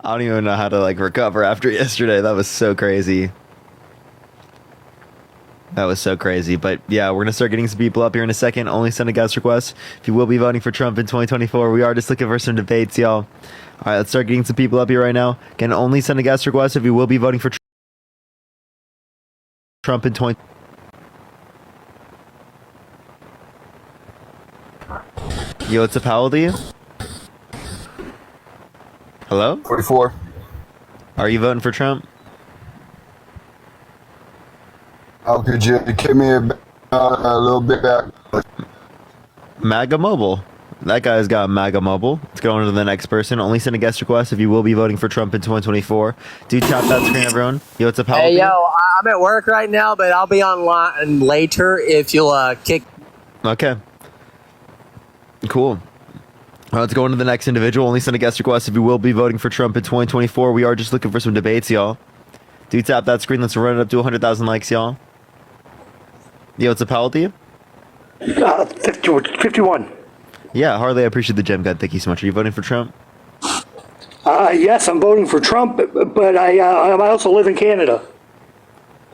I don't even know how to like recover after yesterday. That was so crazy. That was so crazy. But yeah, we're gonna start getting some people up here in a second. Only send a guest request if you will be voting for Trump in 2024. We are just looking for some debates, y'all. All right, let's start getting some people up here right now. Can only send a guest request if you will be voting for Trump in 20. Yo, what's up? How old are you? Hello? 44. Are you voting for Trump? How could you give me a little bit back? MAGA Mobile. That guy's got MAGA Mobile. Let's go on to the next person. Only send a guest request if you will be voting for Trump in 2024. Do tap that screen, everyone. Yo, what's up? How old are Hey, yo, you? I'm at work right now, but I'll be online later if you'll kick. Okay. Cool. Let's go on to the next individual. Only send a guest request if you will be voting for Trump in 2024. We are just looking for some debates, y'all. Do tap that screen. Let's run it up to 100,000 likes, y'all. Yo, what's up? How old are you? 51. Yeah, Harley, I appreciate the gem god. Thank you so much. Are you voting for Trump? Yes, I'm voting for Trump, but I also live in Canada.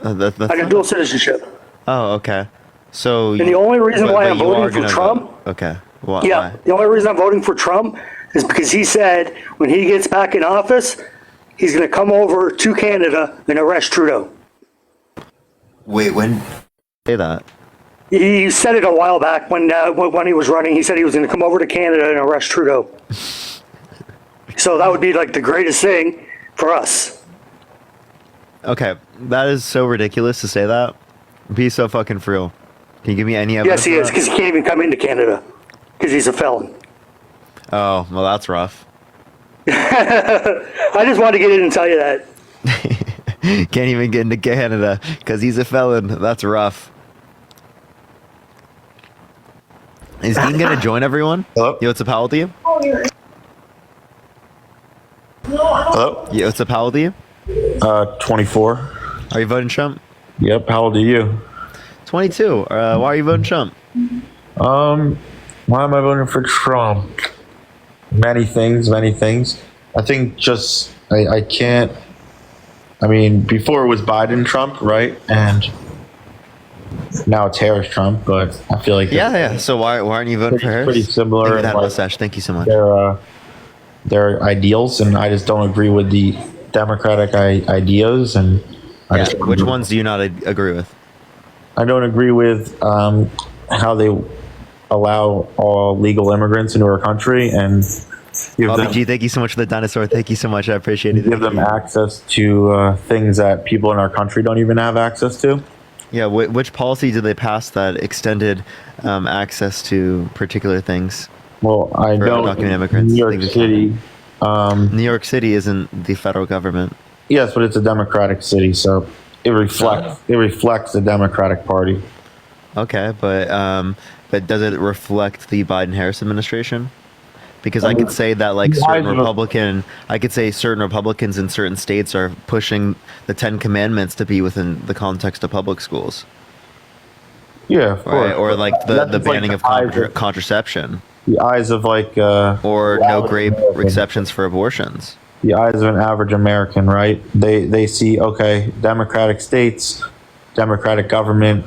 That's I got dual citizenship. Oh, okay. So, And the only reason why I'm you are voting for gonna Trump, vote. Okay. Why? yeah, the only reason I'm voting for Trump is because he said when he gets back in office, he's going to come over to Canada and arrest Trudeau. Wait, when? Say that. He said it a while back when he was running. He said he was going to come over to Canada and arrest Trudeau. So that would be like the greatest thing for us. Okay, that is so ridiculous to say that. Be so fucking for real. Can you give me any evidence? Yes, he for is, that? because he can't even come into Canada because he's a felon. Oh, well, that's rough. I just wanted to get in and tell you that. Can't even get into Canada because he's a felon. That's rough. Is Dean gonna join everyone? Hello? Yo, what's up? How old are you? Hello? Yo, what's up? How old are you? 24. Are you voting Trump? Yep. How old are you? 22. Why are you voting Trump? Why am I voting for Trump? Many things, many things. I think just, I can't, I mean, before it was Biden Trump, right? And now it's Harris Trump, but I feel like Yeah. So why aren't you voting for Harris? pretty similar. Thank you for that like, mustache. Thank you so much. their ideals, and I just don't agree with the Democratic ideas. And Yeah. Which ones do you not agree with? I don't agree with how they allow all legal immigrants into our country and give Bobby them, G, thank you so much for the dinosaur. Thank you so much. I appreciate it. give them access to things that people in our country don't even have access to. Yeah, which policy did they pass that extended access to particular things? Well, I For know undocumented immigrants, New York things like City. New York City isn't the federal government. Yes, but it's a Democratic city, so it reflects the Democratic Party. Okay, but does it reflect the Biden-Harris administration? Because I could say that like I could say certain Republicans in certain states are pushing the Ten Commandments to be within the context of public schools, Yeah, of course. right? Or like That's the just, like, banning of eyes of- contraception, the eyes of like or the no average grape American. exceptions for abortions. The eyes of an average American, right? They see, okay, Democratic states, Democratic government,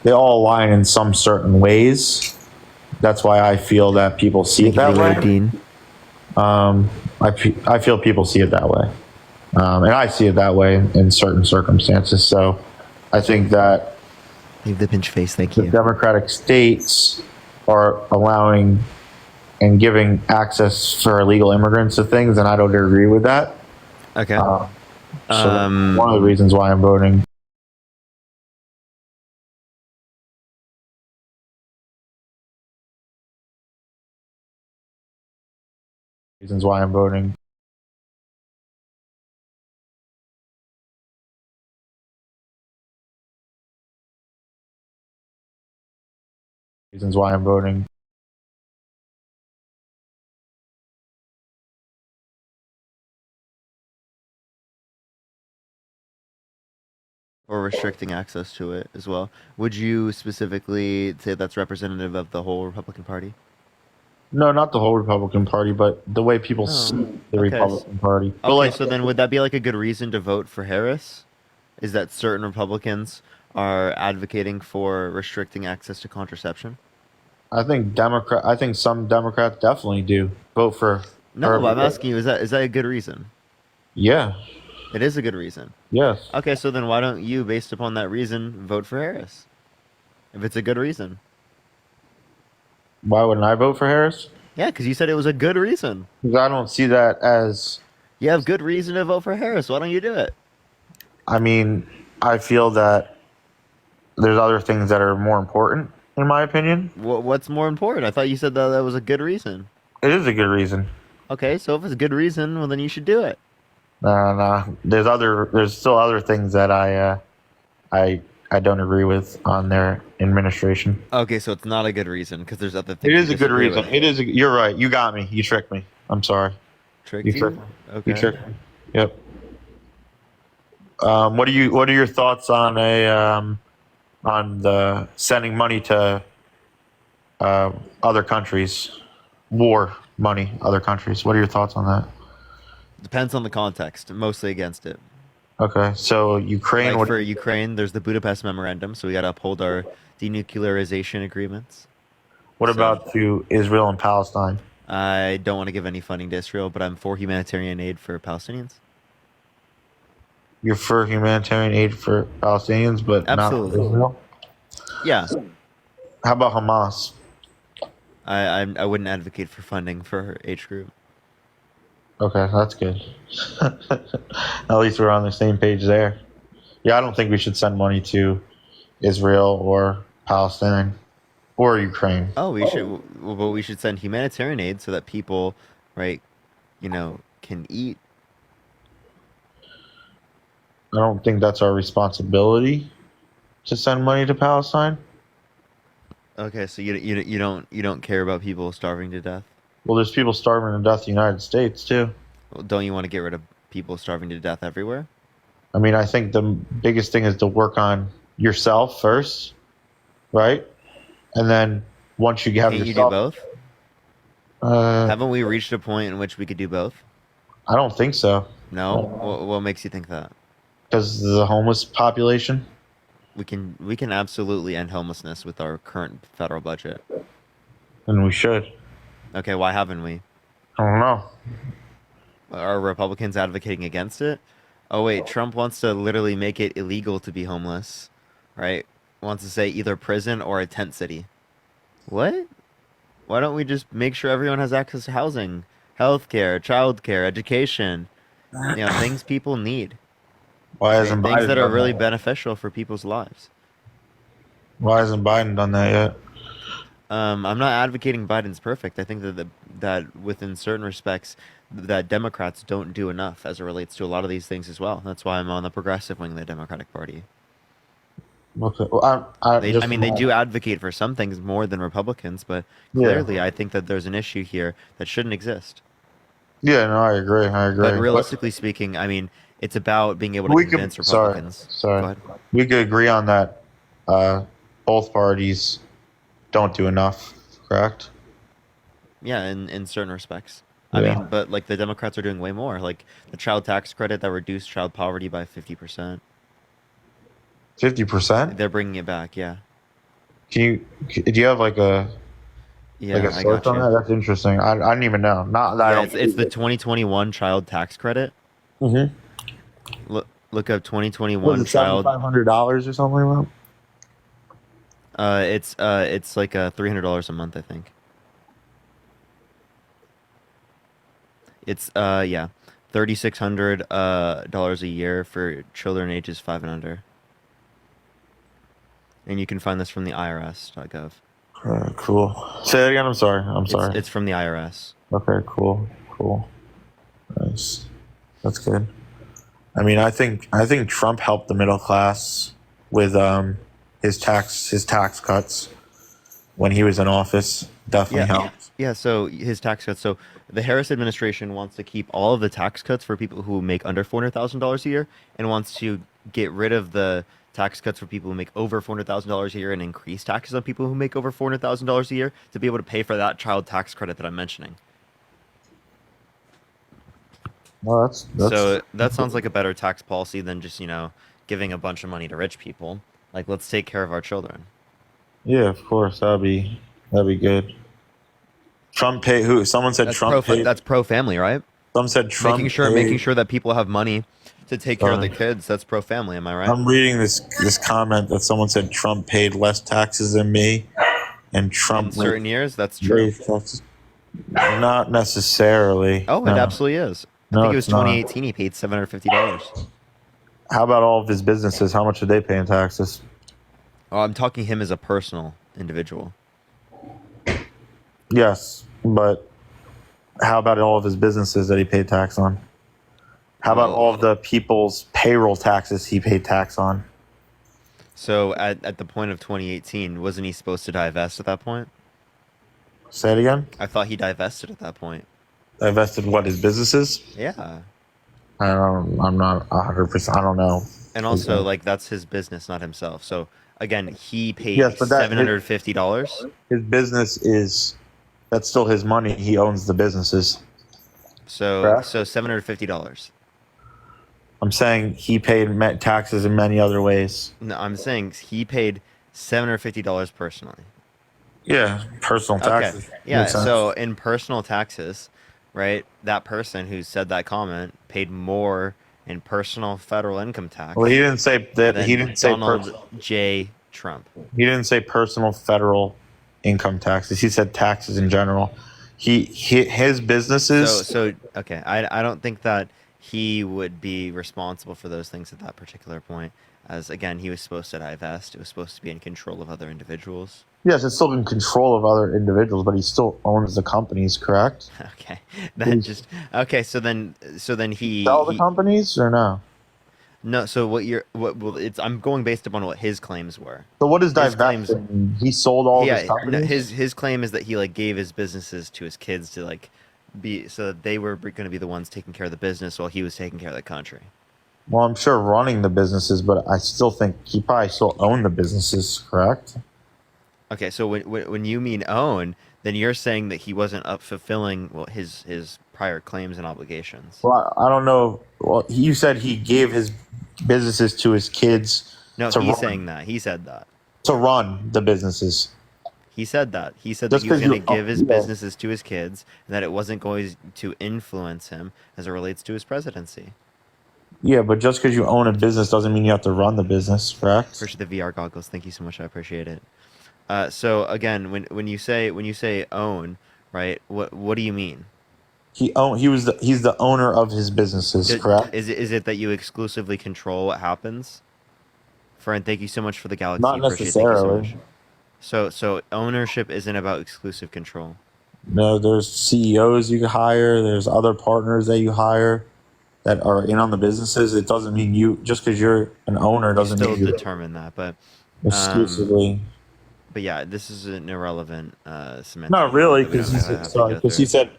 they all align in some certain ways. That's why I feel that people see it that way. Dean. I feel people see it that way, and I see it that way in certain circumstances. So I think that Leave the pinch face. Thank the you. Democratic states are allowing and giving access for illegal immigrants to things, and I don't agree with that. Okay. So that's one of the reasons why I'm voting. Reasons why I'm voting. Reasons why I'm voting. Or restricting access to it as well. Would you specifically say that's representative of the whole Republican Party? No, not the whole Republican Party, but the way people Oh, see the okay. Republican Party. But Okay, like, so then would that be like a good reason to vote for Harris? Is that certain Republicans are advocating for restricting access to contraception? I think some Democrats definitely do vote for No, her. but I'm asking you, is that a good reason? Yeah. It is a good reason. Yes. Okay, so then why don't you, based upon that reason, vote for Harris? If it's a good reason. Why wouldn't I vote for Harris? Yeah, because you said it was a good reason. Because I don't see that as. You have good reason to vote for Harris. Why don't you do it? I mean, I feel that there's other things that are more important, in my opinion. What's more important? I thought you said that was a good reason. It is a good reason. Okay, so if it's a good reason, well then you should do it. Nah. There's still other things that I don't agree with on their administration. Okay, so it's not a good reason because there's other things. It is you a good disagree reason. with. You're right. You got me. You tricked me. I'm sorry. Tricked You you? tricked me. Okay. You tricked me. Yep. What are your thoughts on the sending money to other countries, war money, other countries? What are your thoughts on that? Depends on the context. Mostly against it. Okay, so Ukraine. Like for Ukraine, there's the Budapest Memorandum, so we got to uphold our denuclearization agreements. What so- about to Israel and Palestine? I don't want to give any funding to Israel, but I'm for humanitarian aid for Palestinians. You're for humanitarian aid for Palestinians, but Absolutely. not Israel. Yeah, How about Hamas? I wouldn't advocate for funding for H group. Okay, that's good. At least we're on the same page there. Yeah, I don't think we should send money to Israel or Palestine or Ukraine. Oh, we should send humanitarian aid so that people, right, can eat. I don't think that's our responsibility to send money to Palestine. Okay, so you don't care about people starving to death. Well, there's people starving to death in the United States too. Well, don't you want to get rid of people starving to death everywhere? I mean, I think the biggest thing is to work on yourself first, right? And then once you have Can't you do yourself, both? uh, Haven't we reached a point in which we could do both? I don't think so, No. What makes you think that? because the homeless population. We can absolutely end homelessness with our current federal budget. And we should. Okay, why haven't we? I don't know. Are Republicans advocating against it? Oh wait, Trump wants to literally make it illegal to be homeless, right? Wants to say either prison or a tent city. What? Why don't we just make sure everyone has access to housing, healthcare, childcare, education? Things people need. Why hasn't Things Biden that are done really that? beneficial for people's lives. Why hasn't Biden done that yet? I'm not advocating Biden's perfect. I think that within certain respects, that Democrats don't do enough as it relates to a lot of these things as well. That's why I'm on the progressive wing of the Democratic Party. Okay. Well, They do advocate for some things more than Republicans, but Yeah. clearly I think that there's an issue here that shouldn't exist. Yeah, no, I agree. But realistically speaking, it's about being able to We could- convince Republicans. sorry. Go ahead. We could agree on that. Both parties don't do enough, correct? Yeah, in certain respects. Yeah. But like the Democrats are doing way more. Like the child tax credit that reduced child poverty by 50%. 50%? They're bringing it back. Yeah. Do you have like a Yeah, like a I source got on you. that? That's interesting. I didn't even know. Not that I Yeah, don't. it's the 2021 child tax credit. Mhm. Look up Was 2021 it child. $7,500 or something like It's like $300 a month, I think. It's yeah, $3,600 dollars a year for children ages 5 and under. And you can find this from the IRS.gov. that? Cool. Say that again. I'm sorry. It's from the IRS. Okay. Cool. Nice. That's good. I mean, I think Trump helped the middle class with his tax cuts when he was in office. Definitely helped. Yeah, so his tax cuts. So the Harris administration wants to keep all of the tax cuts for people who make under $400,000 a year and wants to get rid of the tax cuts for people who make over $400,000 a year and increase taxes on people who make over $400,000 a year to be able to pay for that child tax credit that I'm mentioning. Well, that's So that sounds like a better tax policy than just, giving a bunch of money to rich people. Like, let's take care of our children. yeah, of course, that'd be good. Trump paid who? Someone said Trump paid. That's pro family, right? Some said Trump Making paid- sure that people have money to take care of the kids. That's pro family, am I right? I'm reading this comment that someone said Trump paid less taxes than me, and In Trump certain years, that's true. raised taxes. Not necessarily. Oh, no. it absolutely is. I No, think it was it's not. 2018. He paid $750. How about all of his businesses? How much did they pay in taxes? Oh, I'm talking him as a personal individual. Yes, but how about all of his businesses that he paid tax on? How about all of the people's payroll taxes he paid tax on? So at the point of 2018, wasn't he supposed to divest at that point? Say it again. I thought he divested at that point. Divested what, his businesses? Yeah. I'm not 100%. I don't know. And also, Okay. like, that's his business, not himself. So again, he paid Yes, but that- $750. His business is, that's still his money. He owns the businesses. So Correct. so $750. I'm saying he paid taxes in many other ways. No, I'm saying he paid $750 personally. Yeah, personal taxes. Okay. Yeah. Makes sense. So in personal taxes, right? That person who said that comment paid more in personal federal income tax. Well, he didn't say that. than He didn't say Donald J. Trump. he didn't say personal federal income taxes. He said taxes in general. His businesses. So okay. I don't think that he would be responsible for those things at that particular point. As again, he was supposed to divest. It was supposed to be in control of other individuals. Yes, it's still in control of other individuals, but he still owns the companies, correct? Okay. Then just okay. So then he Sell the he- companies or no? No. So well, it's I'm going based upon what his claims were. So what is His claims- divesting? He sold all of his Yeah. companies? His claim is that he like gave his businesses to his kids to like be so that they were going to be the ones taking care of the business while he was taking care of the country. Well, I'm sure running the businesses, but I still think he probably still owned the businesses, correct? Okay, so when you mean own, then you're saying that he wasn't up fulfilling his prior claims and obligations. Well, I don't know. Well, you said he gave his businesses to his kids No, to he's run, saying that. He said that. to run the businesses. He said that. He said Just that he was 'cause going you- to give his yeah. businesses to his kids, and that it wasn't going to influence him as it relates to his presidency. Yeah, but just because you own a business doesn't mean you have to run the business, correct? Appreciate the VR goggles. Thank you so much. I appreciate it. So again, when you say own, right? What do you mean? He's the owner of his businesses, correct? Is it that you exclusively control what happens? Friend, thank you so much for the galaxy. Not Appreciate it. Thank you so necessarily. much. So ownership isn't about exclusive control. No, there's CEOs you can hire. There's other partners that you hire that are in on the businesses. It doesn't mean you just because you're an owner You doesn't still mean you determine that, but exclusively. but yeah, this is an irrelevant semantic. Not really, that we because don't he have said to sorry. go Because he through.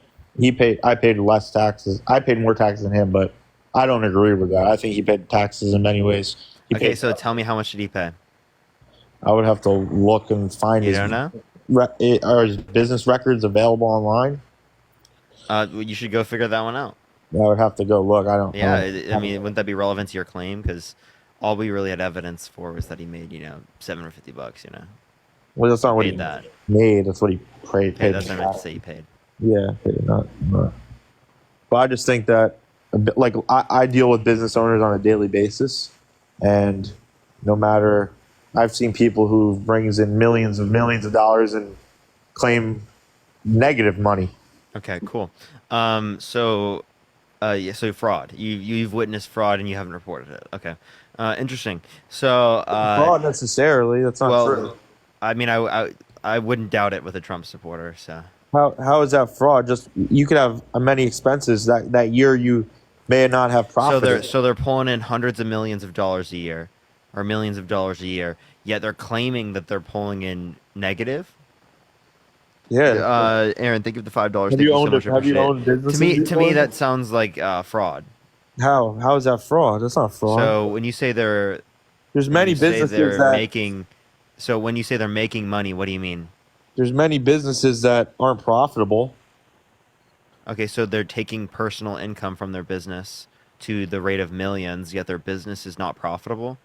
said I paid less taxes. I paid more taxes than him, but I don't agree with that. I think he paid taxes in many ways. He Okay, paid, so tell me, how much did he pay? I would have to look and find You his don't know? are his business records available online. You should go figure that one out. I would have to go look. I don't. Yeah, I I mean, wouldn't that be relevant to your claim? Because all we really had evidence for was that he made, $750. well, that's not what Paid he that. made. That's what he paid. Hey, that's what I meant to say. He paid. Yeah, not. But I just think that, like, I deal with business owners on a daily basis, and no matter, I've seen people who brings in millions of dollars and claim negative money. Okay, cool. So fraud. You've witnessed fraud and you haven't reported it. Okay, interesting. So Not necessarily. That's not well, true. I mean, I wouldn't doubt it with a Trump supporter. So How is that fraud? Just you could have many expenses that year you may not have profit. so they're pulling in hundreds of millions of dollars a year, or millions of dollars a year. Yet they're claiming that they're pulling in negative. yeah. Aaron, thank you for the $5. Have Thank you you so owned much. it? Have you I appreciate owned it. businesses To me, before? that sounds like fraud. How is that fraud? That's not fraud. So when you say they're There's When many you say businesses they're that making. So when you say they're making money, what do you mean? there's many businesses that aren't profitable. Okay, so they're taking personal income from their business to the rate of millions, yet their business is not profitable.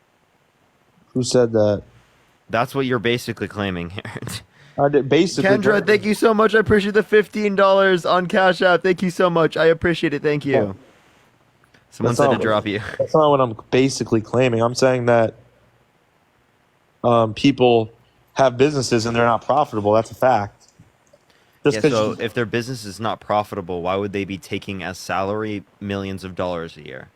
Who said that? That's what you're basically claiming here. I did basically. Kendra, thank you so much. I appreciate the $15 on Cash App. Thank you so much. I appreciate it. Thank you. Someone That's said to not- drop you. That's not what I'm basically claiming. I'm saying that people have businesses and they're not profitable. That's a fact. Just Yeah, 'cause so you- if their business is not profitable, why would they be taking as salary millions of dollars a year?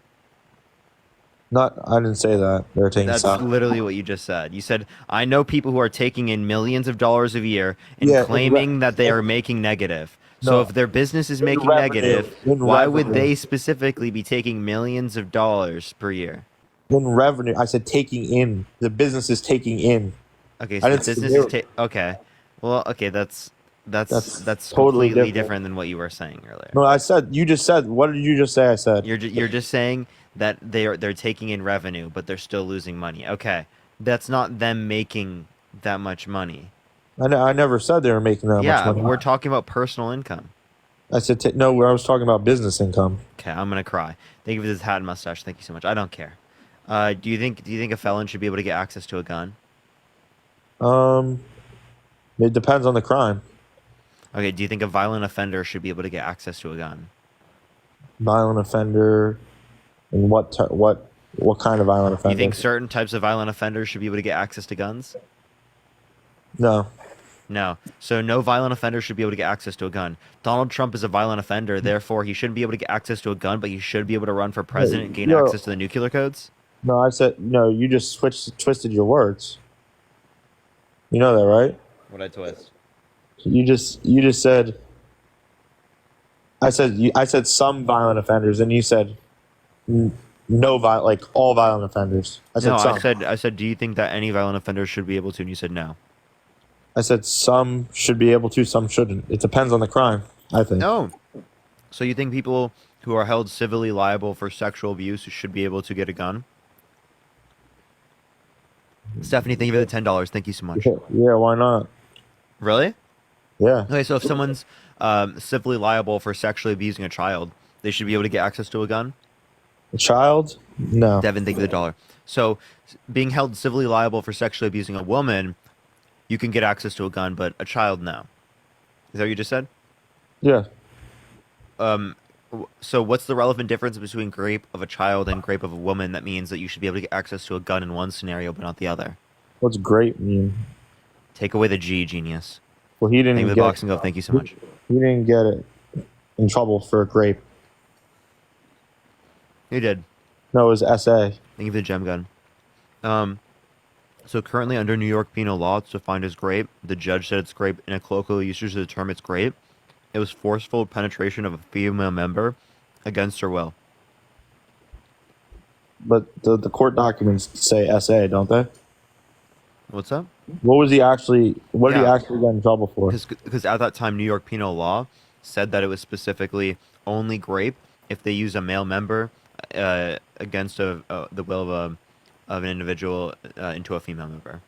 I didn't say that. They're taking That's stock. literally what you just said. You said, I know people who are taking in millions of dollars a year and Yeah, claiming that they are making negative. So No. if their business is making revenue. negative, In why would revenue. they specifically be taking millions of dollars per year? In revenue, I said taking in. The business is taking in. Okay, I so the didn't say business they is were- okay. Well, okay, that's That's completely totally different. different than what you were saying earlier. No, I said you just said. What did you just say? I said. You're just saying that they're taking in revenue, but they're still losing money. Okay, that's not them making that much money. I never said they were making that Yeah, much money. we're talking about personal income. I said no. I was talking about business income. Okay, I'm gonna cry. Thank you for this hat and mustache. Thank you so much. I don't care. Do you think a felon should be able to get access to a gun? It depends on the crime. Okay, do you think a violent offender should be able to get access to a gun? Violent offender, and what kind of violent Do offender? you think certain types of violent offenders should be able to get access to guns? No. No. So no violent offender should be able to get access to a gun. Donald Trump is a violent offender, therefore he shouldn't be able to get access to a gun, but he should be able to run for president and gain Yo. access to the nuclear codes? No, I said no. You just twisted your words. You know that, right? What I twist? You just said. I said some violent offenders, and you said no like all violent offenders. I said No, some. I said, do you think that any violent offender should be able to? And you said no. I said some should be able to, some shouldn't. It depends on the crime. I think. No. So you think people who are held civilly liable for sexual abuse should be able to get a gun? Stephanie, thank you for the $10. Thank you so much. Yeah, why not? Really? Yeah. Okay, so if someone's civilly liable for sexually abusing a child, they should be able to get access to a gun? A child? No. Devin, thank you for the $1. So being held civilly liable for sexually abusing a woman, you can get access to a gun, but a child, no. Is that what you just said? Yeah. So what's the relevant difference between grape of a child and grape of a woman that means that you should be able to get access to a gun in one scenario but not the other? What's great mean? Take away the G, genius. Well, he didn't Thank you for get. the boxing glove. Thank you so much. He didn't get it in trouble for grape. You did. No, it was SA. Thank you for the gem gun. So currently under New York penal law, it's defined as grape. The judge said it's grape in a colloquial usage of the term it's grape. It was forceful penetration of a female member against her will. But the court documents say SA, don't they? What's up? What was he actually? What did he Yeah. actually get in trouble for? Because at that time, New York penal law said that it was specifically only grape if they use a male member against the will of an individual into a female member.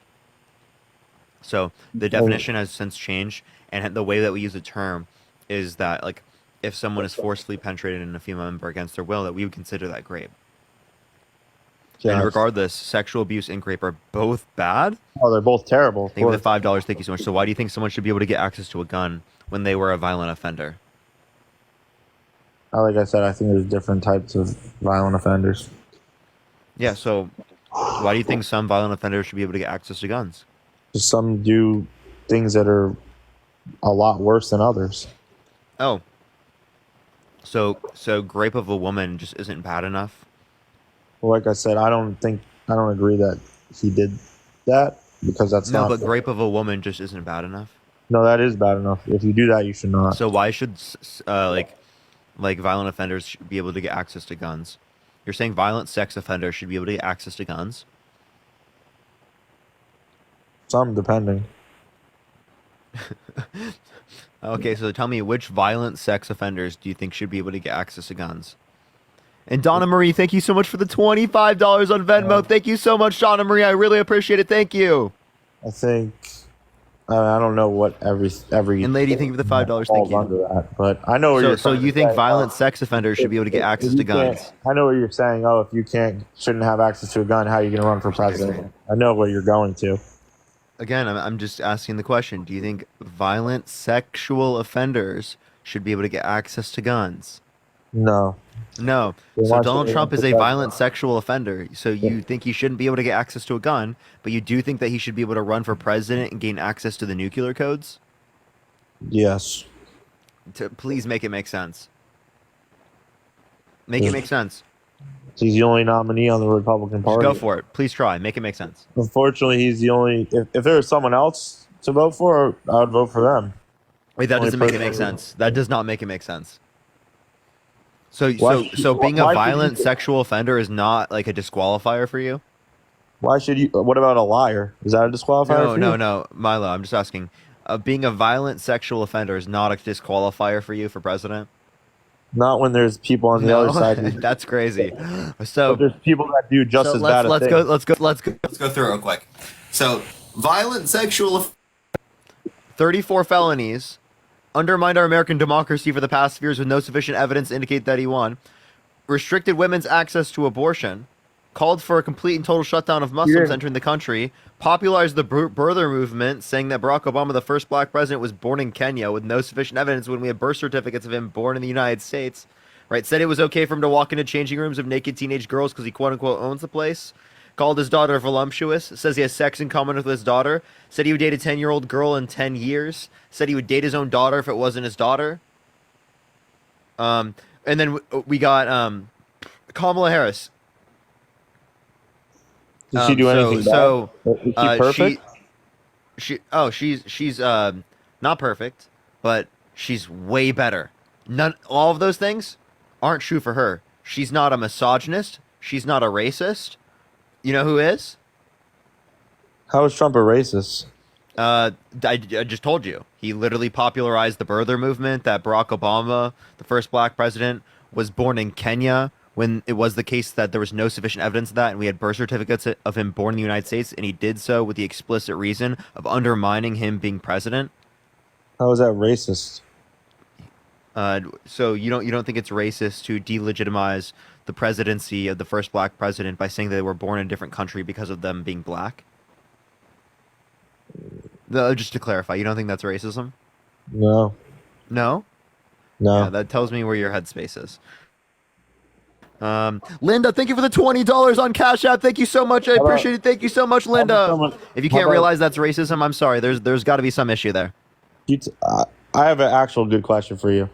So the definition has since changed, and the way that we use the term is that like if someone is forcefully penetrated in a female member against their will, that we would consider that grape. Yeah. And regardless, sexual abuse and grape are both bad. Oh, they're both terrible. Thank you for the $5. Thank you so much. So why do you think someone should be able to get access to a gun when they were a violent offender? Like I said, I think there's different types of violent offenders. Yeah, so why do you think some violent offenders should be able to get access to guns? Some do things that are a lot worse than others. Oh. So grape of a woman just isn't bad enough? Well, like I said, I don't agree that he did that because that's No, not. but grape of a woman just isn't bad enough. No, that is bad enough. If you do that, you should not. So why should like violent offenders should be able to get access to guns? You're saying violent sex offenders should be able to get access to guns? Some depending. Okay, so tell me which violent sex offenders do you think should be able to get access to guns? And Donna Marie, thank you so much for the $25 on Venmo. Thank you so much, Donna Marie. I really appreciate it. Thank you. I think I don't know what every And lady, thank you for the $5. falls Thank you. under that, but I know what you're. So trying you to think say. violent sex offenders should be able to get If access you to guns? can't- I know what you're saying. Oh, if you shouldn't have access to a gun, how are you going to run for president? I know what you're going to. Again, I'm just asking the question. Do you think violent sexual offenders should be able to get access to guns? No. No. Then So why Donald should they Trump is a protect violent them? sexual offender. So you think he shouldn't be able to get access to a gun, but you do think that he should be able to run for president and gain access to the nuclear codes? Yes. Please make it make sense. Make it make sense. He's the only nominee on the Republican Just Party. go for it. Please try. Make it make sense. Unfortunately, he's the only. If there was someone else to vote for, I would vote for them. Wait, that Only doesn't make it person- make sense. That does not make it make sense. So Why should- being a why should violent you- sexual offender is not like a disqualifier for you? Why should you? What about a liar? Is that a disqualifier? No, for no, you? no, Milo. I'm just asking. Being a violent sexual offender is not a disqualifier for you for president. Not when there's people on the No, other side. that's crazy. But So, there's people that do just so as bad. let's a go. thing. Let's go through it real quick. So, violent sexual 34 felonies undermined our American democracy for the past years with no sufficient evidence to indicate that he won. Restricted women's access to abortion. Called for a complete and total shutdown of Muslims Yeah. entering the country. Popularized the birther movement, saying that Barack Obama, the first black president, was born in Kenya with no sufficient evidence when we have birth certificates of him born in the United States. Right? Said it was okay for him to walk into changing rooms of naked teenage girls because he quote unquote owns the place. Called his daughter voluptuous. Says he has sex in common with his daughter. Said he would date a 10-year-old girl in 10 years. Said he would date his own daughter if it wasn't his daughter. And then we got Kamala Harris. Did she do anything So bad? Is she perfect? she's not perfect, but she's way better. All of those things aren't true for her. She's not a misogynist. She's not a racist. You know who is? How is Trump a racist? I just told you. He literally popularized the birther movement, that Barack Obama, the first black president, was born in Kenya when it was the case that there was no sufficient evidence of that, and we had birth certificates of him born in the United States, and he did so with the explicit reason of undermining him being president. How is that racist? So you don't think it's racist to delegitimize the presidency of the first black president by saying that they were born in a different country because of them being black? Just to clarify, you don't think that's racism? No. No? No. Yeah, that tells me where your headspace is. Linda, thank you for the $20 on Cash App. Thank you so much. I about- appreciate it. Thank you so much, Linda. someone- If you how can't about- realize that's racism, I'm sorry. There's got to be some issue there. I have an actual good question for you.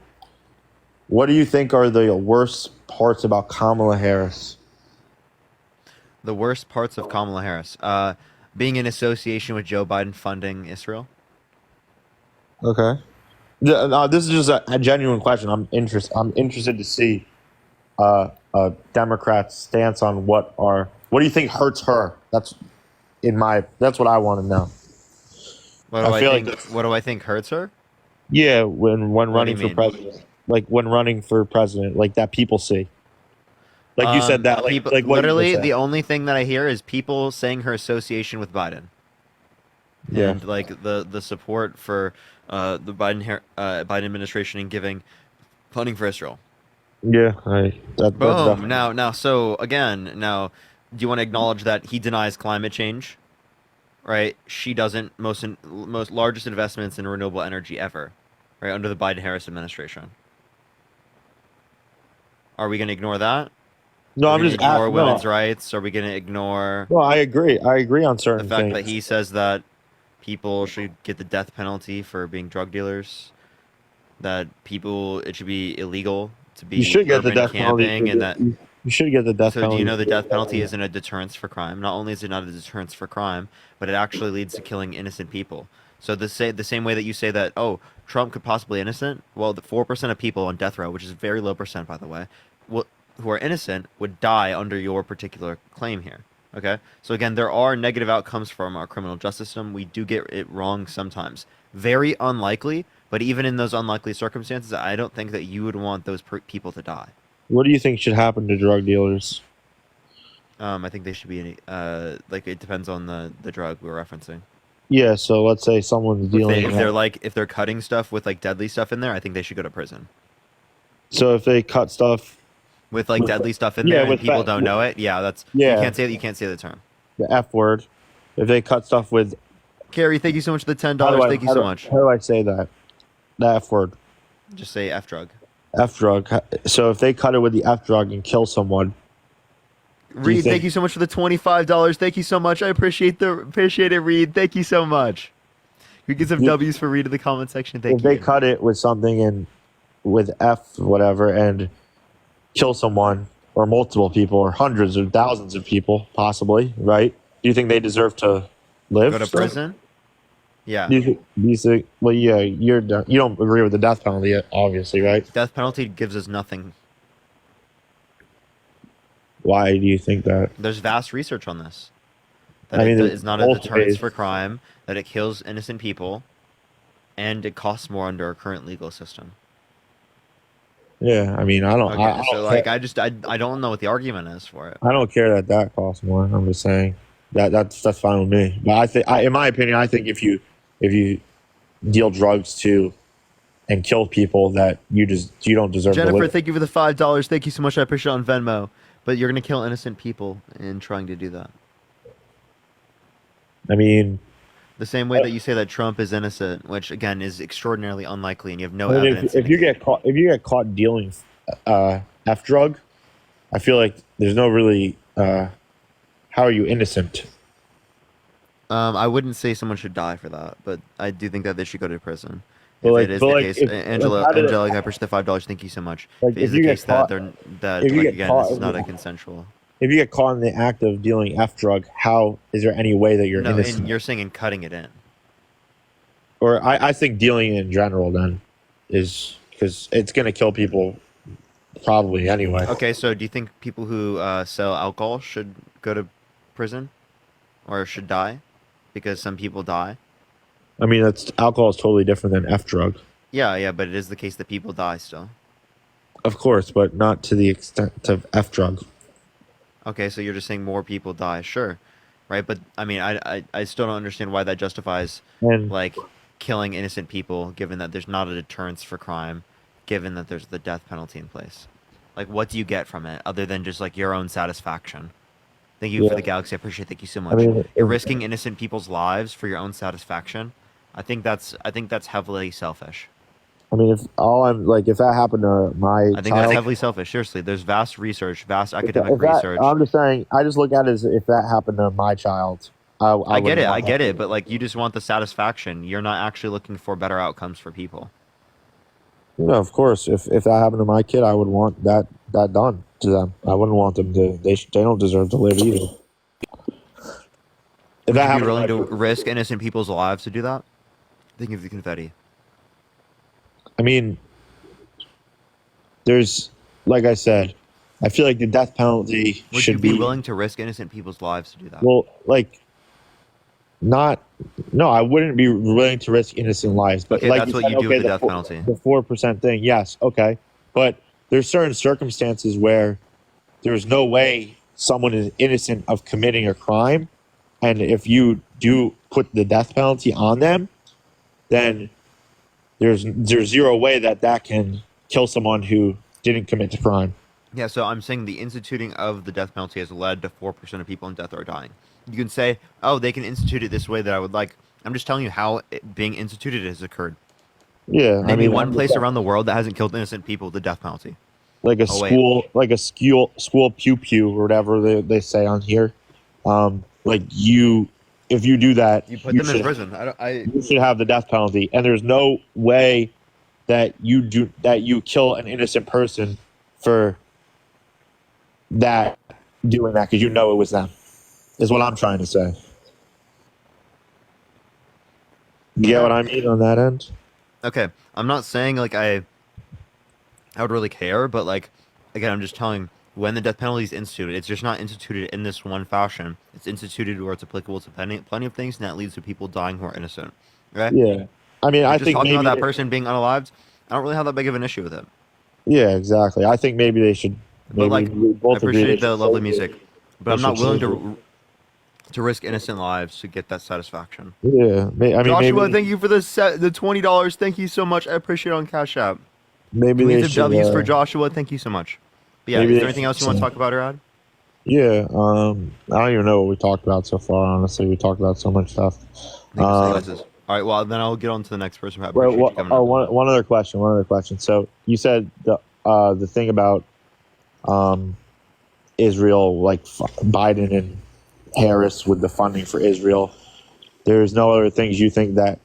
What do you think are the worst parts about Kamala Harris? The worst parts of Kamala Harris, being in association with Joe Biden funding Israel. Okay. This is just a genuine question. I'm interested to see a Democrat's stance on what do you think hurts her? That's what I want to know. What do I I, feel like think? that's- What do I think hurts her? Yeah, when What do running you for mean? president, like when running for president, like that people see. Like you said that, like people, like what you literally just said. the only thing that I hear is people saying her association with Biden. Yeah. And like the support for the Biden administration and giving funding for Israel. Yeah, that's Boom. definitely- Now, so again, do you want to acknowledge that he denies climate change? Right? She doesn't. Most largest investments in renewable energy ever, right? Under the Biden-Harris administration. Are we going to ignore that? No, Are I'm we just gonna ignore no. women's rights? Are we going to ignore No, I agree. I agree on the certain fact things. that he says that people should get the death penalty for being drug dealers? That it should be illegal to be you should get the urban death penalty. camping, and that. You should get the death So penalty. do you know the death penalty isn't a deterrence for crime? Not only is it not a deterrence for crime, but it actually leads to killing innocent people. So the same way that you say that, oh, Trump could possibly innocent, well, the 4% of people on death row, which is a very low percent, by the way, who are innocent would die under your particular claim here. Okay? So again, there are negative outcomes from our criminal justice system. We do get it wrong sometimes. Very unlikely, but even in those unlikely circumstances, I don't think that you would want those people to die. What do you think should happen to drug dealers? I think they should be like it depends on the drug we're referencing. Yeah, so let's say someone's If, dealing. if they're cutting stuff with like deadly stuff in there, I think they should go to prison. So if they cut stuff, With like deadly stuff in Yeah, there and with people that- don't know it, yeah, that's Yeah. you can't say the term. the F word, if they cut stuff with Carrie, thank you so much for the $10. how do I- Thank you how so do- much. How do I say that? The F word, Just say F drug. F drug. So if they cut it with the F drug and kill someone, Reed, think- thank you so much for the $25. Thank you so much. I appreciate it, Reed. Thank you so much. You get some You- W's for Reed in the comment section. Thank if you. they cut it with something and with F whatever and kill someone or multiple people or hundreds or thousands of people possibly, right? Do you think they deserve to live? Go to still? prison? Yeah. Do you think? Well, yeah, you don't agree with the death penalty, obviously, right? Death penalty gives us nothing. Why do you think that? There's vast research on this. That I mean, it is not a both deterrent ways. for crime, that it kills innocent people, and it costs more under our current legal system. Yeah, I mean, I don't. Okay, I so don't like care. I don't know what the argument is for it. I don't care that costs more. I'm just saying that's fine with me. But I think, in my opinion, I think if you deal drugs to and kill people that you don't deserve to Jennifer, live. thank you for the $5. Thank you so much. I appreciate it on Venmo. But you're gonna kill innocent people in trying to do that. I mean, The same way that you say that Trump is innocent, which again is extraordinarily unlikely, and you have no I mean, evidence. if you get caught dealing F drug, I feel like there's no really. How are you innocent? I wouldn't say someone should die for that, but I do think that they should go to prison. But If it is the case, how did it- Angelica, I appreciate the $5. Thank you so much. Like, If it is if the you get case caught- that if you like, get again, caught this is in not the- a consensual. If you get caught in the act of dealing F drug, how is there any way that you're No, innocent? and you're saying in cutting it in. Or I think dealing in general then is because it's going to kill people probably anyway. Okay, so do you think people who sell alcohol should go to prison, or should die, because some people die? I mean, alcohol is totally different than F drug, Yeah, but it is the case that people die still. of course, but not to the extent of F drug. Okay, so you're just saying more people die, sure, right? But I mean, I still don't understand why that justifies And like killing innocent people, given that there's not a deterrence for crime, given that there's the death penalty in place. Like, what do you get from it other than just like your own satisfaction? Thank you Yeah. for the galaxy. I appreciate. Thank you so much. mean, You're risking innocent people's lives for your own satisfaction. I think that's heavily selfish. I mean, if that happened to my I think that's child, heavily selfish. Seriously, there's vast research, vast academic if that- research. I'm just saying, I just look at it as if that happened to my child. I get wouldn't want that. it, but like you just want the satisfaction. You're not actually looking for better outcomes for people. You know, of course, if that happened to my kid, I would want that done to them. I wouldn't want them to. They don't deserve to live either. If Would you be happened willing my to risk innocent people's lives to do that? Think of the confetti. I mean, there's, like I said, I feel like the death penalty Would should you be willing to risk innocent people's lives to do that? Well, like, not. No, I wouldn't be willing to risk innocent lives. But Okay, like that's what said, you do with the death 4 penalty. The 4% thing, yes, okay, but there's certain circumstances where there's no way someone is innocent of committing a crime, and if you do put the death penalty on them, then there's zero way that can kill someone who didn't commit the crime. Yeah, so I'm saying the instituting of the death penalty has led to 4% of people in death are dying. You can say, oh, they can institute it this way that I would like. I'm just telling you how it being instituted has occurred. Yeah, Name me one place around the world that hasn't killed innocent people with the death penalty. like a Oh, wait. school pew pew or whatever they say on here. Like if you do that, You put them in should, prison. you should have the death penalty, and there's no way that you kill an innocent person for doing that because you know it was them. Is what I'm trying to say. You get what I mean on that end? Okay, I'm not saying like I would really care, but like again, I'm just telling when the death penalty is instituted, it's just not instituted in this one fashion. It's instituted where it's applicable to plenty of things, and that leads to people dying who are innocent. Right? Yeah. I mean, I Just think talking maybe about that person being unalived, I don't really have that big of an issue with it. Yeah, exactly. I think maybe they should. But Maybe like, we I both agree they appreciate the should lovely change it. music, but They I'm not should willing change it. to risk innocent lives to get that satisfaction. Yeah, I mean, Joshua, maybe thank you for the $20. Thank you so much. I appreciate it on Cash App. maybe Queens they of should. W's for Joshua. Thank you so much. But yeah, Maybe is they there anything should else you want to change. talk about, Rad? Yeah, I don't even know what we talked about so far. Honestly, we talked about so much stuff. Thank you, excuses. All right, well then I'll get on to the next person. I Well, appreciate you coming up. one other question. One other question. So you said the thing about Israel, like Biden and Harris with the funding for Israel. There's no other things you think that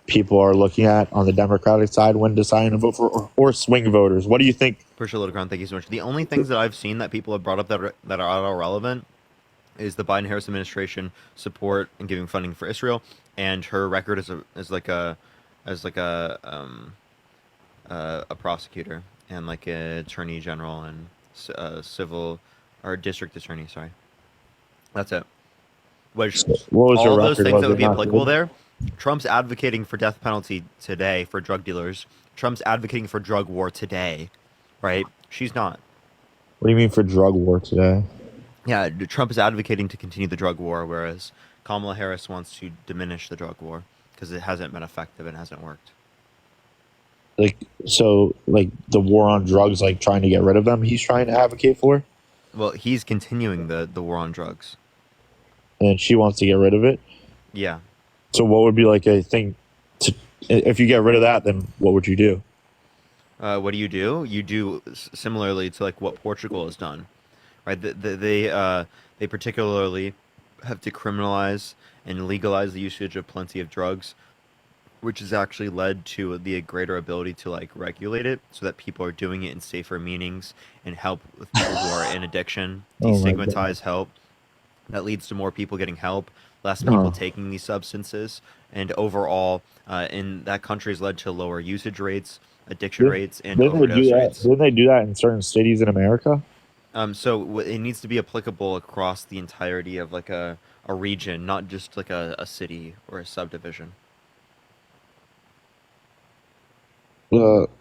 people are looking at on the Democratic side when deciding to vote for, or swing voters. What do you think? Appreciate it, Ground. Thank you so much. The only things that I've seen that people have brought up that are all relevant is the Biden-Harris administration support and giving funding for Israel, and her record as a prosecutor and like an attorney general and civil or district attorney. Sorry, that's it. Which What was her all those record? things Was that it would be not applicable good? there. Trump's advocating for death penalty today for drug dealers. Trump's advocating for drug war today, right? She's not. What do you mean for drug war today? Yeah, Trump is advocating to continue the drug war, whereas Kamala Harris wants to diminish the drug war because it hasn't been effective and hasn't worked. Like like the war on drugs, like trying to get rid of them. He's trying to advocate for, Well, he's continuing the war on drugs. and she wants to get rid of it. Yeah. So what would be like a thing to if you get rid of that? Then what would you do? What do? You do similarly to like what Portugal has done, right? They particularly have decriminalized and legalize the usage of plenty of drugs, which has actually led to the greater ability to like regulate it so that people are doing it in safer meanings and help with people who are in addiction, Oh my God. destigmatize help. That leads to more people getting help, less people Oh. taking these substances, and overall, in that country has led to lower usage rates, addiction rates, and Didn't they do overdose that? rates. Didn't they do that in certain cities in America? So it needs to be applicable across the entirety of like a region, not just like a city or a subdivision.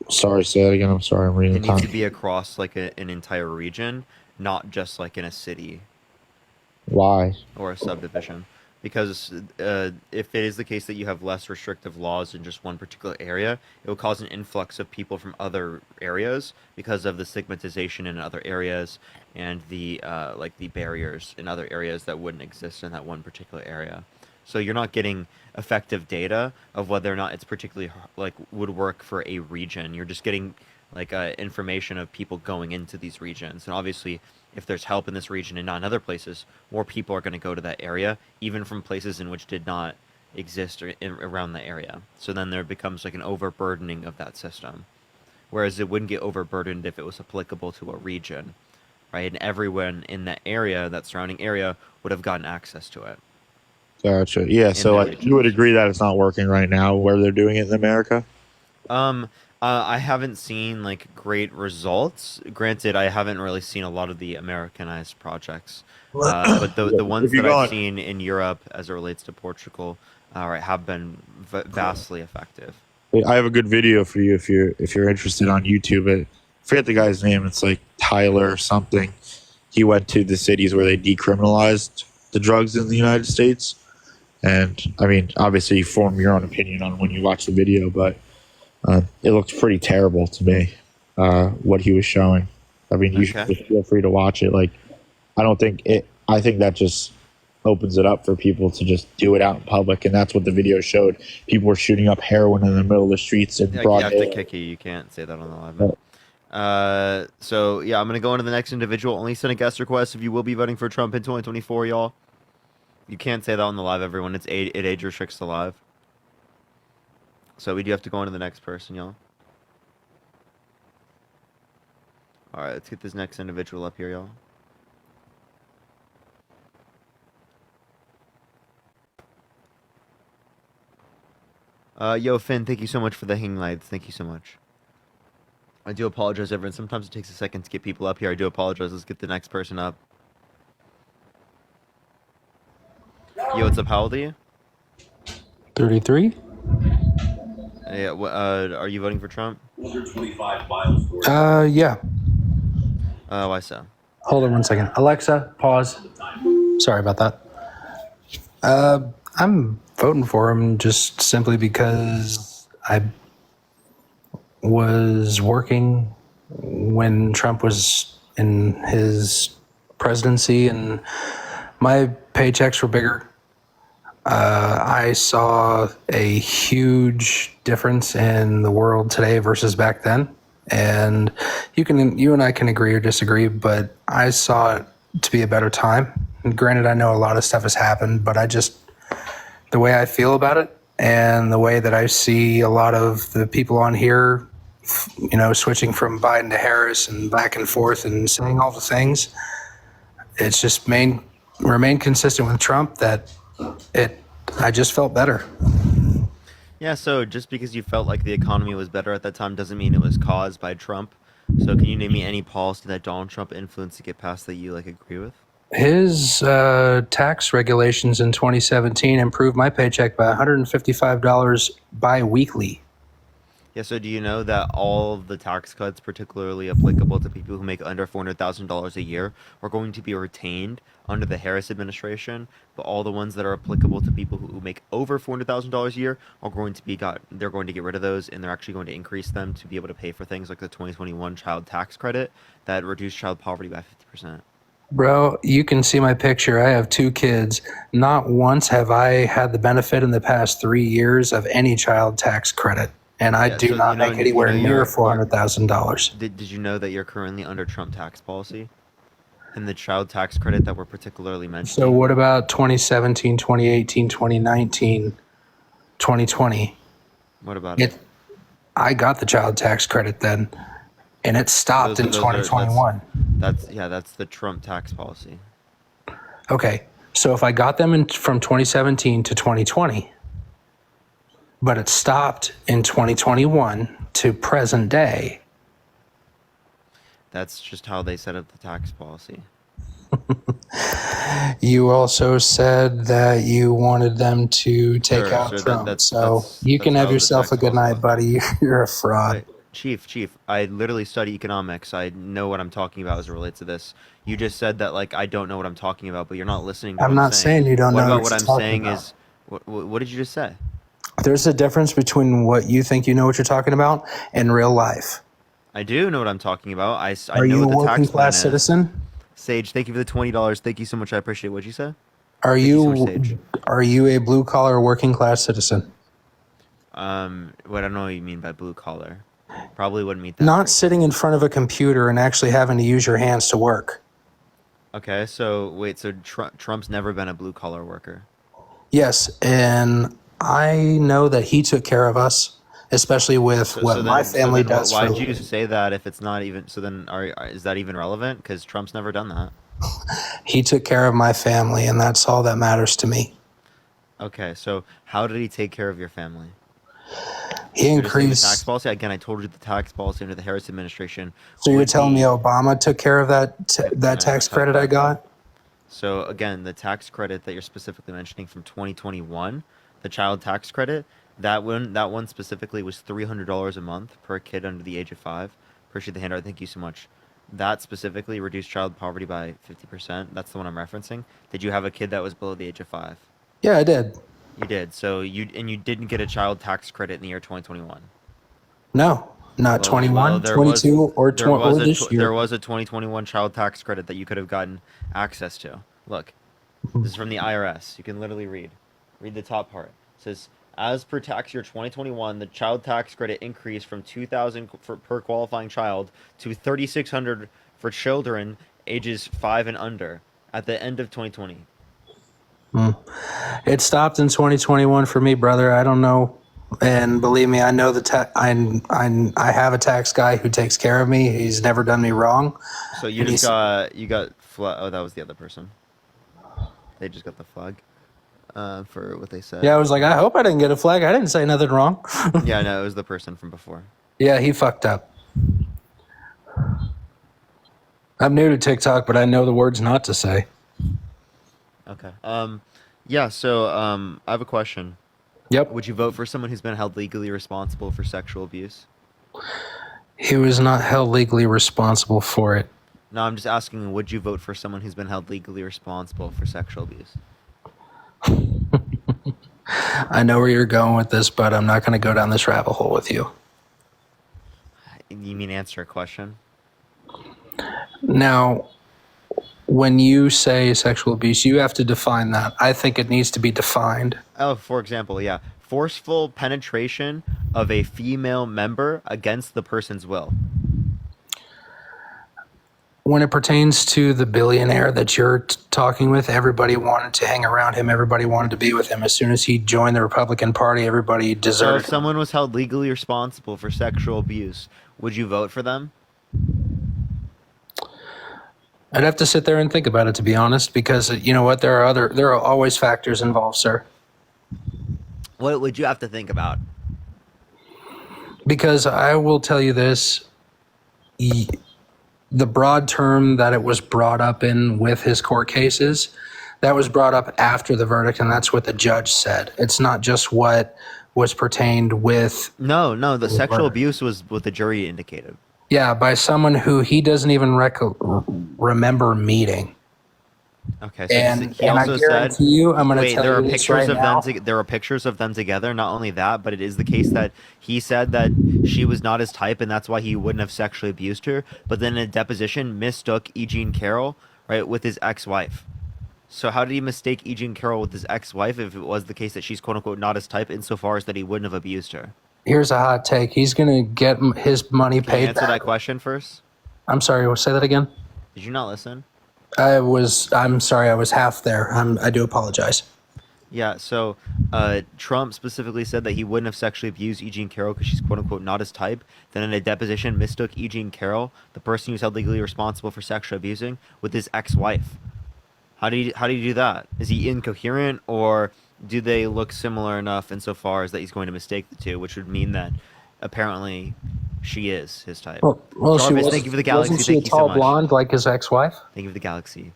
Sorry, say that again. I'm sorry, I'm reading It the needs to time. be across like an entire region, not just like in a city Why? or a subdivision. Because if it is the case that you have less restrictive laws in just one particular area, it will cause an influx of people from other areas because of the stigmatization in other areas and the like the barriers in other areas that wouldn't exist in that one particular area. So you're not getting effective data of whether or not it's particularly like would work for a region. You're just getting like information of people going into these regions, and obviously if there's help in this region and not in other places, more people are going to go to that area, even from places in which did not exist around the area. So then there becomes like an overburdening of that system. Whereas it wouldn't get overburdened if it was applicable to a region, right? And everyone in that area, that surrounding area, would have gotten access to it. Gotcha. Yeah. So, their like, you would regions. agree that it's not working right now where they're doing it in America? I haven't seen like great results. Granted, I haven't really seen a lot of the Americanized projects, but the ones If you that go I've on- seen in Europe, as it relates to Portugal, right, have been vastly effective. I have a good video for you if you're interested on YouTube. I forget the guy's name. It's like Tyler or something. He went to the cities where they decriminalized the drugs in the United States, and I mean, obviously, you form your own opinion on when you watch the video, but it looked pretty terrible to me. What he was showing. I mean, you should Okay. just feel free to watch it. Like, I don't think it. I think that just opens it up for people to just do it out in public, and that's what the video showed. People were shooting up heroin in the middle of the streets in Yeah, you broad have to daylight. kick you. You can't say that on the live. So yeah, I'm gonna go into the next individual. Only send a guest request if you will be voting for Trump in 2024, y'all. You can't say that on the live, everyone. It age restricts the live. So we do have to go on to the next person, y'all. All right, let's get this next individual up here, y'all. Yo, Finn, thank you so much for the hang lights. Thank you so much. I do apologize, everyone. Sometimes it takes a second to get people up here. I do apologize. Let's get the next person up. Yo, what's up? How old are you? 33? Yeah. Are you voting for Trump? 125 miles north. Yeah. Why so? Hold on one second. Alexa, pause. Sorry about that. I'm voting for him just simply because I was working when Trump was in his presidency and my paychecks were bigger. I saw a huge difference in the world today versus back then. And you and I can agree or disagree, but I saw it to be a better time. And granted, I know a lot of stuff has happened, but the way I feel about it and the way that I see a lot of the people on here, switching from Biden to Harris and back and forth and saying all the things, it's just remain consistent with Trump that I just felt better. Yeah, so just because you felt like the economy was better at that time doesn't mean it was caused by Trump. So can you name me any policy that Donald Trump influenced to get passed that you agree with? His tax regulations in 2017 improved my paycheck by $155 bi-weekly. Yeah, so do you know that all of the tax cuts, particularly applicable to people who make under $400,000 a year, are going to be retained under the Harris administration, but all the ones that are applicable to people who make over $400,000 a year are going to they're going to get rid of those, and they're actually going to increase them to be able to pay for things like the 2021 child tax credit that reduced child poverty by 50%. Bro, you can see my picture. I have 2 kids. Not once have I had the benefit in the past 3 years of any child tax credit. And I do not make anywhere near $400,000. Did you know that you're currently under Trump tax policy? And the child tax credit that we're particularly mentioning? So what about 2017, 2018, 2019, 2020? What about it? I got the child tax credit then, and it stopped in 2021. That's the Trump tax policy. Okay, so if I got them from 2017 to 2020, but it stopped in 2021 to present day. That's just how they set up the tax policy. You also said that you wanted them to take out Trump. You can have yourself a good night, buddy. You're a fraud. Right. Chief, I literally study economics. I know what I'm talking about as it relates to this. You just said that I don't know what I'm talking about, but you're not listening to I'm not saying you don't know what I'm saying is, what did you just say? There's a difference between what you think you know what you're talking about and real life. I do know what I'm talking about. I Are know you a what the working tax plan class is. citizen? Sage, thank you for the $20. Thank you so much. I appreciate it. What'd you say? Are Thank you so much, Sage. you a blue collar working class citizen? I don't know what you mean by blue collar. Probably wouldn't meet that. Not sitting in front of a computer and actually having to use your hands to work. Okay, so wait, so Trump's never been a blue collar worker. Yes, and I know that he took care of us, especially with my family does. Why did you say that if it's not even? So then, is that even relevant? Because Trump's never done that. He took care of my family, and that's all that matters to me. Okay, so how did he take care of your family? He increased the tax policy. Again, I told you the tax policy under the Harris administration. So you're telling me Obama took care of that tax credit I got? So again, the tax credit that you're specifically mentioning from 2021, the child tax credit, that one specifically was $300 a month per kid under the age of 5. Appreciate the handout. Thank you so much. That specifically reduced child poverty by 50%. That's the one I'm referencing. Did you have a kid that was below the age of 5? Yeah, I did. You did. So you didn't get a child tax credit in the year 2021. No, not 21, 22, or this year. There was a 2021 child tax credit that you could have gotten access to. Look, this is from the IRS. You can literally read the top part. It says, as per tax year 2021, the child tax credit increased from $2,000 per qualifying child to $3,600 for children ages 5 and under at the end of 2020. It stopped in 2021 for me, brother. I don't know. And believe me, I know I have a tax guy who takes care of me. He's never done me wrong. So you got oh, that was the other person. They just got the flag for what they said. Yeah, I was like, I hope I didn't get a flag. I didn't say nothing wrong. Yeah, no, it was the person from before. Yeah, he fucked up. I'm new to TikTok, but I know the words not to say. Okay. Yeah, so I have a question. Yep. Would you vote for someone who's been held legally responsible for sexual abuse? He was not held legally responsible for it. No, I'm just asking, would you vote for someone who's been held legally responsible for sexual abuse? I know where you're going with this, but I'm not going to go down this rabbit hole with you. You mean answer a question? Now, when you say sexual abuse, you have to define that. I think it needs to be defined. Oh, for example, yeah. Forceful penetration of a female member against the person's will. When it pertains to the billionaire that you're talking with, everybody wanted to hang around him. Everybody wanted to be with him. As soon as he joined the Republican Party, everybody So deserted if him. someone was held legally responsible for sexual abuse, would you vote for them? I'd have to sit there and think about it, to be honest, because you know what? There are always factors involved, sir. What would you have to think about? Because I will tell you this, the broad term that it was brought up in with his court cases, that was brought up after the verdict, and that's what the judge said. It's not just what was pertained with, No, the sexual abuse was what the jury indicated. yeah, by someone who he doesn't even remember meeting. Okay, so And he I also said, guarantee you, I'm going to wait, tell there are you this pictures right of now. them. There are pictures of them together. Not only that, but it is the case that he said that she was not his type, and that's why he wouldn't have sexually abused her. But then in a deposition, mistook E. Jean Carroll, right, with his ex-wife. So how did he mistake E. Jean Carroll with his ex-wife if it was the case that she's quote unquote not his type, insofar as that he wouldn't have abused her? Here's a hot take. He's going to get his money Can you paid answer back. that question first? I'm sorry, say that again? Did you not listen? I'm sorry, I was half there. I do apologize. Yeah, so Trump specifically said that he wouldn't have sexually abused E. Jean Carroll because she's quote unquote not his type. Then in a deposition, mistook E. Jean Carroll, the person who's held legally responsible for sexually abusing, with his ex-wife. How do you do that? Is he incoherent, or do they look similar enough insofar as that he's going to mistake the two, which would mean that apparently she is his type. Well, she Jarvis, was, thank you for the galaxy. wasn't she Thank a you so tall much. blonde like his ex-wife? Thank you for the galaxy.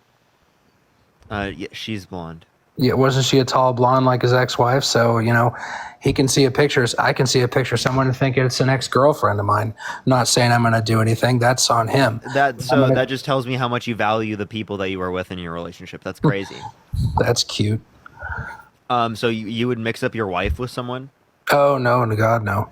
Yeah, she's blonde. Yeah, wasn't she a tall blonde like his ex-wife? So, you know, he can see a picture. I can see a picture. Someone would think it's an ex-girlfriend of mine. I'm not saying I'm going to do anything. That's on him. That just tells me how much you value the people that you are with in your relationship. That's crazy. That's cute. So you would mix up your wife with someone? Oh, no, God, no.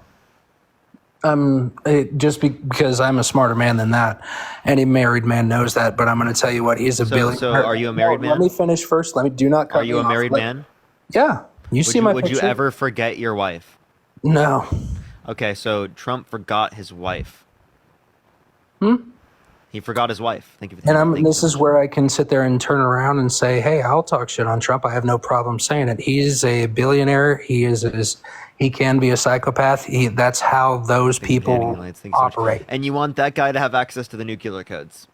Because I'm a smarter man than that. Any married man knows that, but I'm going to tell you what, he's a billionaire. So are you a married man? Let me finish first. Do not cut Are you me a off. married man? Yeah. You see my Would you picture? ever forget your wife? No. Okay, so Trump forgot his wife. Hmm? He forgot his wife. Thank you for And this is where I can sit there and turn around and say, hey, I'll talk shit on Trump. I have no problem saying it. He's a billionaire. He can be a psychopath. That's how those people Thank you so much. operate. And you want that guy to have access to the nuclear codes.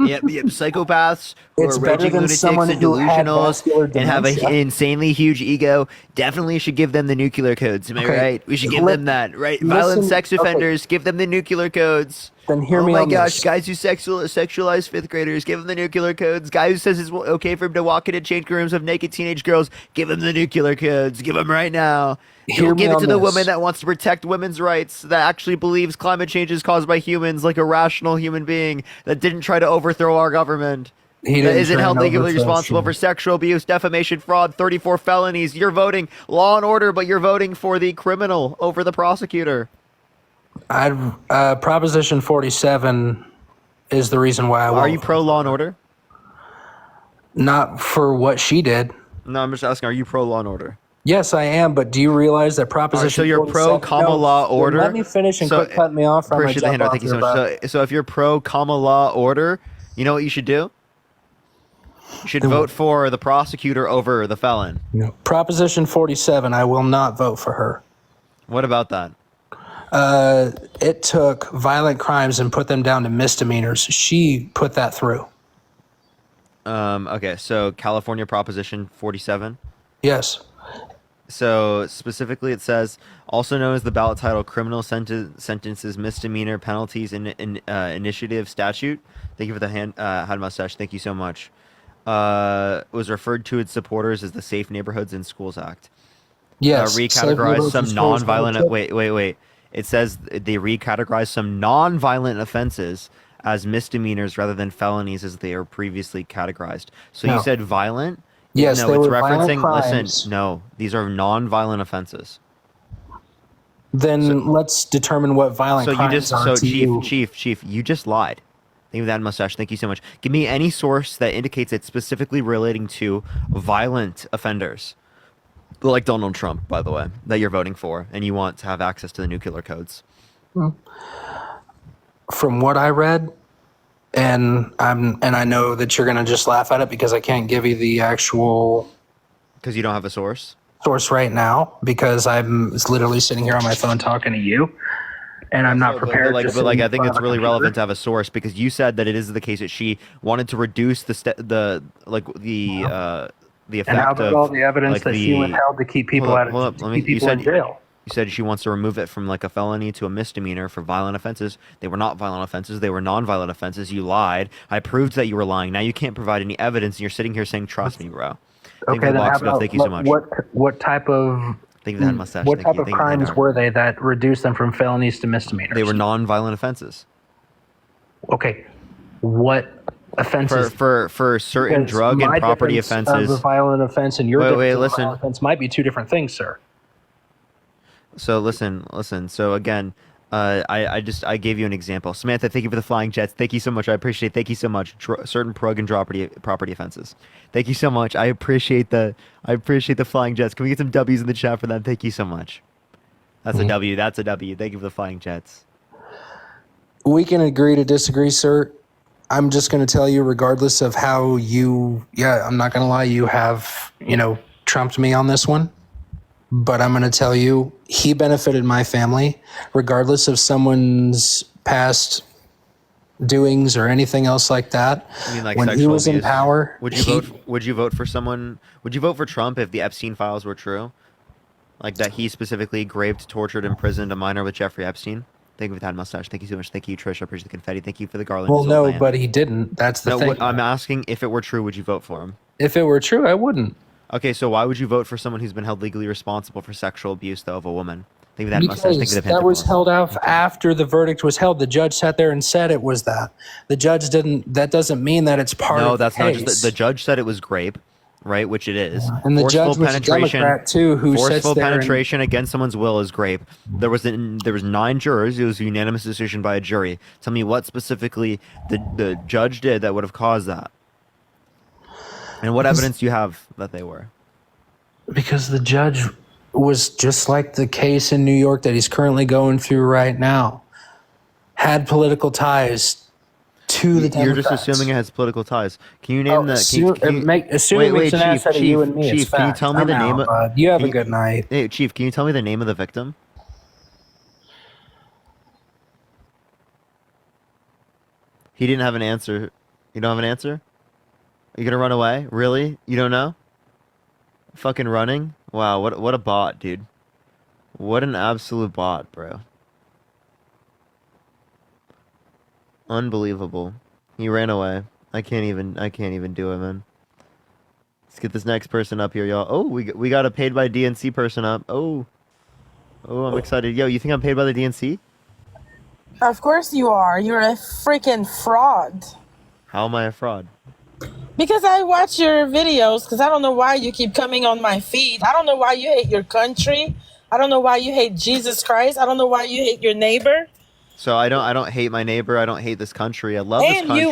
Yep, psychopaths who It's are better raging than lunatics someone and who had vascular delusionals and have an dementia. insanely huge ego. Definitely should give them the nuclear codes. Am I Okay. right? We should give them that, right? Violent sex okay. offenders, give them the nuclear codes. Then hear Oh me my on gosh, this. guys who sexualize fifth graders, give them the nuclear codes. Guy who says it's okay for him to walk into change rooms of naked teenage girls, give him the nuclear codes. Give them right now. Hear Don't me give it on to the this. woman that wants to protect women's rights, that actually believes climate change is caused by humans, like a rational human being that didn't try to overthrow our government. He That didn't isn't try held and legally overthrow responsible shit. for sexual abuse, defamation, fraud, 34 felonies. You're voting law and order, but you're voting for the criminal over the prosecutor. Proposition 47 is the reason why I Are you pro law and order? Not for what she did. No, I'm just asking, are you pro law and order? Yes, I am, but do you realize that Proposition So you're 47 pro common law then order? Let me finish and So- quit cutting me off. Or I'm gonna Appreciate the jump handout. off Thank you so your much. butt. So if you're pro common law order, you know what you should do? You should vote for the prosecutor over the felon. No. Proposition 47, I will not vote for her. What about that? It took violent crimes and put them down to misdemeanors. She put that through. Okay, so California Proposition 47. Yes. So specifically, it says, also known as the ballot title "Criminal Sentences, Misdemeanor Penalties, and Initiative Statute." Thank you for the hand mustache. Thank you so much. Was referred to its supporters as the Safe Neighborhoods and Schools Act. Yes. recategorize some non-violent. Wait. It says they recategorize some non-violent offenses as misdemeanors rather than felonies as they are previously categorized. So No. you said violent? Yes, no, they it's were violent referencing. crimes. Listen, no, these are non-violent offenses. Then let's determine what violent So you crimes just, are so to you. chief, you just lied. Thank you for that mustache. Thank you so much. Give me any source that indicates it's specifically relating to violent offenders, like Donald Trump, by the way, that you're voting for, and you want to have access to the nuclear codes. From what I read, and I know that you're gonna just laugh at it because I can't give you the actual Because you don't have a source. source right now because I'm literally sitting here on my phone talking to you, and I'm not prepared. But to like sit I in think front it's of a really computer. relevant to have a source because you said that it is the case that she wanted to reduce the effect And how about of all the evidence like that she withheld to keep people out hold of up, to let keep me- you people in said- jail? You said she wants to remove it from like a felony to a misdemeanor for violent offenses. They were not violent offenses. They were non-violent offenses. You lied. I proved that you were lying. Now you can't provide any evidence, and you're sitting here saying, "Trust me, bro." Thank you Okay, for the then how box, Bill. about Thank you so much. what type of Thank you for that mustache. what Thank type you. of Thank you for that crimes arm. were they that reduced them from felonies to misdemeanors? They were non-violent offenses. Okay, what offenses? For certain Because drug and my property defense of offenses. a violent offense and your Wait, defense of a listen. violent offense might be two different things, sir. So listen. So again, I gave you an example. Samantha, thank you for the flying jets. Thank you so much. I appreciate it. Thank you so much. Certain prog and property offenses. Thank you so much. I appreciate the flying jets. Can we get some W's in the chat for them? Thank you so much. That's a W. That's a W. Thank you for the flying jets. We can agree to disagree, sir. I'm just going to tell you, regardless of how I'm not going to lie, you have, trumped me on this one. But I'm going to tell you, he benefited my family, regardless of someone's past doings or anything else like that. I mean, like when he sexual was in abuse. power, Would you vote? Would you vote for someone? Would you vote for Trump if the Epstein files were true? Like that he specifically raped, tortured, imprisoned a minor with Jeffrey Epstein? Thank you for that mustache. Thank you so much. Thank you, Trish. I appreciate the confetti. Thank you for the garland. Well, as no, man. but he didn't. That's the No, thing. I'm asking if it were true, would you vote for him? If it were true, I wouldn't. Okay, so why would you vote for someone who's been held legally responsible for sexual abuse, though, of a woman? Thank you for that mustache. Thank you Because for the that was pentacle. held out after the verdict was held. The judge sat there and said it was that. The judge didn't. That doesn't mean that it's part No, of that's the not case. just the judge said it was grape, right? Which it is. And the judge was a Democrat too, who sits forceful there and- penetration against someone's will is grape. There was 9 jurors. It was a unanimous decision by a jury. Tell me what specifically the judge did that would have caused that, and what evidence do you have that they were? Because the judge was just like the case in New York that he's currently going through right now. Had political ties to the Democrats. You're just assuming it has political ties. Can you name the? Assuming makes an ass out of you and me. Chief, It's can you fact. tell me I'm the name out, of? bud. You have can a good night. Hey, Chief, can you tell me the name of the victim? He didn't have an answer. You don't have an answer? Are you gonna run away? Really? You don't know? Fucking running? Wow, what a bot, dude. What an absolute bot, bro. Unbelievable. He ran away. I can't even do it, man. Let's get this next person up here, y'all. Oh, we got a paid by DNC person up. Oh, I'm excited. Yo, you think I'm paid by the DNC? Of course you are. You're a freaking fraud. How am I a fraud? Because I watch your videos, because I don't know why you keep coming on my feed. I don't know why you hate your country. I don't know why you hate Jesus Christ. I don't know why you hate your neighbor. So I don't hate my neighbor. I don't hate this country. I love this And country.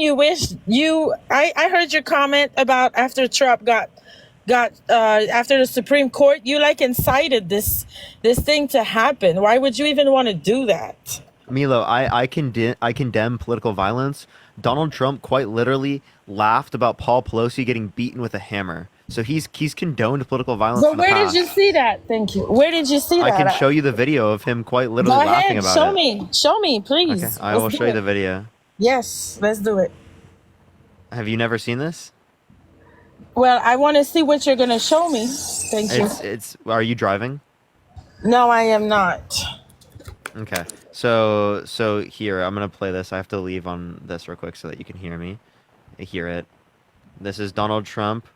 you wished I heard your comment about after Trump got after the Supreme Court, you like incited this thing to happen. Why would you even want to do that? Milo, I condemn political violence. Donald Trump quite literally laughed about Paul Pelosi getting beaten with a hammer. So he's condoned political violence. So in the where past. did you see that? Thank you. Where did you see I that? can show you the video of him quite literally Go laughing ahead, about it. show me, please. Okay, I Let's will do show you it. the video. Yes, let's do it. Have you never seen this? Well, I want to see what you're going to show me. Thank you. It's. Are you driving? No, I am not. Okay. So here, I'm gonna play this. I have to leave on this real quick so that you can hear me. Hear it. This is Donald Trump.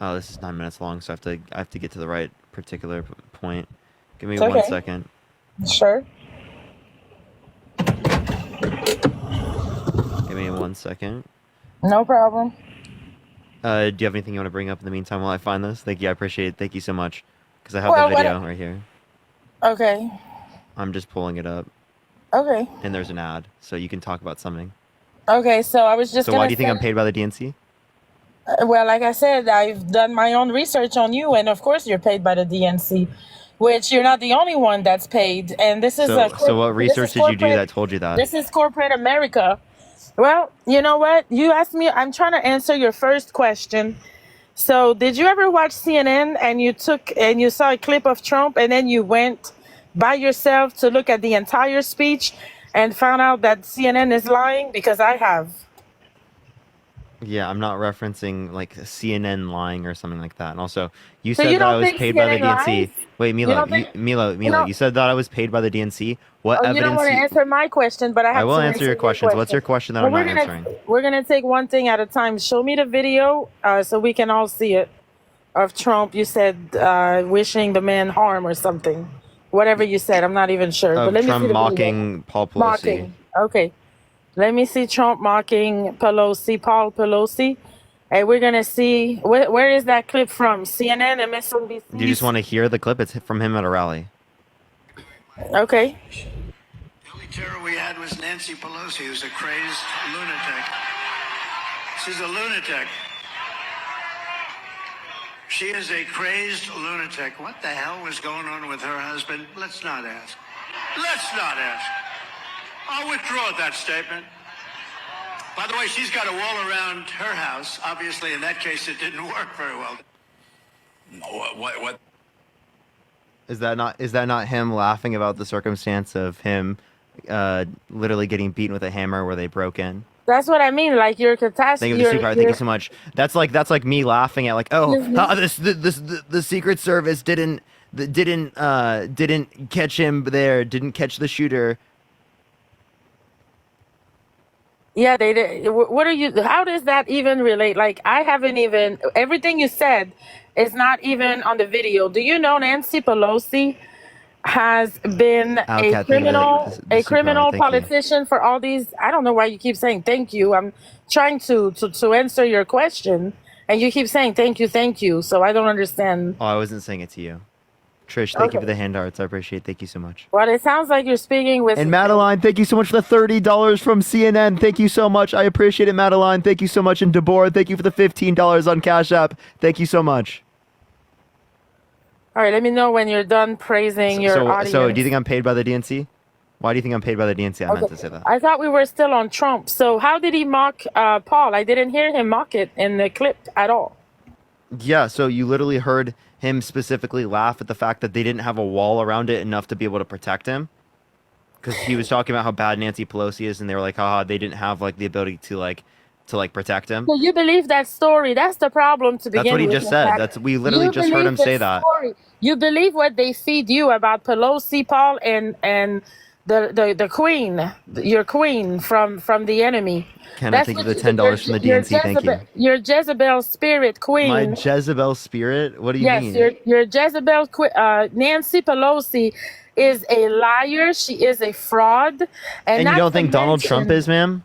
Oh, this is 9 minutes long, so I have to get to the right particular point. Give me It's one okay. second. Sure. Give me 1 second. No problem. Do you have anything you want to bring up in the meantime while I find this? Thank you. I appreciate it. Thank you so much. Because I have Well, the video right here. Okay. I'm just pulling it up, Okay. and there's an ad, so you can talk about something. Okay. So I was just So gonna why do you think say, I'm paid by the DNC? Well, like I said, I've done my own research on you, and of course, you're paid by the DNC, which you're not the only one that's paid. And this is So what research did you do that told you that? This is corporate America. Well, you know what? You asked me. I'm trying to answer your first question. So, did you ever watch CNN and you saw a clip of Trump, and then you went by yourself to look at the entire speech and found out that CNN is lying? Because I have. Yeah, I'm not referencing like CNN lying or something like that. And also, you So said you that I don't was think paid by the CNN DNC. lies? Wait, You Milo, don't think? Milo, don't- you said that I was paid by the DNC. What Oh, you don't evidence? want to answer my question, but I have I will to answer your questions. What's your question that Well, I'm we're not gonna answering? we're gonna take one thing at a time. Show me the video so we can all see it of Trump. You said wishing the man harm or something. Whatever you said, I'm not even sure. But Of let me Trump see the video. mocking Paul Pelosi. Mocking. Okay. Let me see Trump mocking Pelosi, Paul Pelosi. And we're gonna see where is that clip from? CNN, MSNBC. Do you just want to hear the clip? It's from him at a rally. Okay. The only terror we had was Nancy Pelosi, who's a crazed lunatic. She's a lunatic. She is a crazed lunatic. What the hell was going on with her husband? Let's not ask. Let's not ask. I'll withdraw that statement. By the way, she's got a wall around her house. Obviously, in that case, it didn't work very well. What? Is that not him laughing about the circumstance of him literally getting beaten with a hammer where they broke in? That's what I mean. Like you're catastrophe. Thank you, the Thank you so much. That's like me laughing at like, oh, the Secret Service didn't catch him there, didn't catch the shooter. Yeah, they did. What are you? How does that even relate? Like, I haven't even. Everything you said is not even on the video. Do you know Nancy Pelosi has been Oh, a Kat, thank you. criminal, This is a super, criminal thank you. politician for all these? I don't know why you keep saying thank you. I'm trying to answer your question, and you keep saying thank you, thank you. So I don't understand. Oh, I wasn't saying it to you. Trish, thank you for Okay. the hand arts. I appreciate it. Thank you so much. Well, it sounds like you're speaking with. And Madeline, thank you so much for the $30 from CNN. Thank you so much. I appreciate it, Madeline. Thank you so much. And Deborah, thank you for the $15 on Cash App. Thank you so much. All right, let me know when you're done praising your audience. So do you think I'm paid by the DNC? Why do you think I'm paid by the DNC? I meant to say that. I thought we were still on Trump. So how did he mock Paul? I didn't hear him mock it in the clip at all. Yeah, so you literally heard him specifically laugh at the fact that they didn't have a wall around it enough to be able to protect him. Because he was talking about how bad Nancy Pelosi is, and they were like, haha, they didn't have like the ability to protect him. So you believe that story? That's the problem to begin with. That's what he just in said. fact. We literally You just heard believe him the say that. story. You believe what they feed you about Pelosi, Paul, and the queen, your queen from the enemy. Can I thank you for the $10 from the DNC? Thank you. Your Jezebel spirit queen. My Jezebel spirit? What do you Yes, mean? your Jezebel, Nancy Pelosi is a liar. She is a fraud. And you not don't to think Donald Trump mention- is, ma'am?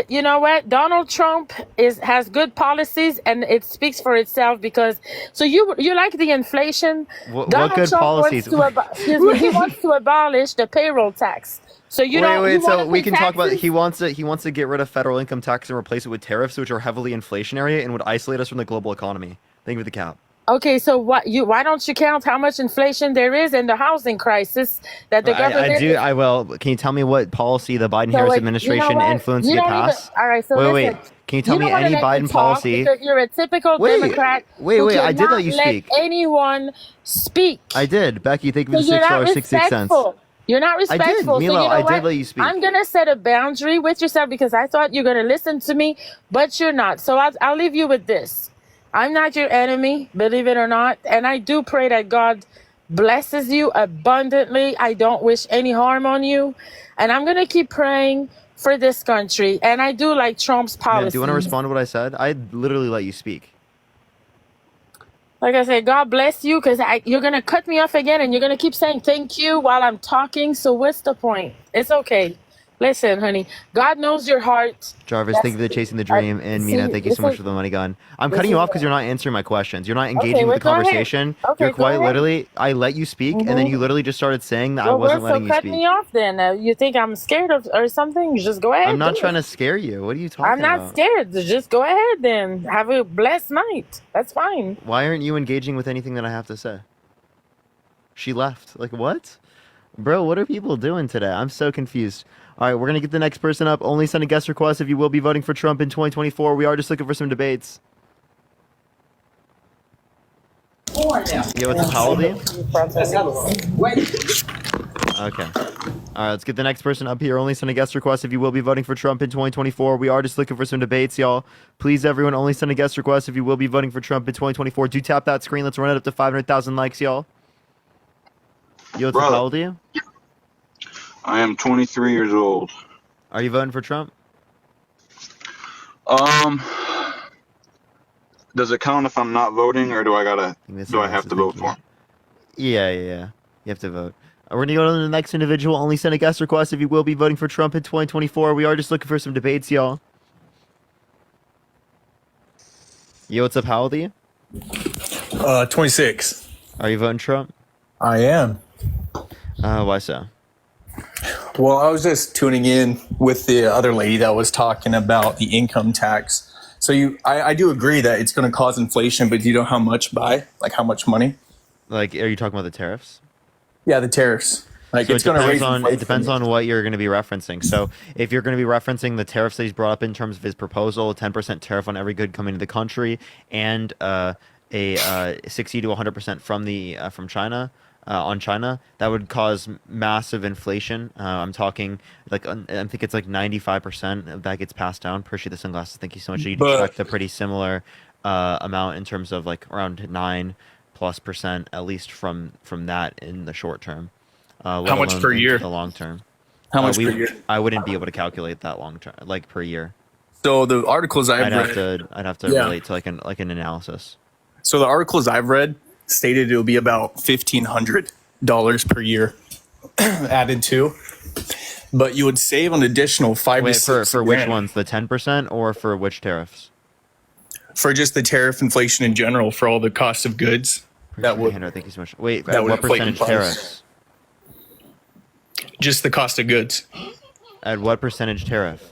You know what? Donald Trump has good policies, and it speaks for itself. Because so you like the inflation. What Donald good Trump policies? He wants to abolish the payroll tax. So you don't. Wait. you wanna So we pay can talk about. taxes? He wants to get rid of federal income tax and replace it with tariffs, which are heavily inflationary and would isolate us from the global economy. Thank you for the cap. Okay, so why don't you count how much inflation there is in the housing crisis that the government? I do. I will. Can you tell me what policy the Biden-Harris So, like, administration you know what? influenced You to get don't even- passed? all right, so wait. listen. Can you tell me don't wanna any let me Biden talk policy? Because you're a typical Wait, Democrat. wait, who I did let cannot you speak. Anyone speak. I did. Becky, thank you for So the you're not $6.66. respectful. You're not I did, respectful. Milo, so you know I did what? let you speak. I'm gonna set a boundary with yourself because I thought you're gonna listen to me, but you're not. So I'll leave you with this. I'm not your enemy, believe it or not, and I do pray that God blesses you abundantly. I don't wish any harm on you, and I'm gonna keep praying for this country. And I do like Trump's Ma'am, policies. do you want to respond to what I said? I literally let you speak. Like I said, God bless you, because you're gonna cut me off again, and you're gonna keep saying thank you while I'm talking. So what's the point? It's okay. Listen, honey, God knows your heart. Jarvis, thank you for chasing the dream, and Mina, thank you so much for the money gun. I'm cutting you off because you're not answering my questions. You're not engaging with the go ahead. conversation. Okay, You're go quite ahead. literally. I let you speak, and then you literally just started saying that I Well, wasn't so letting you cut speak. me off then. You think I'm scared of or something? Just go ahead. I'm not do trying it. to scare you. What are you talking I'm not about? scared. Just go ahead then. Have a blessed night. That's fine. Why aren't you engaging with anything that I have to say? She left. Like, what? Bro, what are people doing today? I'm so confused. All right, we're going to get the next person up. Only send a guest request if you will be voting for Trump in 2024. We are just looking for some debates. Yo, what's up, Holiday? Okay. All right, let's get the next person up here. Only send a guest request if you will be voting for Trump in 2024. We are just looking for some debates, y'all. Please, everyone, only send a guest request if you will be voting for Trump in 2024. Do tap that screen. Let's run it up to 500,000 likes, y'all. Yo, what's up, how old are you? I am 23 years old. Are you voting for Trump? Does it count if I'm not voting, or do I have to vote for him? Yeah. You have to vote. We're gonna go to the next individual. Only send a guest request if you will be voting for Trump in 2024. We are just looking for some debates, y'all. Yo, what's up? How old are you? 26. Are you voting Trump? I am. Why so? Well, I was just tuning in with the other lady that was talking about the income tax. So I do agree that it's going to cause inflation, but do you know how much by? Like how much money? Like, are you talking about the tariffs? Yeah, the tariffs. Like So it's going to raise inflation. it depends on what you're going to be referencing. So if you're going to be referencing the tariffs that he's brought up in terms of his proposal, a 10% tariff on every good coming to the country, and a 60 to 100% from China. On China, that would cause massive inflation. I'm talking like I think it's like 95% of that gets passed down. Appreciate the sunglasses. Thank you so much. You'd expect a pretty similar amount in terms of like around 9+% at least from that in the short term. How much per year? The long term. How much per year? I wouldn't be able to calculate that long term, like per year. So the articles I'd have to relate to like an analysis. So the articles I've read stated it will be about $1,500 per year added to, but you would save an additional $5 to $6 for which ones? The 10% or for which tariffs? For just the tariff inflation in general, for all the cost of goods. That would. Thank you so much. Wait, that at would what inflate percentage the price. tariffs? Just the cost of goods. At what percentage tariff?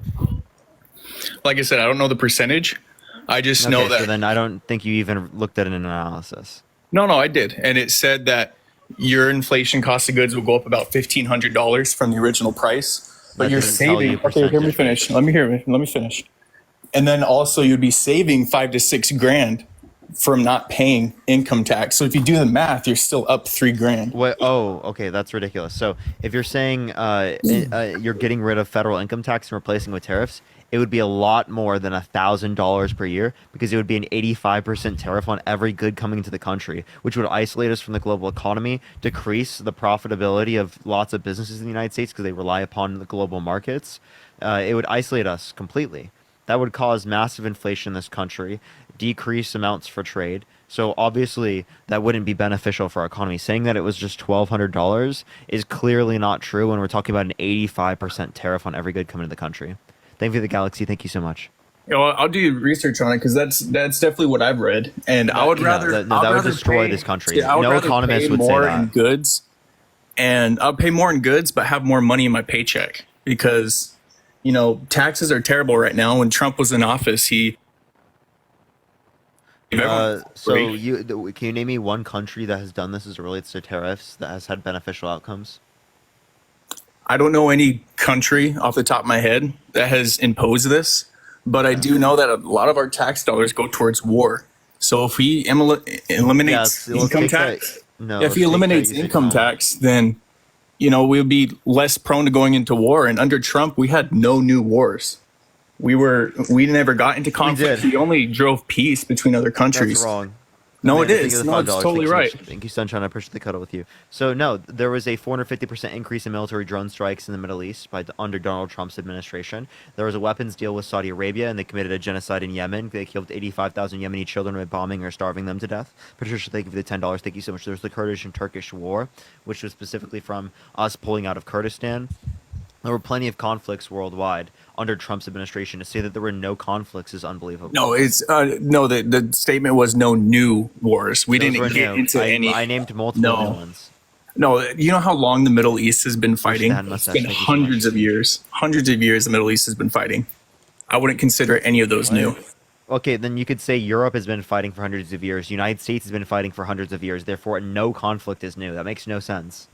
Like I said, I don't know the percentage. I just know that. So then I don't think you even looked at an analysis. No, I did. And it said that your inflation cost of goods will go up about $1,500 from the original price. But you're saving. Okay, hear me finish. Let me finish. And then also you'd be saving $5 to $6 grand from not paying income tax. So if you do the math, you're still up $3 grand. What? Oh, okay, that's ridiculous. So if you're saying you're getting rid of federal income tax and replacing with tariffs, it would be a lot more than $1,000 per year, because it would be an 85% tariff on every good coming into the country, which would isolate us from the global economy, decrease the profitability of lots of businesses in the United States because they rely upon the global markets. It would isolate us completely. That would cause massive inflation in this country, decrease amounts for trade. So obviously that wouldn't be beneficial for our economy. Saying that it was just $1,200 is clearly not true when we're talking about an 85% tariff on every good coming to the country. Thank you for the Galaxy. Thank you so much. I'll do research on it, because that's definitely what I've read, and I would rather that would destroy this country. No economist would say more that. in goods, and I'll pay more in goods, but have more money in my paycheck, because taxes are terrible right now. When Trump was in office, he. Can you name me one country that has done this as it relates to tariffs that has had beneficial outcomes? I don't know any country off the top of my head that has imposed this, but I do know that a lot of our tax dollars go towards war. So if he eliminates income tax, then we'll be less prone to going into war. And under Trump, we had no new wars. We never got into conflict. We only drove peace between other countries. That's wrong. No, it Thank you is. for the No, it's $5. totally right. Thank you, Sunshine. I appreciate the cuddle with you. So no, there was a 450% increase in military drone strikes in the Middle East under Donald Trump's administration. There was a weapons deal with Saudi Arabia, and they committed a genocide in Yemen. They killed 85,000 Yemeni children by bombing or starving them to death. Patricia, thank you for the $10. Thank you so much. There was the Kurdish and Turkish war, which was specifically from us pulling out of Kurdistan. There were plenty of conflicts worldwide under Trump's administration. To say that there were no conflicts is unbelievable. No, it's no. The statement was no new wars. We Those didn't were get new. into any. I named multiple new ones. No, you know how long the Middle East has been fighting? had It's mustache. been Thank you so hundreds of years. Hundreds of years the Middle East has been fighting. I wouldn't consider any of those new. Okay, then you could say Europe has been fighting for hundreds of years. United States has been fighting for hundreds of years. Therefore, no conflict is new. That makes no sense.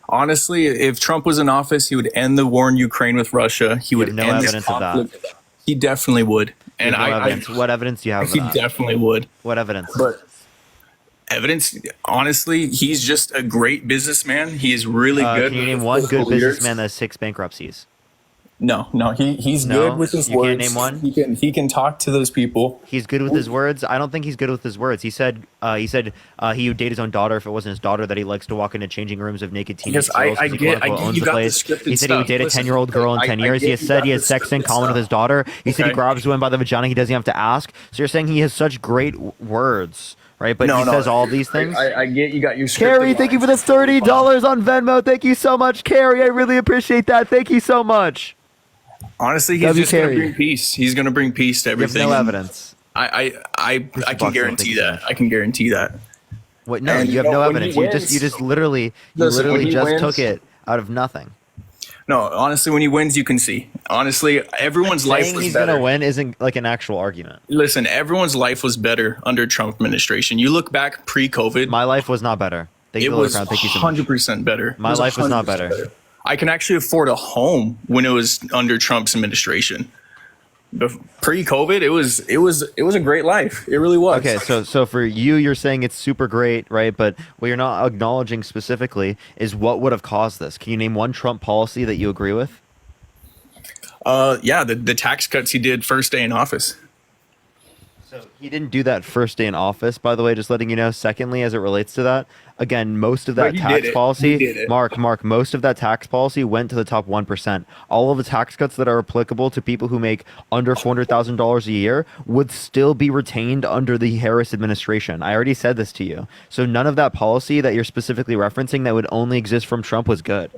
Honestly, if Trump was in office, he would end the war in Ukraine with Russia. He would have no end this evidence of that. conflict. He definitely would. You And have no I evidence. What evidence do you have of he that? definitely would. What evidence? But evidence, honestly, he's just a great businessman. He is really good. Can you name with one good political leaders. businessman that has 6 bankruptcies? No, he's No? good with his You words. can't name one? He can talk to those people. He's good with his words. I don't think he's good with his words. He said he would date his own daughter if it wasn't his daughter. That he likes to walk into changing rooms of naked teenage Yes, I girls. 'cause he, get- quote-unquote, I get owns you the got the place. scripted He said he would stuff. date a Listen, 10-year-old girl in I 10 get years. He you has got said he the has sex in scripted common with stuff. his daughter. He said he Okay. grabs women by the vagina. He doesn't even have to ask. So you're saying he has such great words, right? But No, he no, says all these things. I get you got your scripted Carrie, thank you for the lines. $30 on Venmo. Thank you so much, Carrie. I really appreciate that. Thank you so much. Honestly, he's W. just going to Carey. bring peace. He's going to bring peace to You have everything. no evidence. I Bucks, can guarantee thank you so that. much. I can guarantee that. What? No, And you have you know, no when he evidence. You just wins- literally Listen, when he just wins- took it out of nothing. No, honestly, when he wins, you can see. Honestly, everyone's life Saying was he's better. gonna win isn't like an actual argument. Listen, everyone's life was better under Trump administration. You look back pre-COVID, My life was not better. Thank you it for the was crown. Thank you so much. 100% better. My It was life was not 100% better. I can actually afford a home when it was under Trump's administration. Pre-COVID, it was a great life. It really was. Okay, so for you, you're saying it's super great, right? But what you're not acknowledging specifically is what would have caused this. Can you name one Trump policy that you agree with? Yeah, the tax cuts he did first day in office. So he didn't do that first day in office, by the way, just letting you know. Secondly, as it relates to that, again, most of that But he did tax it. policy, He did it. Mark, most of that tax policy went to the top 1%. All of the tax cuts that are applicable to people who make under $400,000 a year would still be retained under the Harris administration. I already said this to you. So none of that policy that you're specifically referencing that would only exist from Trump was good.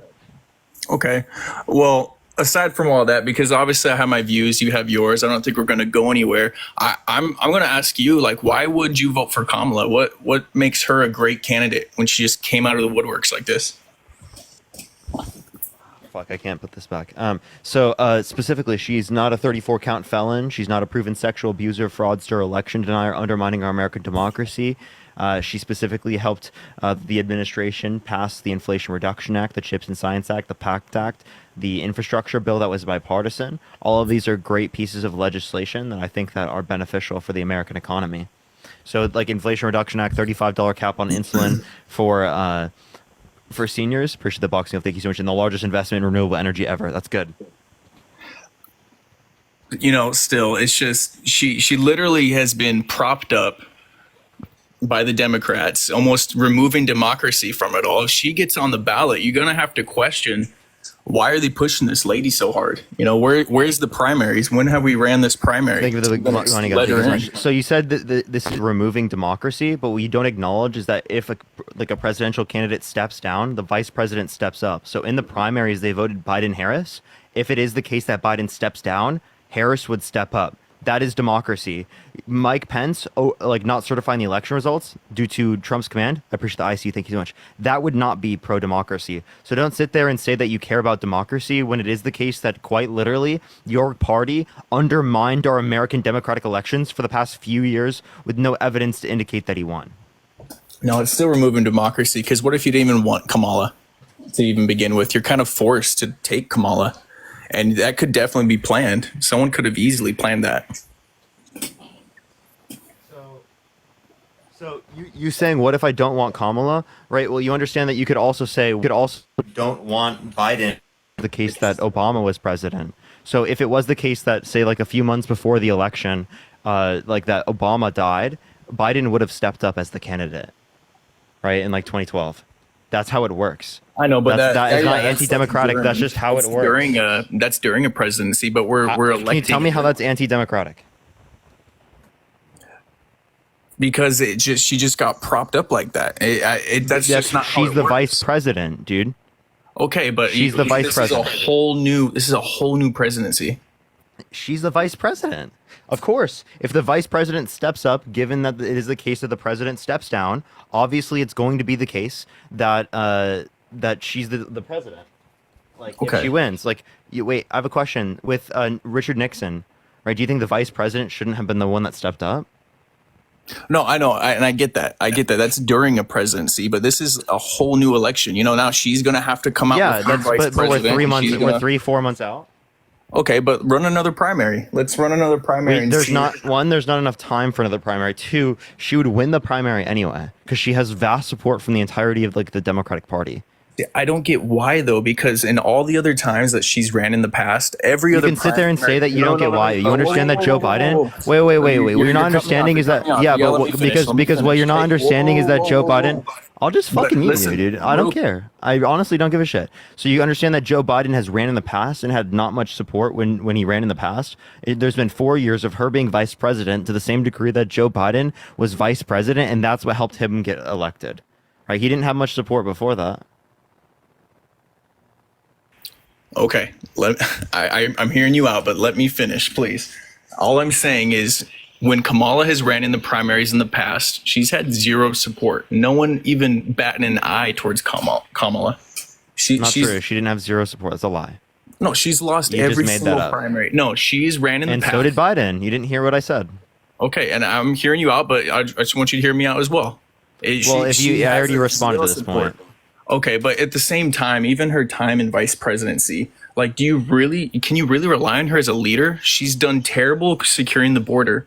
Okay. Well, aside from all that, because obviously I have my views, you have yours. I don't think we're going to go anywhere. I'm going to ask you, like, why would you vote for Kamala? What makes her a great candidate when she just came out of the woodworks like this? Fuck, I can't put this back. So specifically, she's not a 34-count felon. She's not a proven sexual abuser, fraudster, election denier, undermining our American democracy. She specifically helped the administration pass the Inflation Reduction Act, the CHIPS and Science Act, the PACT Act, the infrastructure bill that was bipartisan. All of these are great pieces of legislation that I think that are beneficial for the American economy. So, like Inflation Reduction Act, $35 cap on insulin for seniors. Appreciate the boxing. Thank you so much. And the largest investment in renewable energy ever. That's good. You know, still, it's just she literally has been propped up by the Democrats, almost removing democracy from it all. If she gets on the ballot, you're going to have to question, why are they pushing this lady so hard? You know, where's the primaries? When have we ran this primary? Thank you for the Then money. it's Thank let you her so in. much. So you said that this is removing democracy, but what you don't acknowledge is that if a presidential candidate steps down, the vice president steps up. So in the primaries, they voted Biden-Harris. If it is the case that Biden steps down, Harris would step up. That is democracy. Mike Pence, not certifying the election results due to Trump's command. I appreciate the IC. Thank you so much. That would not be pro-democracy. So don't sit there and say that you care about democracy when it is the case that quite literally your party undermined our American democratic elections for the past few years with no evidence to indicate that he won. No, it's still removing democracy, because what if you didn't even want Kamala to even begin with? You're kind of forced to take Kamala. And that could definitely be planned. Someone could have easily planned that. So you saying, what if I don't want Kamala? Right. Well, you understand that you could also say, don't want Biden. The case that Obama was president. So if it was the case that, say, like a few months before the election, like that Obama died, Biden would have stepped up as the candidate, right, in like 2012. That's how it works. I know, but that is not that's anti-democratic. That's just how it works. That's during a presidency, but we're electing. Can you tell me how that's anti-democratic? Because she just got propped up like that. That's just not how She's it the works. vice president, dude. Okay, but she's the vice president. This is a whole new presidency. She's the vice president. Of course, if the vice president steps up, given that it is the case that the president steps down, obviously it's going to be the case that that she's the president. Like, if she wins. Like, wait, I have a question with Richard Nixon, right? Do you think the vice president shouldn't have been the one that stepped up? No, I know, and I get that. That's during a presidency, but this is a whole new election. Now she's gonna have to come out. Yeah, with her vice but we're president, we're 4 months out. Okay, but run another primary. Let's run another primary. There's not enough time for another primary. 2, she would win the primary anyway because she has vast support from the entirety of like the Democratic Party. I don't get why though, because in all the other times that she's ran in the past, you can sit there and say that you don't get why. You understand that Joe Biden. Wait. What you're not understanding is that because what you're not understanding is that Joe Biden. I'll just fucking mute you, dude. I don't care. I honestly don't give a shit. So you understand that Joe Biden has ran in the past and had not much support when he ran in the past. There's been 4 years of her being vice president to the same degree that Joe Biden was vice president, and that's what helped him get elected. Right? He didn't have much support before that. Okay, I'm hearing you out, but let me finish, please. All I'm saying is when Kamala has ran in the primaries in the past, she's had zero support. No one even batting an eye towards Kamala. Not true. She didn't have zero support. That's a lie. No, she's lost every single primary. No, she's ran in the past. And so did Biden. You didn't hear what I said. Okay, and I'm hearing you out, but I just want you to hear me out as well. I already responded to this point. Okay, but at the same time, even her time in vice presidency, like, can you really rely on her as a leader? She's done terrible securing the border.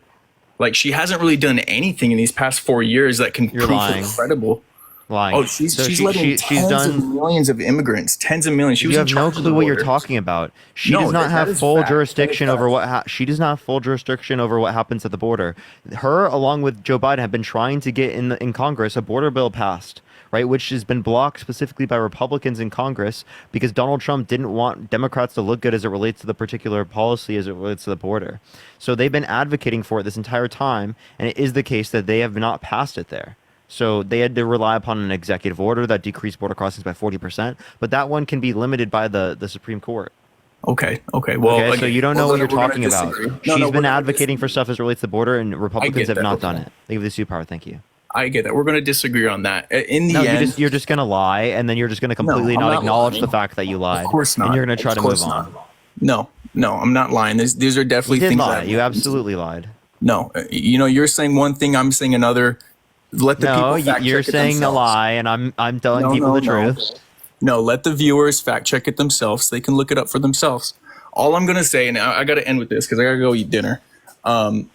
Like, she hasn't really done anything in these past 4 years that can prove her credible. Lying. Oh, she's letting tens of millions of immigrants, tens of millions. You have no clue what you're talking about. She does not have full jurisdiction over what she does not have full jurisdiction over what happens at the border. Her, along with Joe Biden, have been trying to get in Congress a border bill passed, right, which has been blocked specifically by Republicans in Congress because Donald Trump didn't want Democrats to look good as it relates to the particular policy as it relates to the border. So they've been advocating for it this entire time, and it is the case that they have not passed it there. So they had to rely upon an executive order that decreased border crossings by 40%, but that one can be limited by the Supreme Court. Okay. Well, so you don't know what you're talking about. She's been advocating for stuff as it relates to the border, and Republicans have not done it. They give the superpower. Thank you. I get that. We're going to disagree on that. In the end, you're just going to lie, and then you're just going to completely not acknowledge the fact that you lied. Of course not. And you're going to try to move on. No, I'm not lying. These are definitely things. You absolutely lied. No, you're saying one thing, I'm saying another. Let the people fact check it themselves. You're saying a lie, and I'm telling people the truth. No, let the viewers fact check it themselves. They can look it up for themselves. All I'm going to say, and I got to end with this because I got to go eat dinner. I'm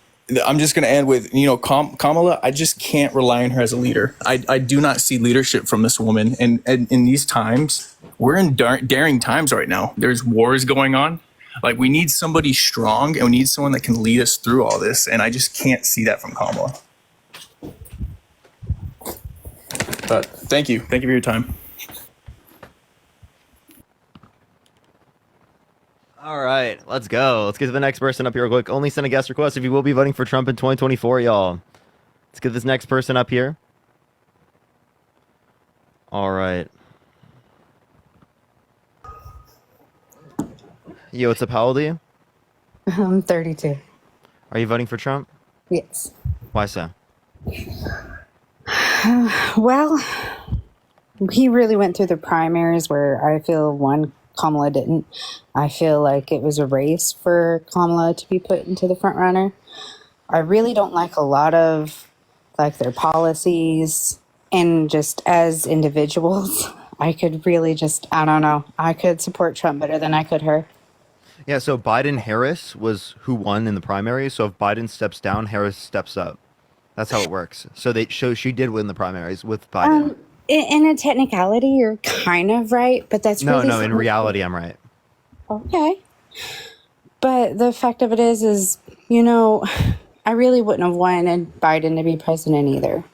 just going to end with, Kamala, I just can't rely on her as a leader. I do not see leadership from this woman. And in these times, we're in daring times right now. There's wars going on. Like, we need somebody strong, and we need someone that can lead us through all this. And I just can't see that from Kamala. But thank you. Thank you for your time. All right, let's go. Let's get to the next person up here real quick. Only send a guest request if you will be voting for Trump in 2024, y'all. Let's get this next person up here. All right. Yo, what's up? How old are you? I'm 32. Are you voting for Trump? Yes. Why so? Well, he really went through the primaries where I feel Kamala didn't. I feel like it was a race for Kamala to be put into the front runner. I really don't like a lot of their policies, and just as individuals, I could really I don't know. I could support Trump better than I could her. Yeah, so Biden-Harris was who won in the primary. So if Biden steps down, Harris steps up. That's how it works. So she did win the primaries with Biden. In a technicality, you're kind of right, but that's really... No, in reality, I'm right. Okay. But the fact of it is, I really wouldn't have wanted Biden to be president either.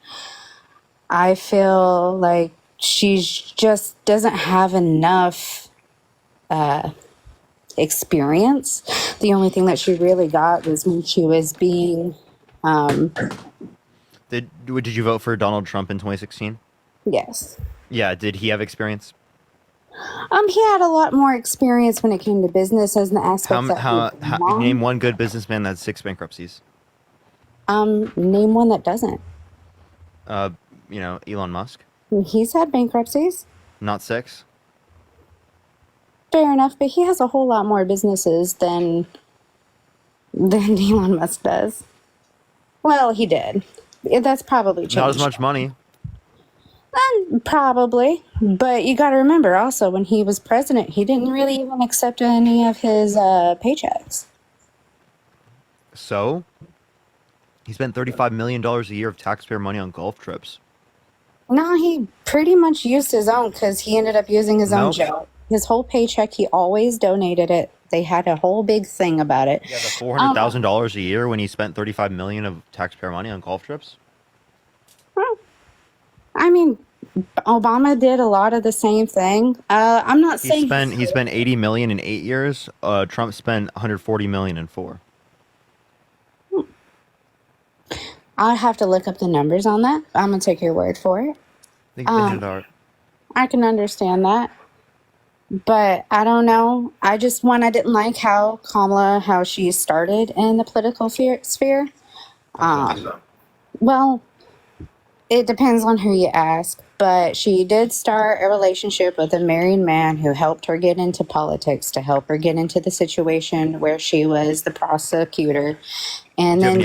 I feel like she just doesn't have enough experience. The only thing that she really got was when she was being. Did you vote for Donald Trump in 2016? Yes. Yeah. Did he have experience? He had a lot more experience when it came to business as an aspect. Name one good businessman that has 6 bankruptcies. Name one that doesn't. Elon Musk. He's had bankruptcies. Not 6. Fair enough, but he has a whole lot more businesses than Elon Musk does. Well, he did. That's probably changed. Not as much money. Probably, but you got to remember also when he was president, he didn't really even accept any of his paychecks. So, he spent $35 million a year of taxpayer money on golf trips. No, he pretty much used his own because he ended up using his own jet. His whole paycheck, he always donated it. They had a whole big thing about it. Yeah, the $400,000 a year when he spent $35 million of taxpayer money on golf trips. I mean, Obama did a lot of the same thing. I'm not saying he spent $80 million in 8 years. Trump spent $140 million in 4. I'll have to look up the numbers on that. I'm gonna take your word for it. I can understand that, but I don't know. I didn't like how how she started in the political sphere. Well, it depends on who you ask, but she did start a relationship with a married man who helped her get into politics, to help her get into the situation where she was the prosecutor. And then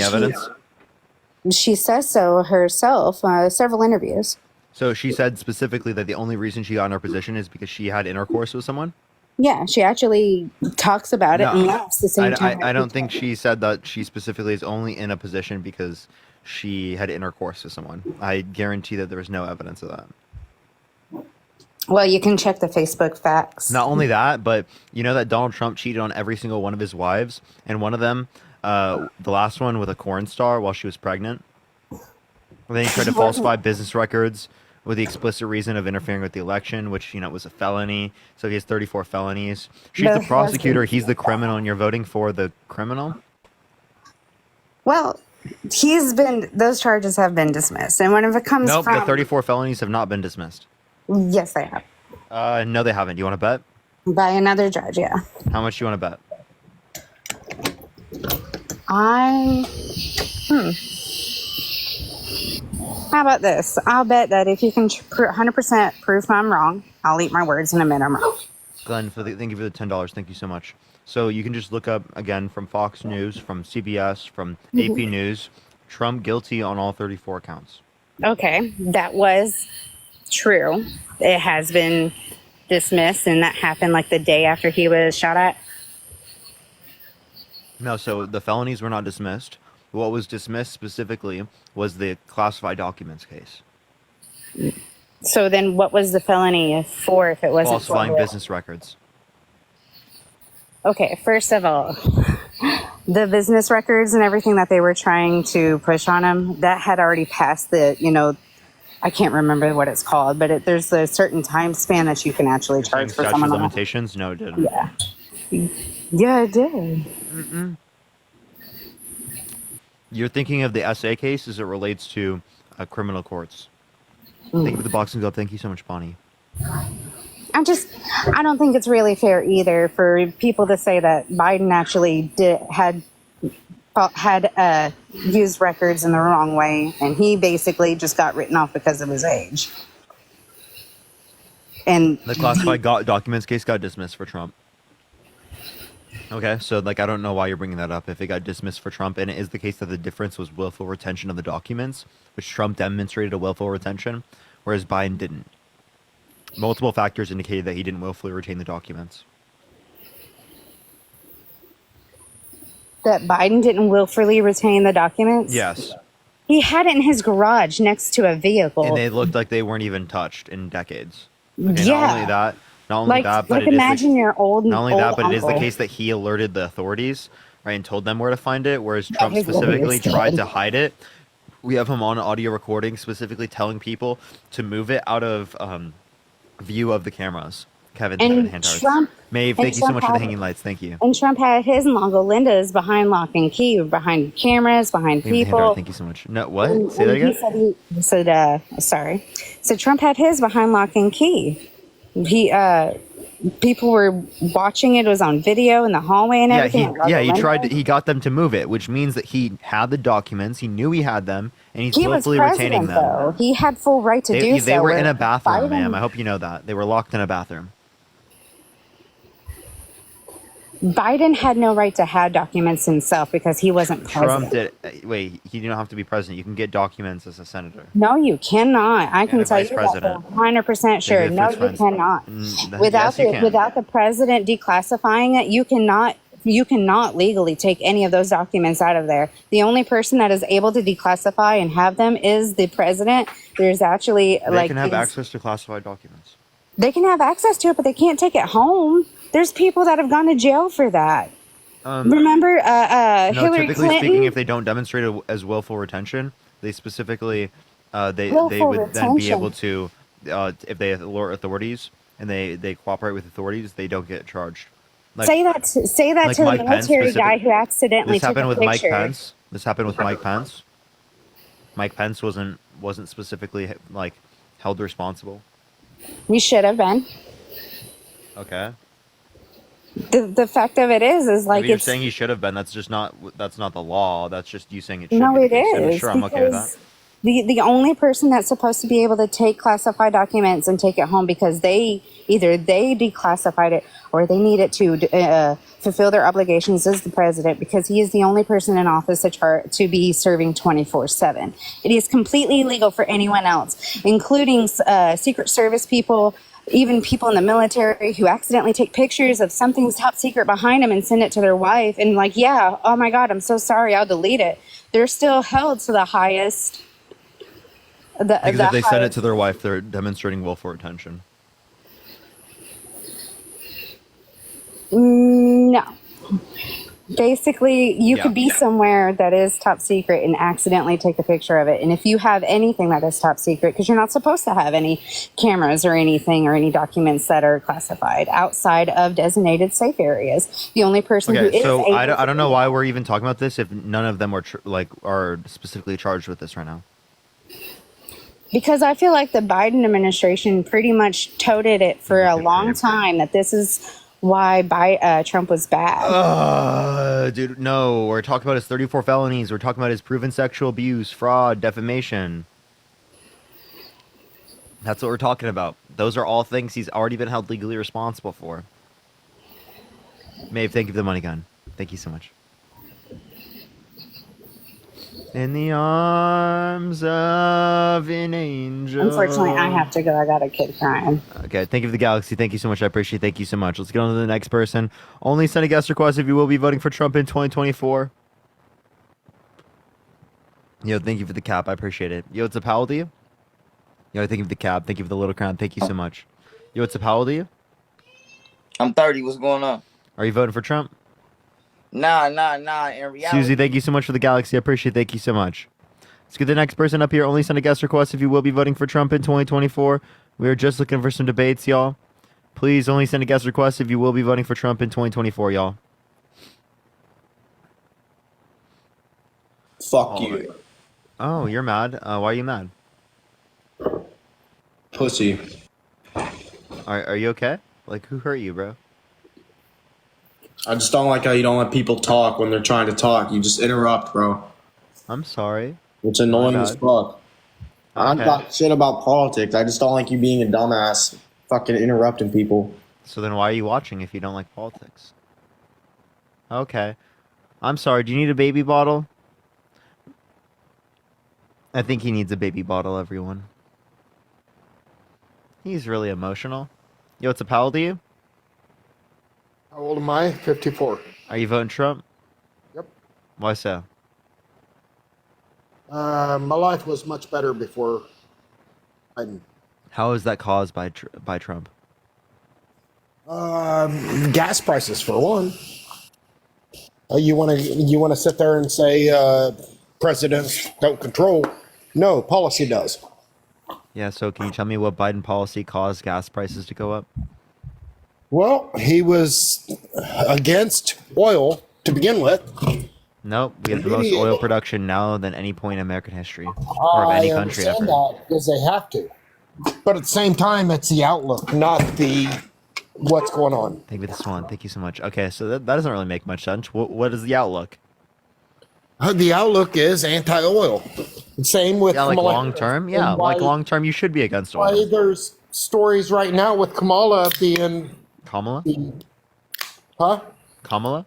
she says so herself, several interviews. So she said specifically that the only reason she got in her position is because she had intercourse with someone? Yeah, she actually talks about it and laughs the same time. I don't think she said that she specifically is only in a position because she had intercourse with someone. I guarantee that there is no evidence of that. Well, you can check the Facebook facts. Not only that, but you know that Donald Trump cheated on every single one of his wives, and one of them, the last one with a corn star while she was pregnant. And then he tried to falsify business records with the explicit reason of interfering with the election, which, was a felony. So he has 34 felonies. She's the prosecutor. He's the criminal, and you're voting for the criminal? Well, those charges have been dismissed. And whenever it comes from... Nope, the 34 felonies have not been dismissed. Yes, they have. No, they haven't. Do you want to bet? By another judge, yeah. How much do you want to bet? How about this? I'll bet that if you can 100% prove I'm wrong, I'll eat my words in a minute. I'm wrong. Glenn, thank you for the $10. Thank you so much. So you can just look up, again, from Fox News, from CBS, from AP News, Trump guilty on all 34 counts. Okay, that was true. It has been dismissed, and that happened like the day after he was shot at. No, so the felonies were not dismissed. What was dismissed specifically was the classified documents case. So then what was the felony for if it wasn't falsifying business records? Okay, first of all, the business records and everything that they were trying to push on him, that had already passed the, I can't remember what it's called, but there's a certain time span that you can actually charge for someone. Limitations? No, it didn't. Yeah. Yeah, it did. Mm-mm. You're thinking of the SA case as it relates to criminal courts. Thank you for the boxing glove. Thank you so much, Bonnie. I don't think it's really fair either for people to say that Biden actually had used records in the wrong way, and he basically just got written off because of his age. And the classified documents case got dismissed for Trump. Okay, so I don't know why you're bringing that up if it got dismissed for Trump, and it is the case that the difference was willful retention of the documents, which Trump demonstrated a willful retention, whereas Biden didn't. Multiple factors indicated that he didn't willfully retain the documents. That Biden didn't willfully retain the documents? Yes. He had it in his garage next to a vehicle. And they looked like they weren't even touched in decades. Okay, yeah. Not only that, but imagine your old Not only old that, but uncle. it is the case that he alerted the authorities right, and told them where to find it, whereas Trump his specifically lawyers tried did. to hide it. We have him on audio recording specifically telling people to move it out of view of the cameras. Kevin, And hand hearts. Trump, Maeve, and thank you so Trump much for the had- hanging lights. Thank you. And Trump had his and Longo Linda's behind lock and key, behind cameras, behind Maeve, the hand heart, people. thank you so much. No, what? And, Say that and again? he said, sorry. So Trump had his behind lock and key. People were watching it. It was on video in the hallway and Yeah, everything. at Longo he tried to, Linda. he got them to move it, which means that he had the documents, he knew he had them, and he's He was willfully retaining president, them. though. He had full right to do so. They were in where a bathroom, Biden- ma'am. I hope you know that. They were locked in a bathroom. Biden had no right to have documents himself because he wasn't president. Trump did. Wait, he didn't have to be president. You can get documents as a senator. No, you cannot. I can a tell you vice that president. for 100% sure. Maybe if No, it's you friends. cannot. Yes, you can. Without the president declassifying it, you cannot legally take any of those documents out of there. The only person that is able to declassify and have them is the president. There's actually They can have access to classified documents. they can have access to it, but they can't take it home. There's people that have gone to jail for that. Remember No, Hillary typically Clinton? speaking, if they don't demonstrate it as willful retention, they specifically they Willful would then be retention. able to if they alert authorities and they cooperate with authorities, they don't get charged. Like, say that like to the Mike Pence military guy specific- who accidentally this took happened a with picture. Mike Pence. This happened with Mike Pence. Mike Pence wasn't specifically like held responsible. He should have been. Okay. The fact of it is I like mean, you're it's saying he should have been. That's not the law. That's just you saying it should no, be it the case. And is sure, I'm okay with that. because the only person that's supposed to be able to take classified documents and take it home because they either they declassified it or they need it to fulfill their obligations is the president because he is the only person in office to be serving 24/7. It is completely illegal for anyone else, including Secret Service people. Even people in the military who accidentally take pictures of something's top secret behind them and send it to their wife and like, yeah, oh my God, I'm so sorry, I'll delete it. They're still held to the highest. Because if they send it to their wife, they're demonstrating willful retention. No. Basically, you Yeah. could be somewhere that is top secret and accidentally take a picture of it. And if you have anything that is top secret, because you're not supposed to have any cameras or anything or any documents that are classified outside of designated safe areas, the only person who Okay, is so able I to don't know why we're even talking about this if none of them are are specifically charged with this right now. Because I feel like the Biden administration pretty much toted it for a long time that this is why Trump was bad. Dude, no. We're talking about his 34 felonies. We're talking about his proven sexual abuse, fraud, defamation. That's what we're talking about. Those are all things he's already been held legally responsible for. Maeve, thank you for the money gun. Thank you so much. In the arms of an angel. Unfortunately, I have to go. I got a kid crying. Okay, thank you for the galaxy. Thank you so much. I appreciate it. Thank you so much. Let's get on to the next person. Only send a guest request if you will be voting for Trump in 2024. Yo, thank you for the cap. I appreciate it. Yo, what's up? How old are you? Yo, thank you for the cap. Thank you for the little crown. Thank you so much. Yo, what's up? How old are you? I'm 30. What's going on? Are you voting for Trump? Nah. In reality, Susie, thank you so much for the galaxy. I appreciate it. Thank you so much. Let's get the next person up here. Only send a guest request if you will be voting for Trump in 2024. We are just looking for some debates, y'all. Please only send a guest request if you will be voting for Trump in 2024, y'all. Fuck you. Oh, you're mad. Why are you mad? Pussy. Are you okay? Like, who hurt you, bro? I just don't like how you don't let people talk when they're trying to talk. You just interrupt, bro. I'm sorry. It's annoying My as bad. fuck. I'm Okay. not shit about politics. I just don't like you being a dumbass, fucking interrupting people. So then why are you watching if you don't like politics? Okay. I'm sorry. Do you need a baby bottle? I think he needs a baby bottle, everyone. He's really emotional. Yo, what's up? How old are you? How old am I? 54. Are you voting Trump? Yep. Why so? My life was much better before Biden. How is that caused by Trump? Gas prices, for one. You want to sit there and say presidents don't control? No, policy does. Yeah, so can you tell me what Biden policy caused gas prices to go up? Well, he was against oil to begin with. Nope, we have the most oil production now than any point in American history, or of any country I ever. understand that because they have to. But at the same time, it's the outlook, not the what's going on. Thank you, this one. Thank you so much. Okay, so that doesn't really make much sense. What is the outlook? The outlook is anti-oil. Same with Yeah, like Kamala long Harris. term. Yeah, And why- like long term, you should be against Why oil. there's stories right now with Kamala being, Kamala? huh? Kamala?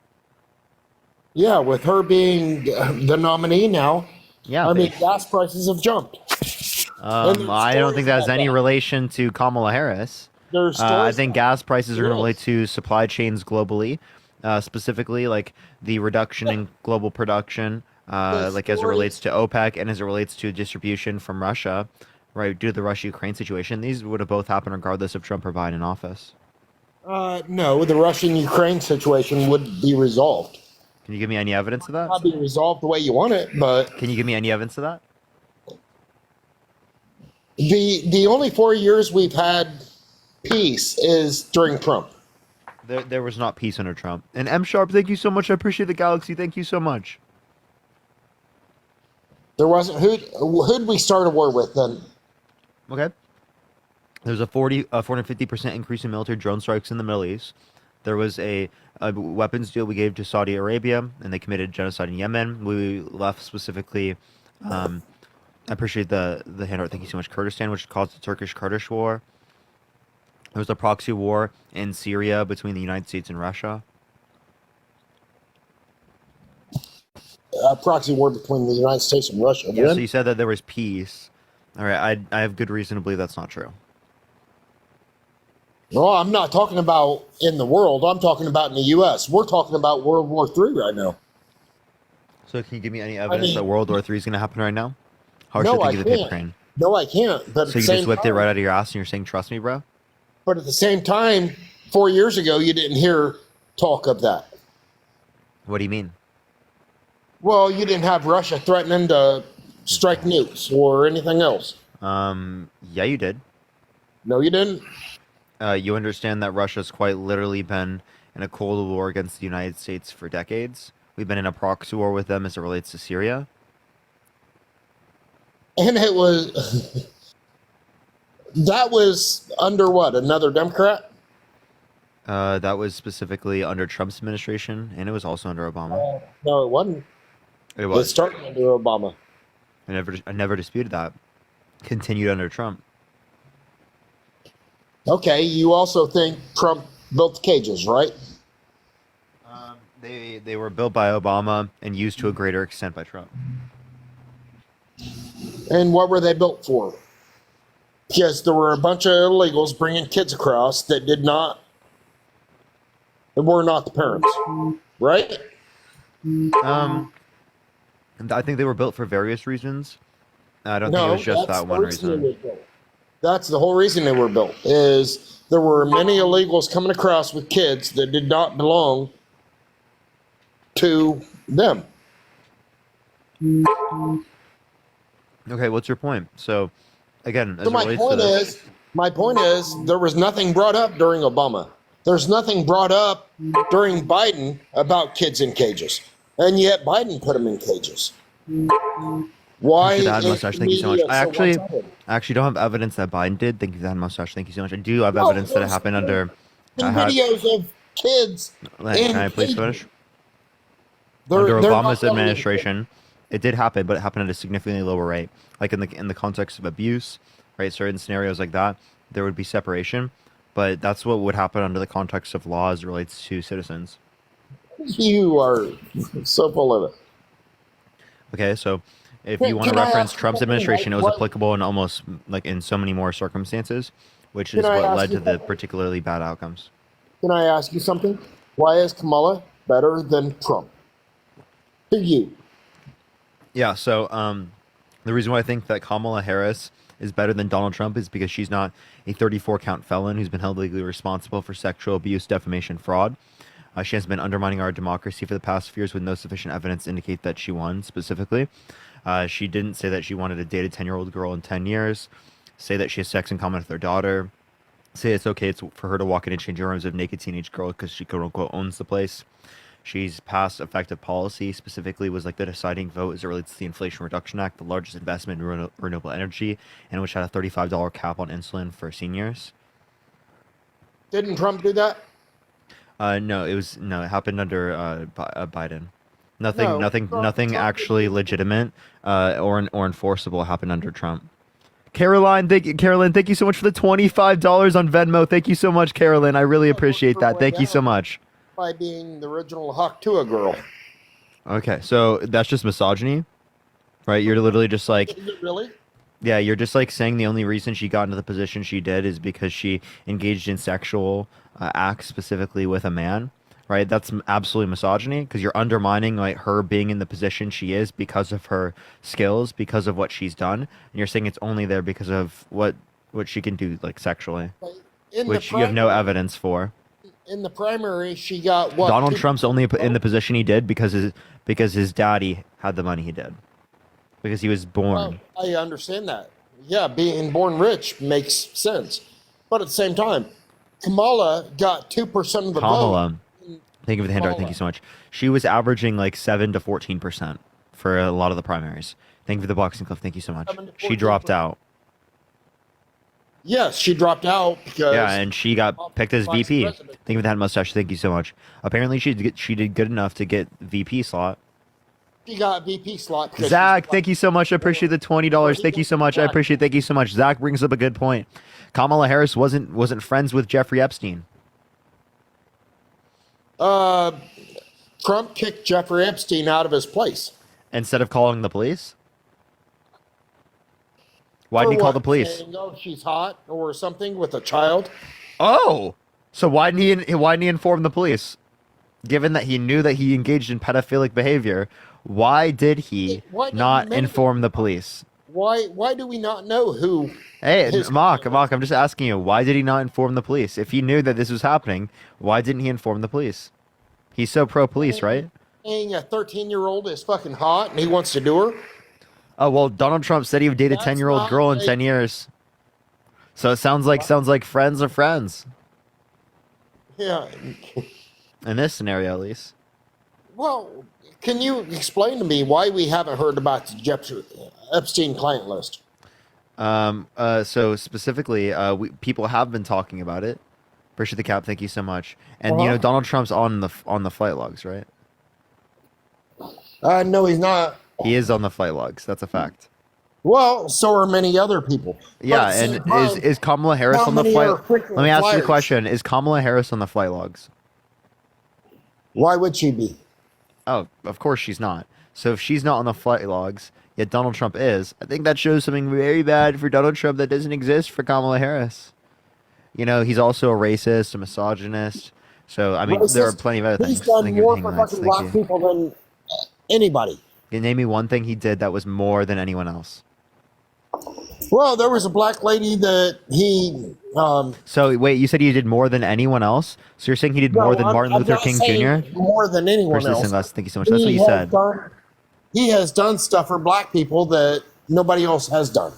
Yeah, with her being the nominee now. Yeah. I mean, gas prices have jumped. I don't think that has any relation to Kamala Harris. There's I stories think gas prices are going to Yes. relate to supply chains globally, specifically like the reduction in global production, like as it relates to OPEC and as it relates to distribution from Russia, right, due to the Russia-Ukraine situation. These would have both happened regardless of Trump or Biden in office. No, the Russian-Ukraine situation would be resolved. Can you give me any evidence of that? Not be resolved the way you want it, but Can you give me any evidence of that? the only 4 years we've had peace is during Trump. There was not peace under Trump. And M Sharp, thank you so much. I appreciate the galaxy. Thank you so much. There wasn't who'd we start a war with then? Okay. There's a 450% increase in military drone strikes in the Middle East. There was a weapons deal we gave to Saudi Arabia, and they committed genocide in Yemen. We left specifically. I appreciate the handout. Thank you so much, Kurdistan, which caused the Turkish-Kurdish war. There was a proxy war in Syria between the United States and Russia. A proxy war between the United States and Russia. Yeah, When? so you said that there was peace. All right, I have good reason to believe that's not true. No, I'm not talking about in the world. I'm talking about in the U.S. We're talking about World War III right now. So can you give me any evidence mean- that World War III is going to happen right now? How No, should I think of the paper can't. crane? No, I can't. But at So the you same just whipped it time- right out of your ass and you're saying, trust me, bro? But at the same time, 4 years ago, you didn't hear talk of that. What do you mean? Well, you didn't have Russia threatening to strike nukes or anything else. Yeah, you did. No, you didn't. You understand that Russia's quite literally been in a Cold War against the United States for decades. We've been in a proxy war with them as it relates to Syria. And it was that was under what? Another Democrat? That was specifically under Trump's administration, and it was also under Obama. No, it wasn't. It It was. started under Obama. I never disputed that. Continued under Trump. Okay, you also think Trump built the cages, right? They were built by Obama and used to a greater extent by Trump. And what were they built for? Because there were a bunch of illegals bringing kids across that were not the parents, right? And I think they were built for various reasons. I don't think it was just that's that the one reason they reason. were built. That's the whole reason they were built. Is there were many illegals coming across with kids that did not belong to them. Okay, what's your point? So, again, as So it my relates to point this, is, there was nothing brought up during Obama. There's nothing brought up during Biden about kids in cages, and yet Biden put them in cages. Why? Thank you, Dad is Mustache. Thank you so much. media I one-sided? actually don't have evidence that Biden did. Thank you, Dad Mustache. Thank you so much. I do have No, evidence that it there's happened under. videos of kids. Can I please cages. finish? They're Under not Obama's telling you. administration, it did happen, but it happened at a significantly lower rate. Like in the context of abuse, right? Certain scenarios like that, there would be separation, but that's what would happen under the context of law as it relates to citizens. You are so full of it. Okay, so if Can- you want to can I reference ask Trump's something, administration, it like, was what- applicable in almost like in so many more circumstances, which is Can I what ask led you to the something? particularly bad outcomes. Can I ask you something? Why is Kamala better than Trump? To you. Yeah, so the reason why I think that Kamala Harris is better than Donald Trump is because she's not a 34 count felon who's been held legally responsible for sexual abuse, defamation, fraud. She has been undermining our democracy for the past few years with no sufficient evidence to indicate that she won specifically. She didn't say that she wanted to date a 10-year-old girl in 10 years, say that she has sex in common with her daughter, say it's okay for her to walk in and change rooms of naked teenage girl because she quote unquote owns the place. She's passed effective policy, specifically was like the deciding vote as it relates to the Inflation Reduction Act, the largest investment in renewable energy, and which had a $35 cap on insulin for seniors. Didn't Trump do that? No, it happened under Biden. Nothing Trump actually legitimate or enforceable happened under Trump. Carolyn, thank you so much for the $25 on Venmo. Thank you so much, Carolyn. I really appreciate that. Thank you so much. By being the original Haktua girl. Okay, so that's just misogyny, right? You're literally just like, Is it really? yeah, you're just like saying the only reason she got into the position she did is because she engaged in sexual acts specifically with a man, right? That's absolutely misogyny because you're undermining like her being in the position she is because of her skills, because of what she's done, and you're saying it's only there because of what she can do like sexually, which you have no evidence for. In the primary, she got what? Donald Trump's only in the position he did because his daddy had the money he did, because he was born. Well, I understand that. Yeah, being born rich makes sense, but at the same time, Kamala got 2% of the Kamala, vote. thank you for the handout. Thank you so much. She was averaging like 7 to 14% for a lot of the primaries. Thank you for the boxing cliff. Thank you so much. She dropped out. Yes, she dropped out because Yeah, and she got picked as vice VP. president. Thank you for that mustache. Thank you so much. Apparently, she did good enough to get VP slot. she got VP slot. because Zach, thank you so much. I appreciate the $20. Thank you so much. I appreciate. Thank you so much. Zach brings up a good point. Kamala Harris wasn't friends with Jeffrey Epstein. Trump kicked Jeffrey Epstein out of his place. Instead of calling the police. Why didn't he For call what? the police? Saying, oh, she's hot or something with a child. Oh, so why didn't he inform the police? Given that he knew that he engaged in pedophilic behavior, why did he Why did not he inform the police? Why do we not know who? Hey, his- Mock, I'm just asking you, why did he not inform the police? If he knew that this was happening, why didn't he inform the police? He's so pro-police, right? Saying a 13-year-old is fucking hot and he wants to do her. Oh, well, Donald Trump said he would date a That's 10-year-old not girl in a- 10 years. So it sounds like friends are friends. Yeah. In this scenario, at least. Well, can you explain to me why we haven't heard about the Jeffrey Epstein client list? So specifically, people have been talking about it. Appreciate the cap. Thank you so much. And you know, Donald Trump's on the flight logs, right? No, he's not. He is on the flight logs. That's a fact. Well, so are many other people. Yeah, But at the and same time, is Kamala Harris how on the many flight? are frequent Let me ask you a flyers? question: is Kamala Harris on the flight logs? Why would she be? Oh, of course she's not. So if she's not on the flight logs, yet Donald Trump is, I think that shows something very bad for Donald Trump that doesn't exist for Kamala Harris. You know, he's also a racist, a misogynist. So I mean, there are Racist? plenty of other He's things. done Thank you more for for hanging on. fucking Thank black you. people than anybody. Can you name me one thing he did that was more than anyone else? Well, there was a black lady that he. So wait, you said he did more than anyone else? So you're saying he did more than Martin I'm Luther not King saying Jr.? More than anyone Personally, else. sunglasses. Thank you so much. That's what you has said. he has done stuff for black people that nobody else has done.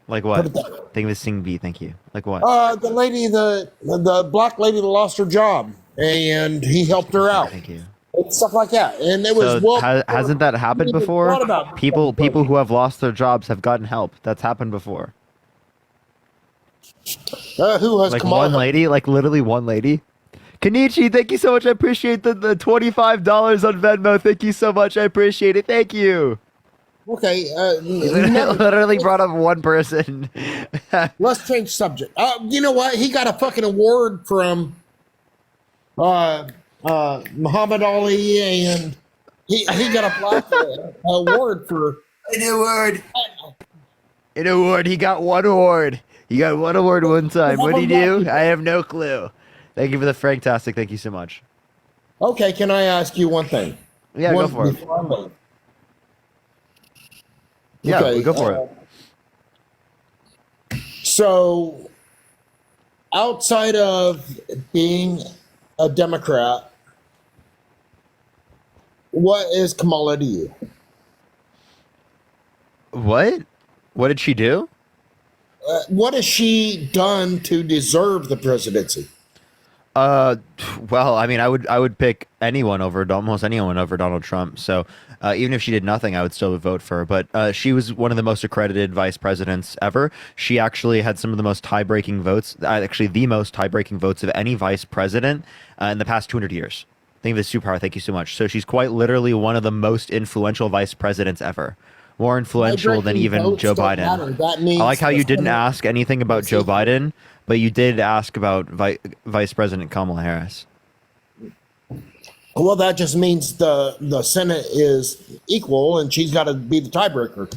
Like what? Put it that way. Think of a sing bee. Thank you. Like what? The lady, the black lady that lost her job, and he helped her out. Thank you. And stuff like that, and it was So well. hasn't that happened even before? thought about People who have lost their jobs have gotten help. That's happened before. Who has Like Kamala? one lady, like literally one lady. Kenichi, thank you so much. I appreciate the $25 on Venmo. Thank you so much. I appreciate it. Thank you. Okay, You literally brought up one person. let's change subject. You know what? He got a fucking award from Muhammad Ali, and he got a black award for An award. An award. He got one award. He got one award one time. What did he do? I have no clue. Thank you for the Franktastic. Thank you so much. Okay, can I ask you one thing? Yeah, go for it. before I leave? Yeah, Okay, go for it. So, outside of being a Democrat What is Kamala to you? What? What did she do? What has she done to deserve the presidency? Well, I mean, I would pick almost anyone over Donald Trump. So, even if she did nothing, I would still vote for her. But she was one of the most accredited vice presidents ever. She actually had some of the most tie-breaking votes, actually the most tie-breaking votes of any vice president in the past 200 years. Think of this superpower. Thank you so much. So she's quite literally one of the most influential vice presidents ever. More influential than even Joe Biden. I like how you didn't ask anything about Joe Biden, but you did ask about Vice President Kamala Harris. Well, that just means the Senate is equal, and she's got to be the tiebreaker.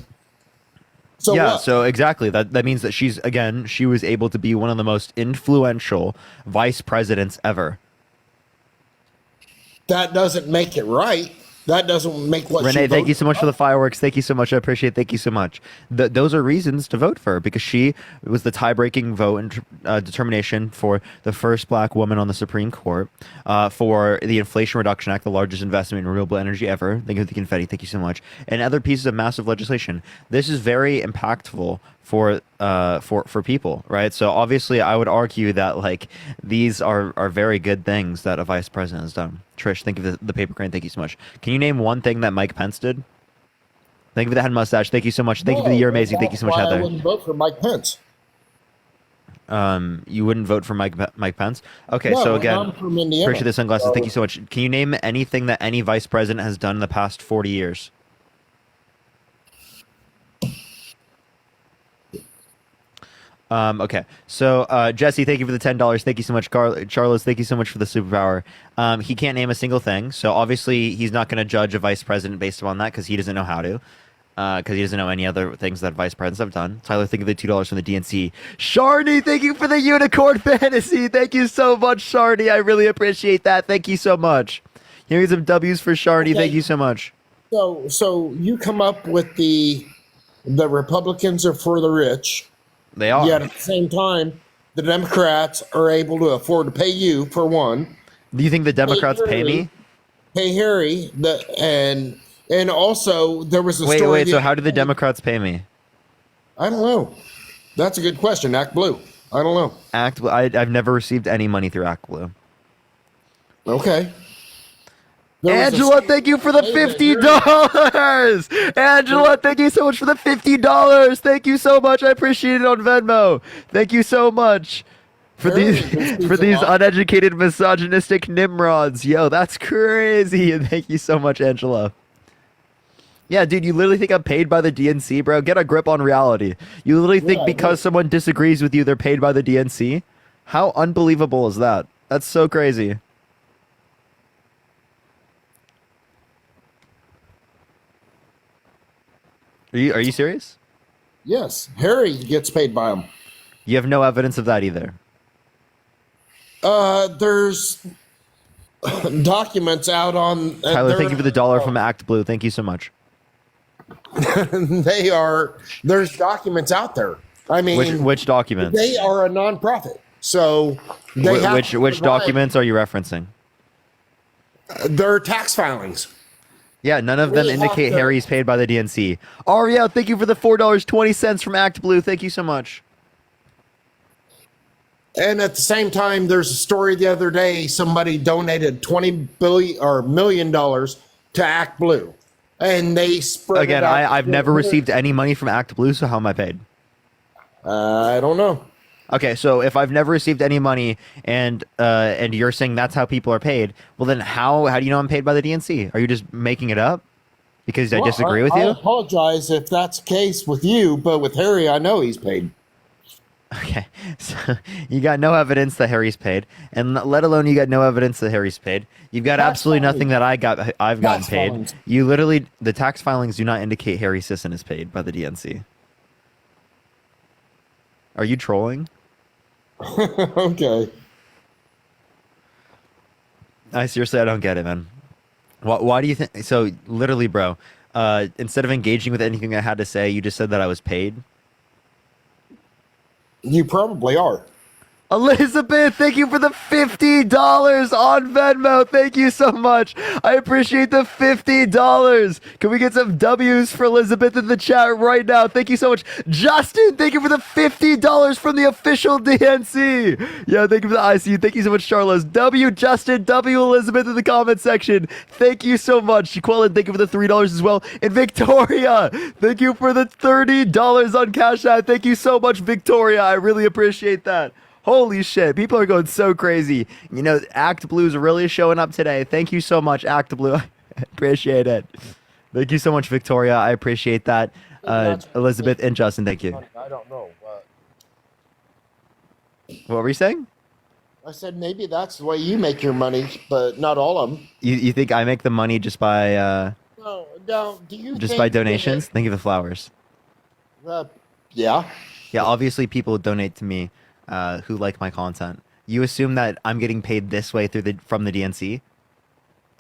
So yeah, what? so exactly. That means that she was able to be one of the most influential vice presidents ever. That doesn't make it right. That doesn't make what Renee, she thank you voted so much for the fireworks. Thank you so much. I appreciate it. Thank you so much. Those are reasons to vote for her because she was the tie-breaking vote and determination for the first black woman on the Supreme Court, for the Inflation Reduction Act, the largest investment in renewable energy ever. Thank you for the confetti. Thank you so much. And other pieces of massive legislation. This is very impactful for people, right? So obviously, I would argue that like these are very good things that a vice president has done. Trish, thank you for the paper crane. Thank you so much. Can you name one thing that Mike Pence did? Thank you for the head mustache. Thank you so much. Thank you for the year amazing. Thank you so much, That's why I Heather. wouldn't vote for Mike Pence. You wouldn't vote for Mike Pence? Okay, No, so again, I'm from Indiana. appreciate the sunglasses. So- Thank you so much. Can you name anything that any vice president has done in the past 40 years? Okay, so Jesse, thank you for the $10. Thank you so much, Charles. Thank you so much for the superpower. He can't name a single thing, so obviously he's not going to judge a vice president based upon that because he doesn't know how to, because he doesn't know any other things that vice presidents have done. Tyler, thank you for the $2 from the DNC. Shardy, thank you for the unicorn fantasy. Thank you so much, Shardy. I really appreciate that. Thank you so much. Here's some W's for Shardy. Okay. Thank you so much. So you come up with the Republicans are for the rich. They are. Yet at the same time, the Democrats are able to afford to pay you for one. Do you think the Democrats pay me? Pay Harry, and also there was a story. Wait. So how do the Democrats pay me? I don't know. That's a good question. Act Blue. I don't know. Act Blue. I've never received any money through Act Blue. Okay. Angela, thank you for the $50. Angela, thank you so much for the $50. Thank you so much. I appreciate it on Venmo. Thank you so much for these uneducated misogynistic nimrods. Yo, that's crazy. And thank you so much, Angela. Yeah, dude, you literally think I'm paid by the DNC, bro? Get a grip on reality. You literally think because someone disagrees with you, they're paid by the DNC? How unbelievable is that? That's so crazy. Are you serious? Yes, Harry gets paid by them. You have no evidence of that either. There's documents out on. Tyler, thank you for the $1 from Act Blue. Thank you so much. There's documents out there. I mean, which documents? They are a nonprofit, so they have which documents are you referencing? Their tax filings. Yeah, none of them indicate Harry's paid by the DNC. Ariel, thank you for the $4.20 from Act Blue. Thank you so much. And at the same time, there's a story the other day. Somebody donated $20 million to Act Blue, and they spread. Again, it out. I've never received any money from Act Blue, so how am I paid? I don't know. Okay, so if I've never received any money and you're saying that's how people are paid, well then how do you know I'm paid by the DNC? Are you just making it up because I disagree with you? I apologize if that's the case with you, but with Harry, I know he's paid. Okay, so you got no evidence that Harry's paid, and let alone you got no evidence that Harry's paid. You've got absolutely nothing that I've gotten paid. Filings. You literally, the tax filings do not indicate Harry Sisson is paid by the DNC. Are you trolling? Okay. I seriously, I don't get it, man. Why do you think? So literally, bro, instead of engaging with anything I had to say, you just said that I was paid. You probably are. Elizabeth, thank you for the $50 on Venmo. Thank you so much. I appreciate the $50. Can we get some W's for Elizabeth in the chat right now? Thank you so much. Justin, thank you for the $50 from the official DNC. Yeah, thank you for the ICU. Thank you so much, Charlos. W, Justin, W, Elizabeth in the comment section. Thank you so much. Shaquella, thank you for the $3 as well. And Victoria, thank you for the $30 on Cash App. Thank you so much, Victoria. I really appreciate that. Holy shit, people are going so crazy. You know, Act Blue's really showing up today. Thank you so much, Act Blue. I appreciate it. Thank you so much, Victoria. I appreciate that. Elizabeth and Justin, thank you. I don't know. What were you saying? I said maybe that's the way you make your money, but not all of them. You think I make the money just by No, do you just think by donations? Thank you for the flowers. Yeah. Yeah, obviously people donate to me who like my content. You assume that I'm getting paid this way from the DNC?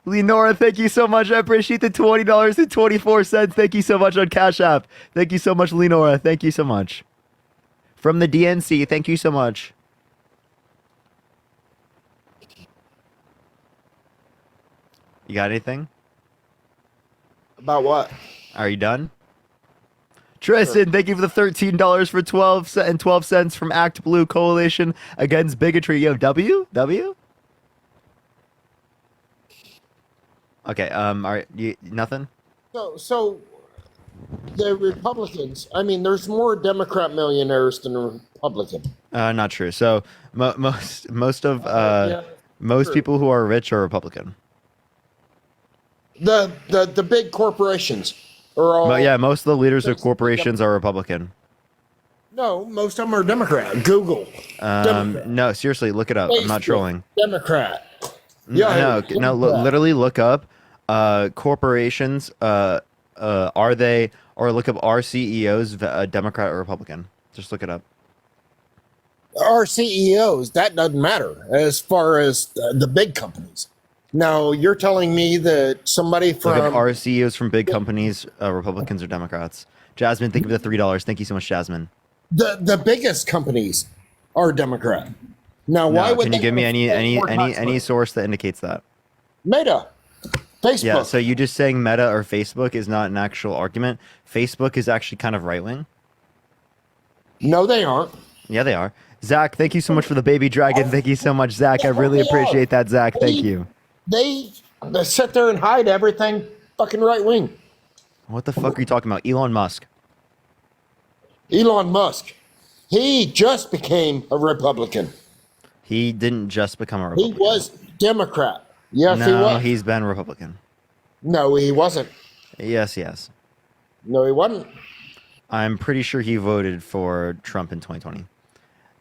Lenora, thank you so much. I appreciate the $20.24. Thank you so much on Cash App. Thank you so much, Lenora. Thank you so much. From the DNC, thank you so much. You got anything? About what? Are you done? Tristan, thank you for the $13 for 12 cents from Act Blue Coalition Against Bigotry. Yo, W? Okay, all right, nothing? So the Republicans, I mean, there's more Democrat millionaires than Republican. Not true. So most people who are rich are Republican. The big corporations are all. Yeah, most of the leaders of corporations are Republican. No, most of them are Democrat. Google. Democrat. No, seriously, look it up. I'm not Facebook, trolling. Democrat. No, literally look up corporations. Are they, or look up are CEOs Democrat or Republican? Just look it up. Our CEOs, that doesn't matter as far as the big companies. Now, you're telling me that somebody Look up from are CEOs from big companies Republicans or Democrats? Jasmine, thank you for the $3. Thank you so much, Jasmine. the biggest companies are Democrat. Now, why would can you they give me have more tax any money? source that indicates that? Meta, Facebook? Yeah, so you just saying Meta or Facebook is not an actual argument. Facebook is actually kind of right wing. No, they aren't. Yeah, they are. Zach, thank you so much for the baby dragon. Thank you so much, Zach. I really appreciate that, Zach. Thank you. They sit there and hide everything. Fucking right wing. What the fuck are you talking about? Elon Musk. Elon Musk. He just became a Republican. He didn't just become a He Republican. was Democrat. Yes, no, he was. he's been Republican. No, he wasn't. Yes, yes. No, he wasn't. I'm pretty sure he voted for Trump in 2020.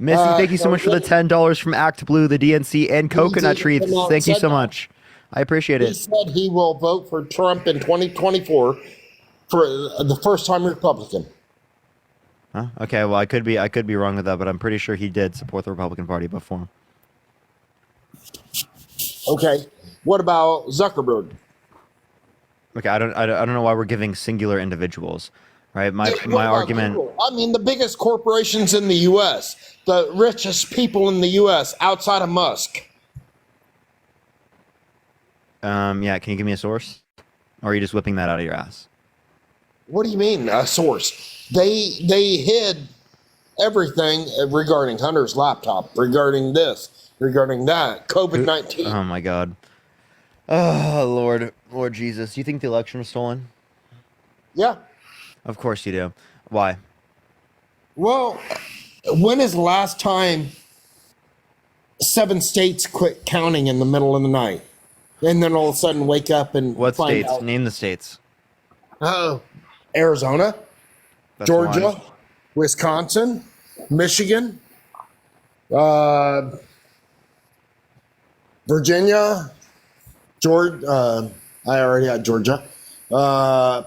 Missy, thank you so much for the $10 from Act Blue, the DNC, and Coconut Tree. come out Thank you and so said that. much. I appreciate He it. said he will vote for Trump in 2024 for the first time Republican. Huh? Okay, well, I could be wrong with that, but I'm pretty sure he did support the Republican Party before. Okay. What about Zuckerberg? Okay, I don't know why we're giving singular individuals, right? My What about argument. Google? I mean, the biggest corporations in the U.S., the richest people in the U.S. outside of Musk. Yeah, can you give me a source, or are you just whipping that out of your ass? What do you mean, a source? They hid everything regarding Hunter's laptop, regarding this, regarding that, COVID-19. Oh my God. Oh Lord Jesus, you think the election was stolen? Yeah. Of course you do. Why? Well, when is the last time 7 states quit counting in the middle of the night? And then all of a sudden wake up and What find states? out. Name the states. Arizona, That's Georgia, why. Wisconsin, Michigan, Virginia, Georgia. I already had Georgia.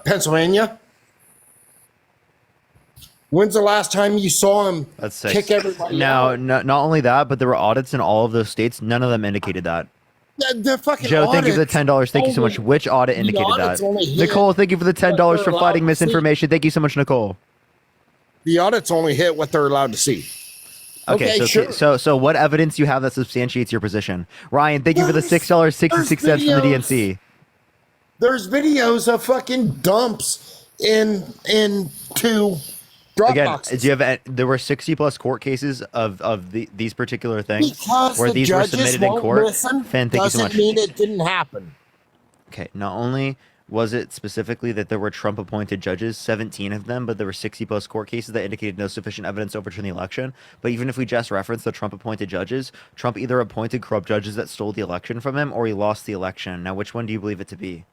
Pennsylvania. When's the last time you saw him That's six. kick everybody No, out? not only that, but there were audits in all of those states. None of them indicated that. The fucking Joe, thank you for the audits $10. Thank you so much. only- Which audit the indicated audits that? only hit Nicole, thank you for the $10 what for they're fighting allowed to see. misinformation. Thank you so much, Nicole. The audits only hit what they're allowed to see. Okay, Okay, sure. so what evidence you have that substantiates your position? Ryan, thank you for the There's- $6.66 from the videos. DNC. There's videos of fucking dumps into drop Again, boxes. do you have? There were 60 plus court cases of these particular things Because where the these were judges submitted in won't court. listen Finn, thank you so doesn't much. mean it didn't happen. Okay, not only was it specifically that there were Trump-appointed judges, 17 of them, but there were 60 plus court cases that indicated no sufficient evidence to overturn the election. But even if we just reference the Trump-appointed judges, Trump either appointed corrupt judges that stole the election from him, or he lost the election. Now, which one do you believe it to be?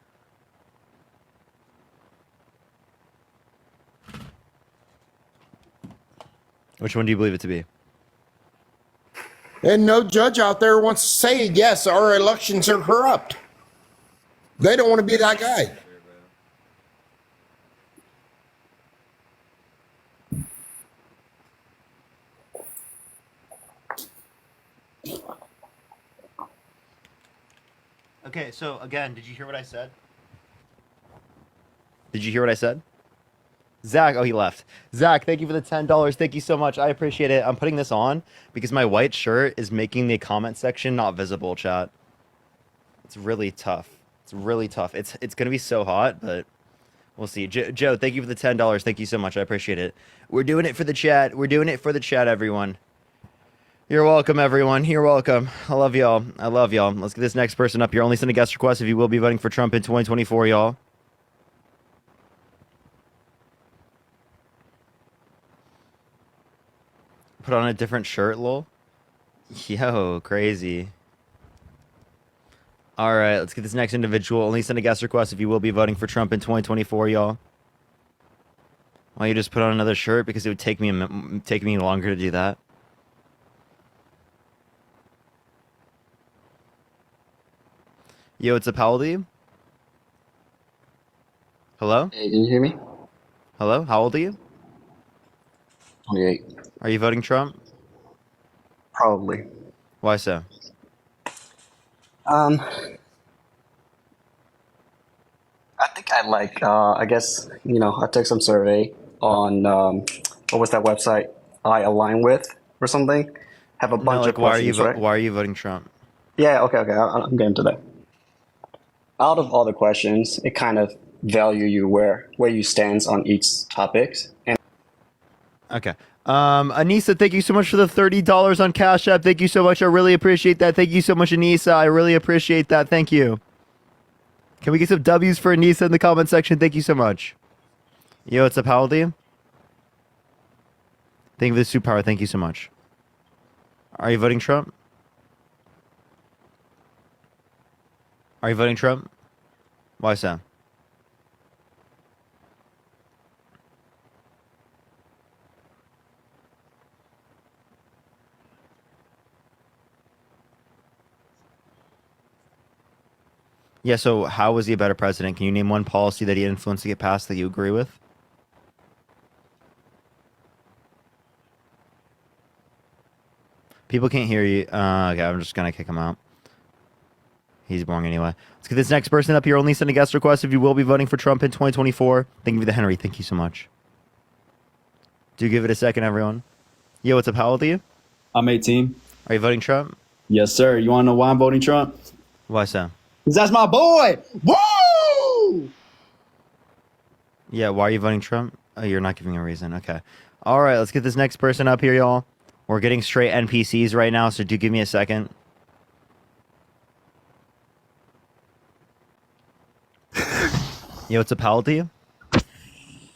Which one do you believe it to be? And no judge out there wants to say, yes, our elections are corrupt. They don't want to be that guy. Okay, so again, did you hear what I said? Did you hear what I said? Zach, oh, he left. Zach, thank you for the $10. Thank you so much. I appreciate it. I'm putting this on because my white shirt is making the comment section not visible, chat. It's really tough. It's really tough. It's going to be so hot, but we'll see. Joe, thank you for the $10. Thank you so much. I appreciate it. We're doing it for the chat. We're doing it for the chat, everyone. You're welcome, everyone. You're welcome. I love y'all. I love y'all. Let's get this next person up here. Only send a guest request if you will be voting for Trump in 2024, y'all. Put on a different shirt, lol. Yo, crazy. All right, let's get this next individual. Only send a guest request if you will be voting for Trump in 2024, y'all. Why don't you just put on another shirt? Because it would take me longer to do that. Yo, it's a Paladin. Hello? Hey, can you hear me? Hello? How old are you? 28. Are you voting Trump? Probably. Why so? I think I like, I guess, I took some survey on, what was that website? I align with or something. Have a bunch of questions, right? Why are you voting Trump? Yeah, okay. I'm getting to that. Out of all the questions, it kind of value you where you stand on each topic. And Okay. Anissa, thank you so much for the $30 on Cash App. Thank you so much. I really appreciate that. Thank you so much, Anissa. I really appreciate that. Thank you. Can we get some W's for Anissa in the comment section? Thank you so much. Yo, it's a Paladin. Thank you for the superpower. Thank you so much. Are you voting Trump? Are you voting Trump? Why so? Yeah, so how was he a better president? Can you name one policy that he influenced to get passed that you agree with? People can't hear you. Okay, I'm just going to kick him out. He's boring anyway. Let's get this next person up here. Only send a guest request if you will be voting for Trump in 2024. Thank you for the Henry. Thank you so much. Do give it a second, everyone. Yo, what's up? How old are you? I'm 18. Are you voting Trump? Yes, sir. You want to know why I'm voting Trump? Why so? Because that's my boy. Woo! Yeah, why are you voting Trump? Oh, you're not giving a reason. Okay. All right, let's get this next person up here, y'all. We're getting straight NPCs right now, so do give me a second. Yo, what's up, Hal to you?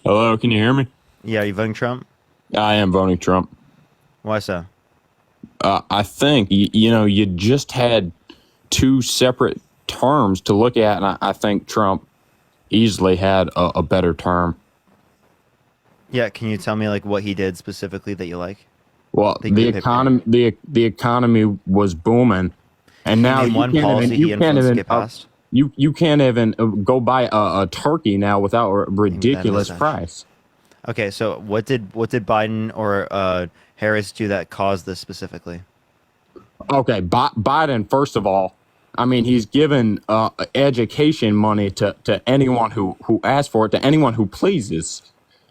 Hello, can you hear me? Yeah, are you voting Trump? I am voting Trump. Why so? I think, you just had two separate terms to look at, and I think Trump easily had a better term. Yeah, can you tell me like what he did specifically that you like? Well, the economy was booming, and now you can't even go buy a turkey now without a ridiculous price. Okay, so what did Biden or Harris do that caused this specifically? Okay, Biden, first of all, I mean, he's given education money to anyone who asks for it, to anyone who pleases.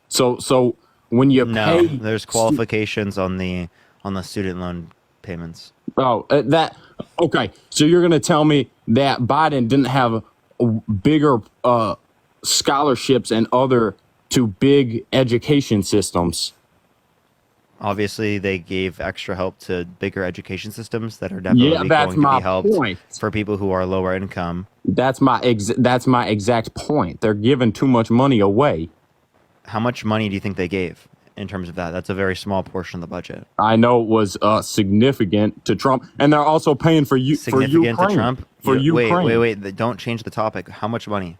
So when you pay, there's qualifications on the on the student loan payments. Oh, okay. So you're going to tell me that Biden didn't have bigger scholarships and other to big education systems? Obviously, they gave extra help to bigger education systems that are definitely going to be helped for people who are lower income. That's my exact point. They're giving too much money away. How much money do you think they gave in terms of that? That's a very small portion of the budget. I know it was significant to Trump, and they're also paying for you Significant for Ukraine. to Trump? For Ukraine. Wait. Don't change the topic. How much money?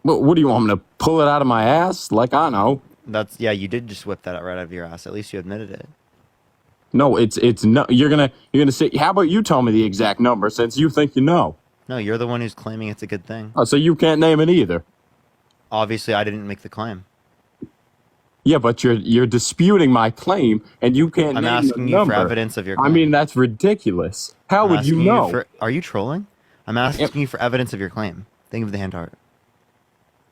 What do you want me to pull it out of my ass? Like I know. You did just whip that out right out of your ass. At least you admitted it. No, it's no. You're gonna say. How about you tell me the exact number since you think you know? No, you're the one who's claiming it's a good thing. Oh, so you can't name it either. Obviously, I didn't make the claim. Yeah, but you're disputing my claim, and you can't. I'm name asking the you number. for evidence of your claim. I mean, that's ridiculous. How would you know? Are you trolling? I'm asking you for evidence of your claim. Think of the hand heart.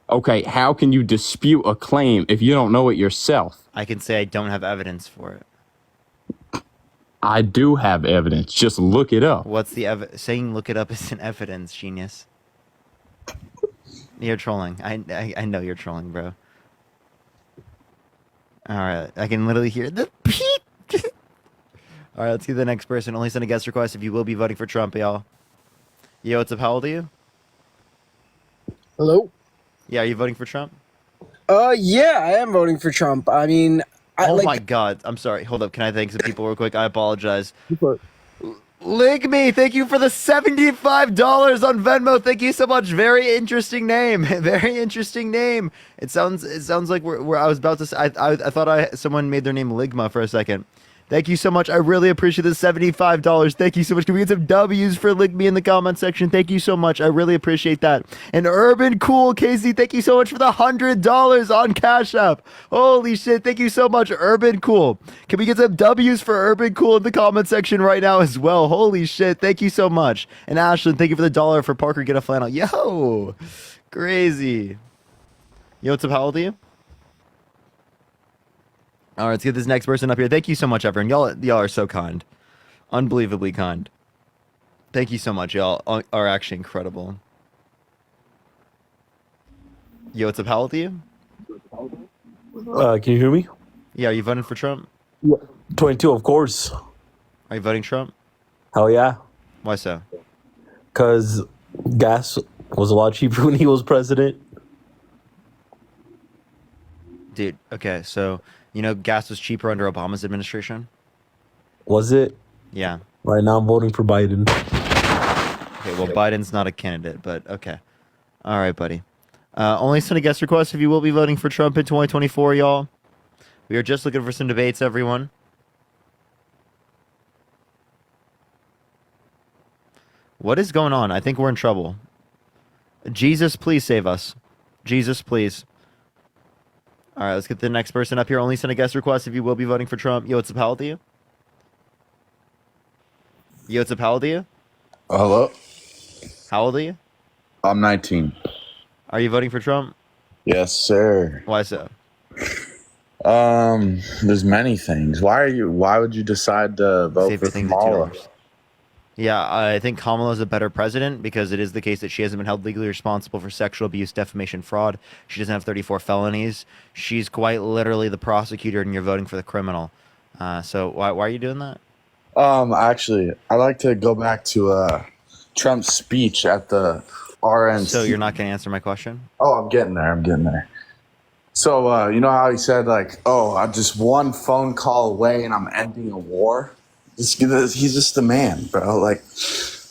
Okay, how can you dispute a claim if you don't know it yourself? I can say I don't have evidence for it. I do have evidence. Just look it up. What's the saying? Look it up isn't evidence, genius. You're trolling. I know you're trolling, bro. All right, I can literally hear the beep. All right, let's get the next person. Only send a guest request if you will be voting for Trump, y'all. Yo, what's up? How old are you? Hello? Yeah, are you voting for Trump? Yeah, I am voting for Trump. I mean, my God. I'm sorry. Hold up. Can I thank some people real quick? I apologize. Ligme, thank you for the $75 on Venmo. Thank you so much. Very interesting name. Very interesting name. It sounds like we're I was about to say, I thought someone made their name Ligma for a second. Thank you so much. I really appreciate the $75. Thank you so much. Can we get some W's for Ligme in the comment section? Thank you so much. I really appreciate that. And Urban Cool Casey, thank you so much for the $100 on Cash App. Holy shit. Thank you so much, Urban Cool. Can we get some W's for Urban Cool in the comment section right now as well? Holy shit. Thank you so much. And Ashlyn, thank you for the $1 for Parker Get a Flannel. Yo, crazy. Yo, what's up? How old are you? All right, let's get this next person up here. Thank you so much, everyone. Y'all are so kind. Unbelievably kind. Thank you so much. Y'all are actually incredible. Yo, what's up? How old are you? Can you hear me? Yeah, are you voting for Trump? Yeah. 22, of course. Are you voting Trump? Hell yeah. Why so? Because gas was a lot cheaper when he was president. Dude, okay, so... You know, gas was cheaper under Obama's administration? Was it? Yeah. Right now I'm voting for Biden. Okay, well, Biden's not a candidate, but okay. All right, buddy. Only send a guest request if you will be voting for Trump in 2024, y'all. We are just looking for some debates, everyone. What is going on? I think we're in trouble. Jesus, please save us. Jesus, please. All right, let's get the next person up here. Only send a guest request if you will be voting for Trump. Yo, what's up? How old are you? Yo, what's up? How old are you? Hello? How old are you? I'm 19. Are you voting for Trump? Yes, sir. Why so? There's many things. Why would you decide to vote for Kamala? Yeah, I think Kamala is a better president because it is the case that she hasn't been held legally responsible for sexual abuse, defamation, fraud. She doesn't have 34 felonies. She's quite literally the prosecutor, and you're voting for the criminal. So why are you doing that? Actually, I'd like to go back to Trump's speech at the RNC. So you're not going to answer my question? Oh, I'm getting there. So, you know how he said, like, oh, I'm just one phone call away and I'm ending a war? He's just the man, bro. Like,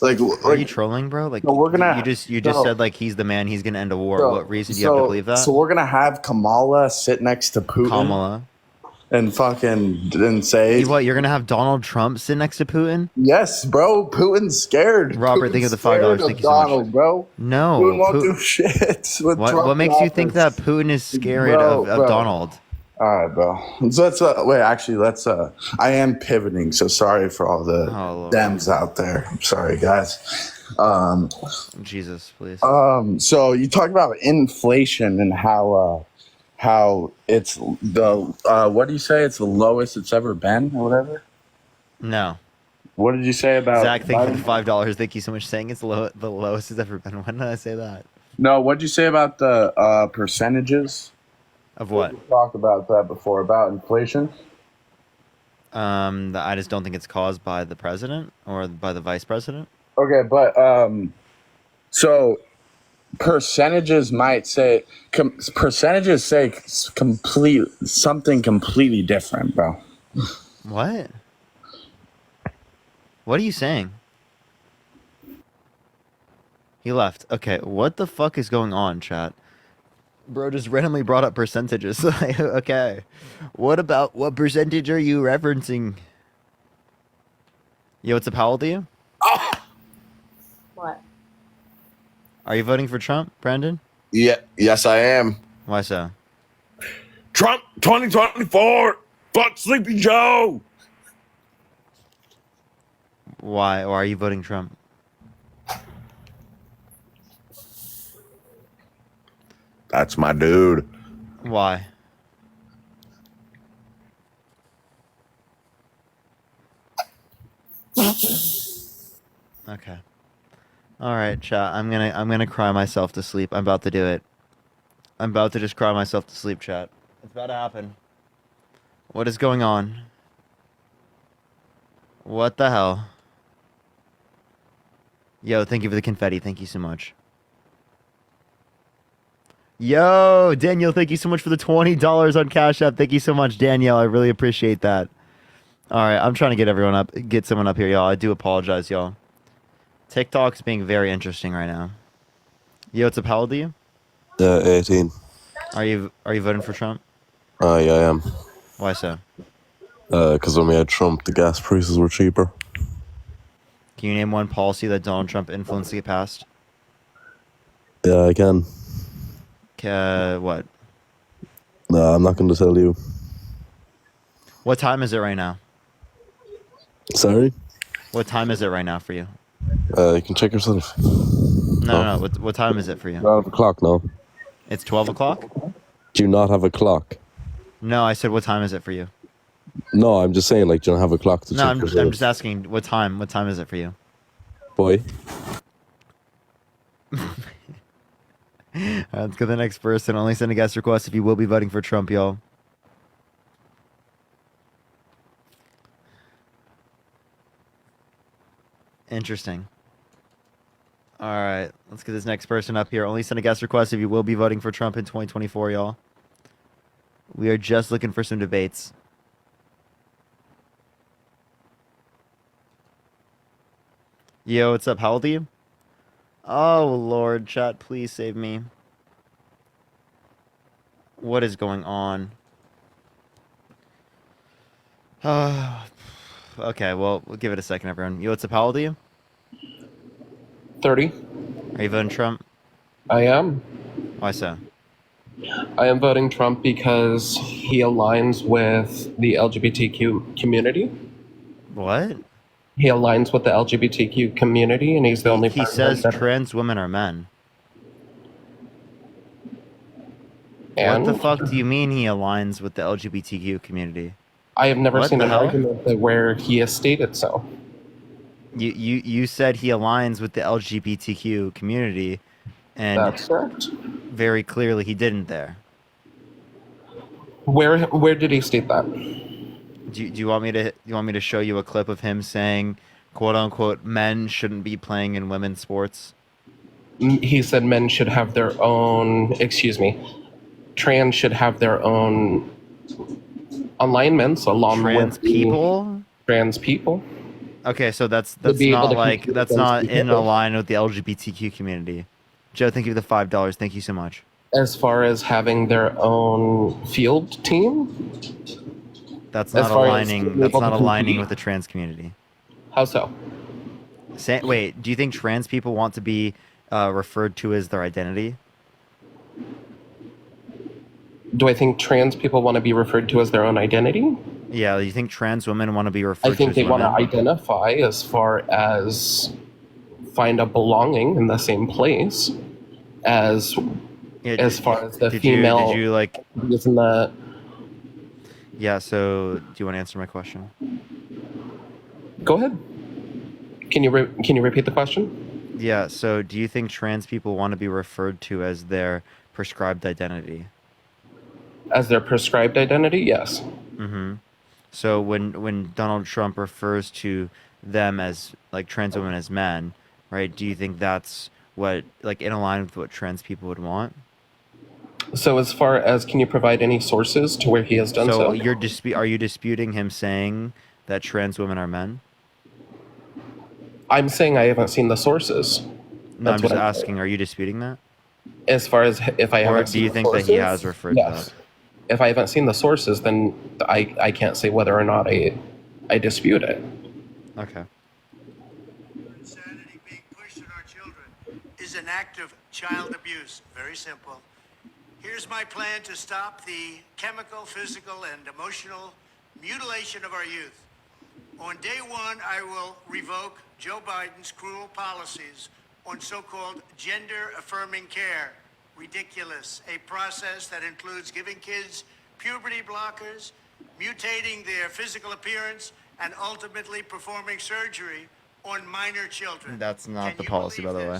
are you trolling, bro? Like, no, we're gonna. You just said like he's the man. He's gonna end a war. What reason do you have to believe that? So we're gonna have Kamala sit next to Putin. Kamala. And say what? You're gonna have Donald Trump sit next to Putin? Yes, bro. Putin's scared. Robert, think of the $5. Thank you so Donald, much, bro. No, Putin won't do shit. What makes you think that Putin is scared of Donald? All right, bro. So let's wait. Actually, let's. I am pivoting, so sorry for all the Dems out there. I'm sorry, guys. Jesus, please. So you talk about inflation and how how it's the what do you say? It's the lowest it's ever been, or whatever. No. What did you say about Zach, thank you for Biden? the $5. Thank you so much. Saying it's the lowest it's ever been. When did I say that? No, what did you say about the percentages? Of what? We talked about that before about inflation. I just don't think it's caused by the president or by the vice president. Okay, but so percentages might say percentages say something completely different, bro. What? What are you saying? He left. Okay, what the fuck is going on, chat? Bro just randomly brought up percentages. Okay. What percentage are you referencing? Yo, what's up? How old are you? What? Are you voting for Trump, Brandon? Yeah, yes, I am. Why so? Trump 2024. Fuck Sleepy Joe. Why? Or are you voting Trump? That's my dude. Why? Okay. All right, chat. I'm gonna cry myself to sleep. I'm about to do it. I'm about to just cry myself to sleep, chat. It's about to happen. What is going on? What the hell? Yo, thank you for the confetti. Thank you so much. Yo, Daniel, thank you so much for the $20 on Cash App. Thank you so much, Danielle. I really appreciate that. All right, I'm trying to get someone up here, y'all. I do apologize, y'all. TikTok's being very interesting right now. Yo, what's up? How old are you? 18. Are you voting for Trump? Yeah, I am. Why so? Because when we had Trump, the gas prices were cheaper. Can you name one policy that Donald Trump influenced to get passed? Yeah, I can. What? No, I'm not going to tell you. What time is it right now? Sorry? What time is it right now for you? You can check yourself. No. What time is it for you? 12 o'clock now. It's 12 o'clock? Do you not have a clock? No, I said what time is it for you? No, I'm just saying, like, do you not have a clock to No, check I'm yourself? just asking what time. What time is it for you? Boy. Let's go to the next person. Only send a guest request if you will be voting for Trump, y'all. Interesting. All right, let's get this next person up here. Only send a guest request if you will be voting for Trump in 2024, y'all. We are just looking for some debates. Yo, what's up? How old are you? Oh, Lord, chat, please save me. What is going on? Okay, well, we'll give it a second, everyone. Yo, what's up? How old are you? 30. Are you voting Trump? I am. Why so? I am voting Trump because he aligns with the LGBTQ community. What? He aligns with the LGBTQ community, and he's the only He president says that- trans women are men. And? What the fuck do you mean he aligns with the LGBTQ community? I have never What seen the an hell? argument where he has stated so. You said he aligns with the LGBTQ community, and That's correct. very clearly he didn't there. Where did he state that? Do you want me to show you a clip of him saying, quote unquote, men shouldn't be playing in women's sports? He said men should have their own, trans should have their own alignments along Trans with the people? Trans people. Okay, so that's be able not to like compete that's against not in people. line with the LGBTQ community. Joe, thank you for the $5. Thank you so much. As far as having their own field team? That's As not far as aligning. being That's able not to aligning compete? with the trans community. How so? Wait, do you think trans people want to be referred to as their identity? Do I think trans people want to be referred to as their own identity? Yeah, do you think trans women want to be referred I think to they as want to women? identify as far as find a belonging in the same place as Yeah, as far as the did female. did you like? Isn't that? Yeah. So, do you want to answer my question? Go ahead. Can you repeat the question? Yeah. So, do you think trans people want to be referred to as their prescribed identity? As their prescribed identity, yes. Mm-hmm. So when Donald Trump refers to them as like trans women as men, right? Do you think that's what like in line with what trans people would want? So as far as, can you provide any sources to where he has done so? Are you disputing him saying that trans women are men? I'm saying I haven't seen the sources. No, I'm just asking. Are you disputing that? As far as if I haven't, or do you think that he has referred to that? If I haven't seen the sources, then I can't say whether or not I dispute it. Okay. Insanity being pushed on our children is an act of child abuse. Very simple. Here's my plan to stop the chemical, physical, and emotional mutilation of our youth. On day one, I will revoke Joe Biden's cruel policies on so-called gender-affirming care. Ridiculous. A process that includes giving kids puberty blockers, mutating their physical appearance, and ultimately performing surgery on minor children. That's not the policy, by the way.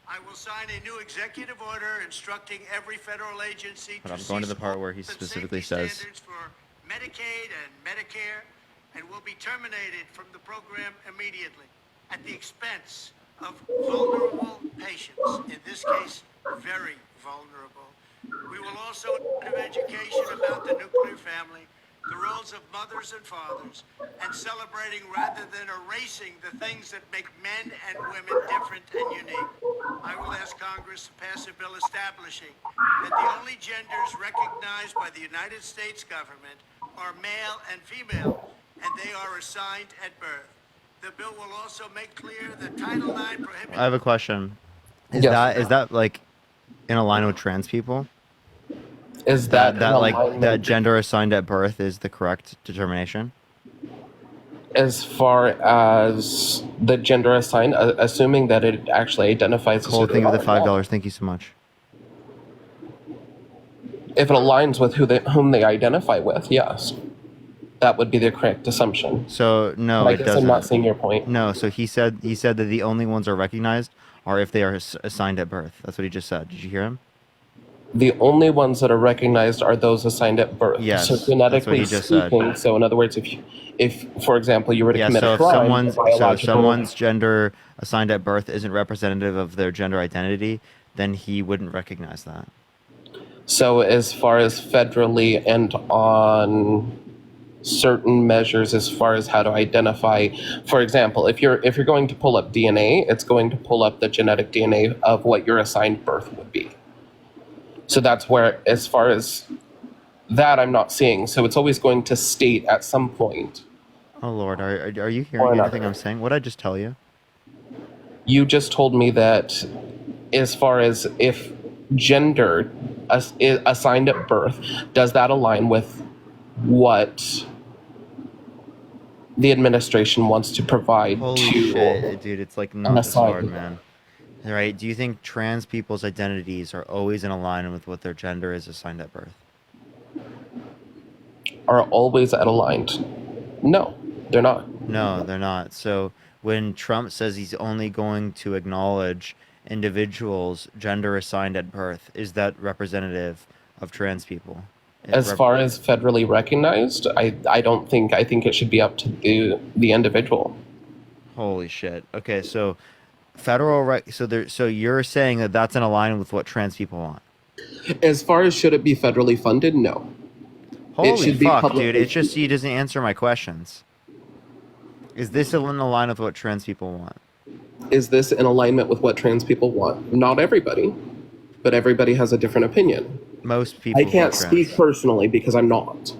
I will sign a new executive order instructing every federal agency But I'm going to the part where he specifically says standards for Medicaid and Medicare, and will be terminated from the program immediately at the expense of vulnerable patients, in this case, very vulnerable. We will also have education about the nuclear family, the roles of mothers and fathers, and celebrating rather than erasing the things that make men and women different and unique. I will ask Congress to pass a bill establishing that the only genders recognized by the United States government are male and female, and they are assigned at birth. The bill will also make clear that Title IX prohibits... I have a question. Is Yes. that like in alignment with trans people? Is that in like alignment- that gender assigned at birth is the correct determination? As far as the gender assigned, assuming that it actually identifies as Cole, who think they of the are, $5. Thank you so much. if it aligns with whom they identify with, yes, that would be the correct assumption. So no, But I it guess doesn't. I'm not seeing your point. No, so he said that the only ones are recognized are if they are assigned at birth. That's what he just said. Did you hear him? The only ones that are recognized are those assigned at birth. Yes, So that's what genetically he just said. speaking, so in other words, if for example you were to Yeah. commit So a if crime, someone's gender assigned at birth isn't representative of their gender identity, then he wouldn't recognize that. So as far as federally and on certain measures as far as how to identify, for example, if you're going to pull up DNA, it's going to pull up the genetic DNA of what your assigned birth would be. So that's where, as far as that, I'm not seeing. So it's always going to state at some point. Oh Lord, are you Or hearing another. anything I'm saying? What did I just tell you? You just told me that as far as if gender is assigned at birth, does that align with what the administration wants to provide Holy to shit, dude! It's like not this assigned. hard, man. All right? Do you think trans people's identities are always in alignment with what their gender is assigned at birth? Are always at aligned? No, they're not. No, they're not. So when Trump says he's only going to acknowledge individuals' gender assigned at birth, is that representative of trans people? As far as federally recognized, I don't think. I think it should be up to the individual. Holy shit. Okay, so so you're saying that that's in alignment with what trans people want? As far as should it be federally funded, no. Holy should be fuck, publicly- dude! It's just he doesn't answer my questions. Is this in alignment with what trans people want? Is this in alignment with what trans people want? Not everybody, but everybody has a different opinion. Most people. I can't vote trans. speak personally because I'm not.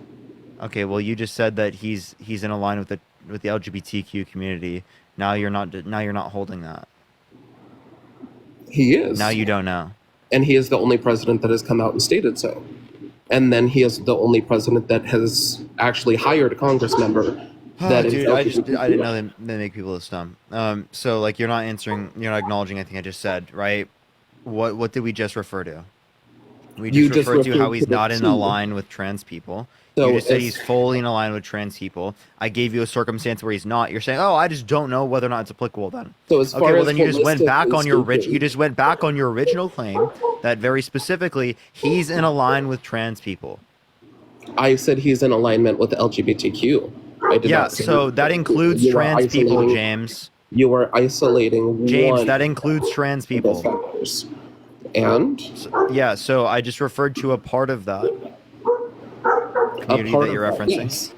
Okay, well, you just said that he's in alignment with the LGBTQ community. Now you're not holding that. He is. Now you don't know. And he is the only president that has come out and stated so. And then he is the only president that has actually hired a Congress member that is Dude, I didn't LGBTQ. know they make people this dumb. So like you're not acknowledging anything I just said, right? What did we just refer to? We You just just referred to how referred he's to the not in two. line with trans people. So You just said if- he's fully in line with trans people. I gave you a circumstance where he's not. You're saying, "Oh, I just don't know whether or not it's applicable." Then, So as okay, far well as then you just went back on your holistically you just went back on your original claim that very specifically he's in a line with trans people. I said he's in alignment with LGBTQ. I did Yeah, not say so that includes you are trans people, isolating- James. You are isolating James, one that includes trans of the people. factors. And Yeah, so I just referred to a part of that community part that you're of that, referencing. yes.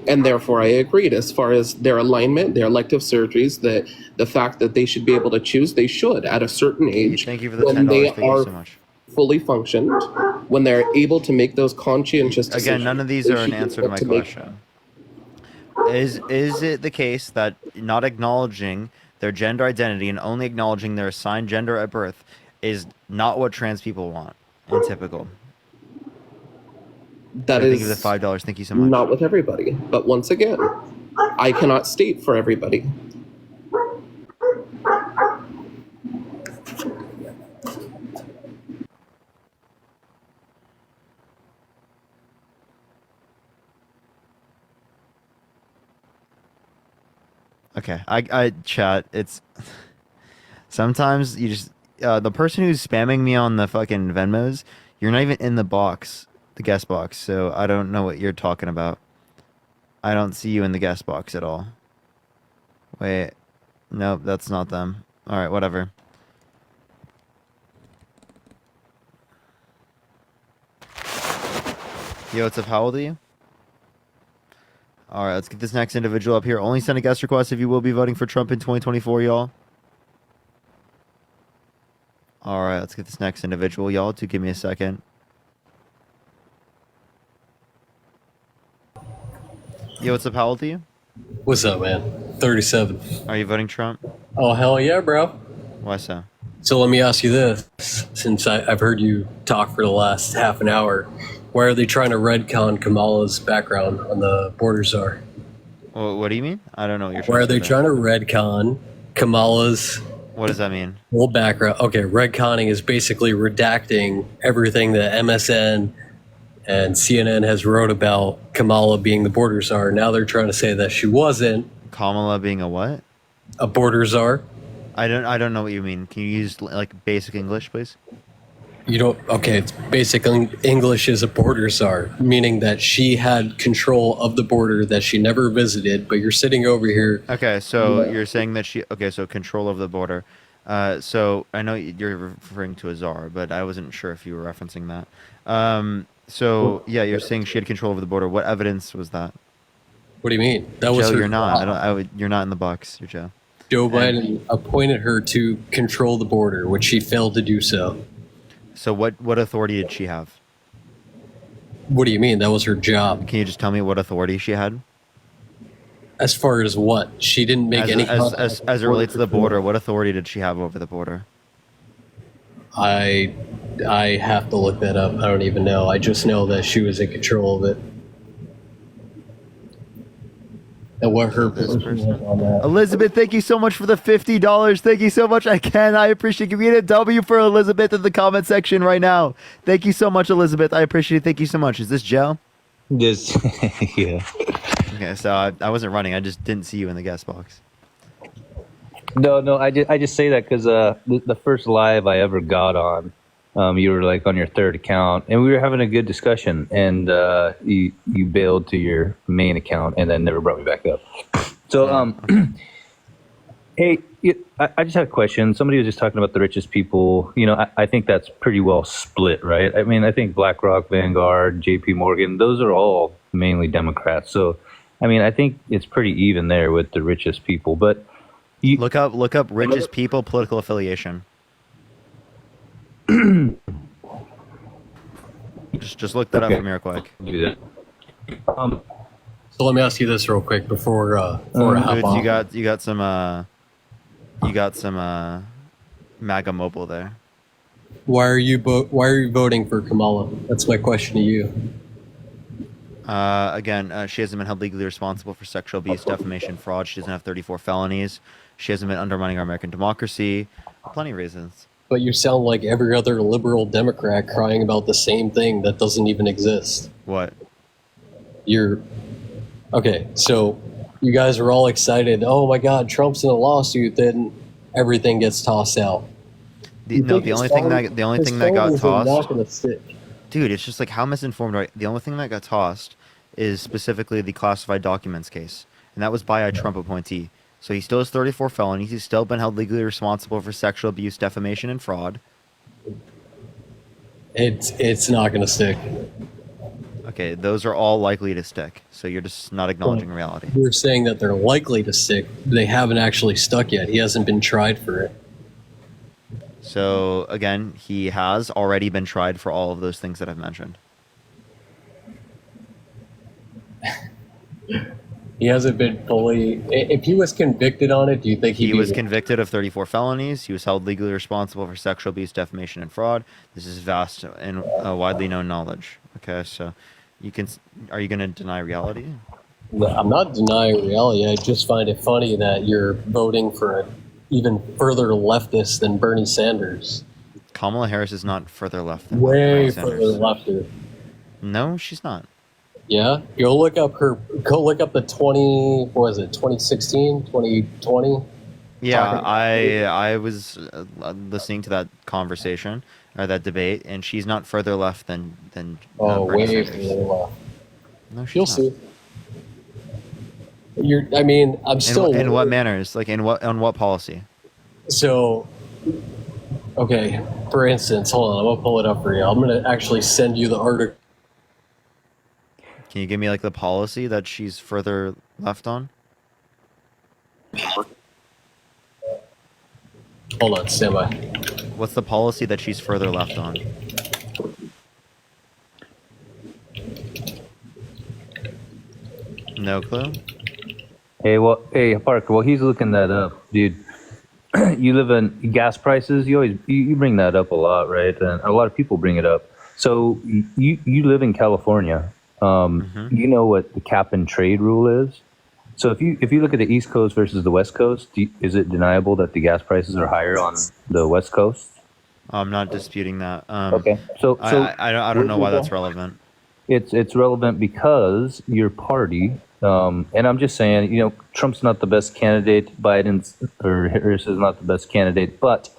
And therefore, I agreed as far as their alignment, their elective surgeries, that the fact that they should be able to choose, they should at a certain age. Thank you for the when $10. they Thank you are so much. fully functioned, when they're able to make those conscientious decisions. Again, none of these they are an should be answer to able my make question. Is it the case that not acknowledging their gender identity and only acknowledging their assigned gender at birth is not what trans people want and typical? That Thank you is for the $5. Thank you so much. not with everybody. But once again, I cannot state for everybody. Okay, I chat. It's sometimes you just the person who's spamming me on the fucking Venmos, you're not even in the box, the guest box. So I don't know what you're talking about. I don't see you in the guest box at all. Wait, nope, that's not them. All right, whatever. Yo, what's up? How old are you? All right, let's get this next individual up here. Only send a guest request if you will be voting for Trump in 2024, y'all. All right, let's get this next individual, y'all. To give me a second. Yo, what's up? How old are you? What's up, man? 37. Are you voting Trump? Oh, hell yeah, bro. Why so? So let me ask you this. Since I've heard you talk for the last half an hour, why are they trying to redcon Kamala's background on the border czar? Well, what do you mean? I don't know what you're Why are they to say trying to redcon Kamala's What does that mean? whole background? Okay, redconning is basically redacting everything that MSN and CNN has wrote about Kamala being the border czar. Now they're trying to say that she wasn't. Kamala being a what? A border czar. I don't know what you mean. Can you use like basic English, please? You don't. Okay, it's basic English is a border czar, meaning that she had control of the border that she never visited. But you're sitting over here. Okay, so you're saying that she. Okay, so control of the border. So I know you're referring to a czar, but I wasn't sure if you were referencing that. So yeah, you're saying she had control over the border. What evidence was that? What do you mean? That was Joe, her you're not. job. You're not in the box. You're Joe. Joe Biden appointed her to control the border, which she failed to do so. So what authority did she have? What do you mean? That was her job. Can you just tell me what authority she had? As far as what? She didn't make any. As it relates to the border, what authority did she have over the border? I have to look that up. I don't even know. I just know that she was in control of it. And what her position was on that. Elizabeth, thank you so much for the $50. Thank you so much. I appreciate it. Give me a W for Elizabeth in the comment section right now. Thank you so much, Elizabeth. I appreciate it. Thank you so much. Is this Joe? Yes. Yeah. Okay, so I wasn't running. I just didn't see you in the guest box. No. I just say that because the first live I ever got on, you were like on your third account, and we were having a good discussion, and you bailed to your main account, and then never brought me back up. So hey, I just had a question. Somebody was just talking about the richest people. You know, I think that's pretty well split, right? I mean, I think BlackRock, Vanguard, J.P. Morgan, those are all mainly Democrats. So, I mean, I think it's pretty even there with the richest people. But look up richest people political affiliation. just look that up for me real quick. Do that. So let me ask you this real quick before I hop on. You got some MAGA mobile there. Why are you voting for Kamala? That's my question to you. Again, she hasn't been held legally responsible for sexual abuse, defamation, fraud. She doesn't have 34 felonies. She hasn't been undermining our American democracy. Plenty of reasons. but you sound like every other liberal Democrat crying about the same thing that doesn't even exist. What? Okay, so you guys are all excited. Oh my God, Trump's in a lawsuit. Then everything gets tossed out. The only thing that got tossed. Not gonna stick. Dude, it's just like how misinformed are you? The only thing that got tossed is specifically the classified documents case, and that was by a Trump appointee. So he still has 34 felonies. He's still been held legally responsible for sexual abuse, defamation, and fraud. It's not gonna stick. Okay, those are all likely to stick. So you're just not acknowledging reality. You're saying that they're likely to stick. They haven't actually stuck yet. He hasn't been tried for it. So again, he has already been tried for all of those things that I've mentioned. He hasn't been fully. If he was convicted on it, do you think he was convicted of 34 felonies? He was held legally responsible for sexual abuse, defamation, and fraud. This is vast and widely known knowledge. Okay, so are you going to deny reality? I'm not denying reality. I just find it funny that you're voting for an even further leftist than Bernie Sanders. Kamala Harris is not further left than Way Bernie further Sanders. lefter. No, she's not. Yeah, go look up the 2016, 2020. Yeah, I was listening to that conversation or that debate, and she's not further left than Bernie way Sanders. further left. No, she's You'll not. see. I'm still. In what manners? Like on what policy? So, okay. For instance, hold on. I'm gonna pull it up for you. I'm gonna actually send you the article. Can you give me like the policy that she's further left on? Hold on, stand by. What's the policy that she's further left on? No clue. Hey, Parker. Well, he's looking that up, dude. You live in gas prices. You bring that up a lot, right? And a lot of people bring it up. So you live in California. You know what the cap and trade rule is. So if you look at the East Coast versus the West Coast, is it deniable that the gas prices are higher on the West Coast? I'm not disputing that. Okay, so I don't know why that's relevant. It's relevant because your party, and I'm just saying, Trump's not the best candidate, Harris is not the best candidate, but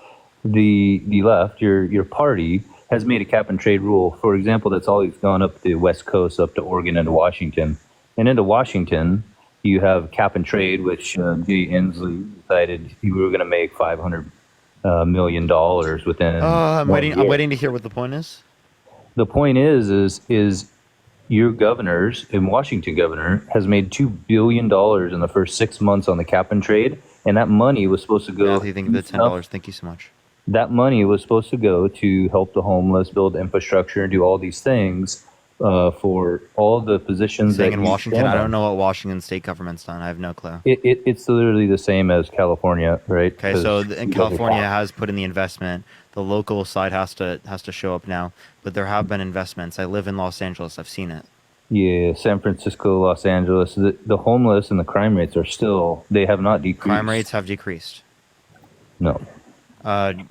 the left, your party, has made a cap and trade rule, for example, that's always gone up the West Coast, up to Oregon and to Washington. And into Washington, you have cap and trade, which Jay Inslee decided we were going to make $500 million within. I'm 1 waiting. year. I'm waiting to hear what the point is. The point is your governors, in Washington governor, has made $2 billion in the first 6 months on the cap and trade, and that money was supposed to go. Matthew, think of the $10. Thank you so much. That money was supposed to go to help the homeless, build infrastructure, and do all these things for all the positions. Saying that in you Washington, stand I on. don't know what Washington state government's done. I have no clue. It's literally the same as California, right? Okay, so in California has put in the investment. The local side has to show up now, but there have been investments. I live in Los Angeles. I've seen it. Yeah, San Francisco, Los Angeles. The homeless and the crime rates are still, they have not decreased. Crime rates have decreased. No.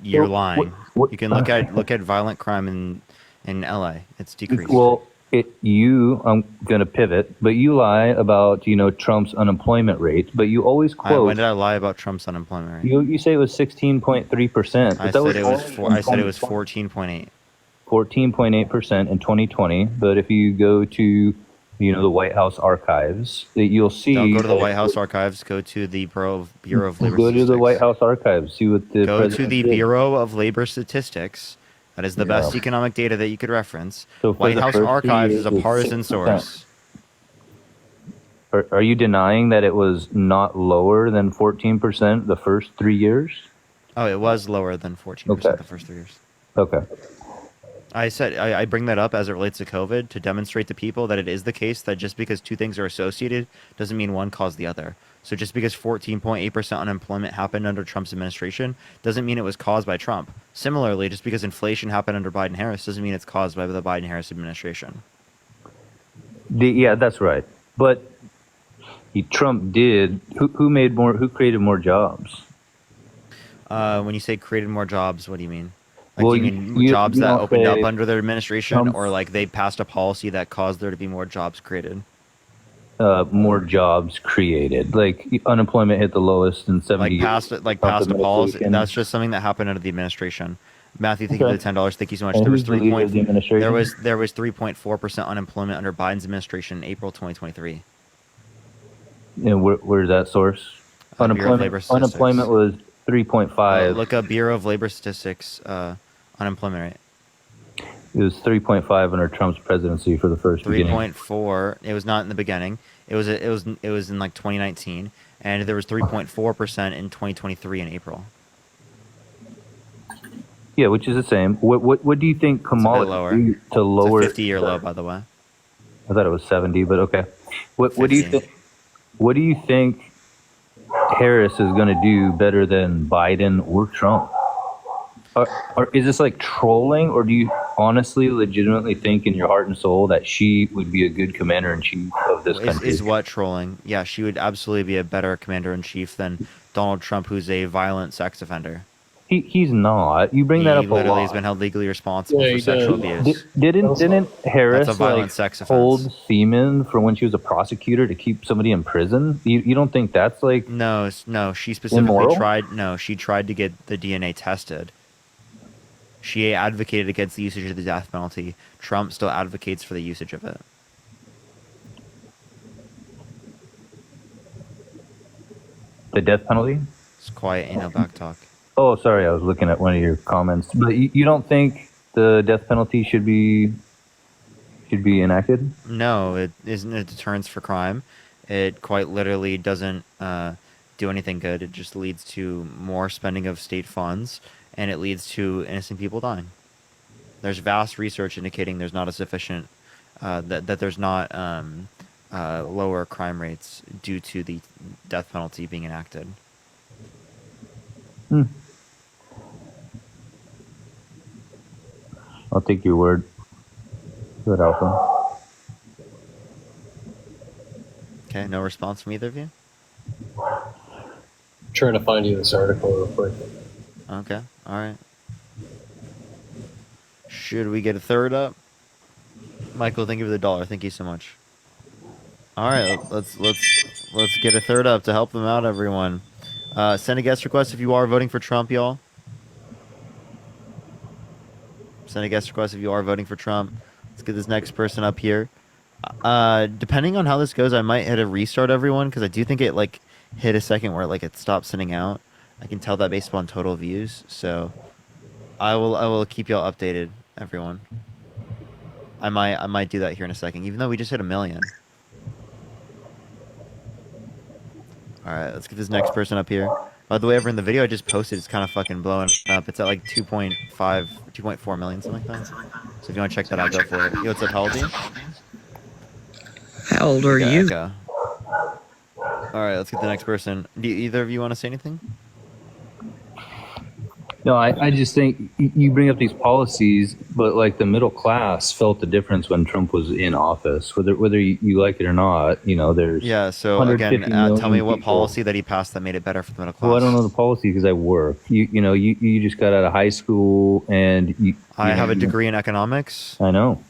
You're lying. You can look at violent crime in LA. It's decreased. Well, I'm going to pivot, but you lie about, Trump's unemployment rate, but you always quote. When did I lie about Trump's unemployment rate? You say it was 16.3%. I said it was 14.8. 14.8% in 2020. But if you go to, the White House archives, you'll see. Don't go to the White House archives. Go to the Bureau of Labor Statistics. Go to the White House archives. See what the Go to the did. Bureau of Labor Statistics. That is the best economic data that you could reference. So for White the House first 3 archives years, is a it's partisan 6%. source. Are you denying that it was not lower than 14% the first 3 years? Oh, it was lower than 14% the first 3 years. Okay. I said I bring that up as it relates to COVID to demonstrate to people that it is the case that just because two things are associated doesn't mean one caused the other. So just because 14.8% unemployment happened under Trump's administration doesn't mean it was caused by Trump. Similarly, just because inflation happened under Biden-Harris doesn't mean it's caused by the Biden-Harris administration. Yeah, that's right. But Trump did. Who created more jobs? When you say created more jobs, what do you mean? Like, Well, do you mean jobs you that don't opened up say under their administration, Trump- or like they passed a policy that caused there to be more jobs created? more jobs created. Like unemployment hit the lowest in 70 Like years. passed a policy. administration. That's just something that happened under the administration. Matthew, thank you Okay. for the $10. Thank you so much. And There was who's the leader of the administration? there was 3.4% unemployment under Biden's administration in April 2023. And where's that source? Bureau of Labor Statistics. Unemployment was 3.5. Look up Bureau of Labor Statistics unemployment rate. It was 3.5 under Trump's presidency for the first beginning. 3.4. It was not in the beginning. It was in like 2019, and there was 3.4% in 2023 in April. Yeah, which is the same. What do you think Kamala lower. do to lower? It's a 50-year low, by the way. I thought it was 70, but okay. What do you 50. think? What do you think Harris is going to do better than Biden or Trump? Or is this like trolling, or do you honestly, legitimately think in your heart and soul that she would be a good commander in chief of this country? Is what trolling? Yeah, she would absolutely be a better commander in chief than Donald Trump, who's a violent sex offender. He's not. You bring that up He a literally lot. has been held legally responsible Yeah, for he sexual does. abuse. Didn't Harris That's a violent like sex offense. hold semen for when she was a prosecutor to keep somebody in prison? You don't think that's like No, she specifically immoral? she tried to get the DNA tested. She advocated against the usage of the death penalty. Trump still advocates for the usage of it. the death penalty? It's quiet, ain't no back talk. Oh, sorry, I was looking at one of your comments. But you don't think the death penalty should be enacted? No, it isn't a deterrence for crime. It quite literally doesn't do anything good. It just leads to more spending of state funds, and it leads to innocent people dying. There's vast research indicating there's not a sufficient that there's not lower crime rates due to the death penalty being enacted. I'll take your word. Good, Alpha. Okay, no response from either of you? Trying to find you this article real quick. Okay, alright. Should we get a third up? Michael, thank you for the $1. Thank you so much. Alright, let's get a third up to help them out, everyone. Send a guest request if you are voting for Trump, y'all. Send a guest request if you are voting for Trump. Let's get this next person up here. Depending on how this goes, I might hit a restart, everyone, because I do think it like hit a second where like it stopped sending out. I can tell that based upon total views, so I will keep y'all updated, everyone. I might do that here in a second, even though we just hit 1 million. All right, let's get this next person up here. By the way, everyone, the video I just posted is kind of fucking blowing up. It's at like 2.4 million, something like that. So if you want to check that out, go for it. Yo, what's up, how old are you? How old are you? Echo. All right, let's get the next person. Do either of you want to say anything? No, I just think you bring up these policies, but like the middle class felt the difference when Trump was in office, whether you like it or not. You know, there's Yeah, so again, 150 tell me million what people. policy that he passed that made it better for the middle class. Well, I don't know the policy because I work. You just got out of high school and I have a degree in economics. I know.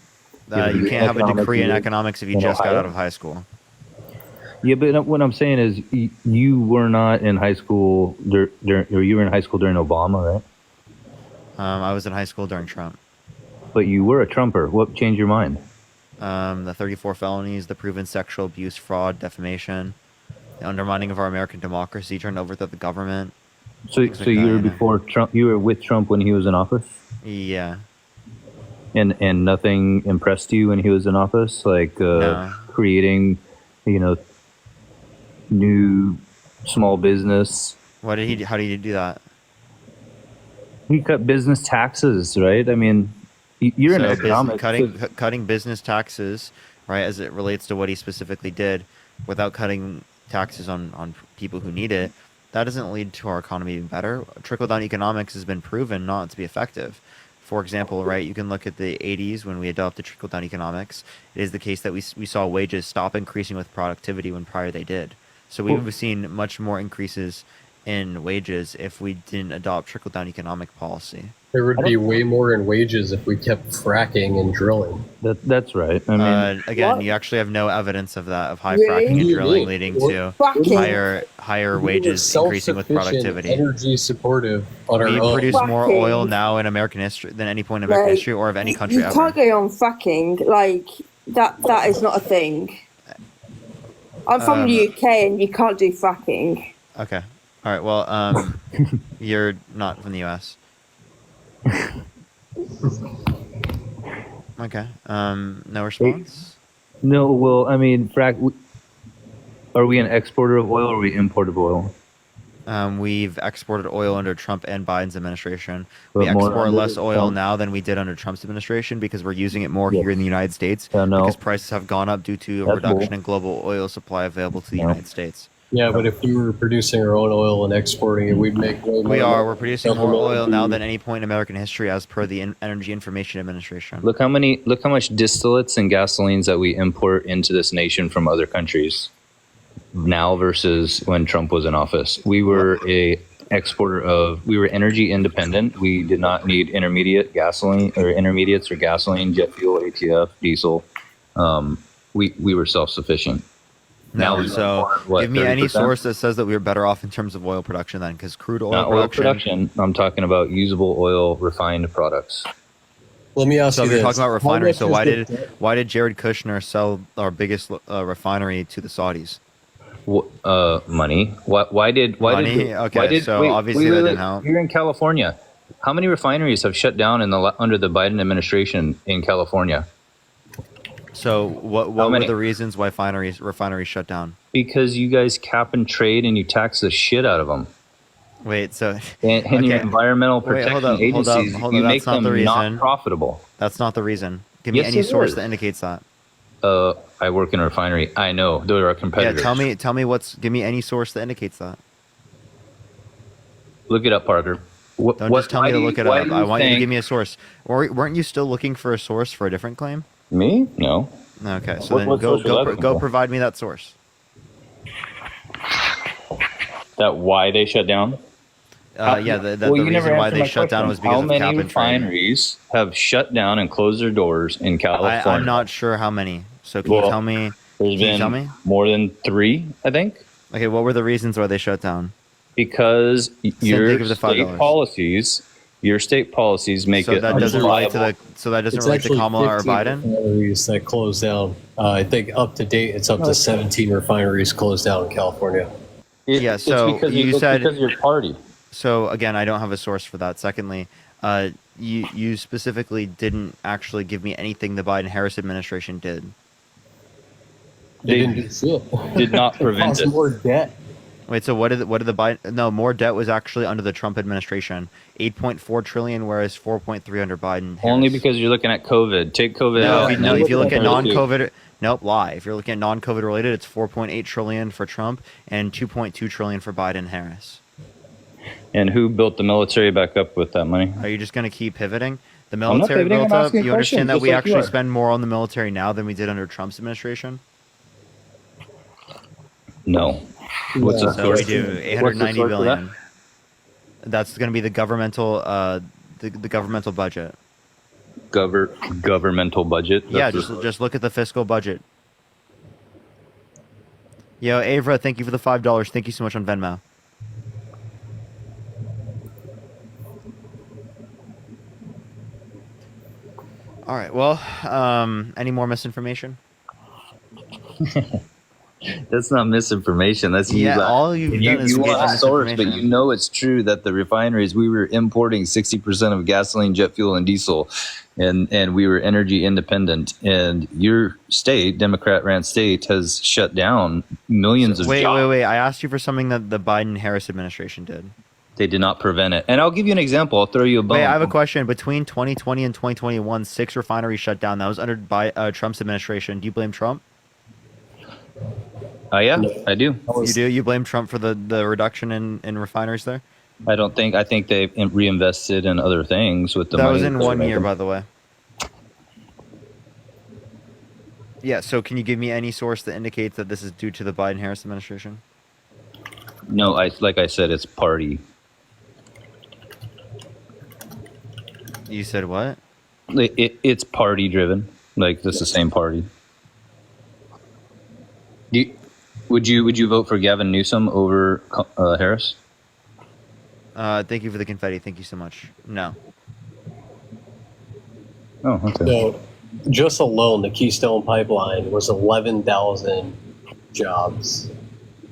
You can't have a degree in here economics if you in just got Ohio. out of high school. Yeah, but what I'm saying is you were not in high school or you were in high school during Obama, right? I was in high school during Trump. But you were a Trumper. What changed your mind? The 34 felonies, the proven sexual abuse, fraud, defamation, the undermining of our American democracy, trying to overthrow the government. So things like you that, were you know. before Trump. You were with Trump when he was in office, Yeah. and nothing impressed you when he was in office, like No. creating, new small business. How did he do that? He cut business taxes, right? I mean, you're in economics. Cutting business taxes, right, as it relates to what he specifically did, without cutting taxes on people who need it, that doesn't lead to our economy being better. Trickle-down economics has been proven not to be effective. For example, right, you can look at the 80s when we adopted trickle-down economics. It is the case that we saw wages stop increasing with productivity when prior they did. So we've seen much more increases in wages if we didn't adopt trickle-down economic policy. There would be way more in wages if we kept fracking and drilling. That's right. I mean, Again, What? you actually have no evidence of that, of high Really? fracking and You drilling do. leading We're to fucking- higher wages increasing with productivity. Energy supportive on our We own. produce more Fucking- oil now in American history than any point in American Like, history or of any country You ever. can't go on fucking like that. That is not a thing. I'm from the UK, and you can't do fucking. Okay. All right. Well, you're not from the U.S. Okay. No response. no. Well, I mean, are we an exporter of oil or are we importer of oil? We've exported oil under Trump and Biden's administration. But We more export under less oil Trump? now than we did under Trump's administration because we're using it more Yes. here in the United States no. because prices have gone up due to a That's reduction bull. in global oil supply available to the No. United States. Yeah, but if we were producing our own oil and exporting it, we'd make way more. We are. We're producing more Government oil now food. than any point in American history, as per the Energy Information Administration. Look how much distillates and gasolines that we import into this nation from other countries now versus when Trump was in office. We were we were energy independent. We did not need intermediates or gasoline, jet fuel, ATF, diesel. We were self-sufficient. No, we so import, what, give me any 30%? source that says that we were better off in terms of oil production then, because crude oil Not production. oil production. I'm talking about usable oil refined products. Let me ask So you if you're this. talking about How refineries, so much is the- why did Jared Kushner sell our biggest refinery to the Saudis? Money. Why did Money? Okay, so obviously that didn't help. You're in California. How many refineries have shut down under the Biden administration in California? So what were the reasons why refineries shut down? Because you guys cap and trade and you tax the shit out of them. Wait, so and your environmental protection agencies, you make That's not them the reason. not profitable. That's not the reason. Give me Yes, any it source is. that indicates that. I work in a refinery. I know they're our Yeah, competitors. tell me give me any source that indicates that. Look it up, Parker. Don't just tell me to look it why up. do I want you to think- give me a source. Weren't you still looking for a source for a different claim? Me? No. Okay, so What then source was I go looking for? provide me that source. That why they shut down? Yeah, the reason why they shut down was because how of many cap and trade. refineries have shut down and closed their doors in California? I'm not sure how many. So can you tell me? There's Can you been tell me? more than 3, I think. Okay, what were the reasons why they shut down? Because think your of the state $5. policies make So it that doesn't relate to unviable. It's relate to actually Kamala or 15 Biden. refineries that closed down. I think up to date, it's up to 17 refineries closed down in California. Yeah, so because you it's said because of your party. So again, I don't have a source for that. Secondly, you specifically didn't actually give me anything the Biden-Harris administration did. They didn't do shit. Did not prevent Caused it. more debt. Wait, so what did the Biden? No, more debt was actually under the Trump administration, 8.4 trillion, whereas 4.3 under Biden. Only because you're looking at COVID. Take COVID out. No, if you look at non-COVID. non-COVID, nope, lie. If you're looking at non-COVID related, it's 4.8 trillion for Trump and 2.2 trillion for Biden-Harris. And who built the military back up with that money? Are you just going to keep pivoting? The not military pivoting, built I'm up. asking a You question, understand that just we like you actually are. spend more on the military now than we did under Trump's administration? No. What's the So source? we do What's the 890 source for that? billion. That's going to be the governmental the governmental budget. Governmental budget? Yeah, That's just look at the fiscal budget. Yo, Avra, thank you for the $5. Thank you so much on Venmo. All right. Well, any more misinformation? That's not misinformation. That's you. Yeah, all you've you, done is you give want a source, but misinformation. you know it's true that the refineries we were importing 60% of gasoline, jet fuel, and diesel, and we were energy independent. And your state, Democrat-ran state, has shut down millions of Wait. jobs. I asked you for something that the Biden-Harris administration did. They did not prevent it. And I'll give you an example. I'll throw you a bone. Wait, I have a question. Between 2020 and 2021, 6 refineries shut down. That was under Trump's administration. Do you blame Trump? Yeah, I do. You do? You blame Trump for the reduction in refineries there? I don't think. I think they reinvested in other things with the That money. was in they're 1 year, making. by the way. Yeah, so can you give me any source that indicates that this is due to the Biden-Harris administration? No, like I said, it's party. You said what? It's party driven. Like it's the same party. Would you vote for Gavin Newsom over Harris? Thank you for the confetti. Thank you so much. No. Oh, okay. So, just alone, the Keystone Pipeline was 11,000 jobs.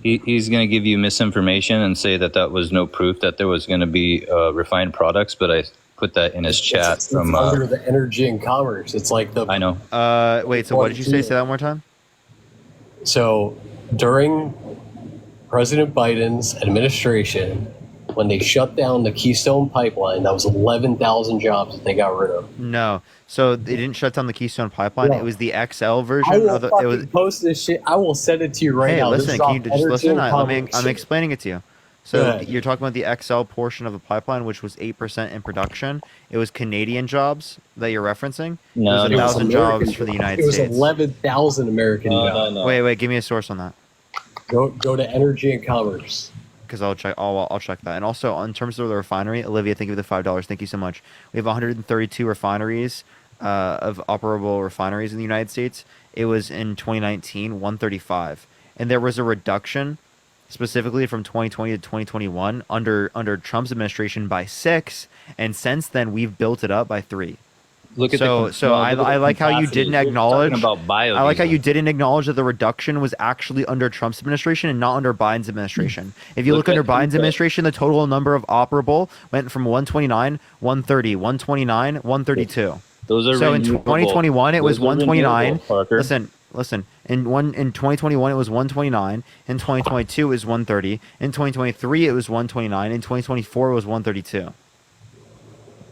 He's going to give you misinformation and say that was no proof that there was going to be refined products, but I put that in his chat It's from under the energy and commerce. It's like the. I know. Wait. So what did you say? Say that one more time. So during President Biden's administration, when they shut down the Keystone Pipeline, that was 11,000 jobs that they got rid of. No. So they didn't shut down the Keystone Pipeline. Yeah. It was the XL version. I will of the, fucking it was. post this shit. I will send it to you right Hey, now. listen. Can you just listen? I'm explaining it to you. So Good. you're talking about the XL portion of the pipeline, which was 8% in production. It was Canadian jobs that you're referencing. No, it was 1,000 jobs for the United States. It was 11,000 American jobs. No. Wait. Give me a source on that. Go to energy and commerce. Because I'll check. I'll check that. And also, in terms of the refinery, Olivia, thank you for the $5. Thank you so much. We have 132 refineries of operable refineries in the United States. It was in 2019 135, and there was a reduction, specifically from 2020 to 2021 under Trump's administration by 6, and since then we've built it up by 3. Look at I like how you didn't acknowledge. About biodiesel. I like how you didn't acknowledge that the reduction was actually under Trump's administration and not under Biden's administration. If you look under Biden's administration, the total number of operable went from 129, 130, 129, 132. Those are so in renewable. 2021 it was Those are 129. renewable, Parker. Listen. In 2021 it was 129. In 2022 it was 130. In 2023 it was 129. In 2024 it was 132.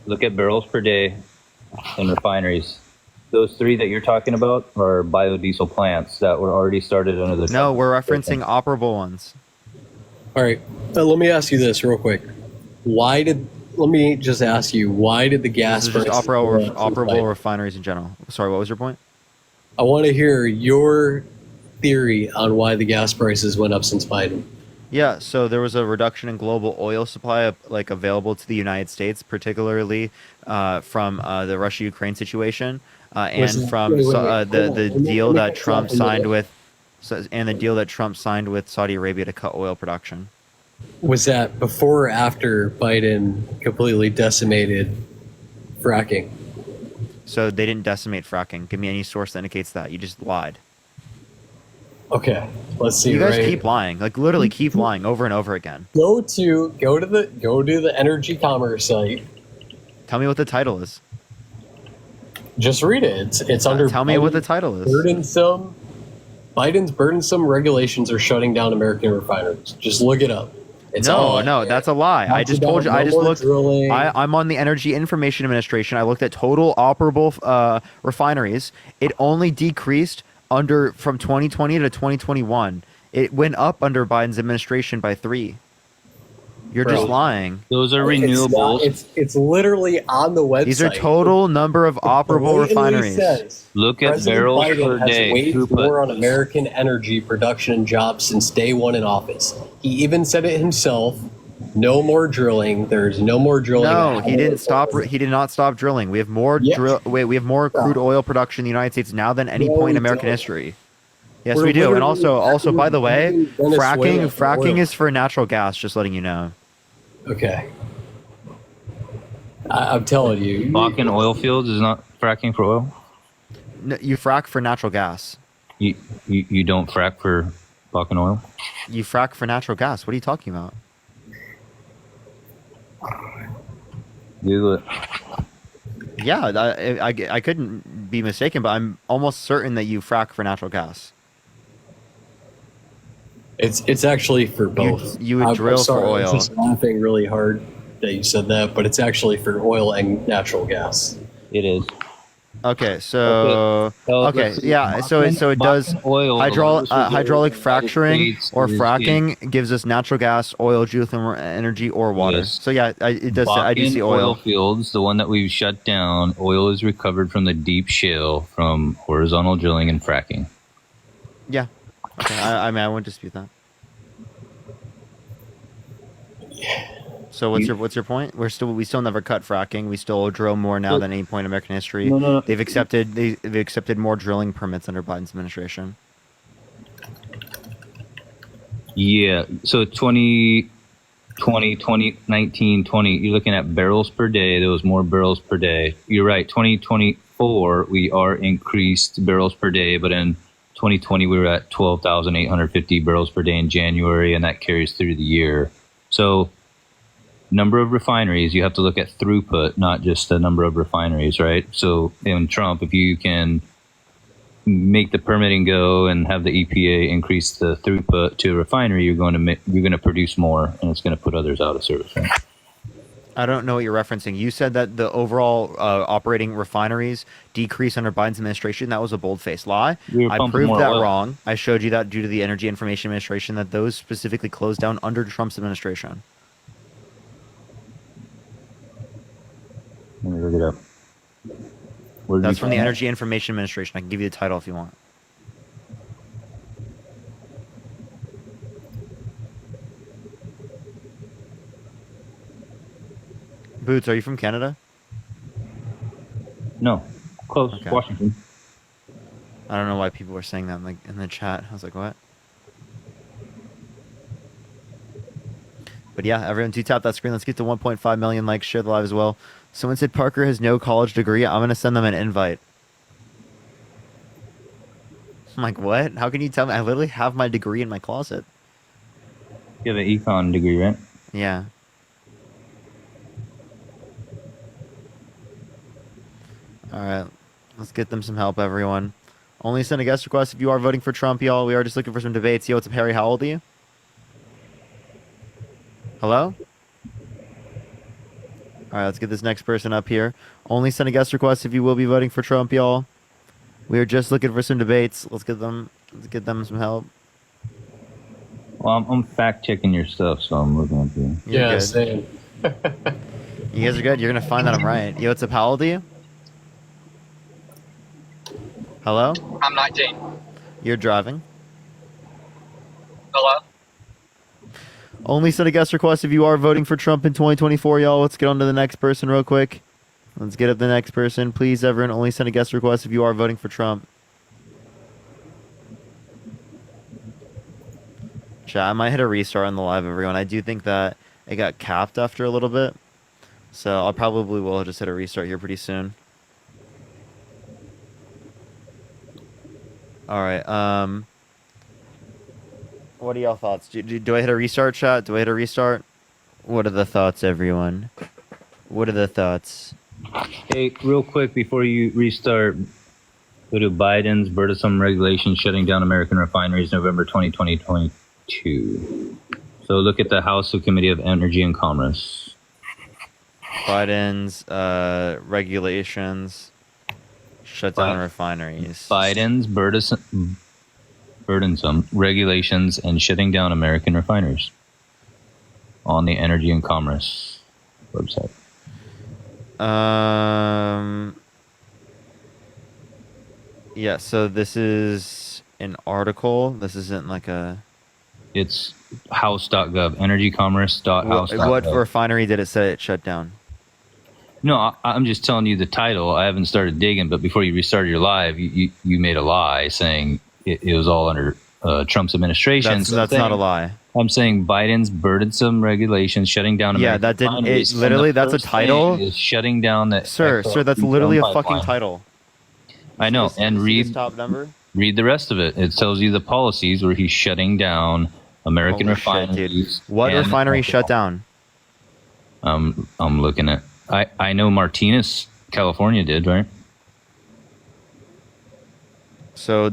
Look at barrels per day in refineries. Those 3 that you're talking about are biodiesel plants that were already started under the. No, we're referencing operable ones. All right. Let me ask you this real quick. Let me just ask you, why did the gas This is just prices operable refineries in general. Sorry, what was your point? I want to hear your theory on why the gas prices went up since Biden. Yeah, so there was a reduction in global oil supply available to the United States, particularly from the Russia-Ukraine situation, and from the deal that Trump signed with Saudi Arabia to cut oil production. Was that before or after Biden completely decimated fracking? So they didn't decimate fracking. Give me any source that indicates that. You just lied. Okay, let's see. You guys keep lying, literally keep lying over and over again. Go to the energy commerce site. Tell me what the title is. Just read it. It's under. Tell me what the title is. Biden's burdensome regulations are shutting down American refineries. Just look it up. No, that's a lie. I just told you. I just looked. I'm on the Energy Information Administration. I looked at total operable refineries. It only decreased from 2020 to 2021. It went up under Biden's administration by 3. You're just lying. Those are renewables. It's literally on the website. These are total number of operable refineries. Look at barrels per day. Has waged war on American energy production and jobs since day one in office. He even said it himself. No more drilling. There's no more drilling. No, he didn't stop. He did not stop drilling. We have more we have more crude oil production in the United States now than any point in American history. Yes, we do. And also, by the way, fracking is for natural gas. Just letting you know. Okay. I'm telling you. Bakken oil fields is not fracking for oil? No, you frack for natural gas. You don't frack for Bakken oil? You frack for natural gas. What are you talking about? Google it. Yeah, I couldn't be mistaken, but I'm almost certain that you frack for natural gas. It's actually for both. You would drill for oil. I'm just laughing really hard that you said that, but it's actually for oil and natural gas. It is. Okay, so yeah, so it does hydraulic fracturing or fracking gives us natural gas, oil, geothermal energy, or water. Yes. So yeah, it does. I do see oil. Fields, the one that we've shut down, oil is recovered from the deep shale from horizontal drilling and fracking. Yeah. Okay, I mean, I wouldn't dispute that. So what's your point? We still never cut fracking. We still drill more now than any point in American history. No. They've accepted more drilling permits under Biden's administration. Yeah. So 2020, 2019, 20, you're looking at barrels per day. There was more barrels per day. You're right. 2024, we are increased barrels per day, but in 2020, we were at 12,850 barrels per day in January, and that carries through the year. So number of refineries, you have to look at throughput, not just the number of refineries, right? So in Trump, if you can make the permitting go and have the EPA increase the throughput to a refinery, you're going to produce more, and it's going to put others out of service. Right? I don't know what you're referencing. You said that the overall operating refineries decrease under Biden's administration. That was a bold-faced lie. I proved that wrong. I showed you that due to the Energy Information Administration, that those specifically closed down under Trump's administration. Let me look it up. That's from the Energy Information Administration. I can give you the title if you want. Boots, are you from Canada? No, close. Okay. Washington. I don't know why people were saying that in the chat. I was like, what? But yeah, everyone do tap that screen. Let's get to 1.5 million likes. Share the live as well. Someone said Parker has no college degree. I'm going to send them an invite. I'm like, what? How can you tell me? I literally have my degree in my closet. You have an econ degree, right? Yeah. All right. Let's get them some help, everyone. Only send a guest request if you are voting for Trump, y'all. We are just looking for some debates. Yo, what's up, Harry? How old are you? Hello? All right, let's get this next person up here. Only send a guest request if you will be voting for Trump, y'all. We are just looking for some debates. Let's get them some help. Well, I'm fact checking your stuff, so I'm looking at you. Yeah, same. You guys are good. You're gonna find that I'm right. Yo, what's up? How old are you? Hello? I'm 19. You're driving. Hello? Only send a guest request if you are voting for Trump in 2024, y'all. Let's get on to the next person real quick. Let's get up the next person. Please, everyone, only send a guest request if you are voting for Trump. Chat, I might hit a restart on the live, everyone. I do think that it got capped after a little bit. So I probably will just hit a restart here pretty soon. All right. What are y'all thoughts? Do I hit a restart, chat? Do I hit a restart? What are the thoughts, everyone? What are the thoughts? Hey, real quick before you restart, go to Biden's burdensome regulations shutting down American refineries, November 2022. So look at the House Committee of Energy and Commerce. Biden's regulations shut down refineries. Biden's burdensome regulations and shutting down American refineries on the Energy and Commerce website. Yeah, so this is an article. This isn't like a... It's house.gov, energycommerce.house.gov. What refinery did it say it shut down? No, I'm just telling you the title. I haven't started digging, but before you restarted your live, you made a lie saying it was all under Trump's administration. That's not a lie. I'm saying Biden's burdensome regulations shutting down American that didn't. refineries. Literally, that's a title. Is shutting down the Sir, that's literally a fucking title. I know, and read top number. Read the rest of it. It tells you the policies where he's shutting down American refineries. What refinery shut down? I'm looking at. I know Martinez, California did, right? So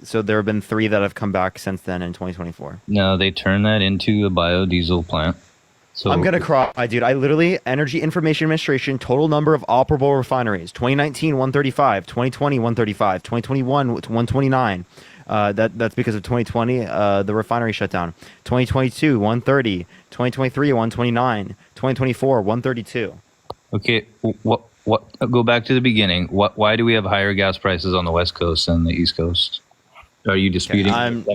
so there have been 3 that have come back since then in 2024. No, they turned that into a biodiesel plant. So I'm gonna cry, dude. I literally Energy Information Administration total number of operable refineries: 2019 135, 2020 135, 2021 129. That's because of 2020 the refinery shut down. 2022 130, 2023 129, 2024 132. Okay, what? Go back to the beginning. Why do we have higher gas prices on the West Coast than the East Coast? Are you disputing? I'm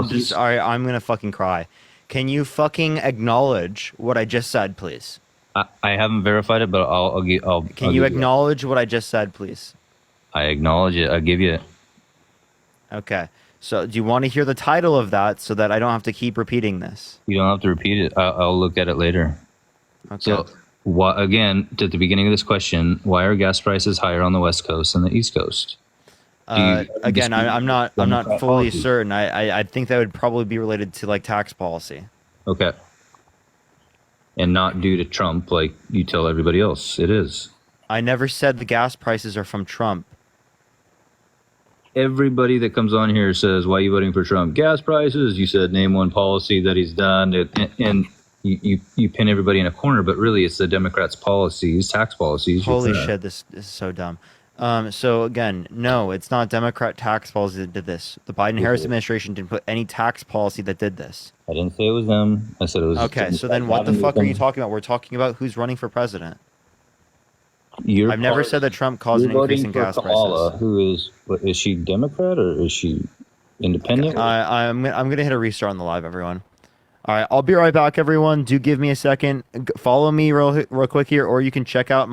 just. All right, I'm gonna fucking cry. Can you fucking acknowledge what I just said, please? I haven't verified it, but I'll Can you acknowledge what I just said, please? I acknowledge it. I'll give you it. Okay. So do you want to hear the title of that so that I don't have to keep repeating this? You don't have to repeat it. I'll look at it later. Okay. So, again, to the beginning of this question, why are gas prices higher on the West Coast than the East Coast? Again, I'm not fully certain. I think that would probably be related to like tax policy. Okay. And not due to Trump, like you tell everybody else. It is. I never said the gas prices are from Trump. Everybody that comes on here says, why are you voting for Trump? Gas prices. You said name one policy that he's done. And you pin everybody in a corner, but really it's the Democrats' policies, tax policies. Holy shit, this is so dumb. So again, no, it's not Democrat tax policy that did this. The Biden-Harris administration didn't put any tax policy that did this. I didn't say it was them. I said it was. Okay, so then what the fuck are you talking about? We're talking about who's running for president. I've never said that Trump caused an increase in gas prices. Who is she Democrat or is she independent? I'm gonna hit a restart on the live, everyone. All right, I'll be right back, everyone. Do give me a second. Follow me real quick here, or you can check out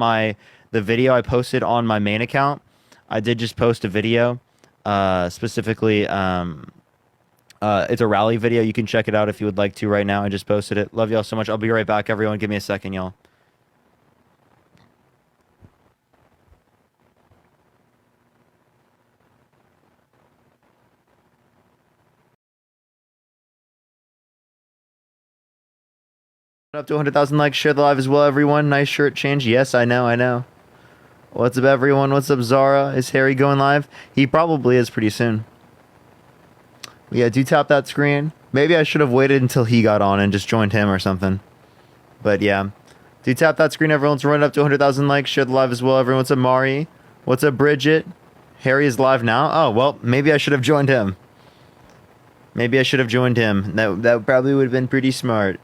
the video I posted on my main account. I did just post a video, specifically. It's a rally video. You can check it out if you would like to right now. I just posted it. Love y'all so much. I'll be right back, everyone. Give me a second, y'all. Up to 100,000 likes. Share the live as well, everyone. Nice shirt change. Yes, I know. What's up, everyone? What's up, Zara? Is Harry going live? He probably is pretty soon. Yeah, do tap that screen. Maybe I should have waited until he got on and just joined him or something. But yeah. Do tap that screen, everyone. Let's run it up to 100,000 likes. Share the live as well, everyone. What's up, Mari? What's up, Bridget? Harry is live now. Oh, well, maybe I should have joined him. That probably would have been pretty smart.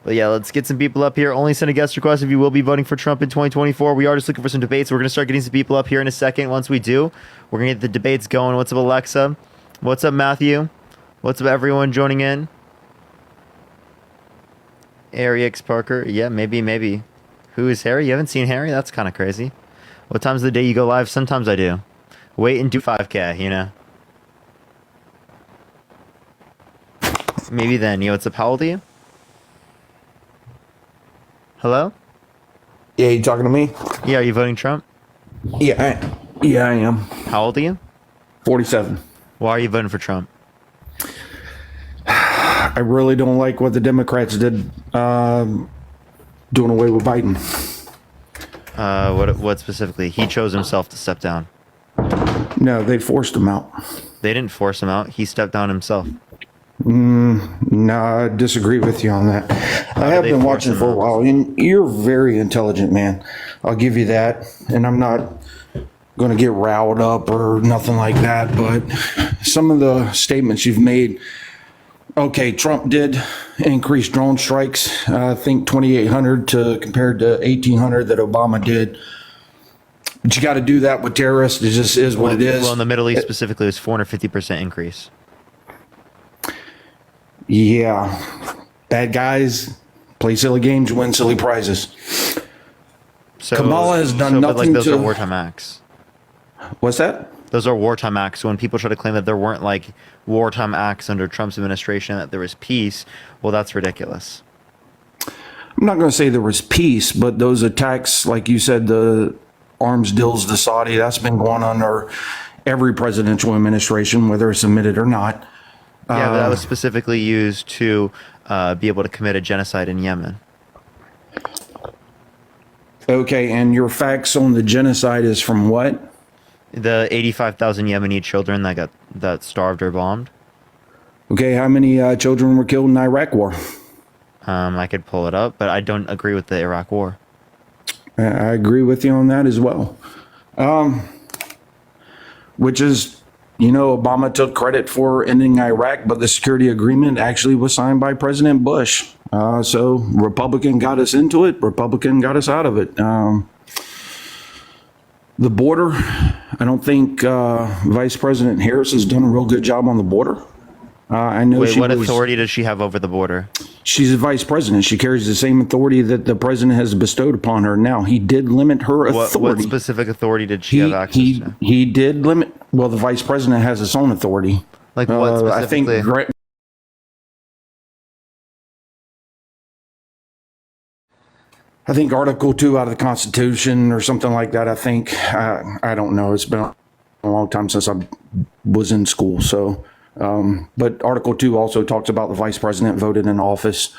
But yeah, let's get some people up here. Only send a guest request if you will be voting for Trump in 2024. We are just looking for some debates. We're going to start getting some people up here in a second. Once we do, we're going to get the debates going. What's up, Alexa? What's up, Matthew? What's up, everyone joining in? Harry X Parker. Yeah, maybe. Who is Harry? You haven't seen Harry? That's kind of crazy. What time's the day you go live? Sometimes I do. Wait and do 5K, you know? Maybe then. Yo, what's up? How old are you? Hello? Yeah, you talking to me? Yeah, are you voting Trump? Yeah, I am. How old are you? 47. Why are you voting for Trump? I really don't like what the Democrats did doing away with Biden. What specifically? He chose himself to step down. No, they forced him out. They didn't force him out. He stepped down himself. No, I disagree with you on that. I have been watching for a while, and you're very intelligent, man. I'll give you that. And I'm not going to get riled up or nothing like that, but some of the statements you've made. Okay, Trump did increase drone strikes. I think 2,800 compared to 1,800 that Obama did. But you got to do that with terrorists. It just is what it is. Well, in the Middle East specifically, it was 450% increase. Yeah. Bad guys play silly games, win silly prizes. So, Kamala has done nothing those to... are wartime acts. What's that? Those are wartime acts. When people try to claim that there weren't like wartime acts under Trump's administration, that there was peace, well, that's ridiculous. I'm not going to say there was peace, but those attacks, like you said, the arms deals to Saudi, that's been going on under every presidential administration, whether it's admitted or not. Yeah, but that was specifically used to be able to commit a genocide in Yemen. Okay, and your facts on the genocide is from what? The 85,000 Yemeni children that starved or bombed. Okay, how many children were killed in the Iraq War? I could pull it up, but I don't agree with the Iraq War. I agree with you on that as well. Which is, you know, Obama took credit for ending Iraq, but the security agreement actually was signed by President Bush. So Republican got us into it, Republican got us out of it. The border, I don't think Vice President Harris has done a real good job on the border. I know Wait, she what was, authority does she have over the border? She's a vice president. She carries the same authority that the president has bestowed upon her. Now, he did limit her What authority. specific authority did she have access to? He did limit. Well, the vice president has his own authority. Like what I think. specifically? I think Article 2 out of the Constitution or something like that. I think. I don't know. It's been a long time since I was in school. So, but Article 2 also talks about the vice president voted in office,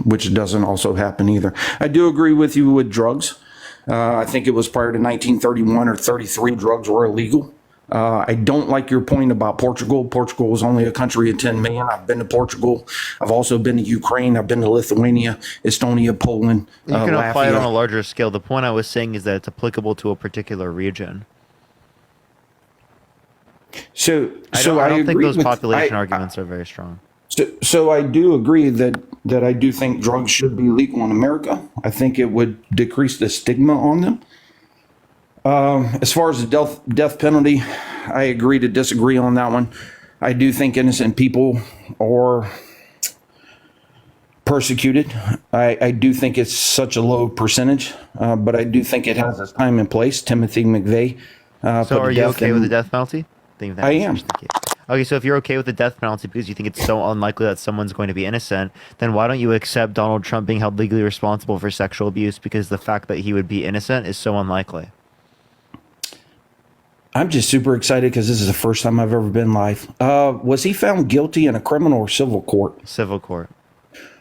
which doesn't also happen either. I do agree with you with drugs. I think it was prior to 1931 or 33, drugs were illegal. I don't like your point about Portugal. Portugal is only a country of 10 million. I've been to Portugal. I've also been to Ukraine. I've been to Lithuania, Estonia, Poland, You can apply it on a Latvia. larger scale. The point I was saying is that it's applicable to a particular region. So I don't think agree those with- population I- arguments are very strong. So I do agree that I do think drugs should be legal in America. I think it would decrease the stigma on them. As far as the death penalty, I agree to disagree on that one. I do think innocent people are persecuted. I do think it's such a low percentage, but I do think it has its time and place. Timothy McVeigh. So are you okay with the death penalty? I am. Okay, so if you're okay with the death penalty because you think it's so unlikely that someone's going to be innocent, then why don't you accept Donald Trump being held legally responsible for sexual abuse because the fact that he would be innocent is so unlikely? I'm just super excited because this is the first time I've ever been live. Was he found guilty in a criminal or civil court? Civil court.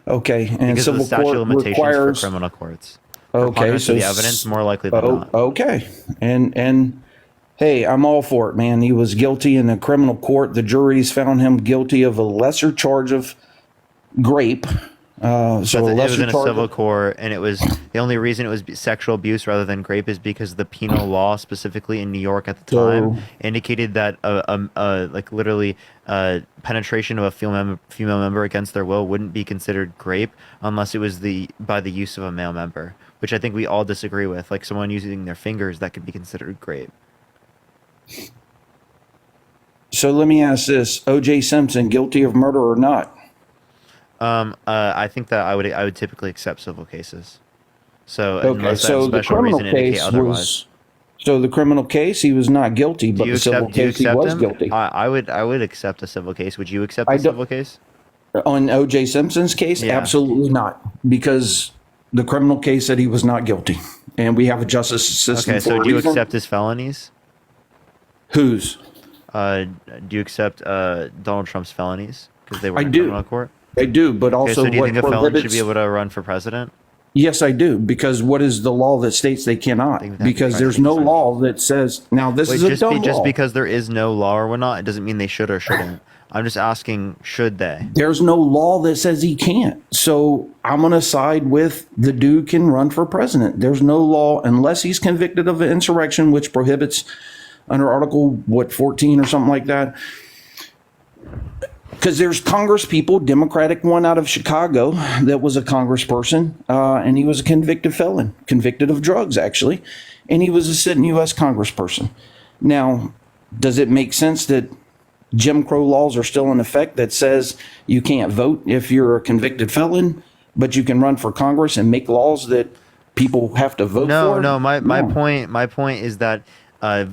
Okay, and Because of civil the statute court of limitations requires for criminal courts. Okay, Preponderance so of the evidence more likely than not. Okay, and hey, I'm all for it, man. He was guilty in a criminal court. The juries found him guilty of a lesser charge of grape. So But a it was lesser in a charge. civil court, and it was the only reason it was sexual abuse rather than grape is because the penal law, specifically in New York at the time, indicated that like literally penetration of a female member against their will wouldn't be considered grape unless it was by the use of a male member, which I think we all disagree with. Like someone using their fingers, that could be considered grape. So let me ask this: O.J. Simpson guilty of murder or not? I think that I would typically accept civil cases. So Okay, unless so that the special criminal reason indicate case otherwise. was. So the criminal case, he was not guilty, but the civil case, he was him? guilty. I would accept a civil case. Would you accept I a don't- civil case? On O.J. Simpson's case, Yeah. absolutely not, because the criminal case said he was not guilty, and we have a justice system. Okay, for so a do you reason. accept his felonies? Whose? Do you accept Donald Trump's felonies because they were I in do. criminal court? I do, but Okay, also so do you what think a felon should prohibits? be able to run for president? Yes, I do, because what is the law that states they cannot? Because there's no law that says. Now this is a dumb Just law. because there is no law or whatnot, it doesn't mean they should or shouldn't. I'm just asking, should they? There's no law that says he can't. So I'm going to side with the dude can run for president. There's no law unless he's convicted of an insurrection, which prohibits under Article 14 or something like that. Because there's Congress people, Democratic one out of Chicago that was a congressperson, and he was a convicted felon, convicted of drugs actually, and he was a sitting U.S. congressperson. Now, does it make sense that Jim Crow laws are still in effect that says you can't vote if you're a convicted felon, but you can run for Congress and make laws that people have to vote for? No. My point is that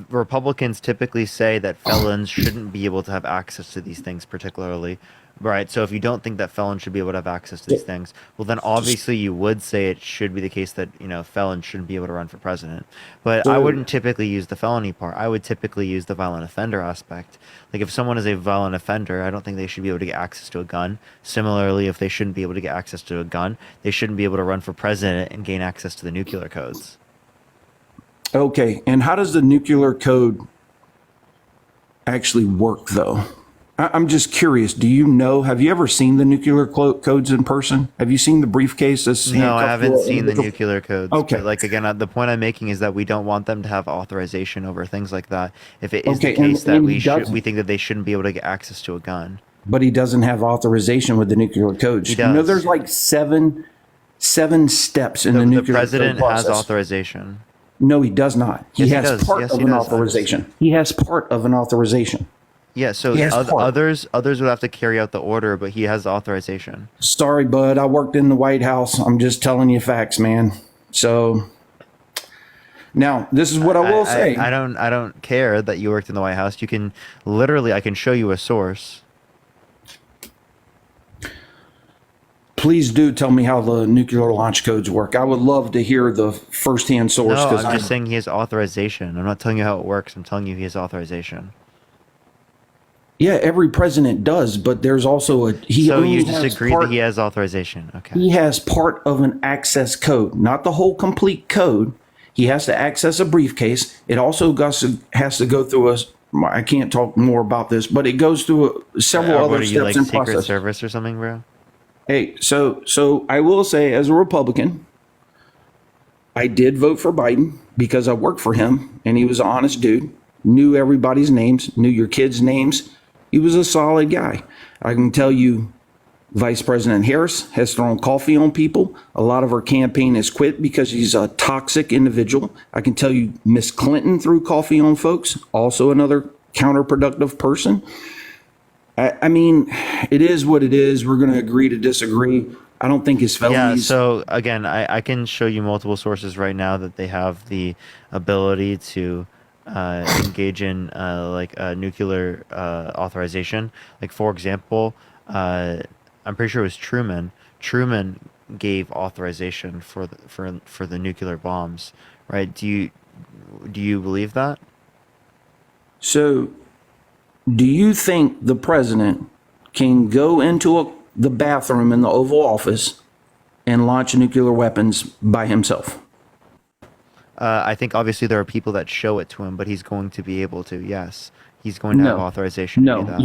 Republicans typically say that felons shouldn't be able to have access to these things, particularly, right? So if you don't think that felons should be able to have access to these things, well, then obviously you would say it should be the case that felons shouldn't be able to run for president. But I wouldn't typically use the felony part. I would typically use the violent offender aspect. Like if someone is a violent offender, I don't think they should be able to get access to a gun. Similarly, if they shouldn't be able to get access to a gun, they shouldn't be able to run for president and gain access to the nuclear codes. Okay, and how does the nuclear code actually work, though? I'm just curious. Do you know? Have you ever seen the nuclear codes in person? Have you seen the briefcase? That's No, I handcuffed haven't to a seen the individual? nuclear codes. Okay. But like again, the point I'm making is that we don't want them to have authorization over things like that. If it is Okay, the case that and we he should, doesn't. we think that they shouldn't be able to get access to a gun. But he doesn't have authorization with the nuclear codes. He You know, does. there's like seven steps in the The nuclear president code has process. authorization. No, he does not. He Yes, he has does. part Yes, of he an does. authorization. He has part of an authorization. Yeah, so He has part. others would have to carry out the order, but he has the authorization. Sorry, bud. I worked in the White House. I'm just telling you facts, man. So now this is what I will say. I don't care that you worked in the White House. You can literally, I can show you a source. Please do tell me how the nuclear launch codes work. I would love to hear the firsthand source. No, I'm just saying he has authorization. I'm not telling you how it works. I'm telling you he has authorization. Yeah, every president does, but there's also So you just agree that he has authorization? Okay. He has part of an access code, not the whole complete code. He has to access a briefcase. It also has to go through a. I can't talk more about this, but it goes through several What other are you, steps like in Secret process. Service or something, bro? Hey, so I will say, as a Republican, I did vote for Biden because I worked for him, and he was an honest dude. Knew everybody's names, knew your kids' names. He was a solid guy. I can tell you, Vice President Harris has thrown coffee on people. A lot of her campaign has quit because he's a toxic individual. I can tell you, Miss Clinton threw coffee on folks. Also, another counterproductive person. I mean, it is what it is. We're going to agree to disagree. I don't think his felonies. Yeah, so again, I can show you multiple sources right now that they have the ability to engage in nuclear authorization. Like, for example, I'm pretty sure it was Truman. Truman gave authorization for the nuclear bombs, right? Do you believe that? So, do you think the president can go into the bathroom in the Oval Office and launch nuclear weapons by himself? I think obviously there are people that show it to him, but he's going to be able to. Yes, he's going to have authorization. to do that.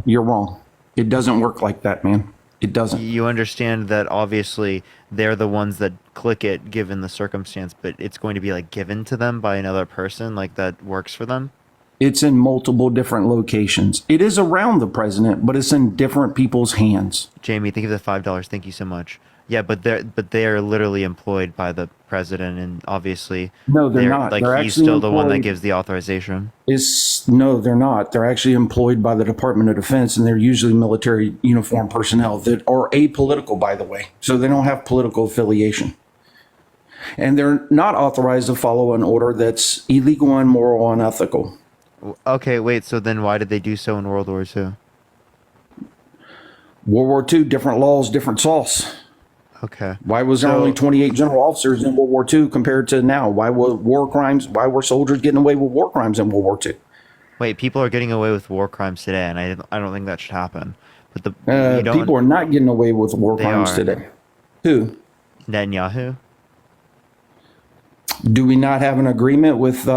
You're wrong. It doesn't work like that, man. It doesn't. You understand that obviously they're the ones that click it given the circumstance, but it's going to be like given to them by another person like that works for them. It's in multiple different locations. It is around the president, but it's in different people's hands. Jamie, think of the $5. Thank you so much. Yeah, but they're literally employed by the president, and obviously no, they're not. Like, they're he's still employed. the one that gives the authorization. No, they're not. They're actually employed by the Department of Defense, and they're usually military uniform personnel that are apolitical, by the way. So they don't have political affiliation. And they're not authorized to follow an order that's illegal, immoral, and unethical. Okay, wait, so then why did they do so in World War II? World War II, different laws, different sauce. Okay. Why was there only 28 general officers in World War II compared to now? Why were soldiers getting away with war crimes in World War II? Wait, people are getting away with war crimes today, and I don't think that should happen. But people are not getting away with war crimes today. Who? Netanyahu. Do we not have an agreement with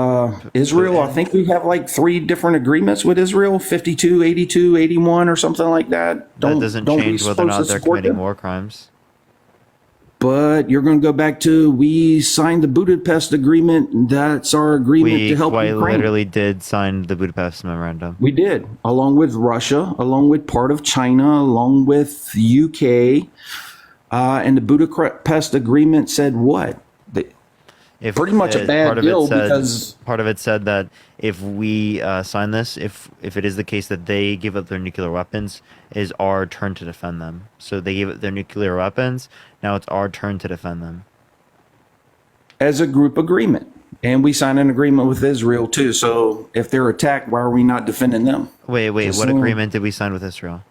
Israel? I think we have like 3 different agreements with Israel, 52, 82, 81 or something like that. That doesn't change whether or not they're committing war crimes. But you're going to go back to, we signed the Budapest Agreement. That's our agreement to help Ukraine. We literally did sign the Budapest Memorandum. We did, along with Russia, along with part of China, along with UK. And the Budapest Agreement said what? Pretty much a bad deal because part of it said that if we sign this, if it is the case that they give up their nuclear weapons, it is our turn to defend them. So they gave up their nuclear weapons. Now it's our turn to defend them. As a group agreement. And we signed an agreement with Israel too. So if they're attacked, why are we not defending them? Wait, what agreement did we sign with Israel?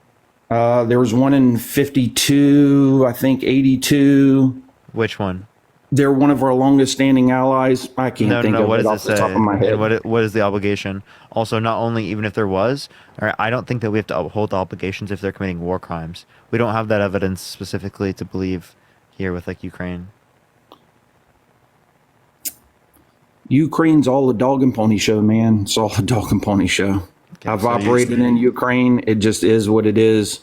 There was one in 52, I think 82. Which one? They're one of our longest standing allies. I can't think of it off the top of my head. What is the obligation? Also, not only even if there was, I don't think that we have to uphold the obligations if they're committing war crimes. We don't have that evidence specifically to believe here with like Ukraine. Ukraine's all a dog and pony show, man. It's all a dog and pony show. Okay, I've operated in Ukraine. It just is what it is.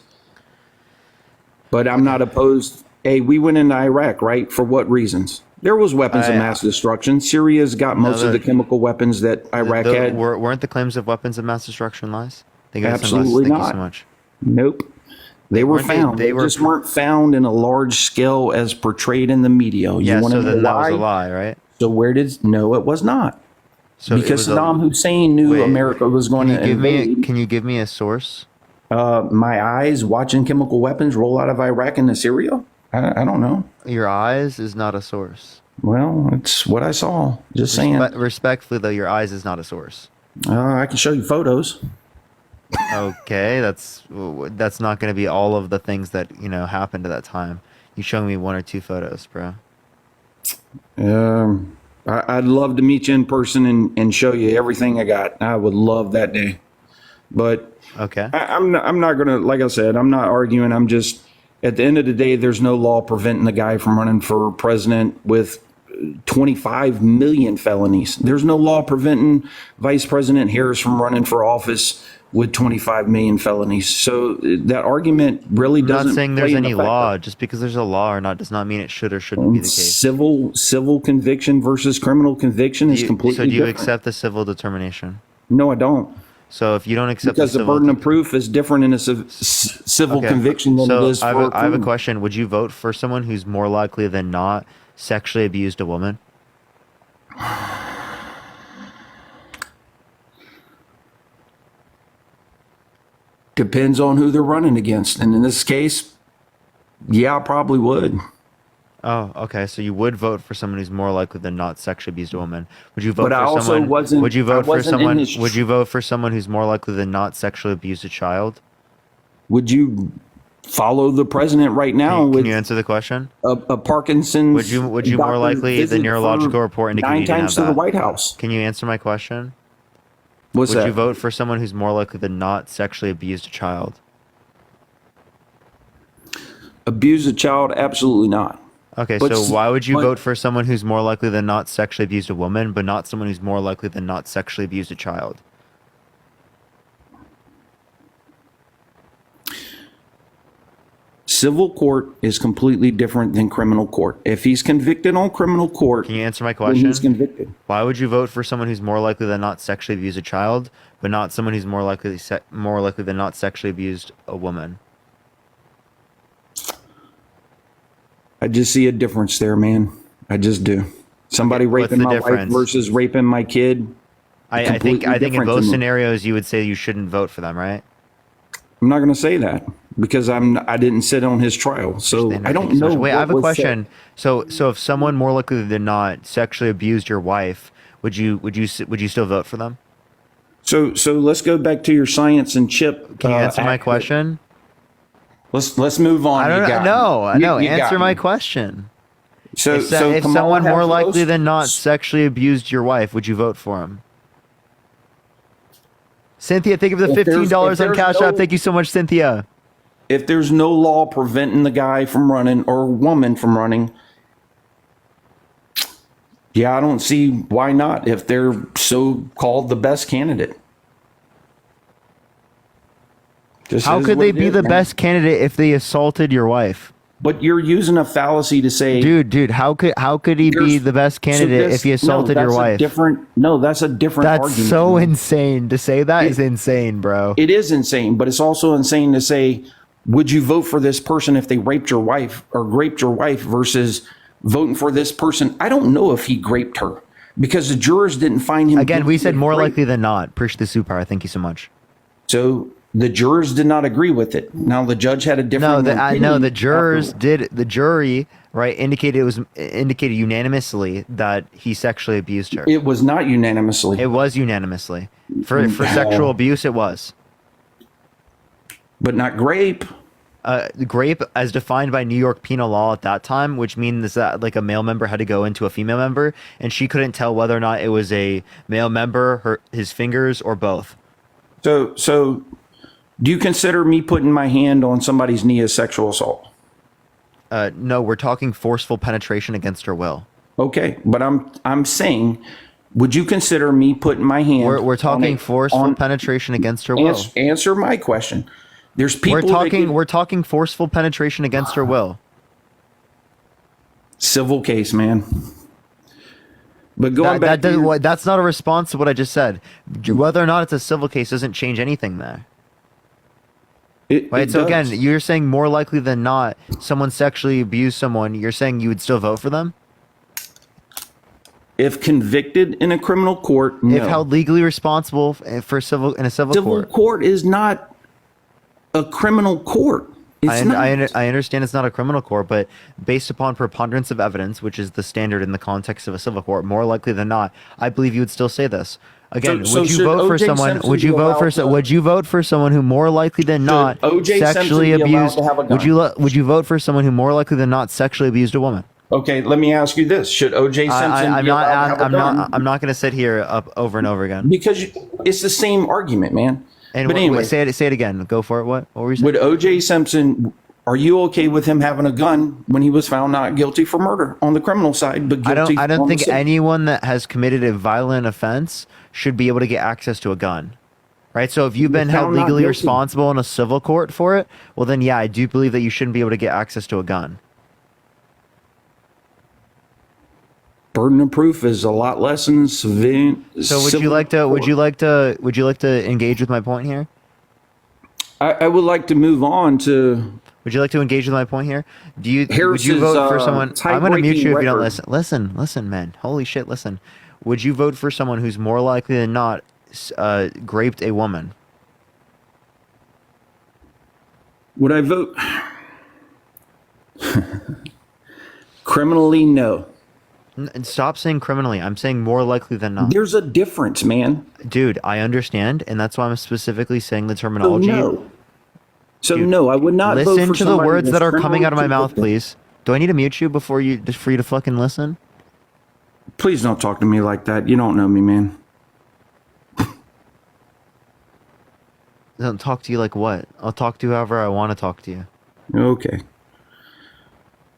But I'm not opposed. Hey, we went into Iraq, right? For what reasons? There was weapons of mass destruction. Syria's got most of the chemical weapons that Iraq had. Weren't the claims of weapons of mass destruction lies? Absolutely not. Thank you so much. Nope. They were found. They just weren't found in a large scale as portrayed in the media. Yeah, so then that was a lie, right? So no, it was not. So it because was Saddam Hussein knew Wait, America was going to invade. Can you give me a source? My eyes watching chemical weapons roll out of Iraq and Syria. I don't know. Your eyes is not a source. Well, it's what I saw. Just saying. Respectfully, though, your eyes is not a source. I can show you photos. Okay, that's not going to be all of the things that happened at that time. You showing me 1 or 2 photos, bro. I'd love to meet you in person and show you everything I got. I would love that day. But okay, I'm not gonna, like I said, I'm not arguing. I'm just, at the end of the day, there's no law preventing the guy from running for president with 25 million felonies. There's no law preventing Vice President Harris from running for office with 25 million felonies. So that argument really doesn't. I'm not saying there's play any in the law. factor. Just because there's a law or not does not mean it should or shouldn't be the case. Civil conviction versus criminal conviction is completely So do you different. accept the civil determination? No, I don't. So if you don't accept Because the burden of proof is different in a civil Okay. conviction than So it is for I have a criminal. question. Would you vote for someone who's more likely than not sexually abused a woman? Depends on who they're running against. And in this case, yeah, I probably would. Oh, okay. So you would vote for someone who's more likely than not sexually abused a woman. Would you vote But for I also someone? wasn't- Would you I vote for wasn't in someone? his- Would you vote for someone who's more likely than not sexually abused a child? Would you follow the president right now Can with you answer the question? a Parkinson's? Would you more doctor's likely the visit neurological for report indicated 9 you didn't times have to the that? White House? Can you answer my question? What's Would that? you vote for someone who's more likely than not sexually abused a child? Abuse a child? Absolutely not. Okay, But so why would you but- vote for someone who's more likely than not sexually abused a woman, but not someone who's more likely than not sexually abused a child? Civil court is completely different than criminal court. If he's convicted on criminal court, Can you answer my then question? he's convicted. Why would you vote for someone who's more likely than not sexually abused a child, but not someone who's more likely than not sexually abused a woman? I just see a difference there, man. I just do. Somebody what's raping the my wife difference? versus raping my kid. I think completely in different both to me. scenarios you would say you shouldn't vote for them, right? I'm not going to say that because I didn't sit on his trial, so I don't know. Wait, I what have a was question. So if someone more likely than not sexually abused your wife, would you still vote for them? said. So let's go back to your science and chip. Can you answer my act- question? Let's move on. I don't You got know. me. No, You got answer me. my question. So if Kamala someone more Harris- likely than not sexually abused your wife, would you vote for him? Cynthia, thank you for the If there's- $15 if on there's Cash no- App. Thank you so much, Cynthia. If there's no law preventing the guy from running or woman from running, yeah, I don't see why not if they're so called the best candidate. Just How is could what they it be is, the man. best candidate if they assaulted your wife? But you're using a fallacy to say, Dude, how could he be There's- the best so candidate this- if he assaulted no, your that's a wife? that's a different That's argument. so man. insane. To say that is insane, bro. It is insane, but it's also insane to say, would you vote for this person if they raped your wife or raped your wife versus voting for this person? I don't know if he raped her because the jurors didn't find him. Again, we guilty said of more rape. likely than not. Appreciate the super. Thank you so much. So the jurors did not agree with it. Now the judge had a different. I know opinion the jurors afterward. did. The jury indicated unanimously that he sexually abused her. It was not unanimously. It was unanimously for sexual abuse. It was. But not grape. Grape, as defined by New York penal law at that time, which means that like a male member had to go into a female member, and she couldn't tell whether or not it was a male member, his fingers, or both. So, do you consider me putting my hand on somebody's knee as sexual assault? No, we're talking forceful penetration against her will. Okay, but I'm saying, would you consider me putting my hand? We're talking on forceful penetration against her will. Answer my question. There's people. We're talking forceful penetration against her will. Civil case, man. But going back, that's not a response to what I just said. Whether or not it's a civil case doesn't change anything there. it So again, does. you're saying more likely than not, someone sexually abused someone. You're saying you would still vote for them? If convicted in a criminal court, no. If held legally responsible for a civil Civil court is not a criminal court. It's not. I understand it's not a criminal court, but based upon preponderance of evidence, which is the standard in the context of a civil court, more likely than not, I believe you would still say this. Again, So would you should vote for O.J. someone? Simpson Would you be vote for? allowed to- Would you vote for someone who more likely than not O.J. Simpson sexually be allowed abused? to have a gun? Would you vote for someone who more likely than not sexually abused a woman? Okay, let me ask you this: should O.J. Simpson I'm be allowed to have a gun? I'm not going to sit here up over and over again. Because it's the same argument, man. And But anyway, say it again. Go for it. What were you saying? would O.J. Simpson? Are you okay with him having a gun when he was found not guilty for murder on the criminal side, but guilty? I don't on the think civil? anyone that has committed a violent offense should be able to get access to a gun. Right? So if you've been held found not legally guilty. responsible in a civil court for it, well then yeah, I do believe that you shouldn't be able to get access to a gun. Burden of proof is a lot less than civilian. So would you like to engage with my point here? I would like to move on to. Would you like to engage with my point here? Would you Harris's, vote for someone? I'm going to mute tie-breaking you if you don't record. listen, man. Holy shit, listen. Would you vote for someone who's more likely than not raped a woman? Would I vote? Criminally, no. And stop saying criminally. I'm saying more likely than not. There's a difference, man. Dude, I understand, and that's why I'm specifically saying the terminology. So no, I would not vote Listen for to the somebody words that's that are coming criminally out of my mouth, convicted. please. Do I need to mute you for you to fucking listen? Please don't talk to me like that. You don't know me, man. I don't talk to you like what? I'll talk to you however I want to talk to you. Okay.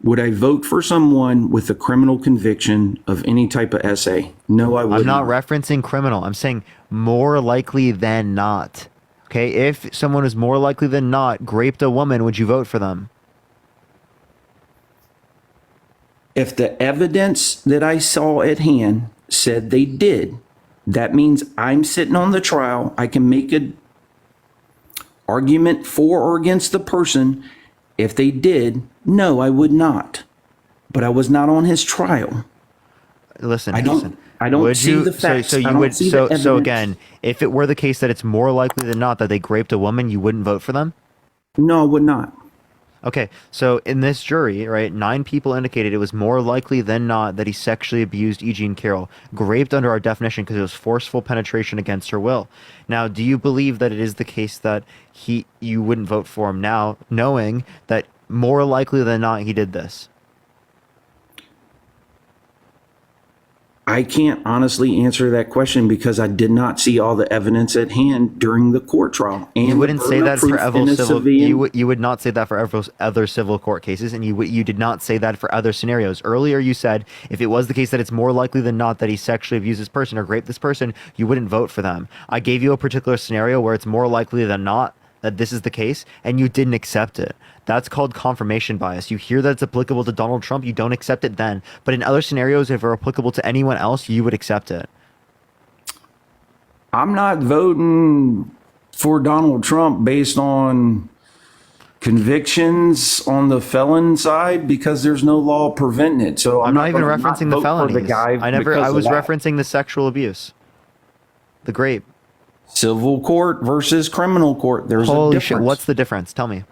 Would I vote for someone with a criminal conviction of any type of essay? No, I would I'm not referencing criminal. I'm saying more likely than not. Okay, if someone is more likely than not raped a woman, would you vote for them? If the evidence that I saw at hand said they did, that means I'm sitting on the trial. I can make an argument for or against the person. If they did, no, I would not. But I was not on his trial. Listen, I don't would see you, the facts. So I you don't would. see the So evidence. again, if it were the case that it's more likely than not that they raped a woman, you wouldn't vote for them. No, I would not. Okay, so in this jury, right, 9 people indicated it was more likely than not that he sexually abused E. Jean Carroll, raped under our definition because it was forceful penetration against her will. Now, do you believe that it is the case that you wouldn't vote for him now, knowing that more likely than not he did this? I can't honestly answer that question because I did not see all the evidence at hand during the court trial. And You wouldn't the say burden that of for proof other in a civil. civilian- You would not say that for other civil court cases, and you did not say that for other scenarios. Earlier, you said if it was the case that it's more likely than not that he sexually abused this person or raped this person, you wouldn't vote for them. I gave you a particular scenario where it's more likely than not that this is the case, and you didn't accept it. That's called confirmation bias. You hear that it's applicable to Donald Trump, you don't accept it then. But in other scenarios, if it were applicable to anyone else, you would accept it. I'm not voting for Donald Trump based on convictions on the felon side because there's no law preventing it. So I'm not even gonna referencing the vote for felonies. the guy I because of was that. referencing the sexual abuse. The grape. Civil court versus criminal court. There's a Holy difference. shit, what's the difference? Tell me.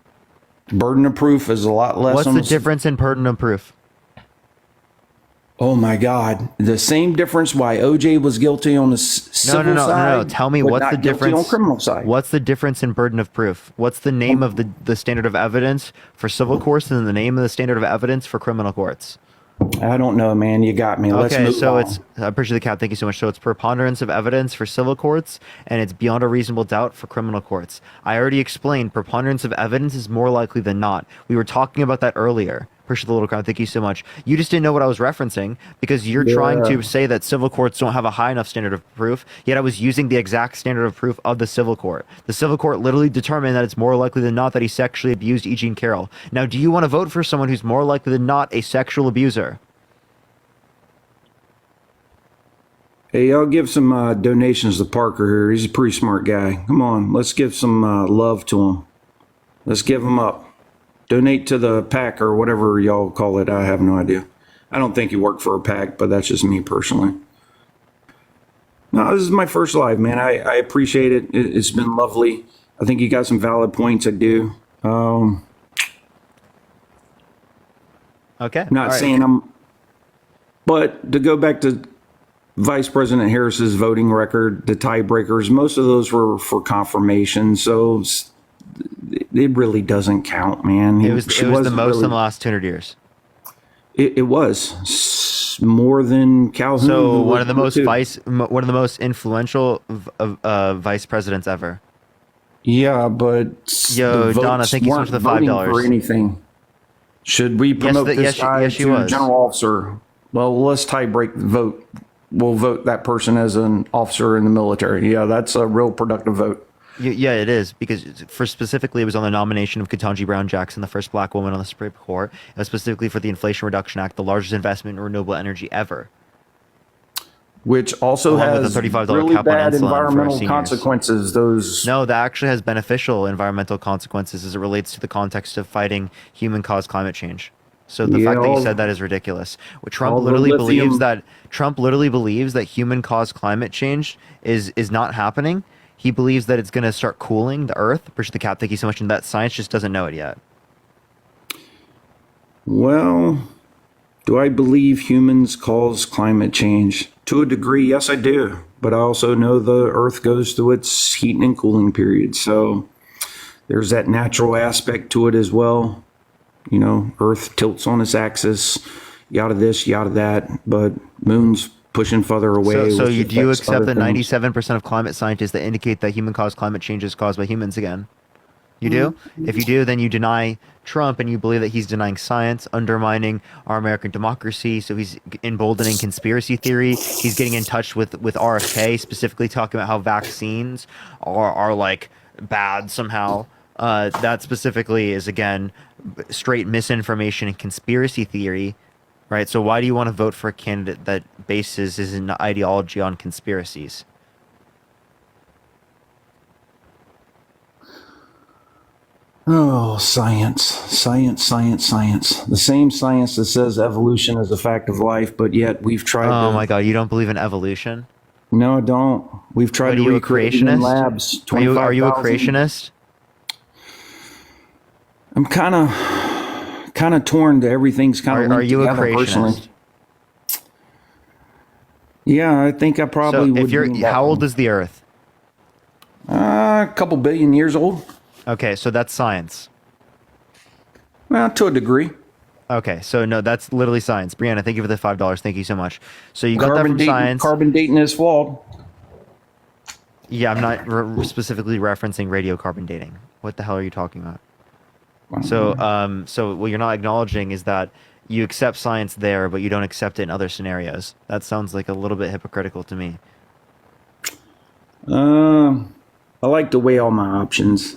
Burden of proof is a lot less. What's on the difference in burden of proof? Oh my God! The same difference why OJ was guilty on the civil side. No. Tell me but what's not the guilty difference on criminal side. What's the difference in burden of proof? What's the name of the standard of evidence for civil courts and the name of the standard of evidence for criminal courts? I don't know, man. You got me. Let's Okay, move so on. it's I appreciate the cap. Thank you so much. So it's preponderance of evidence for civil courts, and it's beyond a reasonable doubt for criminal courts. I already explained preponderance of evidence is more likely than not. We were talking about that earlier. Appreciate the little crowd. Thank you so much. You just didn't know what I was referencing because you're trying to say that civil courts don't have a high enough standard of proof. Yet I was using the exact standard of proof of the civil court. The civil court literally determined that it's more likely than not that he sexually abused E. Jean Carroll. Now, do you want to vote for someone who's more likely than not a sexual abuser? Hey, I'll give some donations to Parker here. He's a pretty smart guy. Come on, let's give some love to him. Let's give him up. Donate to the PAC or whatever y'all call it. I have no idea. I don't think you work for a PAC, but that's just me personally. No, this is my first live, man. I appreciate it. It's been lovely. I think you got some valid points. I do. Okay. Not all right. saying I'm, but to go back to Vice President Harris's voting record, the tiebreakers, most of those were for confirmation. So it really doesn't count, man. It was the most in the last 200 years. It was more than Calhoun. So one of the most influential vice presidents ever. Yeah, but yo, Donna, thank you so much for the $5 for anything. Should we promote this guy to general officer? Well, let's tie break the vote. We'll vote that person as an officer in the military. Yeah, that's a real productive vote. Yeah, it is, because specifically it was on the nomination of Ketanji Brown Jackson, the first black woman on the Supreme Court. It was specifically for the Inflation Reduction Act, the largest investment in renewable energy ever. Which also Along has with a $35 really cap on bad insulin for environmental seniors. consequences. No, that actually has beneficial environmental consequences as it relates to the context of fighting human-caused climate change. So the fact that you said that is ridiculous. Trump literally believes that human-caused climate change is not happening. He believes that it's going to start cooling the Earth. Appreciate the cap. Thank you so much. And that science just doesn't know it yet. Well, do I believe humans cause climate change? To a degree, yes, I do. But I also know the Earth goes through its heating and cooling period. So there's that natural aspect to it as well. You know, Earth tilts on its axis, yada this, yada that. But moon's pushing further away. So do you accept that 97% of climate scientists that indicate that human-caused climate change is caused by humans again? You do? If you do, then you deny Trump, and you believe that he's denying science, undermining our American democracy. So he's emboldening conspiracy theory. He's getting in touch with RFK, specifically talking about how vaccines are like bad somehow. That specifically is, again, straight misinformation and conspiracy theory. Right, so why do you want to vote for a candidate that bases his ideology on conspiracies? Oh, science. The same science that says evolution is a fact of life, but yet we've tried Oh my God, you don't believe in evolution? No, I don't. We've tried to recreate it in labs. Are you a creationist? I'm kind of torn to everything's kind of Are you a together personally. creationist? Yeah, I think I probably So would. if you're, how old is the Earth? A couple billion years old. Okay, so that's science. Well, to a degree. Okay, so no, that's literally science. Brianna, thank you for the $5. Thank you so much. So you got that from science. Carbon dating is flawed. Yeah, I'm not specifically referencing radiocarbon dating. What the hell are you talking about? So what you're not acknowledging is that you accept science there, but you don't accept it in other scenarios. That sounds like a little bit hypocritical to me. I like to weigh all my options.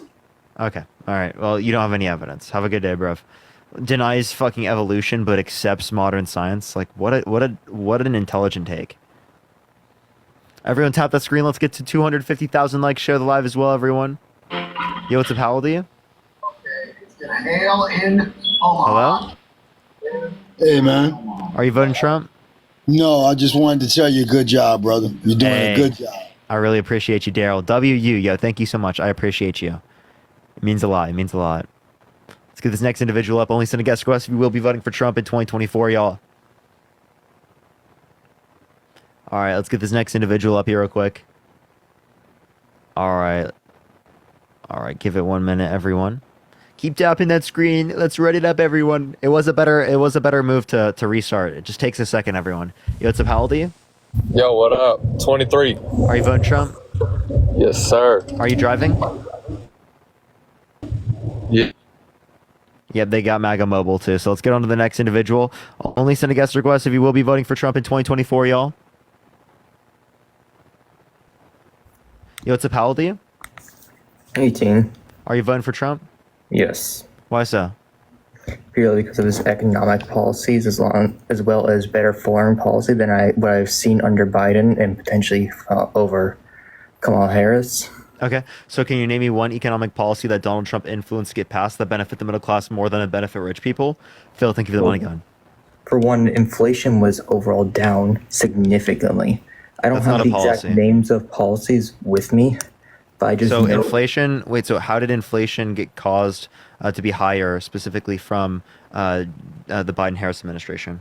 Okay, all right. Well, you don't have any evidence. Have a good day, bruv. Denies fucking evolution, but accepts modern science. Like, what an intelligent take. Everyone tap that screen. Let's get to 250,000 likes. Share the live as well, everyone. Yo, what's up? How old are you? Hail in Omaha. Hello? Hey, man. Are you voting Trump? No, I just wanted to tell you good job, brother. You're doing a good job. I really appreciate you, Daryl. WU, yo, thank you so much. I appreciate you. It means a lot. It means a lot. Let's get this next individual up. Only send a guest request if you will be voting for Trump in 2024, y'all. All right, let's get this next individual up here real quick. All right. All right, give it 1 minute, everyone. Keep tapping that screen. Let's run it up, everyone. It was a better move to restart. It just takes a second, everyone. Yo, what's up? How old are you? Yo, what up? 23. Are you voting Trump? Yes, sir. Are you driving? Yeah. Yep, they got MAGA Mobile too. So let's get on to the next individual. Only send a guest request if you will be voting for Trump in 2024, y'all. Yo, what's up? How old are you? 18. Are you voting for Trump? Yes. Why so? Purely because of his economic policies, as well as better foreign policy than what I've seen under Biden and potentially over Kamala Harris. Okay, so can you name me one economic policy that Donald Trump influenced to get passed that benefit the middle class more than it benefit rich people? Phil, thank you for the money gun. for one, inflation was overall down significantly. I don't That's have not a the exact policy. names of policies with me, but I just So know inflation. Wait. So how did inflation get caused to be higher, specifically from the Biden-Harris administration?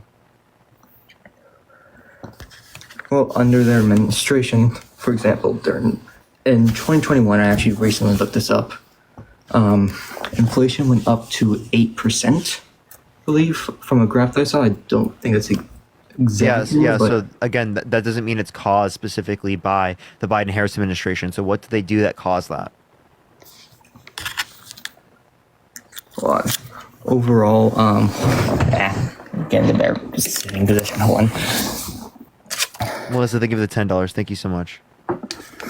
well, under their administration, for example, during in 2021, I actually recently looked this up. Inflation went up to 8%, I believe, from a graph that I saw. I don't think that's exactly. Yes. but So again, that doesn't mean it's caused specifically by the Biden-Harris administration. So what did they do that caused that? well, overall, again, the bear sitting position. Hold on. Melissa, thank you for the $10. Thank you so much.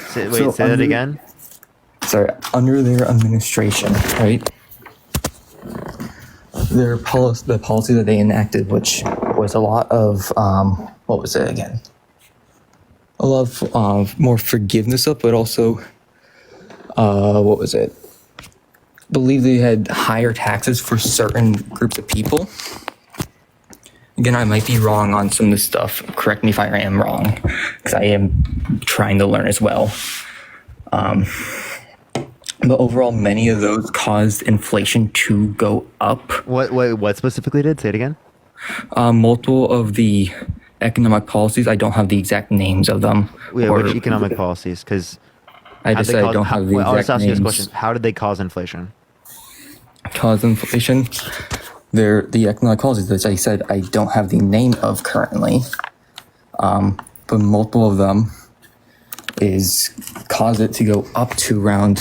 Say So that under- again. Sorry, under their administration, right? Their policy, the policy that they enacted, which was a lot of what was it again? A lot of more forgiveness of, but also what was it? I believe they had higher taxes for certain groups of people. Again, I might be wrong on some of this stuff. Correct me if I am wrong, because I am trying to learn as well. But overall, many of those caused inflation to go up. What specifically did? Say it again. Multiple of the economic policies, I don't have the exact names of them. Yeah, or- which economic policies? Because I just said I don't have the I'll just exact ask you this names. question: how did they cause inflation? Cause inflation. They're the economic policies, as I said, I don't have the name of currently. But multiple of them is cause it to go up to around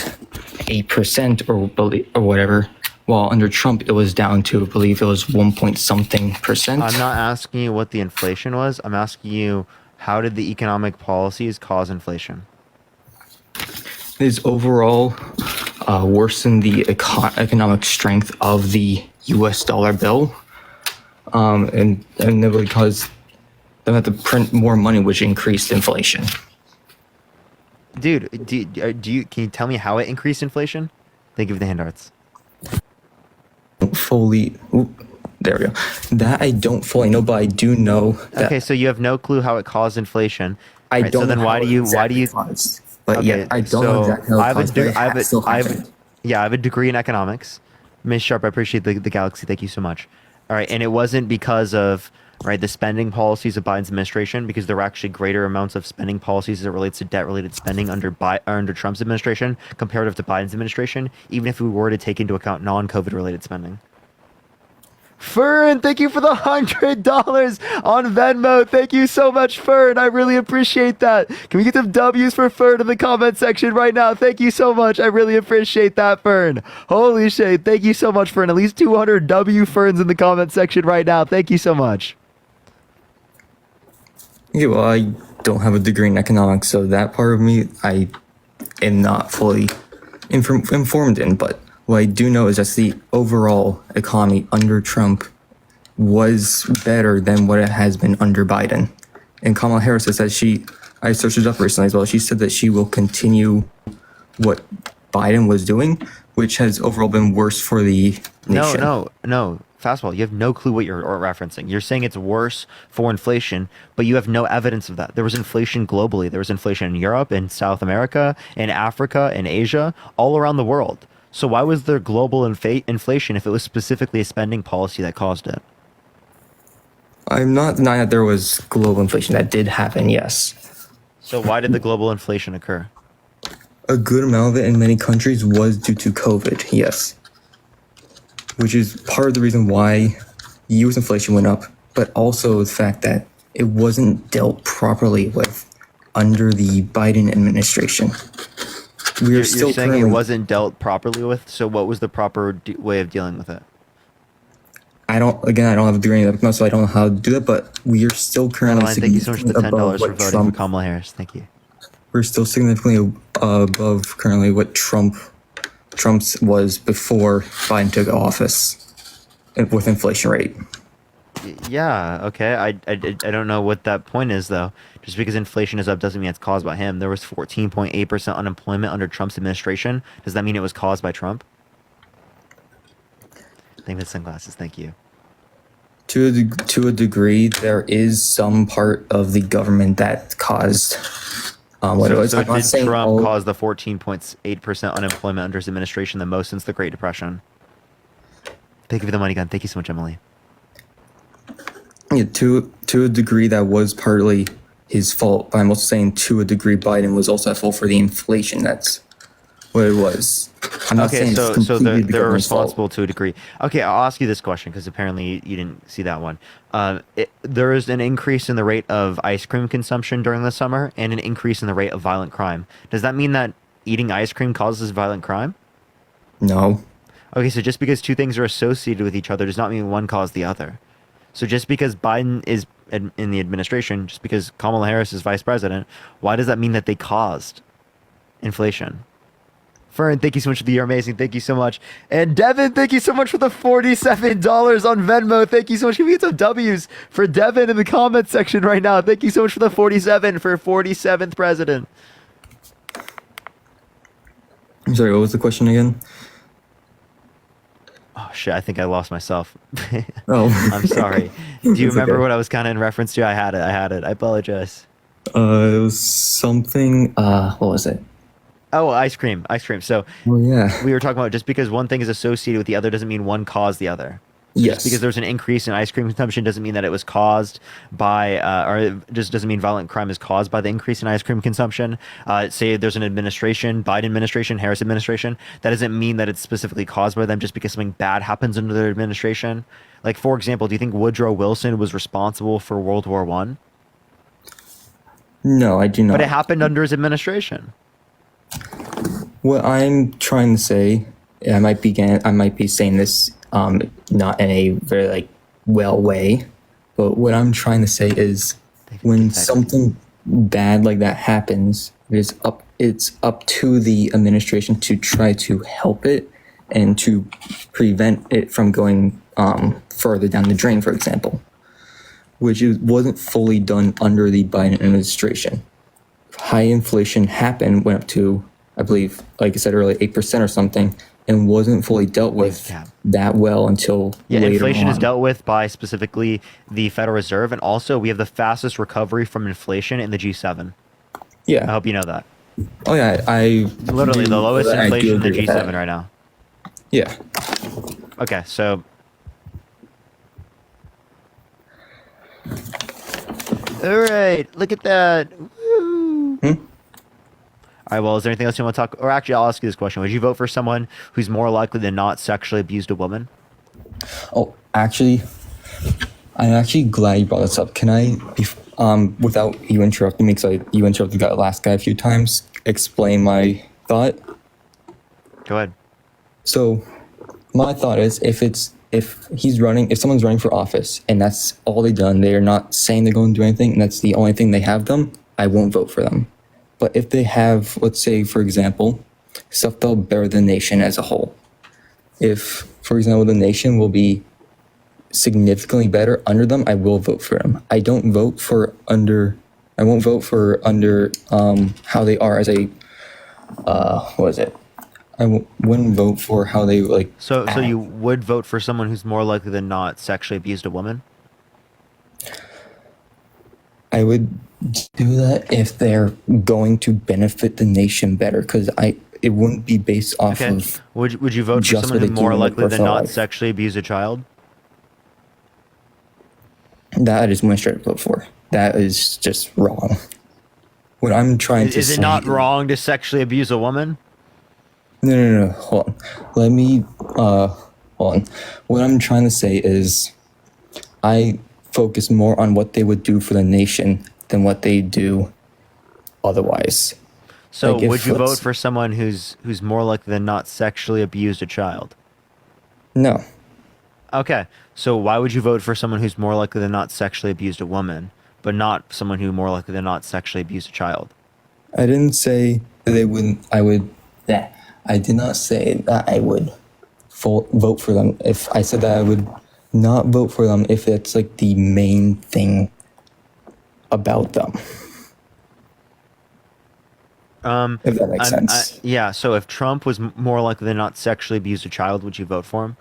8% or whatever. While under Trump, it was down to, I believe it was 1 point something percent. I'm not asking you what the inflation was. I'm asking you how did the economic policies cause inflation? Is overall worsen the economic strength of the U.S. dollar bill, and that would cause them have to print more money, which increased inflation. Dude, can you tell me how it increased inflation? Thank you for the hand arts. Fully, there we go. That I don't fully know, but I do know that Okay, so you have no clue how it caused inflation. I right? don't. So then know why how do it you exactly caused, But Okay, yeah, I don't know exactly how it I have a caused, but it still happened. I have a degree in economics. Ms. Sharp, I appreciate the galaxy. Thank you so much. All right, and it wasn't because of the spending policies of Biden's administration, because there were actually greater amounts of spending policies as it relates to debt-related spending under Trump's administration comparative to Biden's administration, even if we were to take into account non-COVID related spending. Fern, thank you for the $100 on Venmo. Thank you so much, Fern. I really appreciate that. Can we get some W's for Fern in the comment section right now? Thank you so much. I really appreciate that, Fern. Holy shit. Thank you so much, Fern. At least 200 W Ferns in the comment section right now. Thank you so much. Yeah, well, I don't have a degree in economics, so that part of me I am not fully informed in. But what I do know is that the overall economy under Trump was better than what it has been under Biden. And Kamala Harris has said I searched it up recently as well, she said that she will continue what Biden was doing, which has overall been worse for the nation. No. Fastball, you have no clue what you're referencing. You're saying it's worse for inflation, but you have no evidence of that. There was inflation globally. There was inflation in Europe, in South America, in Africa, in Asia, all around the world. So why was there global inflation if it was specifically a spending policy that caused it? I'm not denying that there was global inflation. That did happen, yes. So why did the global inflation occur? A good amount of it in many countries was due to COVID, yes. Which is part of the reason why U.S. inflation went up, but also the fact that it wasn't dealt properly with under the Biden administration. You're saying it wasn't dealt properly with, so what was the proper way of dealing with it? I don't have a degree in economics, so I don't know how to do that, but we are still currently Madeline, thank you so much for the $10 for voting Trump, for Kamala Harris. Thank you. We're still significantly above currently what Trump's was before Biden took office with inflation rate. Yeah, okay. I don't know what that point is, though. Just because inflation is up doesn't mean it's caused by him. There was 14.8% unemployment under Trump's administration. Does that mean it was caused by Trump? Thank you for the sunglasses. Thank you. To a degree, there is some part of the government that caused what it was. So I'm not did saying Trump all- cause the 14.8% unemployment under his administration, the most since the Great Depression? Thank you for the money gun. Thank you so much, Emily. Yeah, to a degree, that was partly his fault. But I'm also saying to a degree, Biden was also at fault for the inflation. That's what it was. I'm not Okay, saying so it's completely the they're government's fault. responsible to a degree. Okay, I'll ask you this question because apparently you didn't see that one. There is an increase in the rate of ice cream consumption during the summer and an increase in the rate of violent crime. Does that mean that eating ice cream causes violent crime? No. Okay, so just because two things are associated with each other does not mean one caused the other. So just because Biden is in the administration, just because Kamala Harris is vice president, why does that mean that they caused inflation? Fern, thank you so much for the year. Amazing. Thank you so much. And Devin, thank you so much for the $47 on Venmo. Thank you so much. Can we get some W's for Devin in the comment section right now? Thank you so much for the 47 for 47th president. I'm sorry, what was the question again? Oh, shit. I think I lost myself. Oh. I'm sorry. Do you It's remember okay. what I was kind of in reference to? I had it. I apologize. It was something. What was it? Oh, ice cream. So Oh yeah. we were talking about just because one thing is associated with the other doesn't mean one caused the other. So Yes. Just because there's an increase in ice cream consumption doesn't mean that it was caused by, or it just doesn't mean violent crime is caused by the increase in ice cream consumption. Say there's an administration, Biden administration, Harris administration, that doesn't mean that it's specifically caused by them just because something bad happens under their administration. Like, for example, do you think Woodrow Wilson was responsible for World War I? No, I do not. But it happened under his administration. What I'm trying to say, I might be saying this not in a very well way, but what I'm trying to say is when something bad like that happens, it's up to the administration to try to help it and to prevent it from going further down the drain, for example, which wasn't fully done under the Biden administration. High inflation went up to, I believe, like I said earlier, 8% or something, and wasn't fully dealt with that well until later Inflation on. is dealt with by specifically the Federal Reserve, and also we have the fastest recovery from inflation in the G7. Yeah. I hope you know that. Oh yeah, I Literally the lowest I do inflation in the agree with G7 that. right now. Yeah. Okay, so. All right, look at that. Woo. All right, well, is there anything else you want to talk? Or actually, I'll ask you this question: would you vote for someone who's more likely than not sexually abused a woman? Oh, actually, I'm actually glad you brought this up. Can I, without you interrupting me, because you interrupted the last guy a few times, explain my thought? Go ahead. So, my thought is, if someone's running for office and that's all they've done, they're not saying they're going to do anything, and that's the only thing they have done, I won't vote for them. But if they have, let's say, for example, stuff that'll better the nation as a whole. If, for example, the nation will be significantly better under them, I will vote for them. I won't vote for under how they are as a, what is it? Wouldn't vote for how they So you would vote for someone who's more likely than not sexually abused a woman? I would do that if they're going to benefit the nation better, because it wouldn't be based off of. Would you vote for just someone what who's they do more in their likely than personal not life. sexually abuse a child? That I just went straight to vote for. That is just wrong. What I'm trying to Is say it not wrong to sexually abuse a woman? No. Hold on. Let me. Hold on. What I'm trying to say is, I focus more on what they would do for the nation than what they do otherwise. So Like, if would you let's- vote for someone who's more likely than not sexually abused a child? No. Okay. So why would you vote for someone who's more likely than not sexually abused a woman, but not someone who more likely than not sexually abused a child? I didn't say that they wouldn't. I did not say that I would vote for them. If I said that I would not vote for them if it's like the main thing about them. If that makes sense. Yeah. So if Trump was more likely than not sexually abused a child, would you vote for him?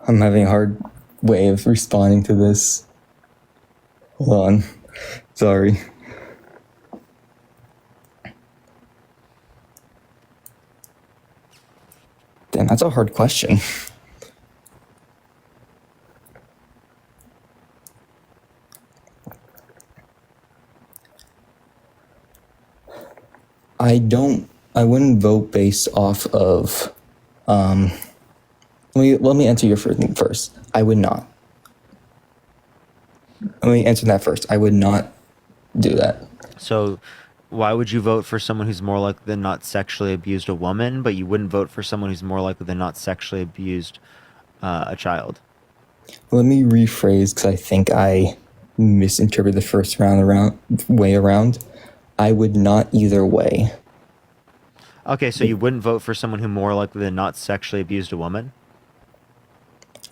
I'm having a hard way of responding to this. Hold on. Sorry. Damn, that's a hard question. I wouldn't vote based off of, let me answer your first thing first. I would not. Let me answer that first. I would not do that. So, why would you vote for someone who's more likely than not sexually abused a woman, but you wouldn't vote for someone who's more likely than not sexually abused a child? Let me rephrase because I think I misinterpreted the first way around. I would not either way. Okay, so you wouldn't vote for someone who more likely than not sexually abused a woman?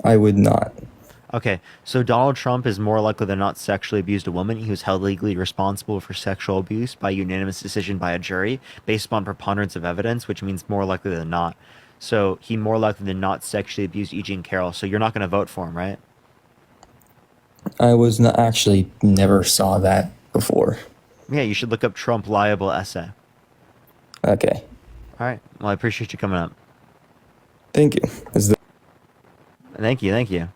I would not. Okay, so Donald Trump is more likely than not sexually abused a woman. He was held legally responsible for sexual abuse by unanimous decision by a jury based upon preponderance of evidence, which means more likely than not. So he more likely than not sexually abused E. Jean Carroll. So you're not going to vote for him, right? I was not actually never saw that before. Yeah, you should look up Trump liable essay. Okay. All right. Well, I appreciate you coming up. Thank you. Thank you.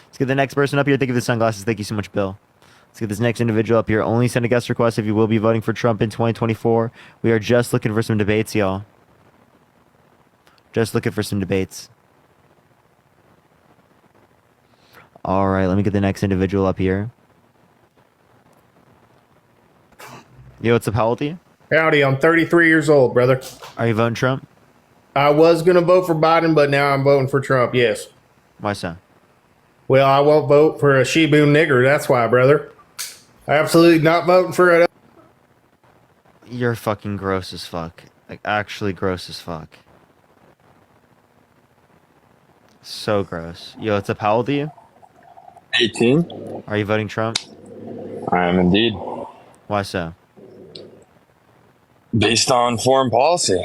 Let's get the next person up here. Thank you for the sunglasses. Thank you so much, Bill. Let's get this next individual up here. Only send a guest request if you will be voting for Trump in 2024. We are just looking for some debates, y'all. Just looking for some debates. All right, let me get the next individual up here. Yo, what's up? How old are you? Howdy, I'm 33 years old, brother. Are you voting Trump? I was going to vote for Biden, but now I'm voting for Trump, yes. Why so? Well, I won't vote for a Shibu nigger, that's why, brother. Absolutely not voting for it. You're fucking gross as fuck. Like, actually gross as fuck. So gross. Yo, what's up? How old are you? 18. Are you voting Trump? I am indeed. Why so? Based on foreign policy.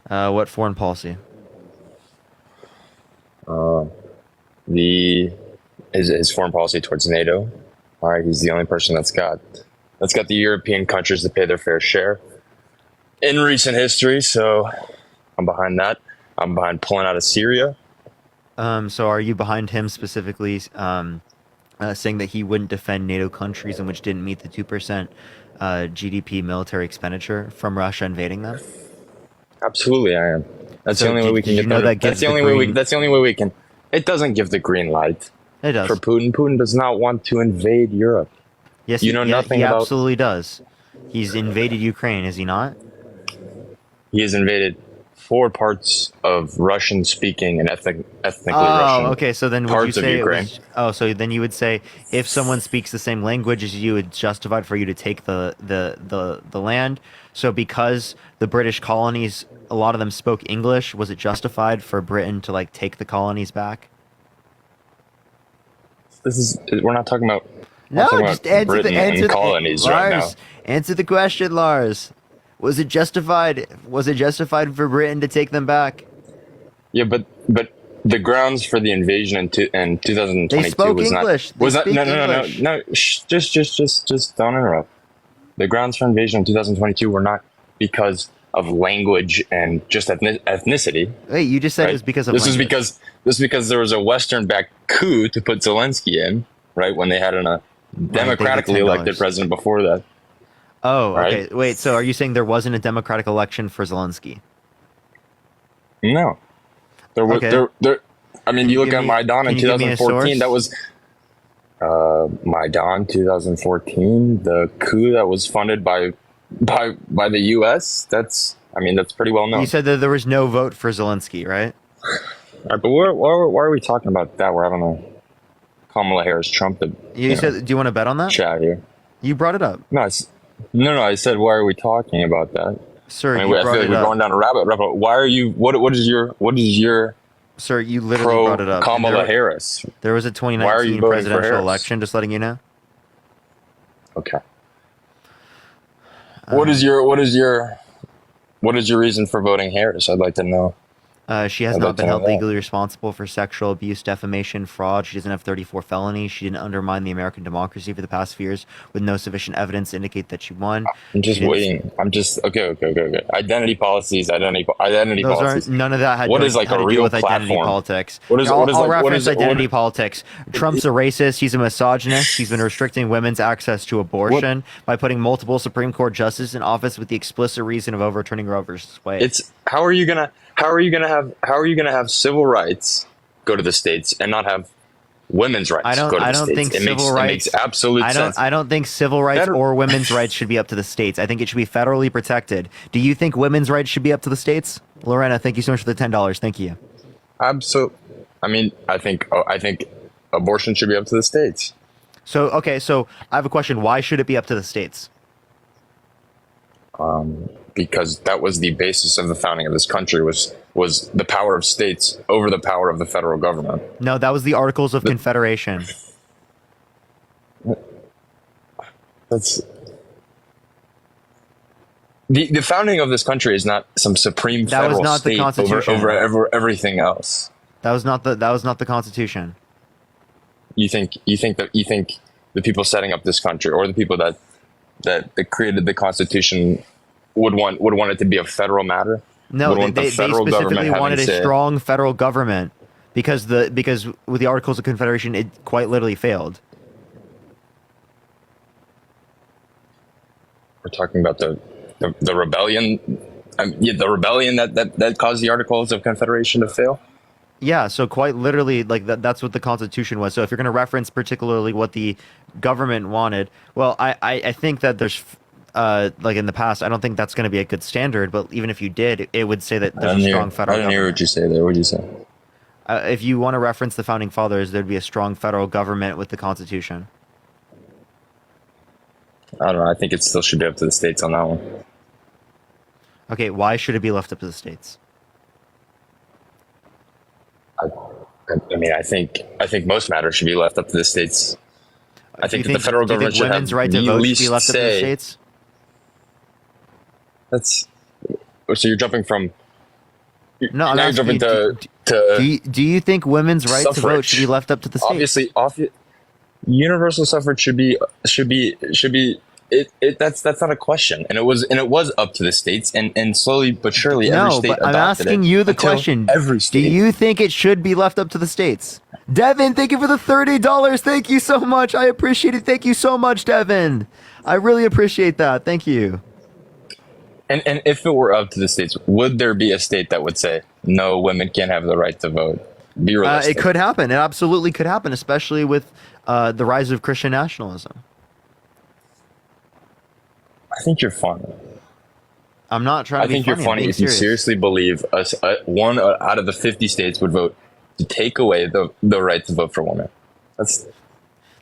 What foreign policy? His foreign policy towards NATO. All right, he's the only person that's got the European countries to pay their fair share in recent history. So I'm behind that. I'm behind pulling out of Syria. So are you behind him specifically saying that he wouldn't defend NATO countries in which didn't meet the 2% GDP military expenditure from Russia invading them? Absolutely, I am. That's So the only way we can get better. That's the only way we. That's the only way we can. It doesn't give the green light. It does. For Putin. Putin does not want to invade Europe. Yes, you know nothing he about. absolutely does. He's invaded Ukraine, is he not? He has invaded 4 parts of Russian-speaking and ethnically Russian. Okay. So then would you parts of say it Ukraine. was, so then you would say if someone speaks the same language as you, it's justified for you to take the land. So because the British colonies, a lot of them spoke English, was it justified for Britain to like take the colonies back? We're not talking about. No, just answer Britain the answer and colonies right now. Lars, answer the question, Lars. Was it justified? Was it justified for Britain to take them back? Yeah, but the grounds for the invasion in 2022 They spoke was English. not. Was They not? speak No. English. Shh, just don't interrupt. The grounds for invasion in 2022 were not because of language and just ethnicity. Wait, you just said right? it was because of this language. is because there was a Western-backed coup to put Zelensky in, right? When they had a democratically elected president before that. Oh, okay. Right? Wait, so are you saying there wasn't a democratic election for Zelensky? No. There was Okay. there. I mean, Can you you look give at me- Maidan in can you give me a 2014. That source? was Maidan 2014. The coup that was funded by the U.S. That's pretty well known. You said that there was no vote for Zelensky, right? All right, but why are we talking about that? We're having a Kamala Harris Trump You said, do you want to bet on that? chat here. You brought it up. No, I said why are we talking about that? Sir, I you feel brought like it we're up. going down a rabbit. Why are you? What is your Sir, you literally pro brought it up. Kamala Harris? There was a Why are you 2019 voting for presidential Harris? election, just letting you know. Okay. What is your reason for voting Harris? I'd like to know. She has I'd not like to been know held that. legally responsible for sexual abuse, defamation, fraud. She doesn't have 34 felonies. She didn't undermine the American democracy for the past few years with no sufficient evidence to indicate that she won. I'm just She didn't- waiting. I'm just okay. Identity policies. Identity Those policies. aren't. None of that had What to, is like had a to do real with identity platform? politics. What is I'll, what is I'll like what reference is identity what, politics. Trump's a racist. He's a misogynist. He's been restricting women's access to abortion by putting multiple Supreme Court justices in office with the explicit reason of overturning Roe versus Wade. It's how are you gonna have civil rights go to the states and not have women's rights go to the I don't states? think It civil rights. makes absolute sense. I don't think civil rights or women's rights should be up to the states. I think it should be federally protected. Do you think women's rights should be up to the states? Lorena, thank you so much for the $10. Thank you. Absolutely. I mean, I think abortion should be up to the states. So okay, so I have a question. Why should it be up to the states? Because that was the basis of the founding of this country was the power of states over the power of the federal government. No, that was the Articles of Confederation. That's the founding of this country is not some supreme That was federal not the state Constitution. over everything else. That was not the Constitution. You think the people setting up this country or the people that created the Constitution would want it to be a federal matter? No, Would want they the federal specifically government wanted a having say? strong federal government because with the Articles of Confederation, it quite literally failed. We're talking about the rebellion, the rebellion that caused the Articles of Confederation to fail. Yeah, so quite literally, like that's what the Constitution was. So if you're going to reference particularly what the government wanted, well, I think that there's, like in the past, I don't think that's going to be a good standard. But even if you did, it would say that there's a strong federal I didn't hear government. what you say there. What did you say? If you want to reference the Founding Fathers, there'd be a strong federal government with the Constitution. I don't know. I think it still should be up to the states on that one. Okay, why should it be left up to the states? I mean, I think most matters should be left up to the states. I think that the federal do you government think should women's have right the to vote should least be left up to the say. states? That's so you're jumping from. No, I'm now you're asking jumping you, to do you think women's right to vote suffrage. should be left up to the states? Obviously, universal suffrage should be. That's not a question, and it was up to the states, and slowly but surely every No, state but I'm adopted asking it you the until question. Every Do state. you think it should be left up to the states? Devin, thank you for the $30. Thank you so much. I appreciate it. Thank you so much, Devin. I really appreciate that. Thank you. And if it were up to the states, would there be a state that would say no, women can't have the right to vote? Be realistic. It could happen. It absolutely could happen, especially with the rise of Christian nationalism. I think you're funny. I'm not trying to I be think you're funny. I'm funny being if you serious. seriously believe one out of the 50 states would vote to take away the right to vote for women. That's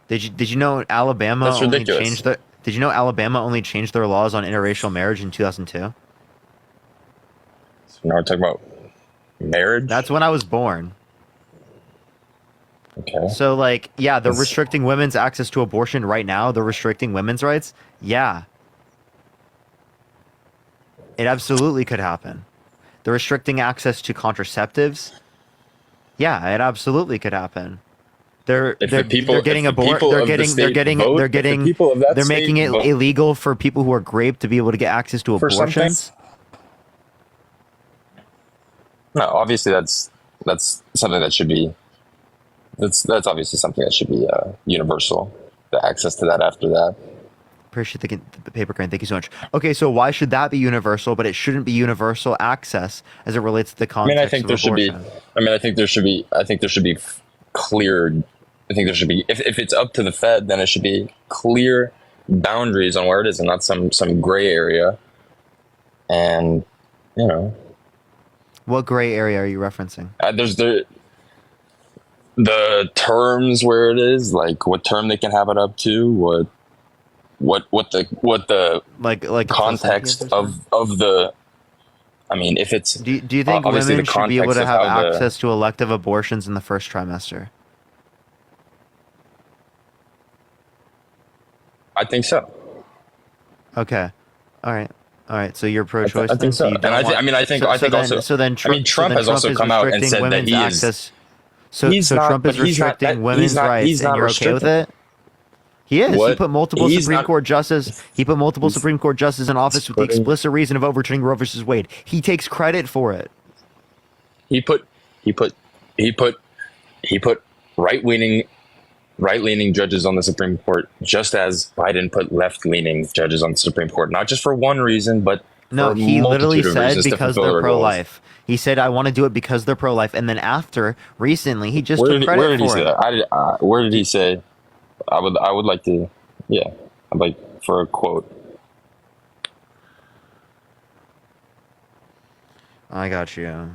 Did you know Alabama That's only ridiculous. changed their Did you know Alabama only changed their laws on interracial marriage in 2002? So now we're talking about marriage. That's when I was born. Okay. So like, yeah, they're restricting women's access to abortion right now. They're restricting women's rights. Yeah. It absolutely could happen. They're restricting access to contraceptives. Yeah, it absolutely could happen. They're If the people- they're getting if the aborted. people They're of the getting they're state getting vote, they're if the getting people of that they're state making it vote- illegal for people who are raped to be able to get access to For some abortions. No, obviously that's something that should be. That's obviously something that should be universal. The access to that after that. Appreciate the paper crane. Thank you so much. Okay, so why should that be universal, but it shouldn't be universal access as it relates to the I context mean, I think of there should be. abortion? I think there should be. I think there should be clear. I think there should be. If it's up to the Fed, then it should be clear boundaries on where it is, and not some gray area. And you know, What gray area are you referencing? there's the terms where it is, like what term they can have it up to, what the like context of the. I mean, if it's Do you think obviously women the should be able context to of have how the- access to elective abortions in the first trimester? I think so. Okay. All right. All right, so you're pro-choice. I think so. You And don't I think Trump has also come out and said that he is. Trump is restricting women's rights, and you're okay with it? He is. He put multiple Supreme Court justices. He put multiple Supreme Court justices in office with the explicit reason of overturning Roe versus Wade. He takes credit for it. He put right-leaning judges on the Supreme Court, just as Biden put left-leaning judges on the Supreme Court, not just for one reason, but no, for he a literally multitude of said reasons to because fulfill they're their goals. pro-life. He said, I want to do it because they're pro-life. And then after, recently, he just took credit where did he for say it. that? Where did he say? I would like to, yeah, I'd like for a quote. I got you.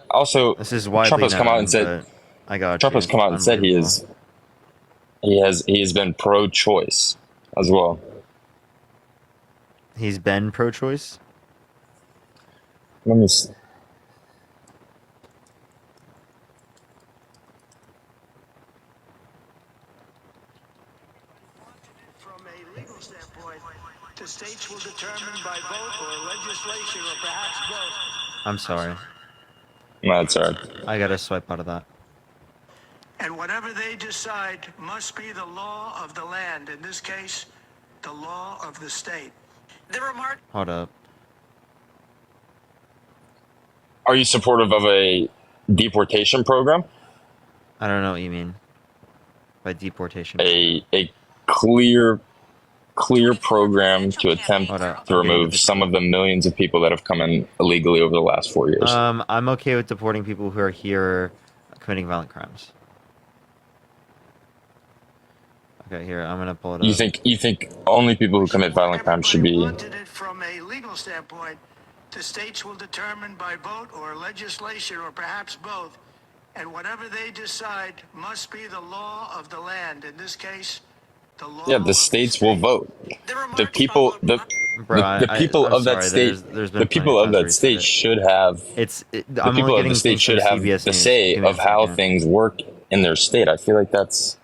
Also, this is widely Trump has come out known, and said, I got Trump you. has come out and said he has been pro-choice as well. He's been pro-choice? Let me see. The states will determine by vote or legislation or perhaps both. I'm sorry. No, that's all right. I gotta swipe out of that. And whatever they decide must be the law of the land. In this case, the law of the state. The remark. Hold up. Are you supportive of a deportation program? I don't know what you mean by deportation. A clear program to attempt to remove some of the millions of people that have come in illegally over the last 4 years. I'm okay with deporting people who are here committing violent crimes. Okay, here, I'm gonna pull it up. You think only people who commit violent crimes should be? From a legal standpoint, the states will determine by vote or legislation or perhaps both, and whatever they decide must be the law of the land. In this case, the law. Yeah, the states will vote. The people, the people of that state, the people of that state should have. The people of the state should have the say of how things work in their state. I feel like that's.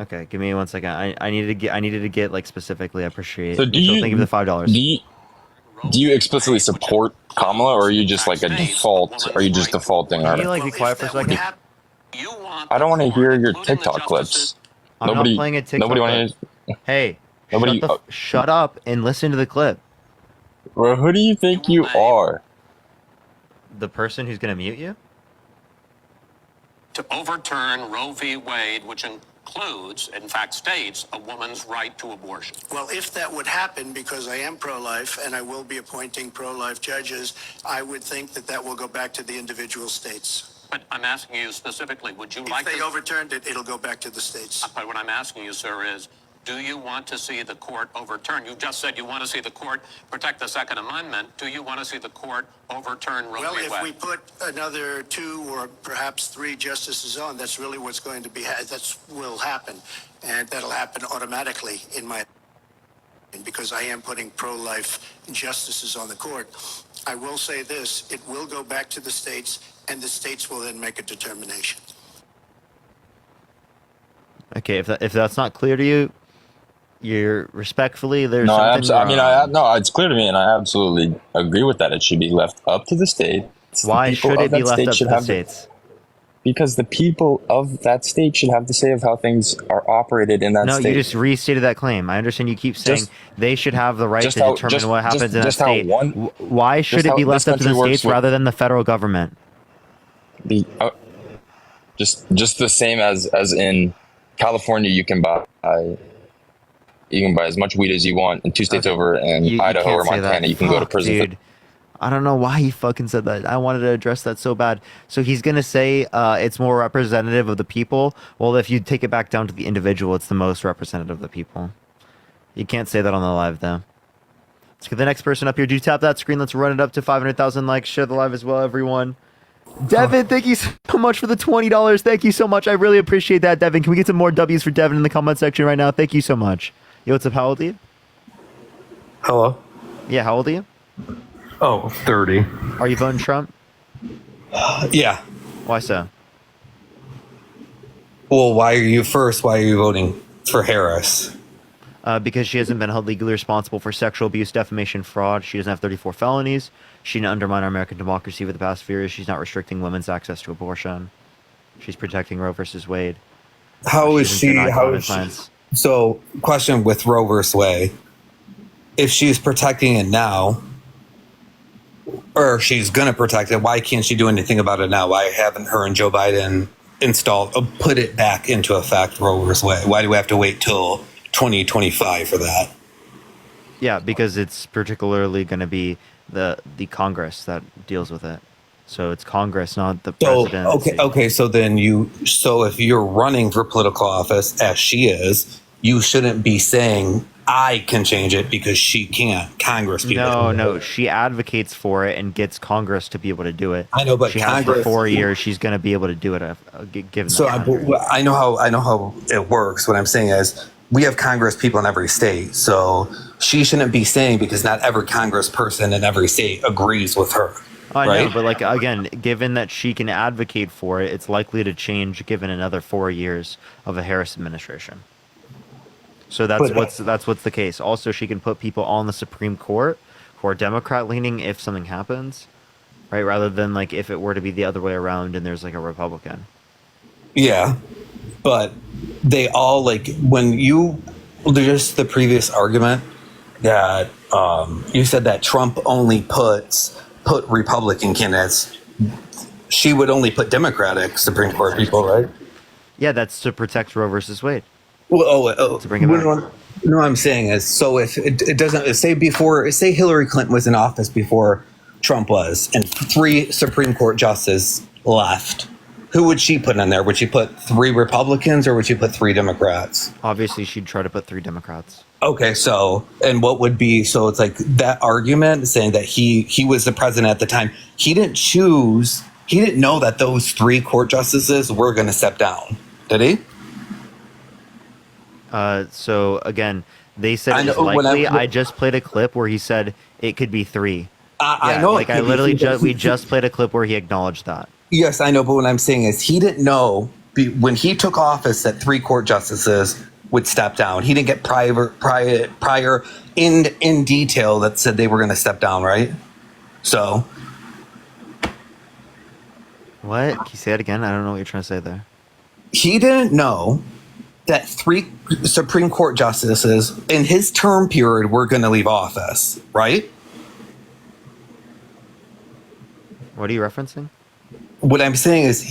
Okay, give me 1 second. I needed to get like specifically. I appreciate. So do you thank you for the $5? Do you explicitly support Kamala, or are you just like a default? Are you just defaulting on Can it? you like be quiet for a second? I don't want to hear your TikTok clips. I'm not playing a TikTok Nobody clip. want Hey, Nobody. shut up and listen to the clip. Well, who do you think you are? The person who's gonna mute you? To overturn Roe v. Wade, which includes, in fact, states a woman's right to abortion. Well, if that would happen, because I am pro-life and I will be appointing pro-life judges, I would think that will go back to the individual states. But I'm asking you specifically, would you like If they to... overturned it, it'll go back to the states. But what I'm asking you, sir, is do you want to see the court overturn? You just said you want to see the court protect the Second Amendment. Do you want to see the court overturn Roe Well, v. Wade? if we put another 2 or perhaps 3 justices on, that's really what's going to be, will happen. And that'll happen automatically in my opinion, because I am putting pro-life justices on the court. I will say this, it will go back to the states, and the states will then make a determination. Okay, if that's not clear to you, you're respectfully there's No, something wrong. no, it's clear to me, and I absolutely agree with that. It should be left up to the states. Why should it be left up to the states? Because the people of that state should have the say of how things are operated in that No, state. you just restated that claim. I understand you keep saying they should have the right to determine what happens in that state. Why should it be left up to the states rather than the federal government? Just the same as in California, you can buy as much weed as you want in 2 states over, in Idaho or Montana, you can go to prison. Dude. I don't know why he fucking said that. I wanted to address that so bad. So he's going to say it's more representative of the people. Well, if you take it back down to the individual, it's the most representative of the people. You can't say that on the live, though. Let's get the next person up here. Do tap that screen. Let's run it up to 500,000 likes. Share the live as well, everyone. Devin, thank you so much for the $20. Thank you so much. I really appreciate that, Devin. Can we get some more W's for Devin in the comment section right now? Thank you so much. Yo, what's up? How old are you? Hello? Yeah, how old are you? Oh, 30. Are you voting Trump? Yeah. Why so? Well, why are you voting for Harris? Because she hasn't been held legally responsible for sexual abuse, defamation, fraud. She doesn't have 34 felonies. She didn't undermine our American democracy for the past few years. She's not restricting women's access to abortion. She's protecting Roe versus Wade. How is she? denied How common is she? sense. So, question with Roe versus Wade: if she's protecting it now, or she's gonna protect it, why can't she do anything about it now? Why haven't her and Joe Biden put it back into effect, Roe versus Wade? Why do we have to wait till 2025 for that? Yeah, because it's particularly going to be the Congress that deals with it. So it's Congress, not the president. Okay. So if you're running for political office, as she is, you shouldn't be saying I can change it because she can't. Congress people. No. She advocates for it and gets Congress to be able to do it. I know, but she has Congress, for 4 years. She's going to be able to do it. Given so that I know how it works. What I'm saying is, we have Congress people in every state, so she shouldn't be saying because not every Congress person in every state agrees with her. I right? know, but like again, given that she can advocate for it, it's likely to change given another 4 years of a Harris administration. So that's what's the case. Also, she can put people on the Supreme Court who are Democrat leaning if something happens, right? Rather than like if it were to be the other way around and there's like a Republican. Yeah, but they all there's the previous argument that you said that Trump only put Republican candidates. She would only put Democratic Supreme Court people, right? Yeah, that's to protect Roe versus Wade. Well, to bring it back. No, I'm saying is, so if it doesn't say Hillary Clinton was in office before Trump was, and 3 Supreme Court justices left, who would she put in there? Would she put 3 Republicans or would she put 3 Democrats? Obviously, she'd try to put 3 Democrats. Okay, so and what would be so it's like that argument saying that he was the president at the time. He didn't know that those 3 court justices were going to step down, did he? So again, they said it's likely. I just played a clip where he said it could be 3. I know. Like I literally we just played a clip where he acknowledged that. Yes, I know. But what I'm saying is he didn't know when he took office that 3 court justices would step down. He didn't get prior in detail that said they were going to step down, right? So. What? Can you say it again? I don't know what you're trying to say there. He didn't know that 3 Supreme Court justices in his term period were going to leave office, right? What are you referencing? What I'm saying is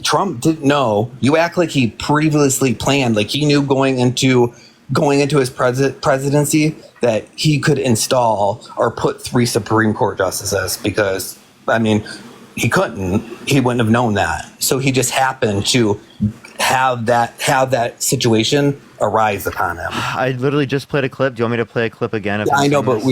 Trump didn't know. You act like he previously planned, like he knew going into his presidency that he could install or put 3 Supreme Court justices because, I mean, he couldn't. He wouldn't have known that. So he just happened to have that situation arise upon him. I literally just played a clip. Do you want me to play a clip again? I know, but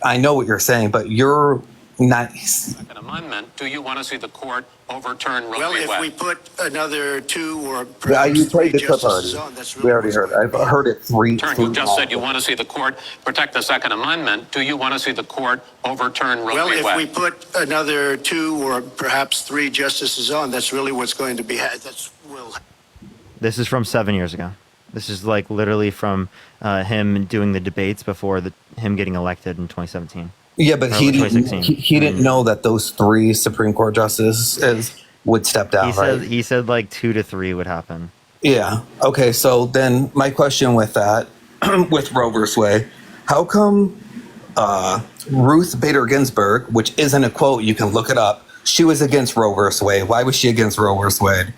I know what you're saying, but you're not. Second Amendment. Do you want to see the court overturn Roe Well, v. if Wade? we put another 2 or You perhaps played 3 the clip justices already. on, that's We really already heard it. I've heard it 3 You just said you want to see the court protect the Second Amendment. Do you want to see the court overturn Roe Well, v. if Wade? we put another 2 or perhaps 3 justices on, that's really what's going to be had. This is from 7 years ago. This is like literally from him doing the debates before him getting elected in 2017. Yeah, but he didn't know that those 3 Supreme Court justices would step down, right? He said like 2 to 3 would happen. Yeah. Okay. So then my question with that, with Roe versus Wade, how come Ruth Bader Ginsburg, which isn't a quote, you can look it up, she was against Roe versus Wade. Why was she against Roe versus Wade?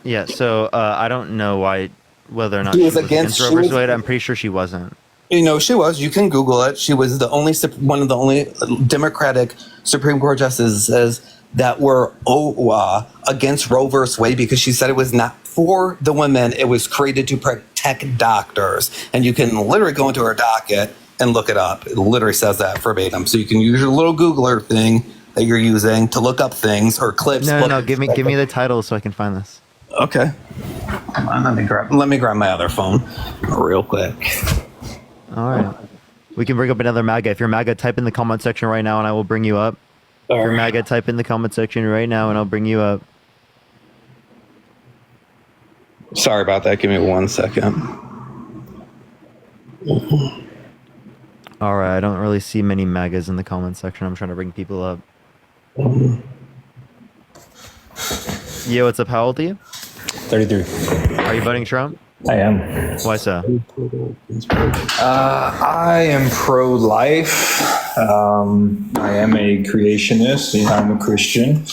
Yeah. So I don't know whether or not She was against Roe versus Wade. I'm pretty sure she wasn't. You know, she was. You can Google it. She was one of the only Democratic Supreme Court justices that were against Roe versus Wade because she said it was not for the women. It was created to protect doctors. And you can literally go into her docket and look it up. It literally says that verbatim. So you can use your little Googler thing that you're using to look up things or clips. No. Give me the title so I can find this. Okay. Come on, let me grab my other phone real quick. All right. We can bring up another MAGA. If you're MAGA, type in the comment section right now and I will bring you up. If you're MAGA, type in the comment section right now and I'll bring you up. Sorry about that. Give me 1 second. All right, I don't really see many MAGAs in the comment section. I'm trying to bring people up. Yo, what's up? How old are you? 33. Are you voting Trump? I am. Why so? I am pro-life. I am a creationist. I'm a Christian,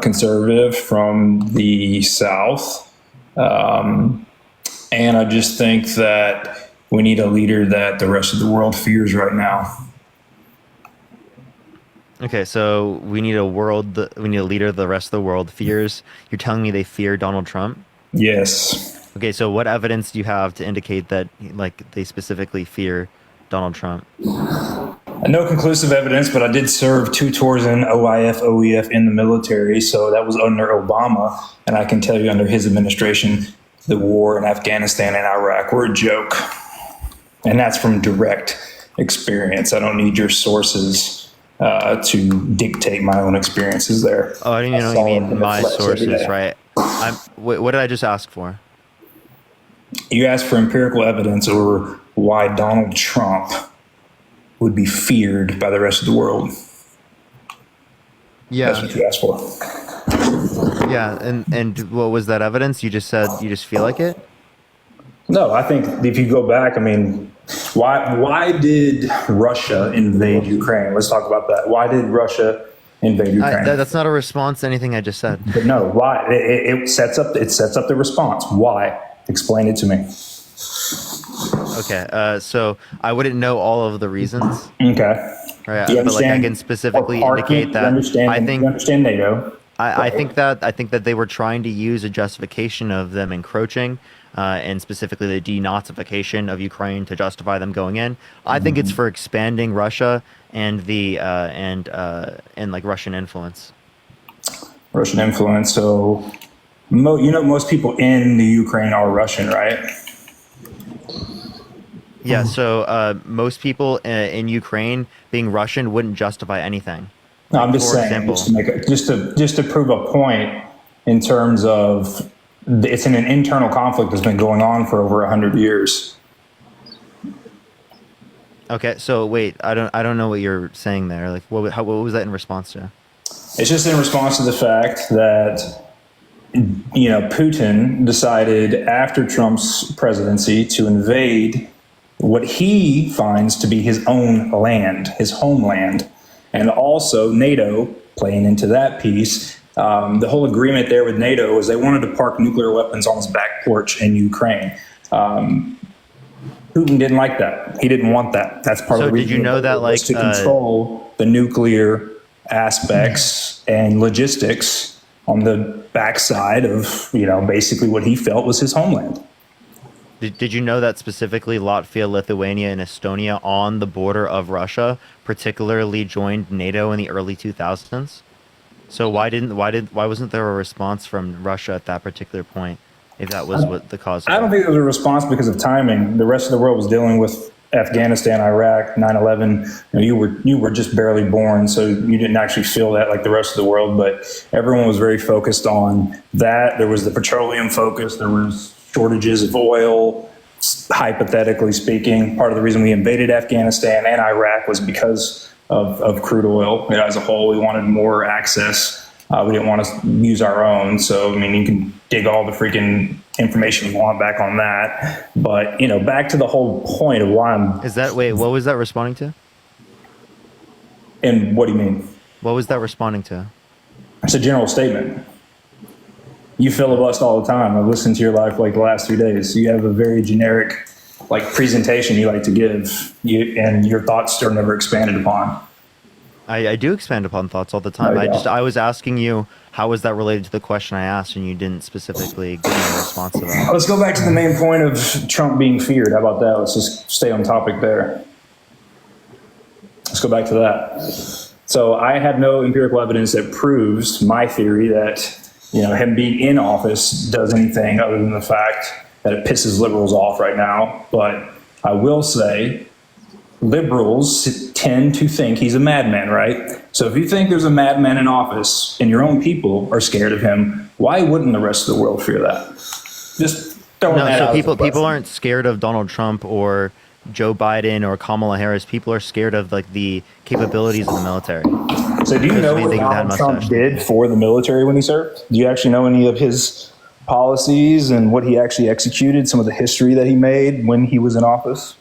conservative from the South. And I just think that we need a leader that the rest of the world fears right now. Okay, so we need a leader the rest of the world fears. You're telling me they fear Donald Trump? Yes. Okay, so what evidence do you have to indicate that like they specifically fear Donald Trump? No conclusive evidence, but I did serve 2 tours in OEF in the military, so that was under Obama, and I can tell you under his administration, the war in Afghanistan and Iraq were a joke. And that's from direct experience. I don't need your sources to dictate my own experiences there. Oh, I didn't even know you mean my sources, right? What did I just ask for? You asked for empirical evidence over why Donald Trump would be feared by the rest of the world. Yeah. That's what you asked for. Yeah, and what was that evidence? You just said you just feel like it? No, I think if you go back, I mean, why did Russia invade Ukraine? Let's talk about that. Why did Russia invade Ukraine? That's not a response to anything I just said. But no, why? It sets up the response. Why? Explain it to me. Okay, so I wouldn't know all of the reasons. Okay. Right, Do you but like I understand- can specifically or indicate that you understand NATO. I think that they were trying to use a justification of them encroaching, and specifically the denazification of Ukraine to justify them going in. I think it's for expanding Russia and the and like Russian influence. Russian influence. So, most people in the Ukraine are Russian, right? Yeah. So most people in Ukraine being Russian wouldn't justify anything. No, I'm just For saying, example. just to prove a point in terms of it's an internal conflict that's been going on for over 100 years. Okay. So wait, I don't know what you're saying there. Like, what was that in response to? It's just in response to the fact that Putin decided after Trump's presidency to invade what he finds to be his own land, his homeland, and also NATO playing into that piece. The whole agreement there with NATO is they wanted to park nuclear weapons on his back porch in Ukraine. Putin didn't like that. He didn't want that. That's part of the reason. So did you know that, like, to control the nuclear aspects and logistics on the backside of, basically what he felt was his homeland. Did you know that specifically Latvia, Lithuania, and Estonia on the border of Russia particularly joined NATO in the early 2000s? So why wasn't there a response from Russia at that particular point, if that was what the cause of I don't think there was a response because of timing. The rest of the world was dealing with Afghanistan, Iraq, 9/11. You were just barely born, so you didn't actually feel that like the rest of the world. But everyone was very focused on that. There was the petroleum focus. There was shortages of oil. Hypothetically speaking, part of the reason we invaded Afghanistan and Iraq was because of crude oil. As a whole, we wanted more access. We didn't want to use our own. So, you can dig all the freaking information you want back on that. But, back to the whole point of why what was that responding to? And what do you mean? What was that responding to? It's a general statement. You filibust all the time. I've listened to your life like the last 3 days. You have a very generic presentation you like to give, and your thoughts are never expanded upon. I do expand upon thoughts all the time. I was asking you how was that related to the question I asked, and you didn't specifically give me a response to that. Let's go back to the main point of Trump being feared. How about that? Let's just stay on topic there. Let's go back to that. So I have no empirical evidence that proves my theory that him being in office does anything other than the fact that it pisses liberals off right now. But I will say liberals tend to think he's a madman, right? So if you think there's a madman in office and your own people are scared of him, why wouldn't the rest of the world fear that? Just throwing No, that so out as a people aren't scared of Donald Trump or Joe Biden or Kamala Harris. People are scared of like the capabilities of the military. So do you know what Donald Trump did for the military when he served? Do you actually know any of his policies and what he actually executed, some of the history that he made when he was in office?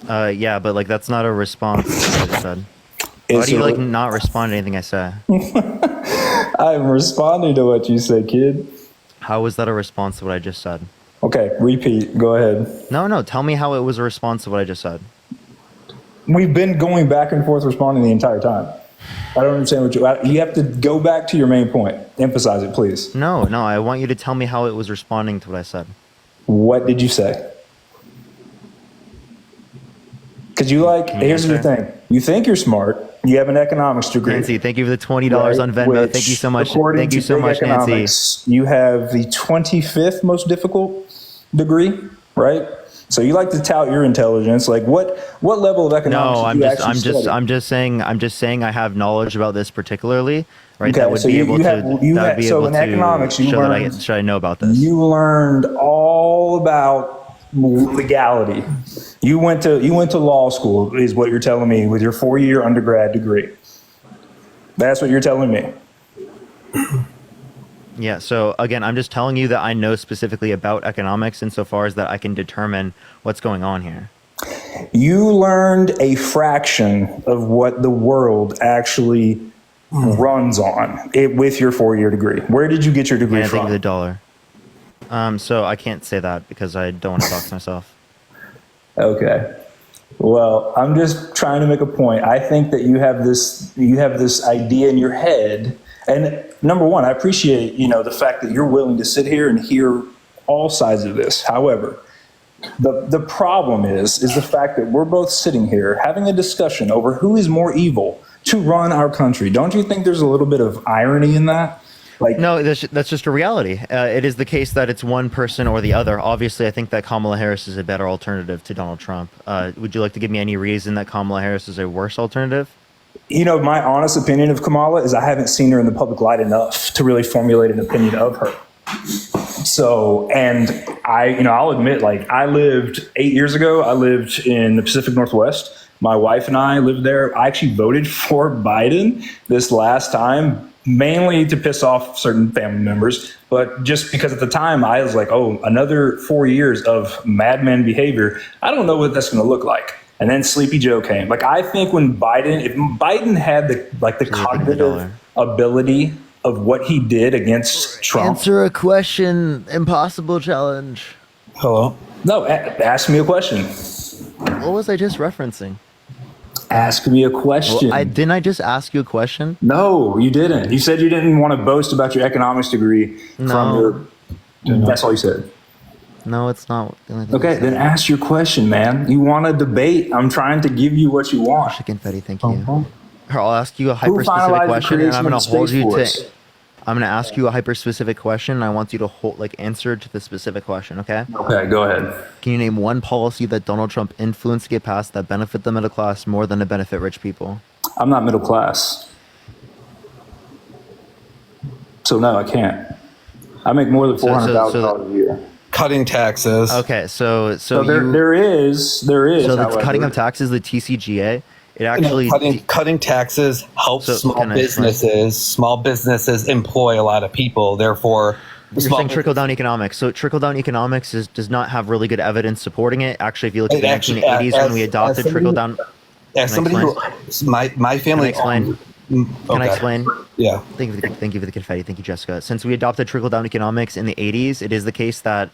Yeah, but like that's not a response to what I just said. Why do you like not respond to anything I say? I'm responding to what you say, kid. How was that a response to what I just said? Okay, repeat. Go ahead. No, tell me how it was a response to what I just said. We've been going back and forth responding the entire time. I don't understand what you have to go back to your main point. Emphasize it, please. No, I want you to tell me how it was responding to what I said. What did you say? Because here's the thing. You think you're smart. You have an economics degree. Nancy, thank you for the $20 on Venmo. Which, Thank you so much. according Thank you to so Big much, Nancy. Economics, you have the 25th most difficult degree, right? So you like to tout your intelligence. Like what level of economics? No, did you actually study? I'm just saying I have knowledge about this particularly, right? Okay, That would so be you- able you to have- you that would had- be so able in to economics, you show that learned- should I know about this. You learned all about legality. You went to law school, is what you're telling me, with your 4-year undergrad degree. That's what you're telling me. Yeah, so again, I'm just telling you that I know specifically about economics insofar as that I can determine what's going on here. You learned a fraction of what the world actually runs on with your 4-year degree. Where did you get your degree And I think from? of the dollar. So I can't say that because I don't want to dox myself. Okay. Well, I'm just trying to make a point. I think that you have this idea in your head. And number one, I appreciate, the fact that you're willing to sit here and hear all sides of this. However, the problem is the fact that we're both sitting here having a discussion over who is more evil to run our country. Don't you think there's a little bit of irony in that? No, that's just a reality. It is the case that it's one person or the other. Obviously, I think that Kamala Harris is a better alternative to Donald Trump. Would you like to give me any reason that Kamala Harris is a worse alternative? My honest opinion of Kamala is I haven't seen her in the public light enough to really formulate an opinion of her. So, and I'll admit, I lived 8 years ago, I lived in the Pacific Northwest. My wife and I lived there. I actually voted for Biden this last time, mainly to piss off certain family members, but just because at the time I was like, oh, another 4 years of madman behavior. I don't know what that's going to look like. And then Sleepy Joe came. I think if Biden had the cognitive ability of what he did against Trump. Answer a question. Impossible challenge. Hello? No, ask me a question. What was I just referencing? Ask me a question. Well, didn't I just ask you a question? No, you didn't. You said you didn't want to boast about your economics degree from your. That's all you said. No, it's not. Okay, then ask your question, man. You want to debate? I'm trying to give you what you want. Chicken Fetty, thank you. I'll ask you a hyper-specific question, and I'm going to hold you to. I'm going to ask you a hyper-specific question, and I want you to answer to the specific question. Okay? Okay, go ahead. Can you name one policy that Donald Trump influenced to get passed that benefit the middle class more than to benefit rich people? I'm not middle class, so no, I can't. I make more than $400,000 a year. Cutting taxes. Okay, so there is. So the however, cutting of taxes, the TCGA, it actually cutting taxes helps small can I explain? businesses. Small businesses employ a lot of people. Therefore, You're saying trickle-down economics. So trickle-down economics does not have really good evidence supporting it. Actually, if you look at the 1980s when we adopted trickle-down... As somebody who... My family... Can I explain? Yeah. Thank you for the confetti. Thank you, Jessica. Since we adopted trickle-down economics in the 80s, it is the case that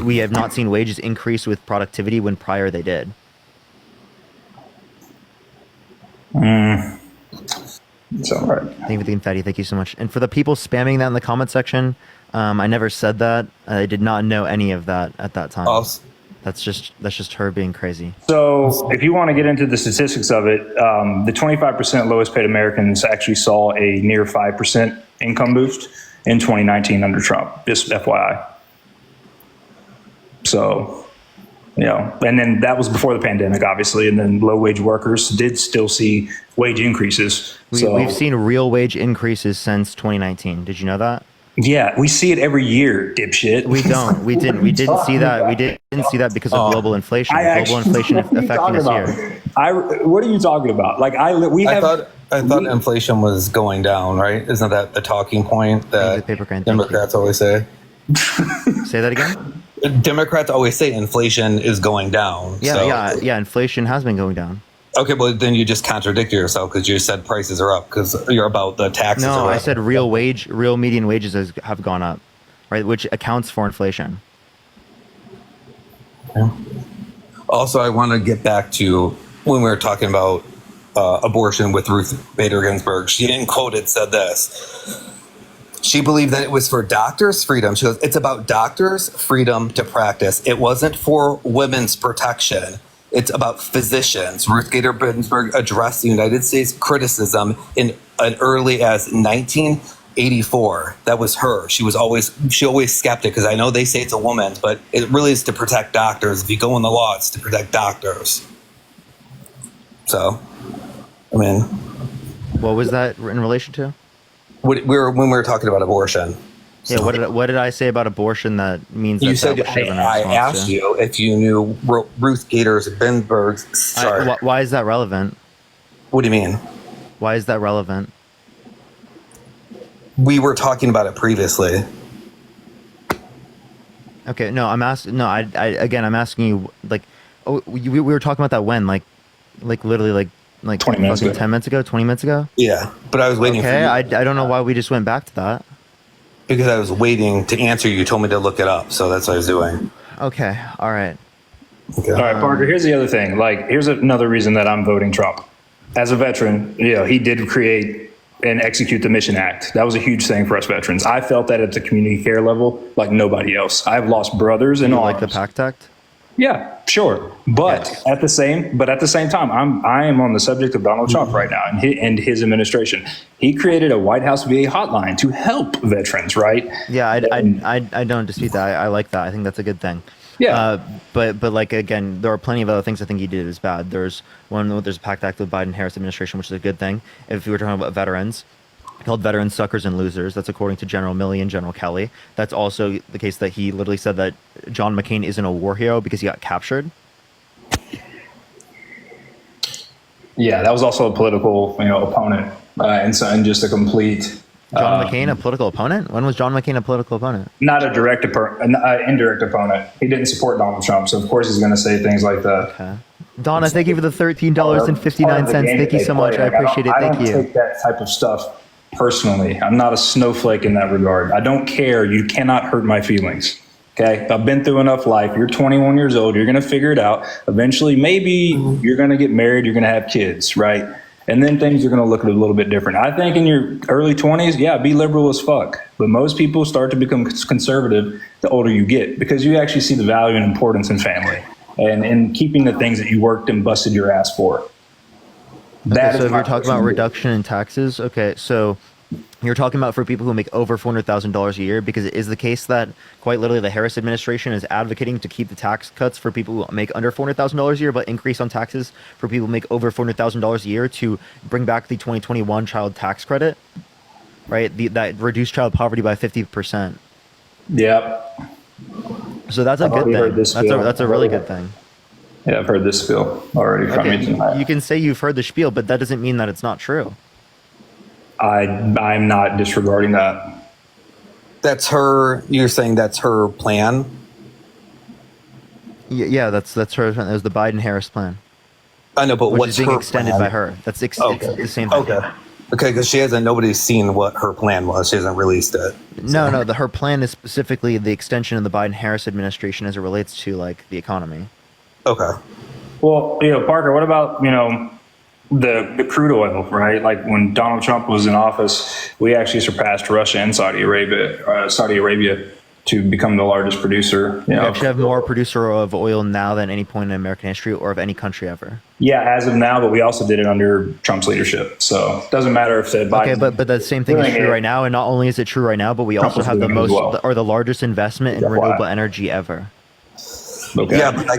we have not seen wages increase with productivity when prior they did. It's all right. Thank you for the confetti. Thank you so much. And for the people spamming that in the comment section, I never said that. I did not know any of that at that time. That's just her being crazy. So if you want to get into the statistics of it, the 25% lowest paid Americans actually saw a near 5% income boost in 2019 under Trump, just FYI. So, and then that was before the pandemic, obviously, and then low wage workers did still see wage increases. We've seen real wage increases since 2019. Did you know that? Yeah, we see it every year, dipshit. We don't. We didn't. We didn't see that. We didn't see that because of global inflation. Global inflation affecting us here. What are you talking about? Like I thought inflation was going down, right? Isn't that the talking point that Democrats always say? Say that again? Democrats always say inflation is going down. Yeah. Inflation has been going down. Okay, but then you just contradicted yourself because you said prices are up because you're about the taxes. No, are I up. said real median wages have gone up, right? Which accounts for inflation. Also, I want to get back to when we were talking about abortion with Ruth Bader Ginsburg. She didn't quote it, said this. She believed that it was for doctors' freedom. She goes, it's about doctors' freedom to practice. It wasn't for women's protection. It's about physicians. Ruth Bader Ginsburg addressed the United States criticism in as early as 1984. That was her. She always skeptic because I know they say it's a woman, but it really is to protect doctors. If you go in the law, it's to protect doctors. So, I mean, what was that in relation to? When we were talking about abortion. Yeah, what did I say about abortion that means you said I asked you if you knew Ruth Bader Ginsburg's. Sorry. Why is that relevant? What do you mean? Why is that relevant? We were talking about it previously. Okay, no, I'm asking. No, I'm asking you. Like, we were talking about that when, like literally, like 20 minutes ago. 10 minutes ago, 20 minutes ago. Yeah, but I was waiting. Okay, I don't know why we just went back to that. Because I was waiting to answer you. You told me to look it up, so that's what I was doing. Okay, all right. Okay. All right, Parker, here's the other thing. Like, here's another reason that I'm voting Trump. As a veteran, he did create and execute the Mission Act. That was a huge thing for us veterans. I felt that at the community care level like nobody else. I've lost brothers in arms. Like the PACT Act? Yeah, sure. But at the same time, I am on the subject of Donald Trump right now and his administration. He created a White House VA hotline to help veterans, right? Yeah, I don't dispute that. I like that. I think that's a good thing. Yeah. But like, again, there are plenty of other things I think he did as bad. There's a PACT Act with Biden-Harris administration, which is a good thing. If we were talking about veterans, called veterans suckers and losers. That's according to General Milley and General Kelly. That's also the case that he literally said that John McCain isn't a war hero because he got captured. Yeah, that was also a political, opponent, and just a complete. John McCain, a political opponent? When was John McCain a political opponent? Not a direct an indirect opponent. He didn't support Donald Trump, so of course he's going to say things like that. Okay. Donna, thank you for the $13.59. Thank you so much. I appreciate it. Thank you. I don't take that type of stuff personally. I'm not a snowflake in that regard. I don't care. You cannot hurt my feelings. Okay. I've been through enough life. You're 21 years old. You're going to figure it out. Eventually, maybe you're going to get married. You're going to have kids, right? And then things are going to look a little bit different. I think in your early 20s, yeah, be liberal as fuck. But most people start to become conservative the older you get because you actually see the value and importance in family and in keeping the things that you worked and busted your ass for. Okay, so if you're talking about reduction in taxes, okay, so you're talking about for people who make over $400,000 a year, because it is the case that quite literally the Harris administration is advocating to keep the tax cuts for people who make under $400,000 a year, but increase on taxes for people who make over $400,000 a year to bring back the 2021 child tax credit, right? That reduced child poverty by 50%. Yep. So that's a good thing. That's a really good thing. Yeah, I've heard this spiel already from you tonight. You can say you've heard the spiel, but that doesn't mean that it's not true. I'm not disregarding that. That's her. You're saying that's her plan? Yeah, that's her. That was the Biden-Harris plan. I know, but which what's is being her extended plan? by her? That's it's the same thing. Okay. Okay, because nobody's seen what her plan was. She hasn't released it. No, her plan is specifically the extension of the Biden-Harris administration as it relates to like the economy. Okay. Well, Parker, what about, the crude oil, right? Like when Donald Trump was in office, we actually surpassed Russia and Saudi Arabia to become the largest producer. We actually have more producer of oil now than any point in American history or of any country ever. Yeah, as of now, but we also did it under Trump's leadership. So it doesn't matter if the Biden. Okay, but the same thing is true right now, and not only is it true right now, but we also have the largest investment in renewable energy ever. Okay. Yeah, but I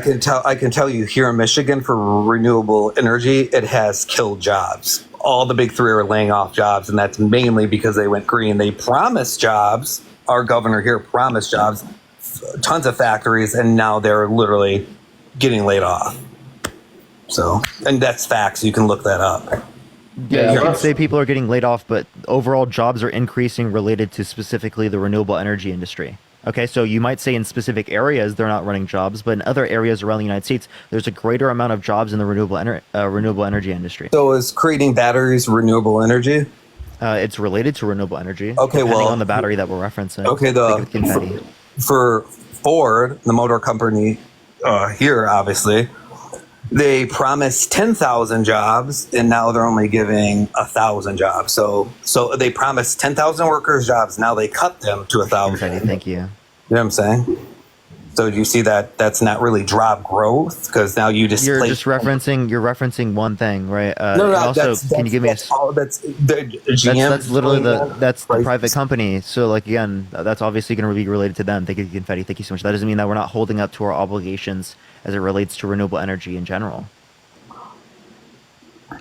can tell you here in Michigan for renewable energy, it has killed jobs. all the big three are laying off jobs, and that's mainly because they went green. They promised jobs. Our governor here promised jobs, tons of factories, and now they're literally getting laid off. So, and that's facts. You can look that up. Yeah, you can say people are getting laid off, but overall jobs are increasing related to specifically the renewable energy industry. Okay, so you might say in specific areas they're not running jobs, but in other areas around the United States, there's a greater amount of jobs in the renewable energy industry. So is creating batteries renewable energy? It's related to renewable energy. Okay, depending well, on the battery that we're referencing. Okay, for Ford, the motor company here, obviously, they promised 10,000 jobs, and now they're only giving 1,000 jobs. So they promised 10,000 workers jobs. Now they cut them to 1,000. Thank you. You know what I'm saying? So do you see that that's not really job growth, because now you just You're referencing one thing, right? Can you give me that's the GM? That's literally the private company. So like again, that's obviously going to be related to them. Thank you, Confetti. Thank you so much. That doesn't mean that we're not holding up to our obligations as it relates to renewable energy in general.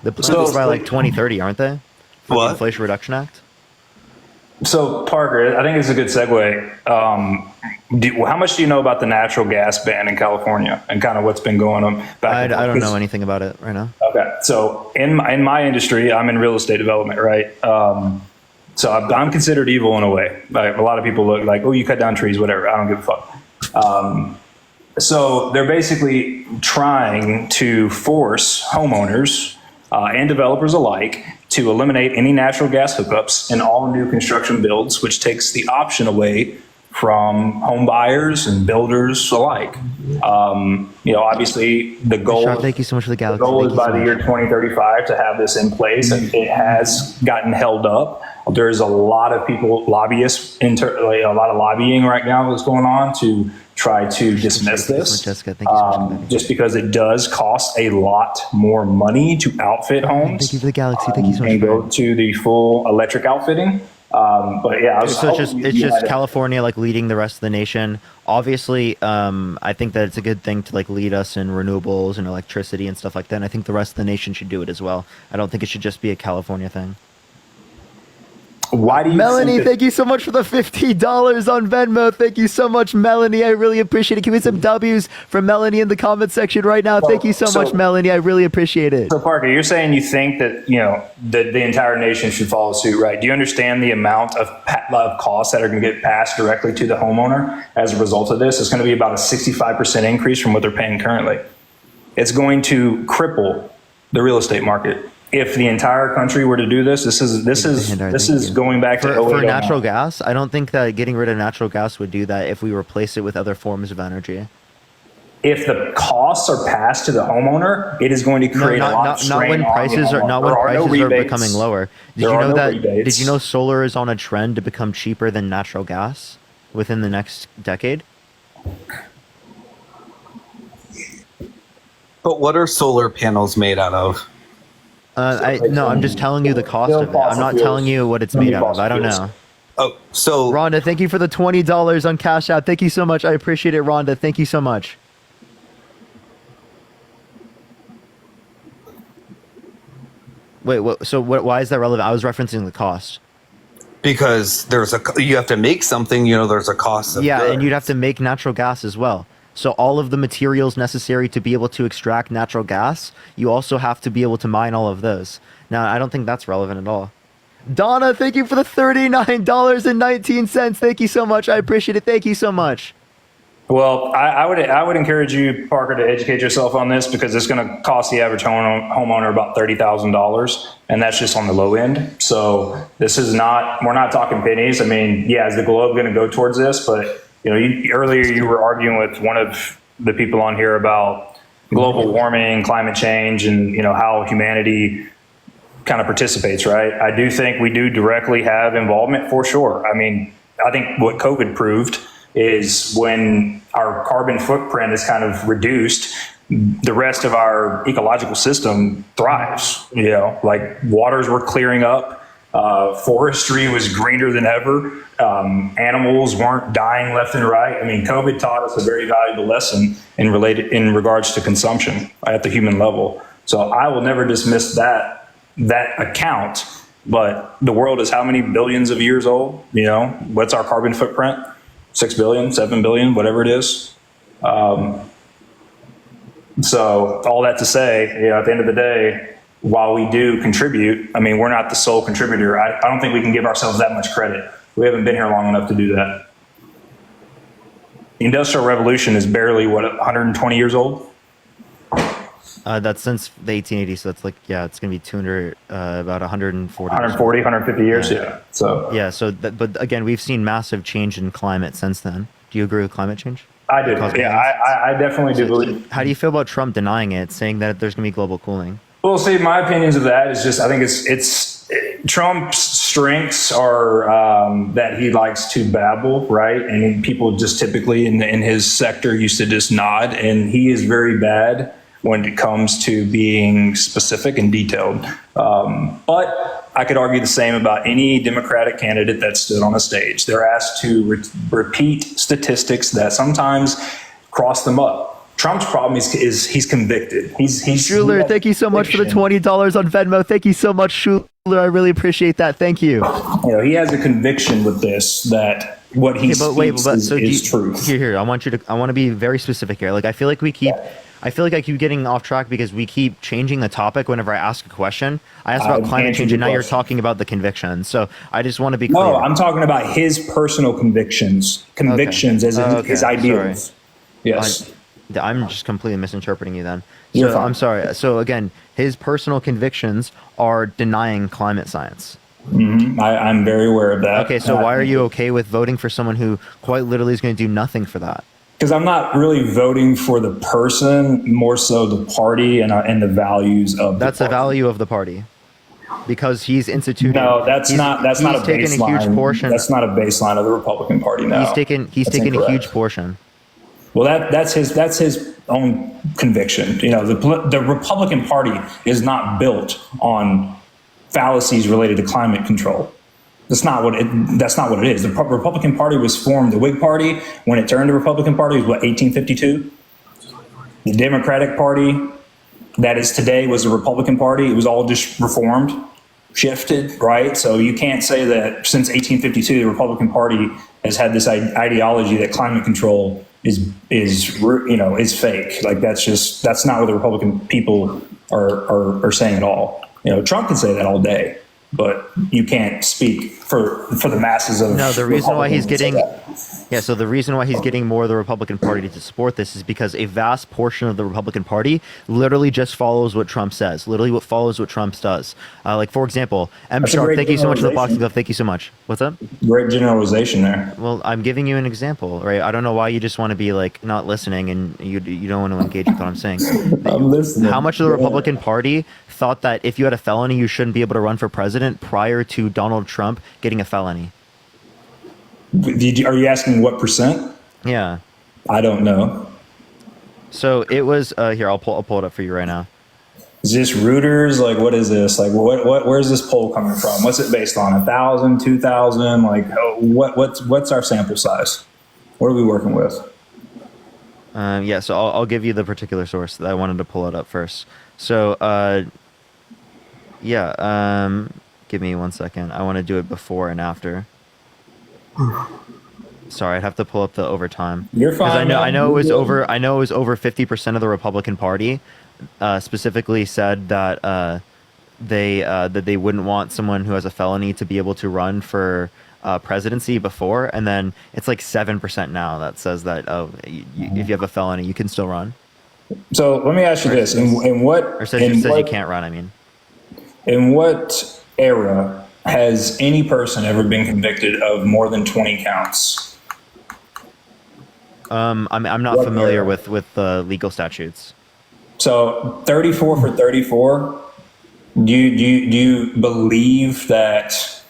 The plans are by like 2030, aren't they? For the Inflation Reduction Act. So Parker, I think it's a good segue. How much do you know about the natural gas ban in California and kind of what's been going on? I don't know anything about it right now. Okay, so in my industry, I'm in real estate development, right? So I'm considered evil in a way. Like, a lot of people look like, oh, you cut down trees, whatever. I don't give a fuck. So they're basically trying to force homeowners and developers alike to eliminate any natural gas hookups in all new construction builds, which takes the option away from home buyers and builders alike. Obviously the goal. Thank you so much for the Galaxy. The goal is by the year 2035 to have this in place, and it has gotten held up. There's a lot of people, lobbyists, a lot of lobbying right now that's going on to try to dismiss this, Jessica, thank you so much. just because it does cost a lot more money to outfit homes. Thank you for the Galaxy. Thank you so much. And go to the full electric outfitting. But yeah, so it's just California like leading the rest of the nation. Obviously, I think that it's a good thing to like lead us in renewables and electricity and stuff like that. And I think the rest of the nation should do it as well. I don't think it should just be a California thing. Why do you Melanie, thank you so much for the $50 on Venmo. Thank you so much, Melanie. I really appreciate it. Give me some W's from Melanie in the comment section right now. Thank you so much, Melanie. I really appreciate it. So Parker, you're saying you think that, that the entire nation should follow suit, right? Do you understand the amount of costs that are going to get passed directly to the homeowner as a result of this? It's going to be about a 65% increase from what they're paying currently. It's going to cripple the real estate market. If the entire country were to do this, this is going back to for natural gas. I don't think that getting rid of natural gas would do that if we replace it with other forms of energy. If the costs are passed to the homeowner, it is going to create a lot of strain not when prices are becoming lower. Did you know solar is on a trend to become cheaper than natural gas within the next decade? But what are solar panels made out of? I'm just telling you the cost of it. I'm not telling you what it's made out of. I don't know. Oh, so Rhonda, thank you for the $20 on Cash App. Thank you so much. I appreciate it, Rhonda. Thank you so much. Wait, why is that relevant? I was referencing the cost. Because you have to make something, there's a cost of and you'd have to make natural gas as well. So all of the materials necessary to be able to extract natural gas, you also have to be able to mine all of those. Now, I don't think that's relevant at all. Donna, thank you for the $39.19. Thank you so much. I appreciate it. Thank you so much. Well, I would encourage you, Parker, to educate yourself on this, because it's going to cost the average homeowner about $30,000, and that's just on the low end. So we're not talking pennies. I mean, is the globe going to go towards this? But earlier you were arguing with one of the people on here about global warming, climate change, and how humanity kind of participates, right? I do think we do directly have involvement for sure. I mean, I think what COVID proved is when our carbon footprint is kind of reduced, the rest of our ecological system thrives. Like waters were clearing up. Forestry was greener than ever. Animals weren't dying left and right. I mean, COVID taught us a very valuable lesson in regards to consumption at the human level. So I will never dismiss that that account. But the world is how many billions of years old? You know, what's our carbon footprint? 6 billion, 7 billion, whatever it is. So all that to say, you know, at the end of the day, while we do contribute, I mean, we're not the sole contributor. I don't think we can give ourselves that much credit. We haven't been here long enough to do that. The Industrial Revolution is barely, what, 120 years old? That's since the 1880s, so that's like, yeah, it's going to be 200, about 140. 140, 150 years, yeah. So yeah, so but again, we've seen massive change in climate since then. Do you agree with climate change? I do. Yeah, I definitely do believe. How do you feel about Trump denying it, saying that there's going to be global cooling? Well, see, my opinions of that is just, I think it's Trump's strengths are that he likes to babble, right? And people just typically in his sector used to just nod, and he is very bad when it comes to being specific and detailed. But I could argue the same about any Democratic candidate that stood on a stage. They're asked to repeat statistics that sometimes cross them up. Trump's problem is he's convicted. He's Schuler, thank you so much for the $20 on Venmo. Thank you so much, Schuler. I really appreciate that. Thank you. You know, he has a conviction with this that what he speaks is truth. Here, I want to be very specific here. Like, I feel like I keep getting off track because we keep changing the topic whenever I ask a question. I asked about climate change, and now you're talking about the conviction. So I just want to be clear. No, I'm talking about his personal convictions. As in his ideals. Sorry. Yes. I'm just completely misinterpreting you then. You're So fine. I'm sorry. So again, his personal convictions are denying climate science. I'm very aware of that. Okay, so why are you okay with voting for someone who quite literally is going to do nothing for that? Because I'm not really voting for the person, more so the party and the values of That's the value of the party. Because he's instituted. No, that's not a taken baseline. a huge portion. That's not a baseline of the Republican Party. No, He's taken That's a incorrect. huge portion. Well, that's his own conviction. You know, the Republican Party is not built on fallacies related to climate control. That's not what it is. The Republican Party was formed. The Whig Party, when it turned to Republican Party, was what, 1852. The Democratic Party, that is today, was the Republican Party. It was all just reformed, shifted, right? So you can't say that since 1852, the Republican Party has had this ideology that climate control is fake. Like that's not what the Republican people are saying at all. You know, Trump can say that all day, but you can't speak for the masses of. No, the reason why he's Republicans getting, that say yeah, so the reason why he's getting more of the Republican Party to support this is because a vast portion of the Republican Party literally just follows what Trump says, literally what follows what Trump does. Like, for example, M. That's a Sharp, great thank you so much for the boxing generalization. glove. Thank you so much. What's up? Great generalization there. Well, I'm giving you an example, right? I don't know why you just want to be like not listening and you don't want to engage with what I'm saying. I'm listening. How much of the Republican Party thought that if you had a felony, you shouldn't be able to run for president prior to Donald Trump getting a felony? Are you asking what percent? Yeah. I don't know. So it was here. I'll pull it up for you right now. Is this Reuters? Like, what is this? Like, where's this poll coming from? What's it based on? 1,000, 2,000? Like, what's our sample size? What are we working with? Yeah. So I'll give you the particular source that I wanted to pull it up first. So yeah. Give me 1 second. I want to do it before and after. Sorry, I'd have to pull up the overtime. You're fine. I know it was over 50% of the Republican Party specifically said that they wouldn't want someone who has a felony to be able to run for presidency before, and then it's like 7% now that says that if you have a felony, you can still run. So let me ask you this: in what? Or says you can't run. I mean, in what era has any person ever been convicted of more than 20 counts? I'm not familiar with the legal statutes. So 34 for 34. Do you believe that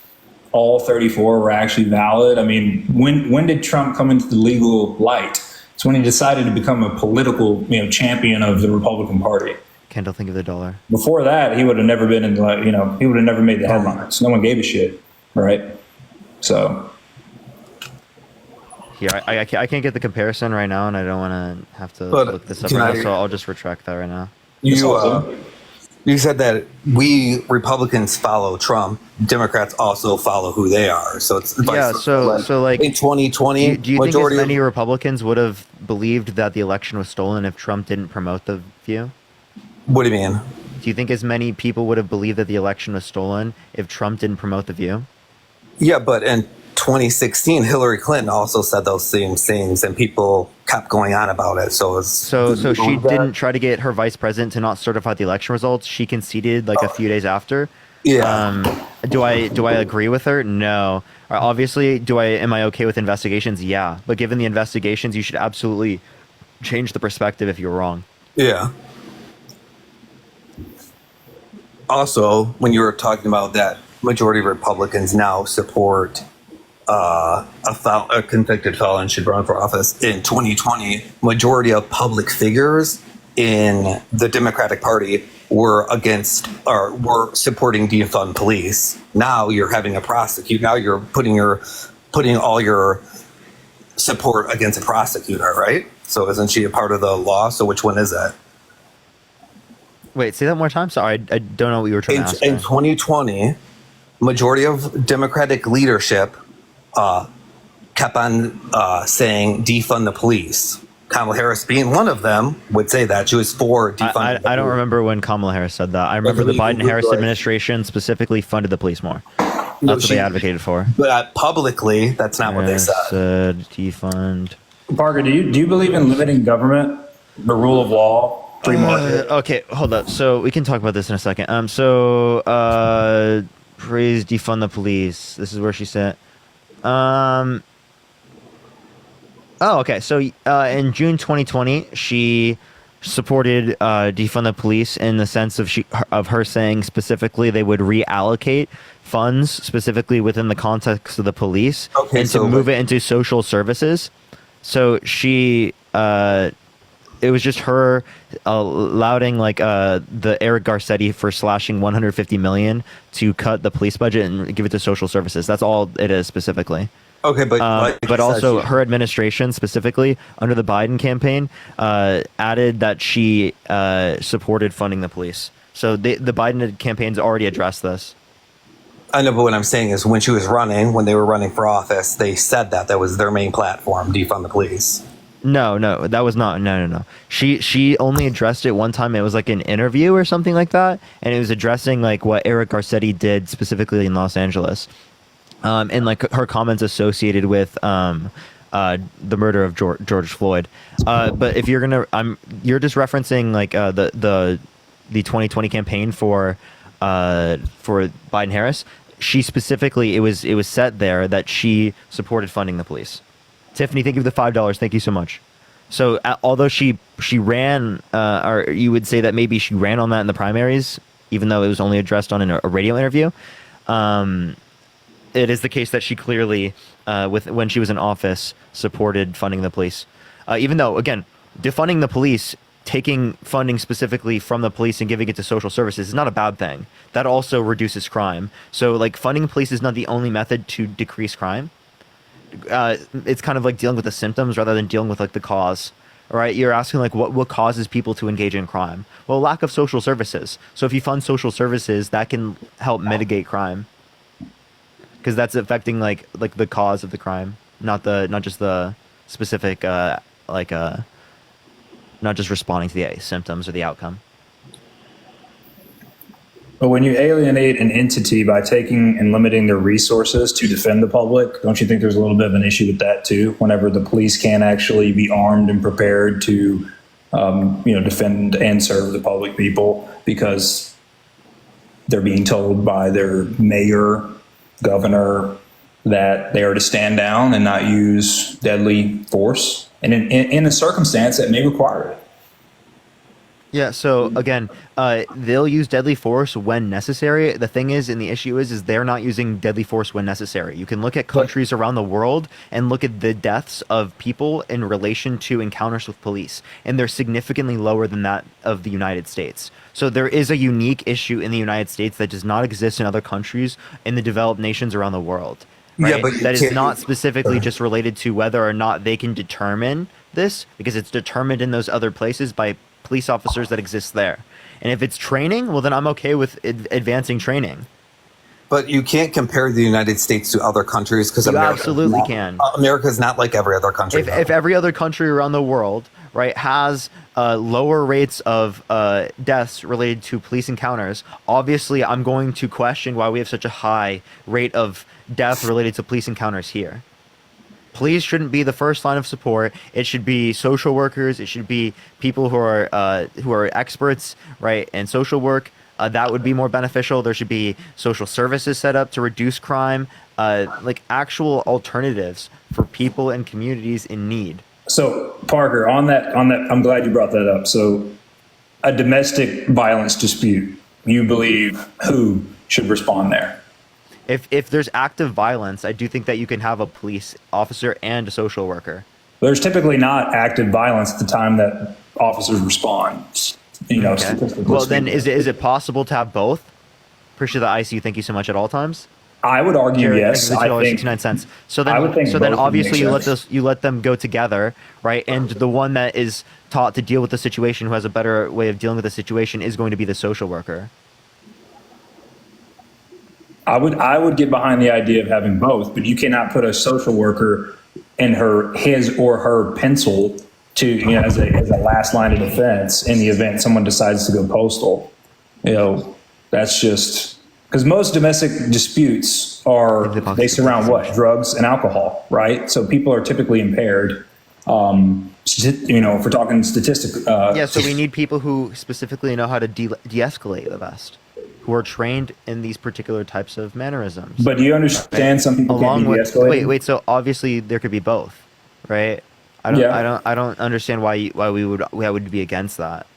all 34 were actually valid? I mean, when did Trump come into the legal light? It's when he decided to become a political champion of the Republican Party. Kendall, think of the dollar. Before that, he would have never been in the, he would have never made the headlines. No one gave a shit, right? So. Here, I can't get the comparison right now, and I don't want to have to But look this up can right I- now, so I'll just retract that right now. You said that we Republicans follow Trump. Democrats also follow who they are. So it's Yeah, so like in 2020, do you think as majority many of, Republicans would have believed that the election was stolen if Trump didn't promote the view? what do you mean? Do you think as many people would have believed that the election was stolen if Trump didn't promote the view? Yeah, but in 2016, Hillary Clinton also said those same things, and people kept going on about it. So it's So she didn't try to get her vice president to not certify the election results. She conceded like a few days after. Yeah. Do I agree with her? No. Obviously, am I okay with investigations? Yeah. But given the investigations, you should absolutely change the perspective if you're wrong. Yeah. Also, when you were talking about that, majority of Republicans now support a convicted felon should run for office. In 2020, majority of public figures in the Democratic Party were against or were supporting defund police. Now you're having a prosecute. Now you're putting all your support against a prosecutor, right? So isn't she a part of the law? So which one is that? Wait, say that one more time. Sorry, I don't know what you were trying to ask. In 2020, majority of Democratic leadership kept on saying defund the police. Kamala Harris being one of them would say that she was for defund. I don't remember when Kamala Harris said that. I remember the Biden-Harris administration specifically funded the police more. That's what they advocated for. But publicly, that's not what they said. Defund. Parker, do you believe in limiting government, the rule of law, free market? Okay, hold up. So we can talk about this in a second. Praise defund the police. This is where she said. Okay. So in June 2020, she supported defund the police in the sense of her saying specifically they would reallocate funds specifically within the context of the police and to move it into social services. So she, it was just her lauding like the Eric Garcetti for slashing $150 million to cut the police budget and give it to social services. That's all it is specifically. Okay, but also her administration specifically under the Biden campaign added that she supported funding the police. So the Biden campaign's already addressed this. I know, but what I'm saying is when she was running, when they were running for office, they said that was their main platform, defund the police. No, that was not. No. She only addressed it one time. It was like an interview or something like that, and it was addressing like what Eric Garcetti did specifically in Los Angeles, and like her comments associated with the murder of George Floyd. But if you're you're just referencing like the 2020 campaign for Biden-Harris. She specifically, it was set there that she supported funding the police. Tiffany, thank you for the $5. Thank you so much. So although she ran, or you would say that maybe she ran on that in the primaries, even though it was only addressed on a radio interview, it is the case that she clearly, when she was in office, supported funding the police. Even though, again, defunding the police, taking funding specifically from the police and giving it to social services is not a bad thing. That also reduces crime. So like funding police is not the only method to decrease crime. It's kind of like dealing with the symptoms rather than dealing with like the cause. All right, you're asking like what causes people to engage in crime? Well, lack of social services. So if you fund social services, that can help mitigate crime, because that's affecting like the cause of the crime, not just the specific not just responding to the symptoms or the outcome. But when you alienate an entity by taking and limiting their resources to defend the public, don't you think there's a little bit of an issue with that too? Whenever the police can't actually be armed and prepared to, defend and serve the public people because they're being told by their mayor, governor, that they are to stand down and not use deadly force, and in a circumstance that may require it. Yeah, so again, they'll use deadly force when necessary. The thing is, and the issue is they're not using deadly force when necessary. You can look at countries around the world and look at the deaths of people in relation to encounters with police, and they're significantly lower than that of the United States. So there is a unique issue in the United States that does not exist in other countries in the developed nations around the world. Right? Yeah, but that is not specifically just related to whether or not they can determine this, because it's determined in those other places by police officers that exist there. And if it's training, well, then I'm okay with advancing training. But you can't compare the United States to other countries because You absolutely can. America's not like every other country. If every other country around the world, right, has lower rates of deaths related to police encounters, obviously I'm going to question why we have such a high rate of death related to police encounters here. Police shouldn't be the first line of support. It should be social workers. It should be people who are experts, right, in social work. That would be more beneficial. There should be social services set up to reduce crime, like actual alternatives for people and communities in need. So Parker, on that, I'm glad you brought that up. So a domestic violence dispute, you believe who should respond there? If there's active violence, I do think that you can have a police officer and a social worker. There's typically not active violence at the time that officers respond. Statistically Well, then speaking. is it possible to have both? Appreciate the ICU. Thank you so much at all times. I would argue Jared, yes. thank you for I think $2.69. So I would think then both would obviously make sense. you let them go together, right? And the one that is taught to deal with the situation, who has a better way of dealing with the situation, is going to be the social worker. I would get behind the idea of having both, but you cannot put a social worker in his or her pencil to as a last line of defense in the event someone decides to go postal. That's just because most domestic disputes they surround what? Drugs and alcohol, right? So people are typically impaired. If we're talking statistic. So we need people who specifically know how to de-escalate the best, who are trained in these particular types of mannerisms. But do you understand some people can't be de-escalated? Wait. So obviously there could be both, right? I don't understand why we would be against that.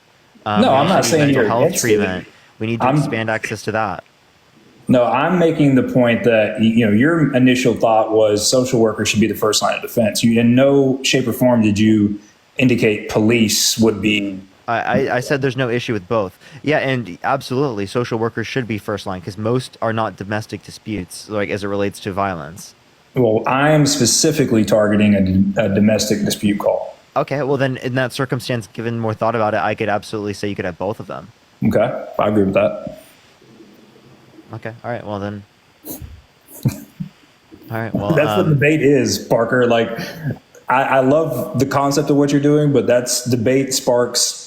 No, I'm not saying mental you're health against treatment. it. We need to expand access to that. No, I'm making the point that your initial thought was social workers should be the first line of defense. You, in no shape or form, did you indicate police would be. I said there's no issue with both. Yeah, and absolutely, social workers should be first line because most are not domestic disputes, like as it relates to violence. Well, I'm specifically targeting a domestic dispute call. Okay, well then, in that circumstance, given more thought about it, I could absolutely say you could have both of them. Okay, I agree with that. Okay, all right, well then. All right, well. That's what debate is, Parker. Like, I love the concept of what you're doing, but debate sparks,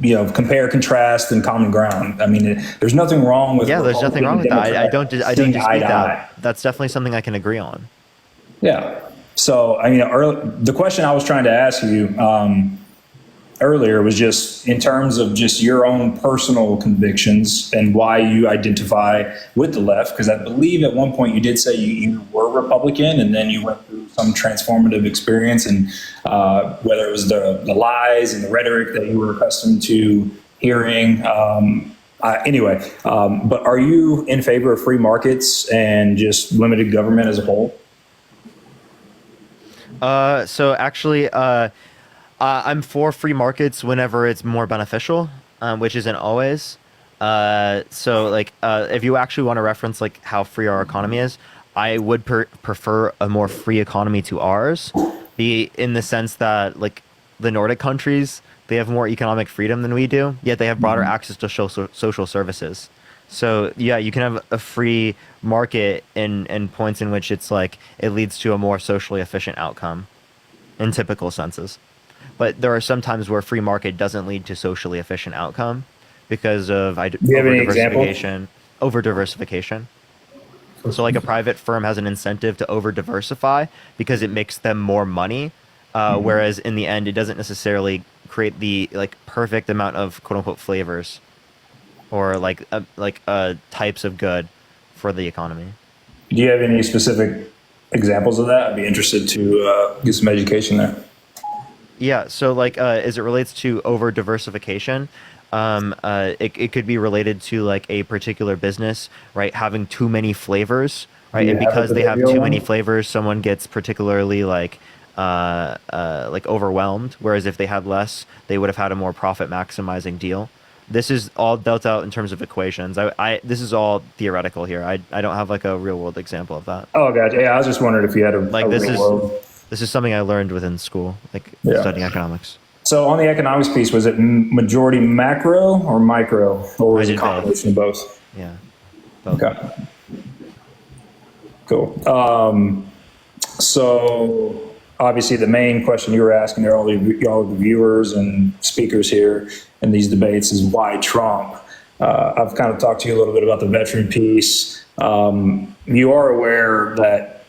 compare, contrast, and common ground. I mean, there's nothing wrong with. Yeah, there's nothing wrong with that. I don't seeing dispute eye to that. eye. That's definitely something I can agree on. Yeah. So, I mean, the question I was trying to ask you earlier was just in terms of just your own personal convictions and why you identify with the left. Because I believe at one point you did say you were Republican and then you went through some transformative experience, and whether it was the lies and the rhetoric that you were accustomed to hearing. But are you in favor of free markets and just limited government as a whole? So actually, I'm for free markets whenever it's more beneficial, which isn't always. If you actually want to reference like how free our economy is, I would prefer a more free economy to ours, in the sense that like the Nordic countries, they have more economic freedom than we do, yet they have broader access to social services. So yeah, you can have a free market in points in which it's like it leads to a more socially efficient outcome in typical senses. But there are some times where free market doesn't lead to socially efficient outcome because of over-diversification. So like a private firm has an incentive to over-diversify because it makes them more money, whereas in the end it doesn't necessarily create the like perfect amount of quote-unquote flavors or types of good for the economy. Do you have any specific examples of that? I'd be interested to get some education there. Yeah, so as it relates to over diversification, it could be related to like a particular business, right, having too many flavors, right, and because they have too many flavors, someone gets particularly overwhelmed. Whereas if they had less, they would have had a more profit maximizing deal. This is all dealt out in terms of equations. This is all theoretical here. I don't have like a real world example of that. Oh, gotcha. Yeah, I was just wondering if you had a real world. This is something I learned within school, studying economics. So on the economics piece, was it majority macro or micro, or was it a combination of both? Yeah. Okay. Cool. So obviously the main question you were asking to all the viewers and speakers here in these debates is why Trump? I've kind of talked to you a little bit about the veteran piece. You are aware that,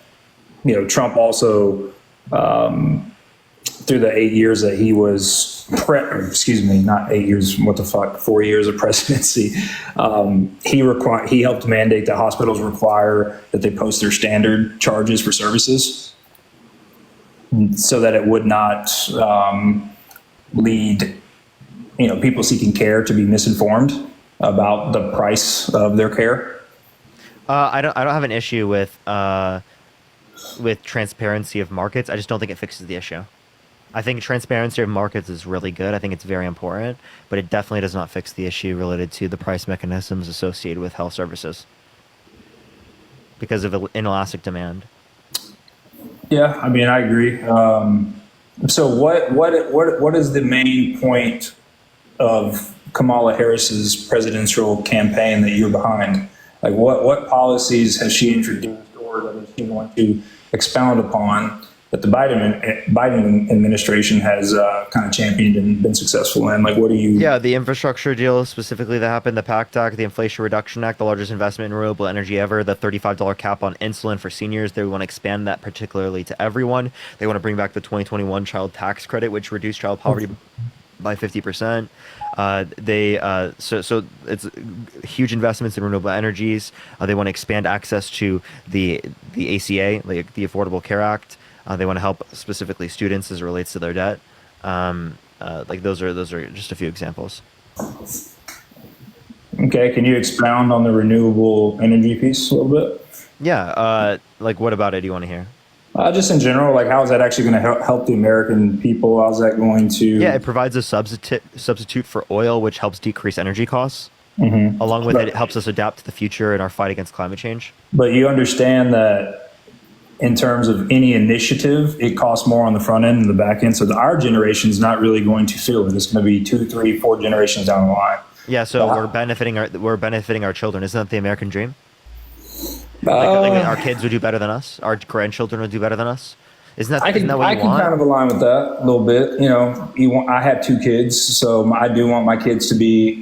Trump also, through the 8 years that he was, not 8 years, 4 years of presidency, he helped mandate that hospitals require that they post their standard charges for services so that it would not lead, people seeking care to be misinformed about the price of their care. I don't have an issue with transparency of markets. I just don't think it fixes the issue. I think transparency of markets is really good. I think it's very important, but it definitely does not fix the issue related to the price mechanisms associated with health services because of inelastic demand. Yeah, I mean, I agree. So what is the main point of Kamala Harris's presidential campaign that you're behind? Like what policies has she introduced or that she want to expound upon that the Biden administration has kind of championed and been successful in? Like, what do you... Yeah, the infrastructure deal specifically that happened, the PACT Act, the Inflation Reduction Act, the largest investment in renewable energy ever, the $35 cap on insulin for seniors. They want to expand that particularly to everyone. They want to bring back the 2021 child tax credit, which reduced child poverty by 50%. So it's huge investments in renewable energies. They want to expand access to the ACA, like the Affordable Care Act. They want to help specifically students as it relates to their debt. Like those are just a few examples. Okay, can you expound on the renewable energy piece a little bit? Yeah, like what about it do you want to hear? Just in general, like how is that actually going to help the American people? How's that going to... Yeah, it provides a substitute for oil, which helps decrease energy costs. Mm-hmm. Along with it helps us adapt to the future in our fight against climate change. But you understand that in terms of any initiative, it costs more on the front end and the back end. So our generation is not really going to feel it. It's going to be 2, 3, 4 generations down the line. Yeah, so we're benefiting our children. Isn't that the American dream? Like our kids would do better than us. Our grandchildren would do better than us. Isn't that what you want? I can kind of align with that a little bit. I had 2 kids, so I do want my kids to be,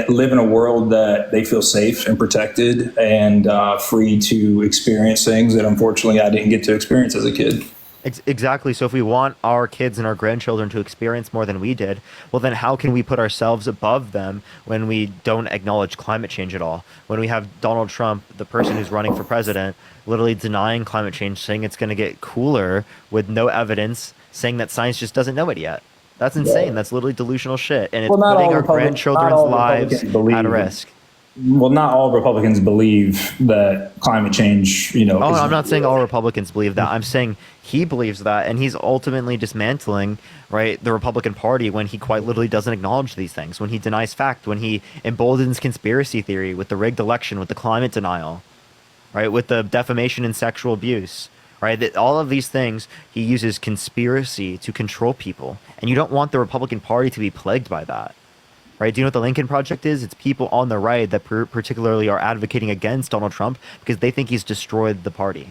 live in a world that they feel safe and protected and free to experience things that unfortunately I didn't get to experience as a kid. Exactly. So if we want our kids and our grandchildren to experience more than we did, well, then how can we put ourselves above them when we don't acknowledge climate change at all? When we have Donald Trump, the person who's running for president, literally denying climate change, saying it's going to get cooler with no evidence, saying that science just doesn't know it yet. That's insane. That's literally delusional shit. And it's putting our grandchildren's lives at risk. Well, not all Republicans believe that climate change, Oh, I'm not saying all Republicans believe that. I'm saying he believes that, and he's ultimately dismantling, right, the Republican Party when he quite literally doesn't acknowledge these things, when he denies fact, when he emboldens conspiracy theory with the rigged election, with the climate denial, right, with the defamation and sexual abuse, right, that all of these things, he uses conspiracy to control people, and you don't want the Republican Party to be plagued by that. Right? Do you know what the Lincoln Project is? It's people on the right that particularly are advocating against Donald Trump because they think he's destroyed the party.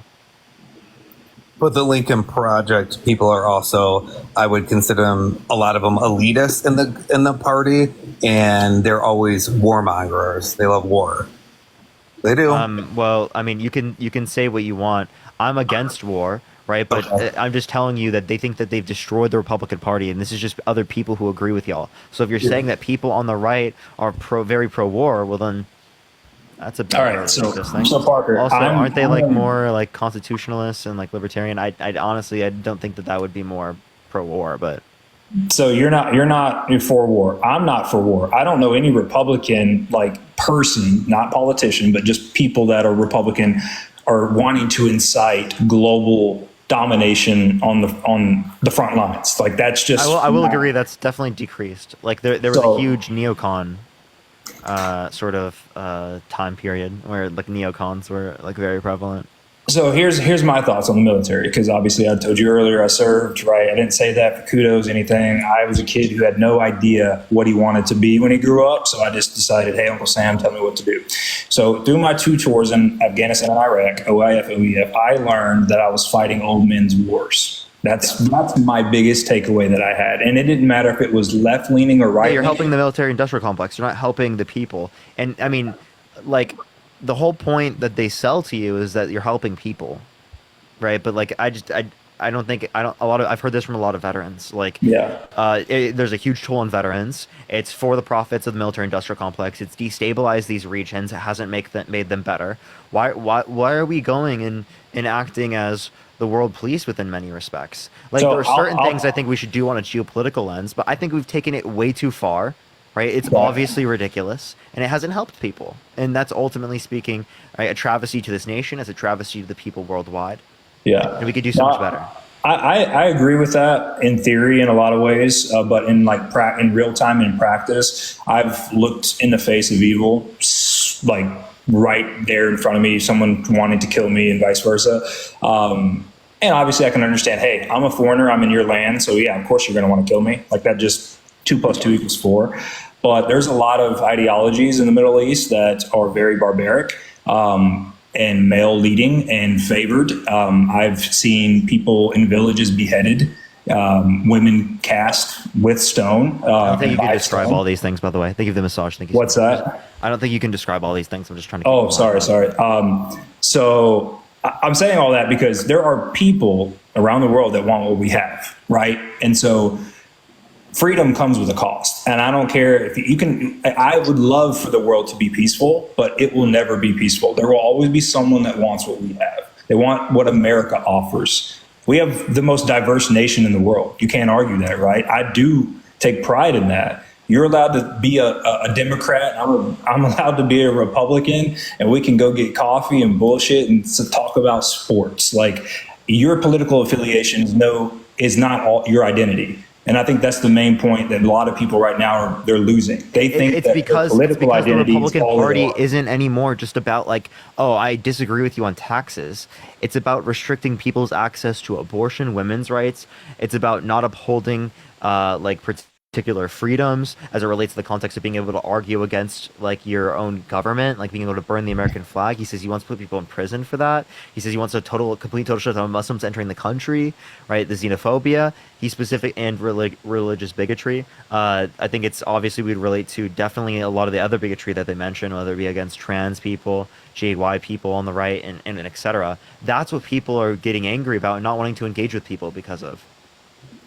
But the Lincoln Project people are also, I would consider them, a lot of them elitists in the party, and they're always warmongers. They love war. They do. Well, I mean, you can say what you want. I'm against war. Right, but I'm just telling you that they think that they've destroyed the Republican Party, and this is just other people who agree with y'all. So if you're saying that people on the right are very pro-war, well then that's a better thing. So Parker, also, aren't they like more like constitutionalists and like libertarian? I honestly I don't think that would be more pro-war, but. So you're not for war. I'm not for war. I don't know any Republican person, not politician, but just people that are Republican are wanting to incite global domination on the front lines. Like that's just. I will agree. That's definitely decreased. Like there was a huge neocon sort of time period where like neocons were like very prevalent. So here's my thoughts on the military, because obviously I told you earlier I served, right? I didn't say that for kudos, anything. I was a kid who had no idea what he wanted to be when he grew up, so I just decided, hey, Uncle Sam, tell me what to do. So through my 2 tours in Afghanistan and Iraq, OIF, OEF, I learned that I was fighting old men's wars. That's my biggest takeaway that I had. And it didn't matter if it was left-leaning or right-leaning. You're helping the military-industrial complex. You're not helping the people. And, I mean, like, the whole point that they sell to you is that you're helping people, right? But, like, I've heard this from a lot of veterans. Like, there's a huge toll on veterans. It's for the profits of the military-industrial complex. It's destabilized these regions. It hasn't made them better. Why are we going and acting as the world police within many respects? Like, So there are certain things I think we should do on a geopolitical lens, but I think we've taken it way too far, right? It's obviously ridiculous, and it hasn't helped people. And that's ultimately speaking, right, a travesty to this nation, as a travesty to the people worldwide. Yeah. And we could do so much better. I agree with that in theory in a lot of ways, but in in real time in practice, I've looked in the face of evil, like right there in front of me, someone wanting to kill me and vice versa. And obviously I can understand, hey, I'm a foreigner, I'm in your land, so yeah, of course you're going to want to kill me. Like, that just 2 + 2 = 4. But there's a lot of ideologies in the Middle East that are very barbaric. And male leading and favored. I've seen people in villages beheaded, women cast with stone. I don't think you can describe all these things, by the way. Thank you for the massage. Thank you. What's that? I don't think you can describe all these things. I'm just trying to. Oh, sorry. So I'm saying all that because there are people around the world that want what we have, right? And so freedom comes with a cost. And I don't care if you can, I would love for the world to be peaceful, but it will never be peaceful. There will always be someone that wants what we have. They want what America offers. We have the most diverse nation in the world. You can't argue that, right? I do take pride in that. You're allowed to be a Democrat. I'm allowed to be a Republican, and we can go get coffee and bullshit and talk about sports. Like, your political affiliation is not all your identity. And I think that's the main point that a lot of people right now they're losing. They think it's because the Republican Party is isn't anymore just about like, oh, I disagree with you on taxes. It's about restricting people's access to abortion, women's rights. It's about not upholding particular freedoms as it relates to the context of being able to argue against like your own government, like being able to burn the American flag. He says he wants to put people in prison for that. He says he wants a complete shutdown of Muslims entering the country, right? The xenophobia, and religious bigotry. I think it's obviously we'd relate to definitely a lot of the other bigotry that they mentioned, whether it be against trans people, JY people on the right, and et cetera. That's what people are getting angry about and not wanting to engage with people because of.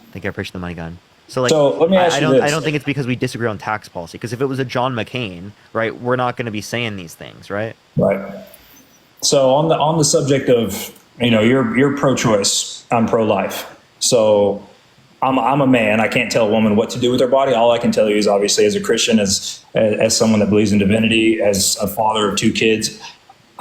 I think I appreciate the money gun. So let me ask you this. I don't think it's because we disagree on tax policy. Because if it was a John McCain, right, we're not going to be saying these things, right? Right. So on the subject of, you're pro-choice, I'm pro-life. So I'm a man. I can't tell a woman what to do with her body. All I can tell you is obviously as a Christian, as someone that believes in divinity, as a father of 2 kids,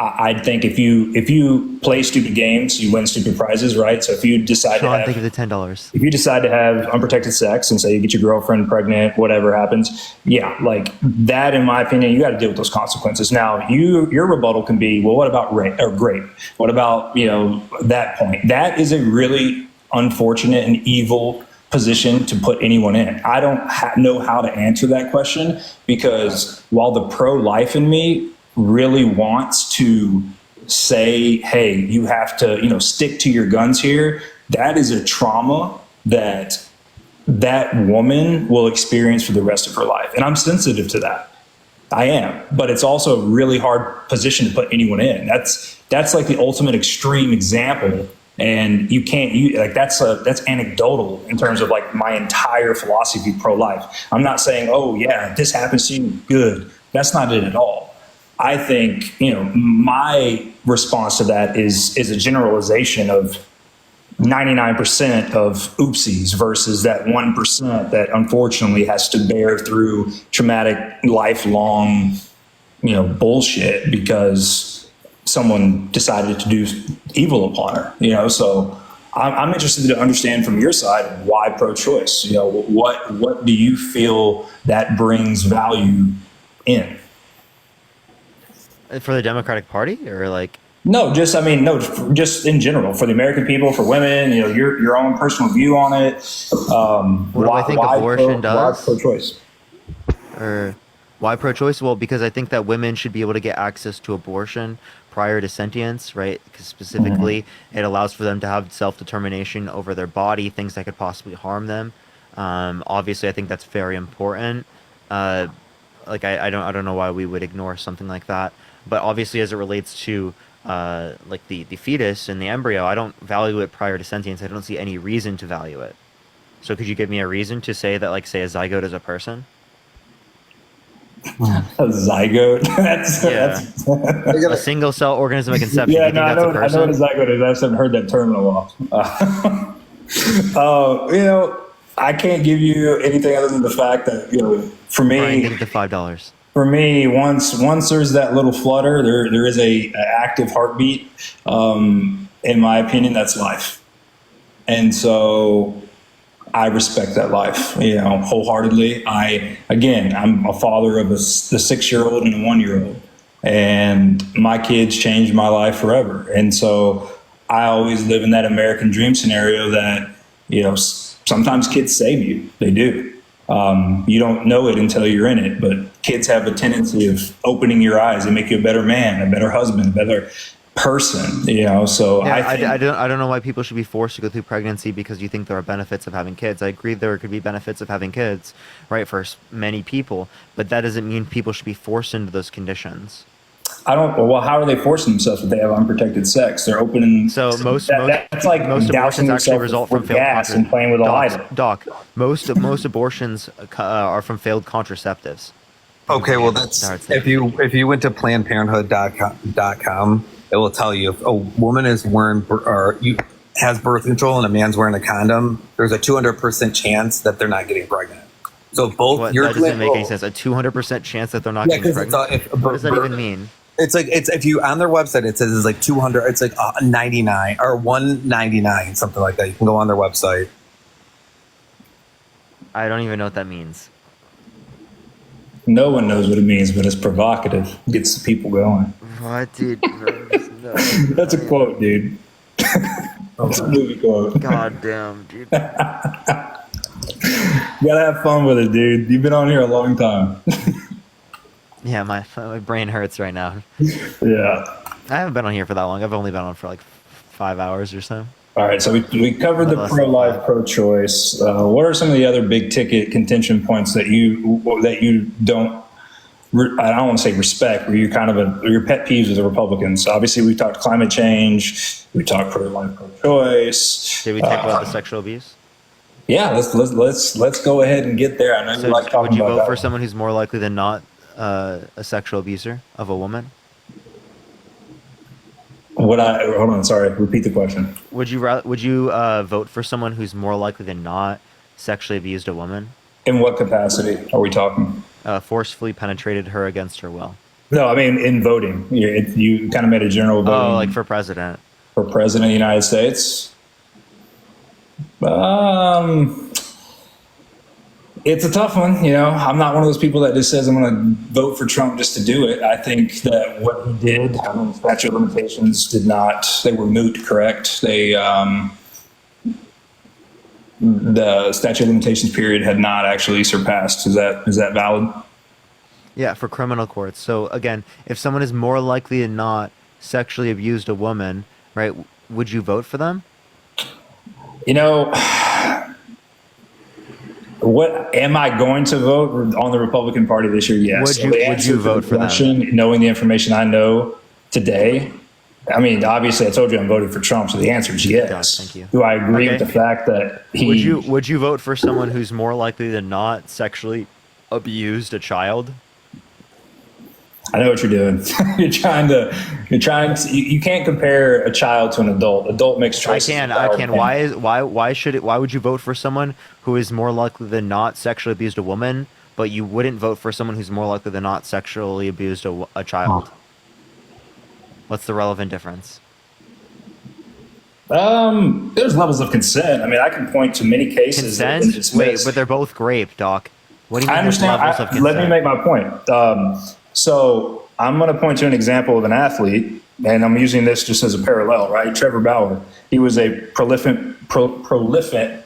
I think if you play stupid games, you win stupid prizes, right? So if you decide think of the $10. If you decide to have unprotected sex and say you get your girlfriend pregnant, whatever happens, yeah, like that, in my opinion, you got to deal with those consequences. Now, your rebuttal can be, well, what about grape? What about that point? That is a really unfortunate and evil position to put anyone in. I don't know how to answer that question because while the pro-life in me really wants to say, hey, you have to, stick to your guns here, that is a trauma that woman will experience for the rest of her life. And I'm sensitive to that. I am. But it's also a really hard position to put anyone in. That's like the ultimate extreme example. And you can't that's anecdotal in terms of like my entire philosophy pro-life. I'm not saying, oh yeah, this happens to you, good. That's not it at all. I think, my response to that is a generalization of 99% of oopsies versus that 1% that unfortunately has to bear through traumatic, lifelong, bullshit because someone decided to do evil upon her, so I'm interested to understand from your side why pro-choice, what do you feel that brings value in? For the Democratic Party, or like No, just just in general for the American people, for women. Your own personal view on it. What do I think abortion does? Why pro-choice? Or why pro-choice? Well, because I think that women should be able to get access to abortion prior to sentience, right? Because specifically, it allows for them to have self-determination over their body, things that could possibly harm them. Obviously, I think that's very important. I don't know why we would ignore something like that. But obviously, as it relates to like the fetus and the embryo, I don't value it prior to sentience. I don't see any reason to value it. So could you give me a reason to say that, like, say a zygote is a person? A zygote? that's a single cell organism at conception. Yeah, Do you think I that's know a person? what a zygote is. I just haven't heard that term in a while. I can't give you anything other than the fact that, for me, Brian, give it the $5. For me, once there's that little flutter, there is a active heartbeat. In my opinion, that's life, and so I respect that life, wholeheartedly. I'm a father of the 6-year-old and a 1-year-old, and my kids changed my life forever. And so I always live in that American dream scenario that sometimes kids save you. They do. You don't know it until you're in it, but kids have a tendency of opening your eyes. They make you a better man, a better husband, a better person, so yeah, I don't know why people should be forced to go through pregnancy because you think there are benefits of having kids. I agree there could be benefits of having kids, right, for many people, but that doesn't mean people should be forced into those conditions. Well, how are they forcing themselves if they have unprotected sex? They're opening. So that's like most dousing abortions actually yourself result with from failed gas and playing with a lighter. Doc, most abortions are from failed contraceptives. Okay, well that's if you went to PlannedParenthood.com, it will tell you if a woman is has birth control and a man's wearing a condom, there's a 200% chance that they're not getting pregnant. So both that doesn't make any sense. A 200% chance that they're not getting pregnant. What does that even mean? It's if you on their website it says it's like 200. It's like 99 or 199, something like that. You can go on their website. I don't even know what that means. No one knows what it means, but it's provocative. Gets the people going. What, dude? That's a quote, dude. That's a movie quote. God damn, dude. You gotta have fun with it, dude. You've been on here a long time. Yeah, my brain hurts right now. Yeah. I haven't been on here for that long. I've only been on for like 5 hours or so. All right, so we covered the pro-life, pro-choice. What are some of the other big ticket contention points that you don't? I don't want to say respect, but you're kind of your pet peeves with the Republicans. Obviously, we talked climate change. We talked pro-life, pro-choice. Did we talk about the sexual abuse? Yeah, let's go ahead and get there. I know you like talking about that. Would you vote for someone who's more likely than not a sexual abuser of a woman? Hold on, sorry. Repeat the question. Would you vote for someone who's more likely than not sexually abused a woman? In what capacity are we talking? Forcefully penetrated her against her will. No, I mean in voting. You kind of made a general voting. Oh, like for president. For president of the United States? It's a tough one. I'm not one of those people that just says I'm going to vote for Trump just to do it. I think that what he did, statute of limitations they were moot, correct? The statute of limitations period had not actually surpassed. Is that valid? Yeah, for criminal courts. So again, if someone is more likely than not sexually abused a woman, right, would you vote for them? What am I going to vote on the Republican Party this year? Yes. Would you vote for them? Knowing the information I know today, I mean, obviously, I told you I'm voting for Trump, so the answer is yes. Thank you. Do I agree with the fact that he? Would you vote for someone who's more likely than not sexually abused a child? I know what you're doing. You can't compare a child to an adult. Adult makes choices. I can. Why would you vote for someone who is more likely than not sexually abused a woman, but you wouldn't vote for someone who's more likely than not sexually abused a child? What's the relevant difference? There's levels of consent. I mean, I can point to many cases. Consent? Wait, but they're both rape, Doc. What do you mean? I understand. Levels of consent? Let me make my point. So I'm going to point to an example of an athlete and I'm using this just as a parallel, right? Trevor Bauer, he was a prolific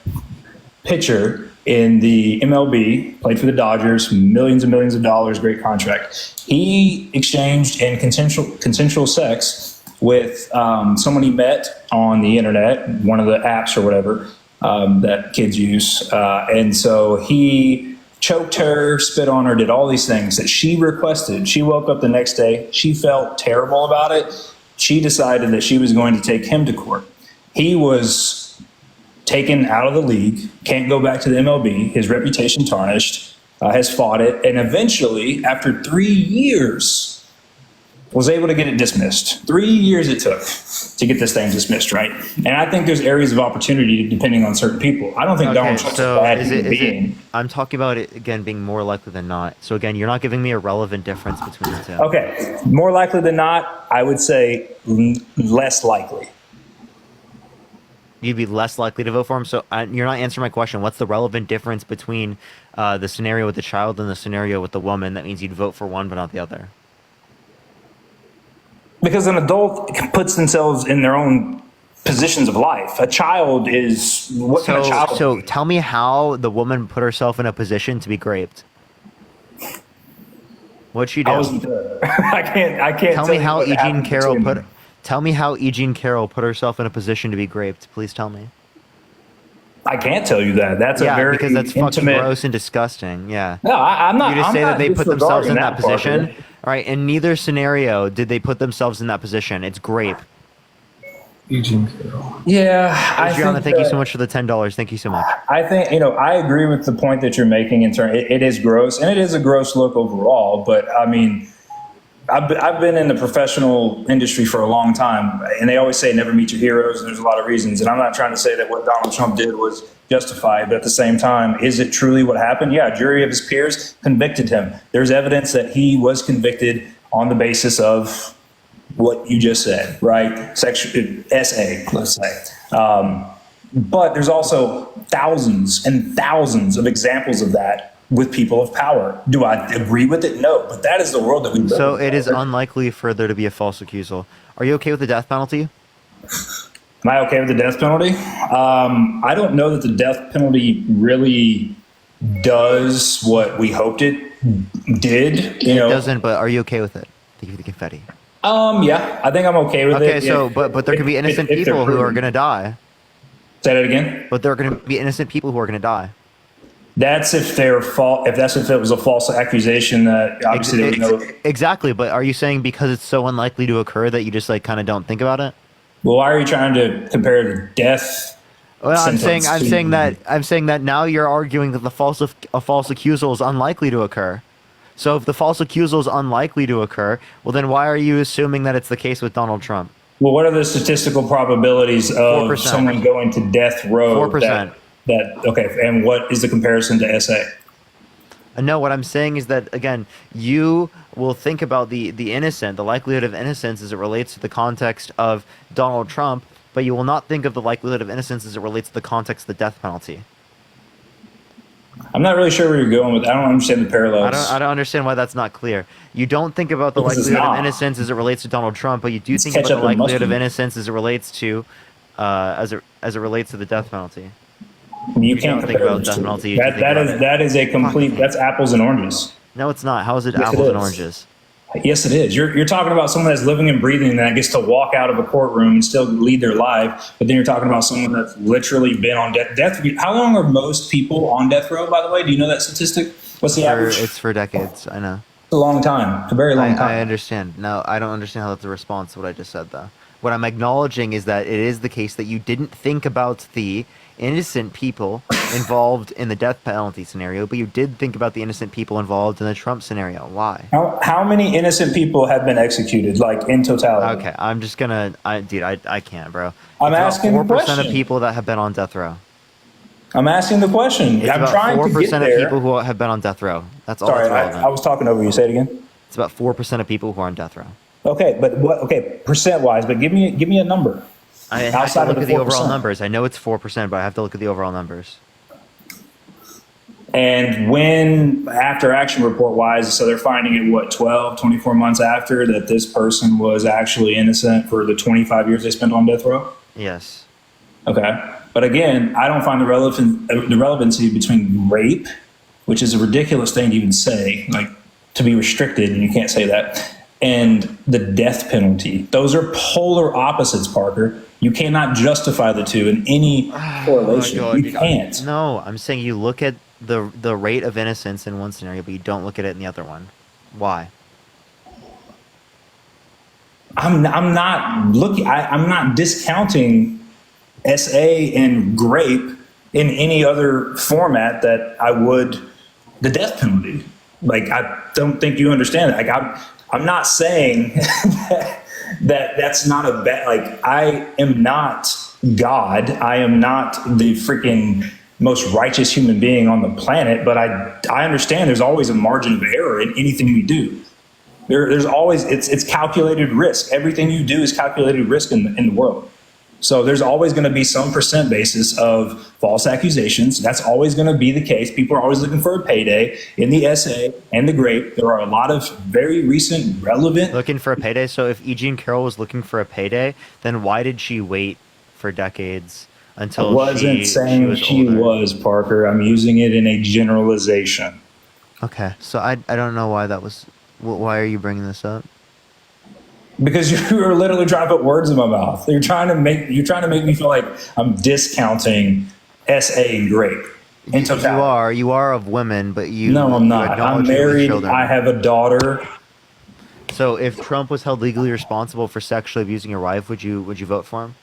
pitcher in the MLB, played for the Dodgers, millions and millions of dollars, great contract. He exchanged in consensual sex with someone he met on the internet, one of the apps or whatever that kids use. And so he choked her, spit on her, did all these things that she requested. She woke up the next day. She felt terrible about it. She decided that she was going to take him to court. He was taken out of the league, can't go back to the MLB, his reputation tarnished, has fought it, and eventually, after 3 years, was able to get it dismissed. 3 years it took to get this thing dismissed, right? And I think there's areas of opportunity depending on certain people. I don't think Donald Trump's a bad human being. I'm talking about it, again, being more likely than not. So, again, you're not giving me a relevant difference between the two. Okay, more likely than not, I would say less likely. You'd be less likely to vote for him. So you're not answering my question. What's the relevant difference between the scenario with the child and the scenario with the woman? That means you'd vote for one but not the other. Because an adult puts themselves in their own positions of life. A child is what can a child So tell me how the woman put herself in a position to be raped. What'd she do? I wasn't there. I can't Tell me how Eugene Carroll put. Tell me how Eugene Carroll put herself in a position to be raped. Please tell me. I can't tell you that. That's a very because that's intimate. fucking gross and disgusting. Yeah. No, I'm not. You just I'm say not that they put themselves in that disregarding part of position. it. All right. In neither scenario did they put themselves in that position. It's grape. Eugene Carroll. Yeah, Adriana, thank you so much for the $10. Thank you so much. I think I agree with the point that you're making. In turn, it is gross, and it is a gross look overall. But I mean, I've been in the professional industry for a long time, and they always say never meet your heroes, and there's a lot of reasons. And I'm not trying to say that what Donald Trump did was justified, but at the same time, is it truly what happened? Yeah, a jury of his peers convicted him. There's evidence that he was convicted on the basis of what you just said, right? Sexual SA, let's say. But there's also thousands and thousands of examples of that with people of power. Do I agree with it? No, but that is the world that we live in. So it is unlikely for there to be a false accusal. Are you okay with the death penalty? Am I okay with the death penalty? I don't know that the death penalty really does what we hoped it did. It doesn't, but are you okay with it? Thank you for the confetti. Yeah, I think I'm okay with it. Okay, so but there could be innocent people who are going to die. Say that again. But there are going to be innocent people who are going to die. That's if they're if it was a false accusation that obviously they would know. Exactly, but are you saying because it's so unlikely to occur that you just kind of don't think about it? Well, why are you trying to compare the death? Well, I'm saying that now you're arguing that a false accusal is unlikely to occur. So if the false accusal is unlikely to occur, well then why are you assuming that it's the case with Donald Trump? Well, what are the statistical probabilities of 4%. someone going to death row? 4%. Okay, and what is the comparison to SA? No, what I'm saying is that, again, you will think about the innocent, the likelihood of innocence as it relates to the context of Donald Trump, but you will not think of the likelihood of innocence as it relates to the context of the death penalty. I'm not really sure where you're going with. I don't understand the parallels. I don't understand why that's not clear. You don't think about the likelihood of innocence as it relates to Donald Trump, but you do think about the likelihood of innocence as it relates to as it relates to the death penalty. You can't think about death penalty. That is a complete. That's apples and oranges. No, it's not. How is it Yes, apples it and is. oranges? Yes, it is. You're talking about someone that's living and breathing that gets to walk out of a courtroom and still lead their life, but then you're talking about someone that's literally been on death. How long are most people on death row, by the way? Do you know that statistic? What's the average? It's for decades. I know. It's a long time. A very long time. I understand. No, I don't understand how that's a response to what I just said, though. What I'm acknowledging is that it is the case that you didn't think about the innocent people involved in the death penalty scenario, but you did think about the innocent people involved in the Trump scenario. Why? How many innocent people have been executed, like in totality? Okay, I'm just gonna, dude, I can't, bro. I'm asking the 4% question. of people that have been on death row. I'm asking the question. It's I'm about trying to get 4% there. of people who have been on death row. That's all. Sorry, that's relevant. I was talking over you. Say it again. It's about 4% of people who are on death row. Okay, but what? Okay, percent wise, but give me a number. I have Outside to of look the at the overall 4%. numbers. I know it's 4%, but I have to look at the overall numbers. And when after action report wise, so they're finding it, what, 12, 24 months after that this person was actually innocent for the 25 years they spent on death row? Yes. Okay. But again, I don't find the relevancy between rape, which is a ridiculous thing to even say, like to be restricted, and you can't say that, and the death penalty. Those are polar opposites, Parker. You cannot justify the two in any correlation. Oh my God, you can't. No, I'm saying you look at the rate of innocence in one scenario, but you don't look at it in the other one. Why? I'm not discounting SA and grape in any other format that I would the death penalty. Like, I don't think you understand that. Like, I'm not saying that's not a bad, like, I am not God. I am not the freaking most righteous human being on the planet, but I understand there's always a margin of error in anything we do. There's always, it's calculated risk. Everything you do is calculated risk in the world. So there's always going to be some percent basis of false accusations. That's always going to be the case. People are always looking for a payday. In the SA and the grape, there are a lot of very recent, relevant... Looking for a payday? So if E. Jean Carroll was looking for a payday, then why did she wait for decades until I wasn't saying she was, Parker. I'm using it in a generalization. Okay, so I don't know why that was... Why are you bringing this up? Because you are literally trying to put words in my mouth. You're trying to make me feel like I'm discounting SA and grape. You are of women, but you... No, I'm not. I'm married. Children. I have a daughter. So if Trump was held legally responsible for sexually abusing your wife, would you vote for him?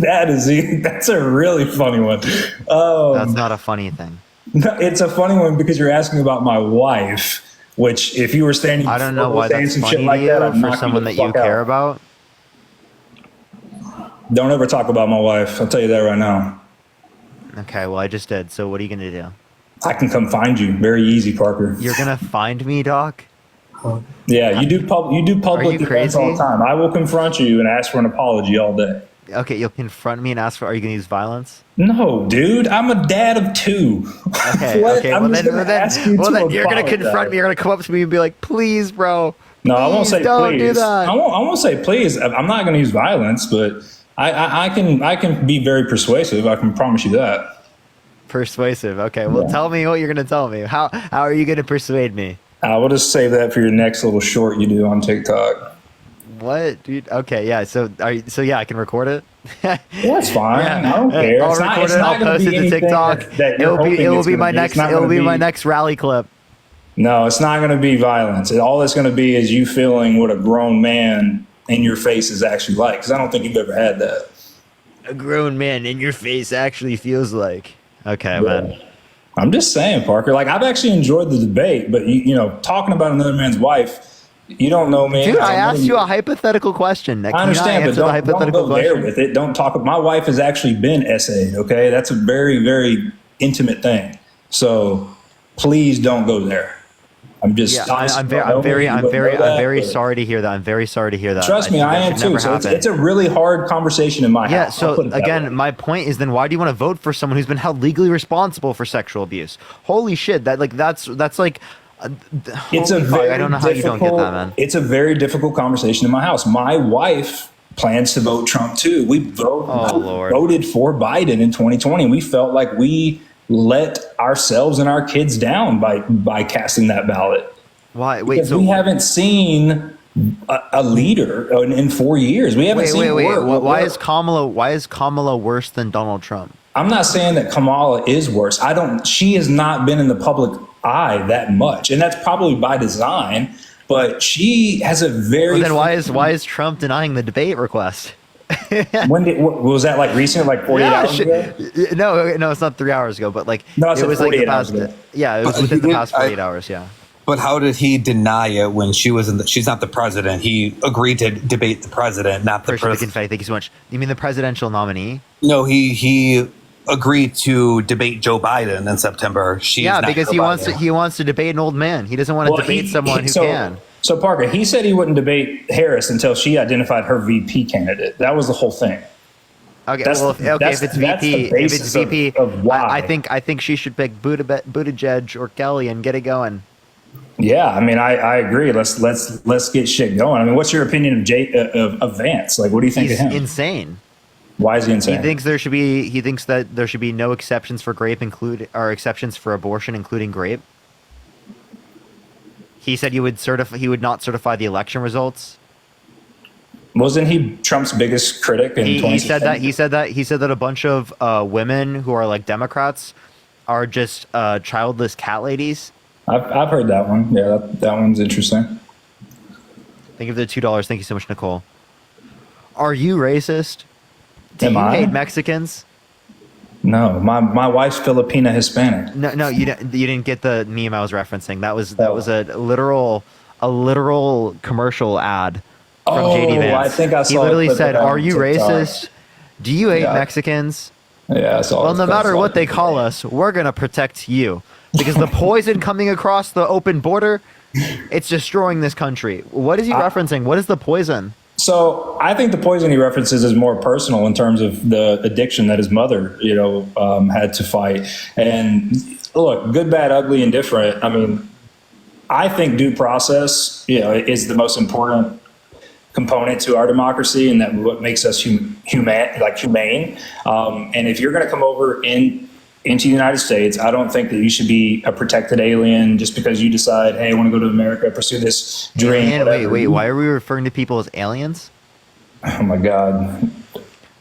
That's a really funny one. That's not a funny thing. No, it's a funny one because you're asking about my wife. Which, if you were standing, I don't know why that's some funny shit like to that, you for someone that you care about. Don't ever talk about my wife. I'll tell you that right now. Okay, well, I just did. So what are you gonna do? I can come find you. Very easy, Parker. You're gonna find me, Doc? Yeah, you do public defense all the time. I will confront you and ask for an apology all day. Okay, you'll confront me and ask for. Are you gonna use violence? No, dude. I'm a dad of 2. Okay, okay. Well, then you're gonna confront me. You're gonna come up to me and be like, "Please, bro." No, I won't say don't please. Do that. I won't say please. I'm not going to use violence, but I can be very persuasive. I can promise you that. Persuasive. Okay. Well, tell me what you're going to tell me. How are you going to persuade me? I will just save that for your next little short you do on TikTok. What, dude? Okay, yeah. So yeah, I can record it. That's fine. Yeah. I don't care. I'll record it. I'll post it to TikTok. It will be my next rally clip. No, it's not going to be violence. All it's going to be is you feeling what a grown man in your face is actually like. Because I don't think you've ever had that. A grown man in your face actually feels like. Okay, man. I'm just saying, Parker. Like, I've actually enjoyed the debate, but you know, talking about another man's wife, you don't know me. Dude, I asked you a hypothetical question. I understand, but don't go there with it. Don't talk. My wife has actually been SA'd. Okay, that's a very, very intimate thing. So please don't go there. I'm just. Yeah, I'm very sorry to hear that. I'm very sorry to hear that. Trust me, I am too. So it's a really hard conversation in my house. Yeah. So again, my point is, then why do you want to vote for someone who's been held legally responsible for sexual abuse? Holy shit! That's like. It's a very I don't know how you don't get that, man. It's a very difficult conversation in my house. My wife plans to vote Trump too. We voted for Biden in 2020. We felt like we let ourselves and our kids down by casting that ballot. Why? Wait, because we haven't seen a leader in 4 years. We haven't seen. Why is Kamala worse than Donald Trump? I'm not saying that Kamala is worse. She has not been in the public eye that much, and that's probably by design. But she has a very. Well, then why is Trump denying the debate request? Was that like recent, like 48 hours ago? No, it's not 3 hours ago, but like no, it was like the past. Yeah, it was within the past 48 hours. Yeah. But how did he deny it when she's not the president? He agreed to debate the president, not the president. Thank you so much. You mean the presidential nominee? No, he agreed to debate Joe Biden in September. Because he wants to debate an old man. He doesn't want to debate someone who can. So Parker, he said he wouldn't debate Harris until she identified her VP candidate. That was the whole thing. Okay, That's well, the- if that's- it's that's the VP, if it's basis of- VP, of why. I think she should pick Buttigieg or Kelly and get it going. Yeah, I mean, I agree. Let's get shit going. I mean, what's your opinion of Vance? Like, what do you think He's of him? insane. Why is he insane? He thinks that there should be no exceptions for grape or exceptions for abortion, including grape. He said he would not certify the election results. Wasn't he Trump's biggest critic in He 2016? said that a bunch of women who are like Democrats are just childless cat ladies. I've heard that one. Yeah, that one's interesting. Thank you for the $2. Thank you so much, Nicole. Are you racist? Do Am you I? hate Mexicans? No, my wife's Filipina Hispanic. No, you didn't get the meme I was referencing. That was a literal commercial ad from JD Vance. I think I saw. He literally a clip said, of that "Are on you TikTok. racist? Do you hate Yeah. Mexicans? Yeah, I saw. Well, it. no matter That's what they call us, we're gonna protect you because the poison coming across the open border, it's destroying this country." What is he referencing? What is the poison? So I think the poison he references is more personal in terms of the addiction that his mother, had to fight. And look, good, bad, ugly, and different. I mean, I think due process, is the most important component to our democracy, and that what makes us humane. And if you're going to come over into the United States, I don't think that you should be a protected alien just because you decide, hey, I want to go to America, pursue this dream. Alien? whatever. Wait, why are we referring to people as aliens? Oh my God.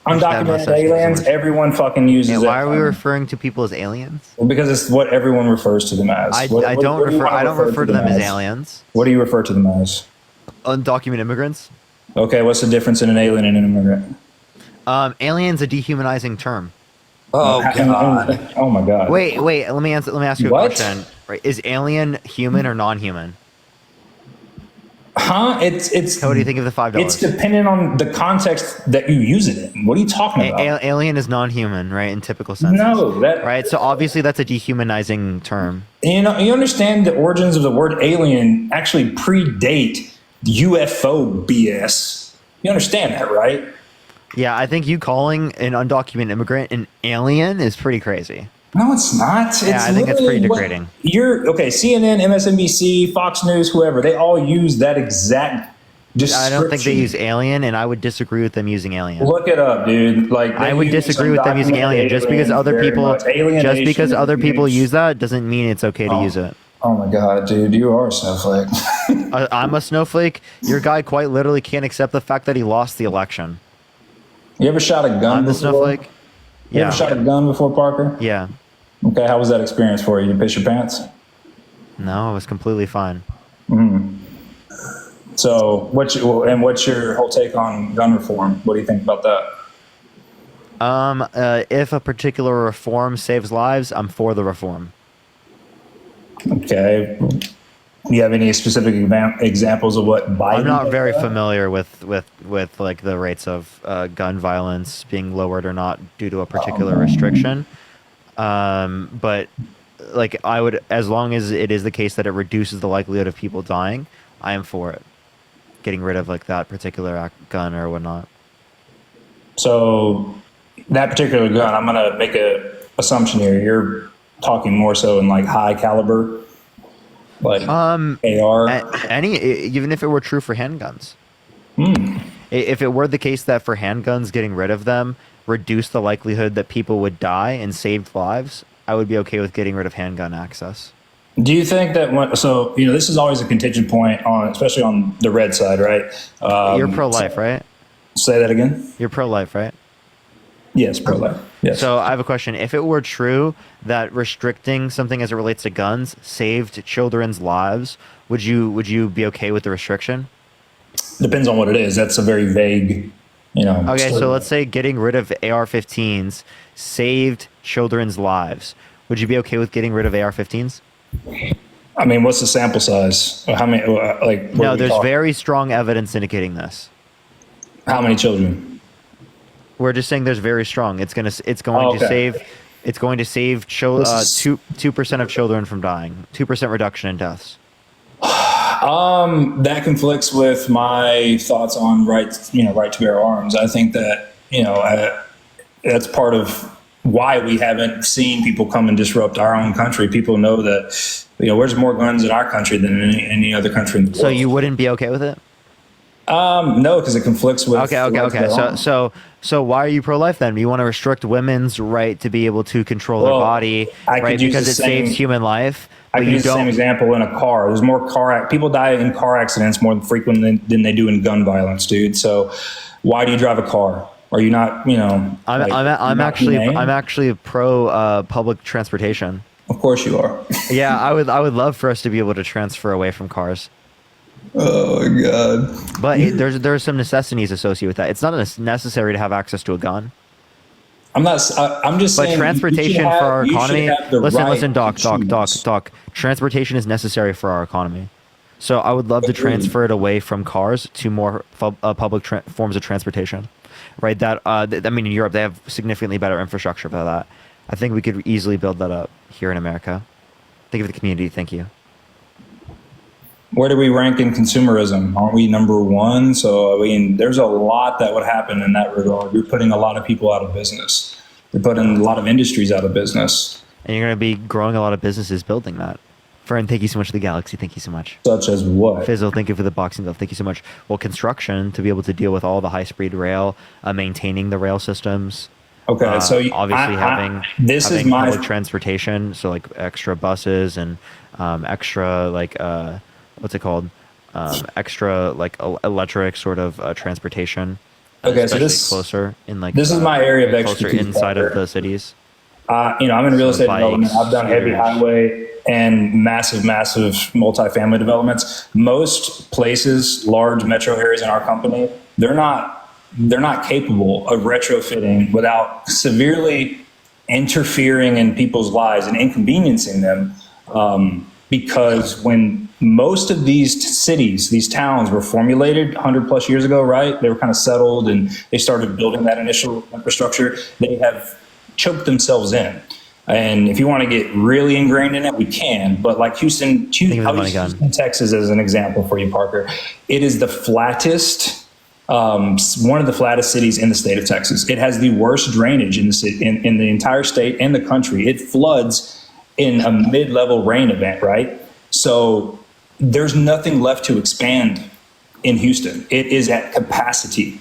Understand Undocumented myself. aliens, everyone fucking uses Yeah, it. why are we referring to people as aliens? Well, because it's what everyone refers to them as. I What do don't you wanna refer to them as aliens. What do you refer to them as? Undocumented immigrants. Okay, what's the difference in an alien and an immigrant? Alien's a dehumanizing term. Oh God. Oh my God. Wait. Let me ask you a What? question. Right? Is alien human or non-human? Huh? It's. What do you think of the $5? It's dependent on the context that you use it in. What are you talking about? Alien is non-human, right? In typical sense. No, that right. So obviously that's a dehumanizing term. you understand the origins of the word alien actually predate UFO BS. You understand that, right? Yeah, I think you calling an undocumented immigrant an alien is pretty crazy. No, it's not. It's Yeah, I think it's pretty literally what- degrading. CNN, MSNBC, Fox News, whoever, they all use that exact description. I don't think they use alien, and I would disagree with them using alien. Look it up, dude. Like I they would use disagree with them using undocumented alien. Just because aliens other very people, much. Alienation use that doesn't mean it's okay to use it. Oh my God, dude, you are a snowflake. I'm a snowflake. Your guy quite literally can't accept the fact that he lost the election. You ever shot a gun I'm the before? snowflake. You ever shot a gun before, Parker? Yeah. Okay, how was that experience for you? You piss your pants? No, it was completely fine. So, what's your whole take on gun reform? What do you think about that? If a particular reform saves lives, I'm for the reform. Okay. Do you have any specific examples of what Biden? I'm not does very that? familiar with like the rates of gun violence being lowered or not due to a particular restriction. But like I would, as long as it is the case that it reduces the likelihood of people dying, I am for it. Getting rid of like that particular gun or whatnot. So, that particular gun, I'm gonna make a assumption here. You're talking more so in like high caliber, like AR. Even if it were true for handguns. If it were the case that for handguns, getting rid of them reduced the likelihood that people would die and saved lives, I would be okay with getting rid of handgun access. Do you think that this is always a contingent point on, especially on the red side, right? You're pro-life, right? Say that again. You're pro-life, right? Yes, pro-life. Yes. So I have a question. If it were true that restricting something as it relates to guns saved children's lives, would you be okay with the restriction? Depends on what it is. That's a very vague, Okay, so let's say getting rid of AR-15s saved children's lives. Would you be okay with getting rid of AR-15s? I mean, what's the sample size? How many? Like, No, there's very strong evidence indicating this. How many children? We're just saying there's very strong. It's going to save 2% of children from dying. 2% reduction in deaths. That conflicts with my thoughts on right to bear arms. I think that that's part of why we haven't seen people come and disrupt our own country. People know that, there's more guns in our country than in any other country in the world. So you wouldn't be okay with it? No, because it conflicts with. Okay. So why are you pro-life then? You want to restrict women's right to be able to control their body, right? Because it saves human life. I can use the same example in a car. There's more people die in car accidents more frequently than they do in gun violence, dude. So why do you drive a car? Are you not, I'm actually pro public transportation. Of course you are. Yeah, I would love for us to be able to transfer away from cars. Oh my God. But there's some necessities associated with that. It's not necessary to have access to a gun. I'm just saying. But transportation for our economy. Listen, Doc. Transportation is necessary for our economy. So I would love to transfer it away from cars to more public forms of transportation, right? In Europe they have significantly better infrastructure for that. I think we could easily build that up here in America. Think of the community. Thank you. Where do we rank in consumerism? Aren't we number one? So, there's a lot that would happen in that regard. You're putting a lot of people out of business. You're putting a lot of industries out of business. And you're going to be growing a lot of businesses building that. Fern, thank you so much for the Galaxy. Thank you so much. Such as what? Fizzle, thank you for the boxing stuff. Thank you so much. Well, construction, to be able to deal with all the high-speed rail, maintaining the rail systems. Okay, so obviously having public transportation, so like extra buses and extra what's it called? Extra electric sort of transportation. Okay, so closer in this is my area of expertise. Closer inside of the cities. I'm in real estate development. I've done heavy highway and massive multifamily developments. Most places, large metro areas in our company, they're not capable of retrofitting without severely interfering in people's lives and inconveniencing them. Because when most of these cities, these towns were formulated 100 plus years ago, right? They were kind of settled and they started building that initial infrastructure. They have choked themselves in. And if you want to get really ingrained in it, we can. But like Houston, Texas as an example for you, Parker. It is the flattest, one of the flattest cities in the state of Texas. It has the worst drainage in the city, in the entire state and the country. It floods in a mid-level rain event, right? So there's nothing left to expand in Houston. It is at capacity.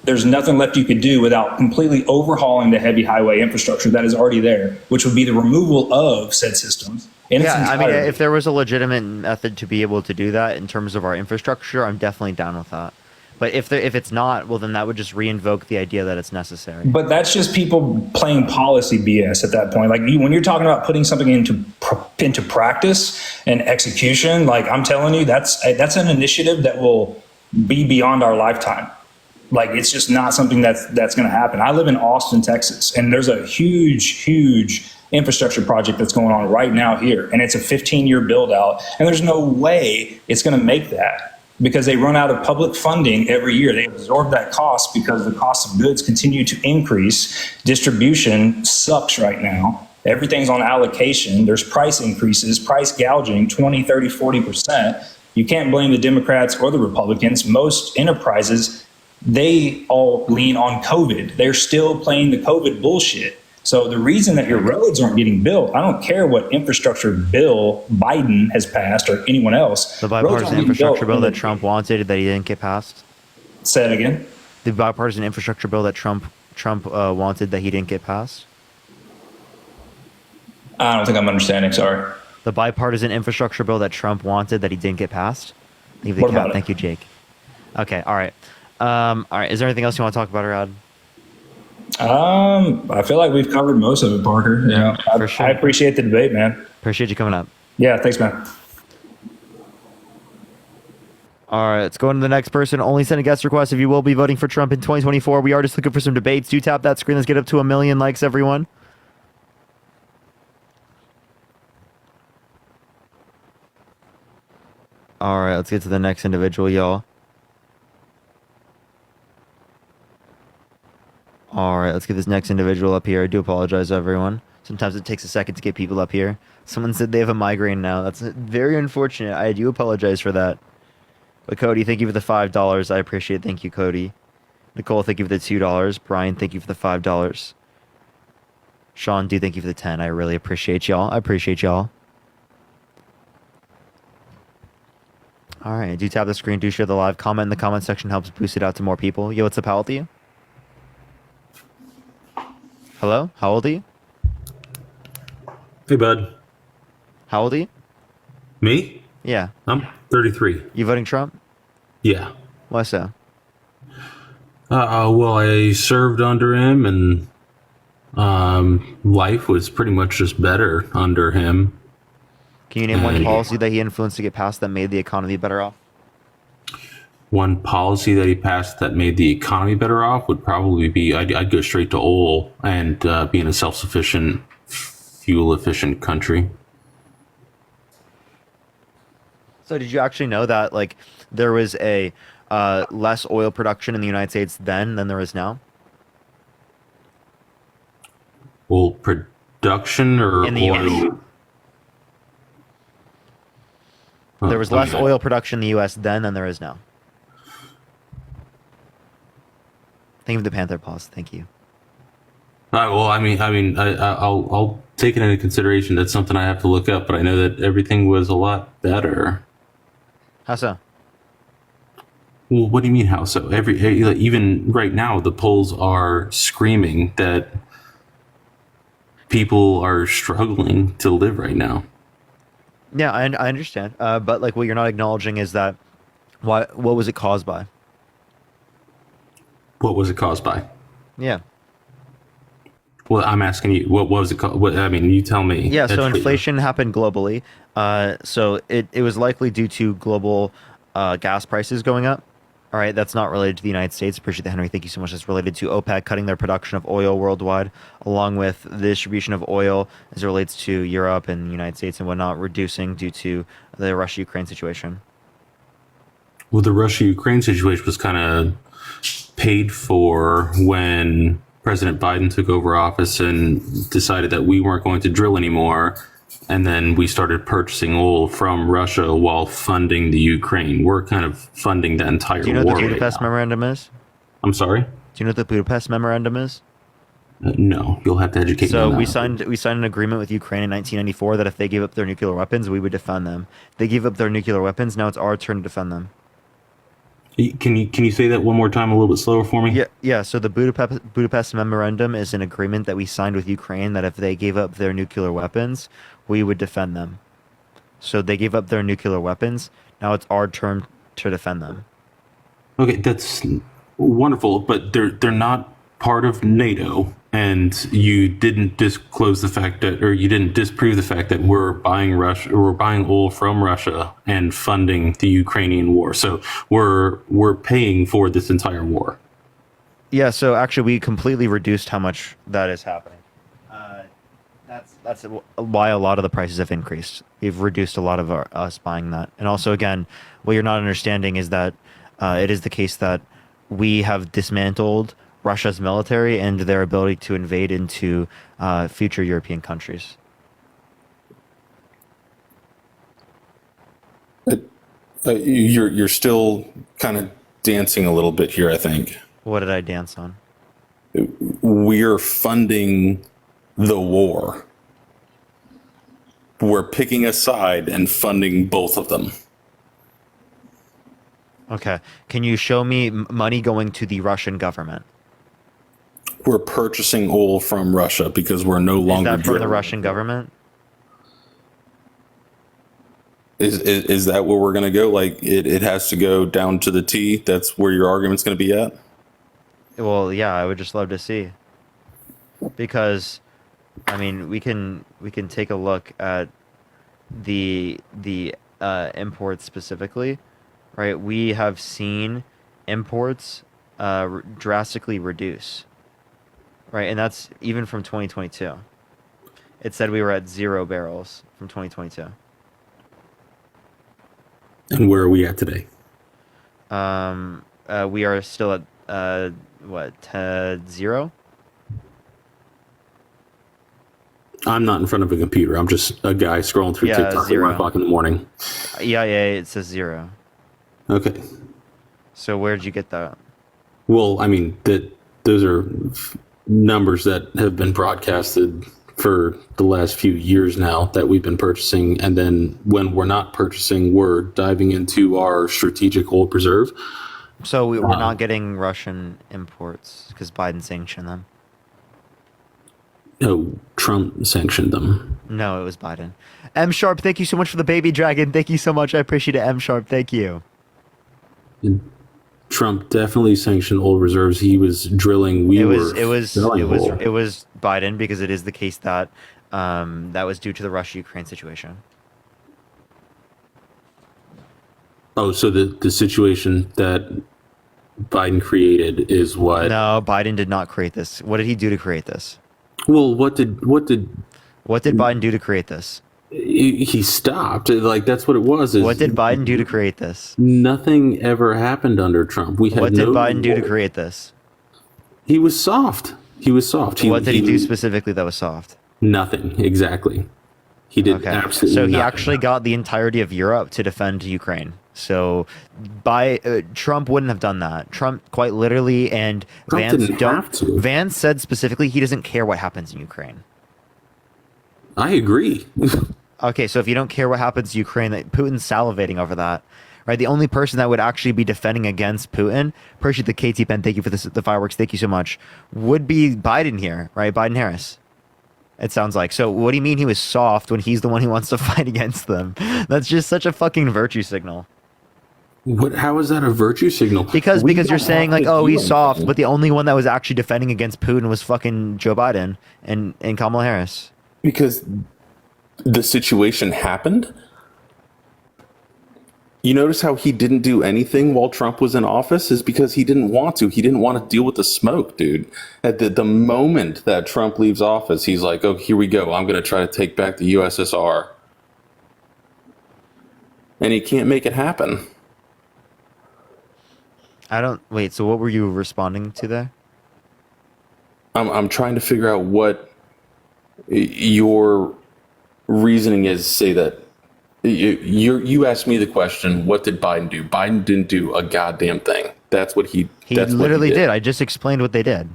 There's nothing left you could do without completely overhauling the heavy highway infrastructure that is already there, which would be the removal of said systems. If there was a legitimate method to be able to do that in terms of our infrastructure, I'm definitely down with that. But if it's not, well, then that would just reinvoke the idea that it's necessary. But that's just people playing policy BS at that point. Like when you're talking about putting something into practice and execution, like I'm telling you, that's an initiative that will be beyond our lifetime. Like it's just not something that's going to happen. I live in Austin, Texas, and there's a huge infrastructure project that's going on right now here, and it's a 15-year build out, and there's no way it's going to make that. Because they run out of public funding every year. They absorb that cost because the cost of goods continue to increase. Distribution sucks right now. Everything's on allocation. There's price increases, price gouging, 20, 30, 40%. You can't blame the Democrats or the Republicans. Most enterprises, they all lean on COVID. They're still playing the COVID bullshit. So the reason that your roads aren't getting built, I don't care what infrastructure bill Biden has passed or anyone else. The bipartisan infrastructure bill that Trump wanted that he didn't get passed. Say it again. The bipartisan infrastructure bill that Trump wanted that he didn't get passed. I don't think I'm understanding. Sorry. The bipartisan infrastructure bill that Trump wanted that he didn't get passed. What about it? Thank you, Jake. Okay. All right. All right. Is there anything else you want to talk about, Rod? I feel like we've covered most of it, Parker. Yeah, for sure. I appreciate the debate, man. Appreciate you coming up. Yeah, thanks, man. All right, let's go on to the next person. Only send a guest request if you will be voting for Trump in 2024. We are just looking for some debates. Do tap that screen. Let's get up to 1 million likes, everyone. All right, let's get to the next individual, y'all. All right, let's get this next individual up here. I do apologize, everyone. Sometimes it takes a second to get people up here. Someone said they have a migraine now. That's very unfortunate. I do apologize for that. But Cody, thank you for the $5. I appreciate it. Thank you, Cody. Nicole, thank you for the $2. Brian, thank you for the $5. Sean, do thank you for the 10. I really appreciate y'all. I appreciate y'all. All right, do tap the screen, do share the live. Comment in the comment section helps boost it out to more people. Yo, what's up? How old are you? Hello? How old are you? Hey, bud. How old are you? Me? Yeah. I'm 33. You voting Trump? Yeah. Why so? Well, I served under him, and life was pretty much just better under him. Can you name one policy that he influenced to get passed that made the economy better off? One policy that he passed that made the economy better off would probably be I'd go straight to oil and be in a self-sufficient, fuel-efficient country. So did you actually know that like there was a less oil production in the United States then than there is now? Well, production or In the oil? US. There was less oil production in the U.S. then than there is now. Thank you for the Panther pause. Thank you. Well, I'll take it into consideration. That's something I have to look up, but I know that everything was a lot better. How so? Well, what do you mean, how so? Even right now, the polls are screaming that people are struggling to live right now. Yeah, I understand. But like, what you're not acknowledging is that what was it caused by? What was it caused by? Yeah. Well, I'm asking you, what was it caused? You tell me. Yeah, so Educate me. inflation happened globally. So it was likely due to global gas prices going up. All right, that's not related to the United States. Appreciate the Henry. Thank you so much. That's related to OPEC cutting their production of oil worldwide, along with the distribution of oil as it relates to Europe and the United States and whatnot, reducing due to the Russia-Ukraine situation. Well, the Russia-Ukraine situation was kind of paid for when President Biden took over office and decided that we weren't going to drill anymore. And then we started purchasing oil from Russia while funding the Ukraine. We're kind of funding the entire war. Do you know what the Budapest Memorandum is? I'm sorry? Do you know what the Budapest Memorandum is? No, you'll have to educate me. So on we that. signed an agreement with Ukraine in 1994 that if they gave up their nuclear weapons, we would defend them. They gave up their nuclear weapons. Now it's our turn to defend them. Can you say that one more time, a little bit slower for me? Yeah. So the Budapest Memorandum is an agreement that we signed with Ukraine that if they gave up their nuclear weapons, we would defend them. So they gave up their nuclear weapons. Now it's our turn to defend them. Okay, that's wonderful, but they're not part of NATO, and you didn't disclose the fact that, or you didn't disprove the fact that we're buying oil from Russia and funding the Ukrainian war. So we're paying for this entire war. Yeah. So actually, we completely reduced how much that is happening. That's why a lot of the prices have increased. We've reduced a lot of us buying that. And also, again, what you're not understanding is that it is the case that we have dismantled Russia's military and their ability to invade into future European countries. You're still kind of dancing a little bit here, I think. What did I dance on? We're funding the war. We're picking a side and funding both of them. Okay. Can you show me money going to the Russian government? We're purchasing oil from Russia because we're no longer Is that from the drilling. Russian government? Is that where we're going to go? Like it has to go down to the T? That's where your argument's going to be at? Well, yeah, I would just love to see. Because I mean, we can take a look at the imports specifically, right? We have seen imports drastically reduce, right? And that's even from 2022. It said we were at 0 barrels from 2022. And where are we at today? We are still at 0? I'm not in front of a computer. I'm just a guy scrolling through TikTok at 1 o'clock in the morning. Yeah, it says 0. Okay. So where'd you get that? Well, I mean, those are numbers that have been broadcasted for the last few years now that we've been purchasing. And then when we're not purchasing, we're diving into our strategic oil preserve. So we're not getting Russian imports because Biden sanctioned them. No, Trump sanctioned them. No, it was Biden. M Sharp, thank you so much for the baby dragon. Thank you so much. I appreciate it, M Sharp. Thank you. Trump definitely sanctioned oil reserves. He was drilling. It was Biden, because it is the case that that was due to the Russia-Ukraine situation. Oh, so the situation that Biden created is what? No, Biden did not create this. What did he do to create this? Well, what did Biden do to create this? He stopped. Like, that's what it was. What did Biden do to create this? Nothing ever happened under Trump. What did Biden do to create this? He was soft. What did he do specifically that was soft? Nothing. Exactly. He did absolutely So he nothing. actually got the entirety of Europe to defend Ukraine. So Trump wouldn't have done that. Trump quite literally, and Trump didn't have to. Vance said specifically he doesn't care what happens in Ukraine. I agree. Okay, so if you don't care what happens to Ukraine, that Putin's salivating over that, right? The only person that would actually be defending against Putin, appreciate the KT Pen, thank you for the fireworks, thank you so much, would be Biden here, right? Biden Harris. It sounds like. So what do you mean he was soft when he's the one who wants to fight against them? That's just such a fucking virtue signal. How is that a virtue signal? Because you're saying like, oh, he's soft, but the only one that was actually defending against Putin was fucking Joe Biden and Kamala Harris. Because the situation happened. You notice how he didn't do anything while Trump was in office is because he didn't want to. He didn't want to deal with the smoke, dude. At the moment that Trump leaves office, he's like, oh, here we go. I'm going to try to take back the USSR. And he can't make it happen. Wait, so what were you responding to there? I'm trying to figure out what your reasoning is. Say that you asked me the question, what did Biden do? Biden didn't do a goddamn thing. That's what he literally did. I just explained what they did.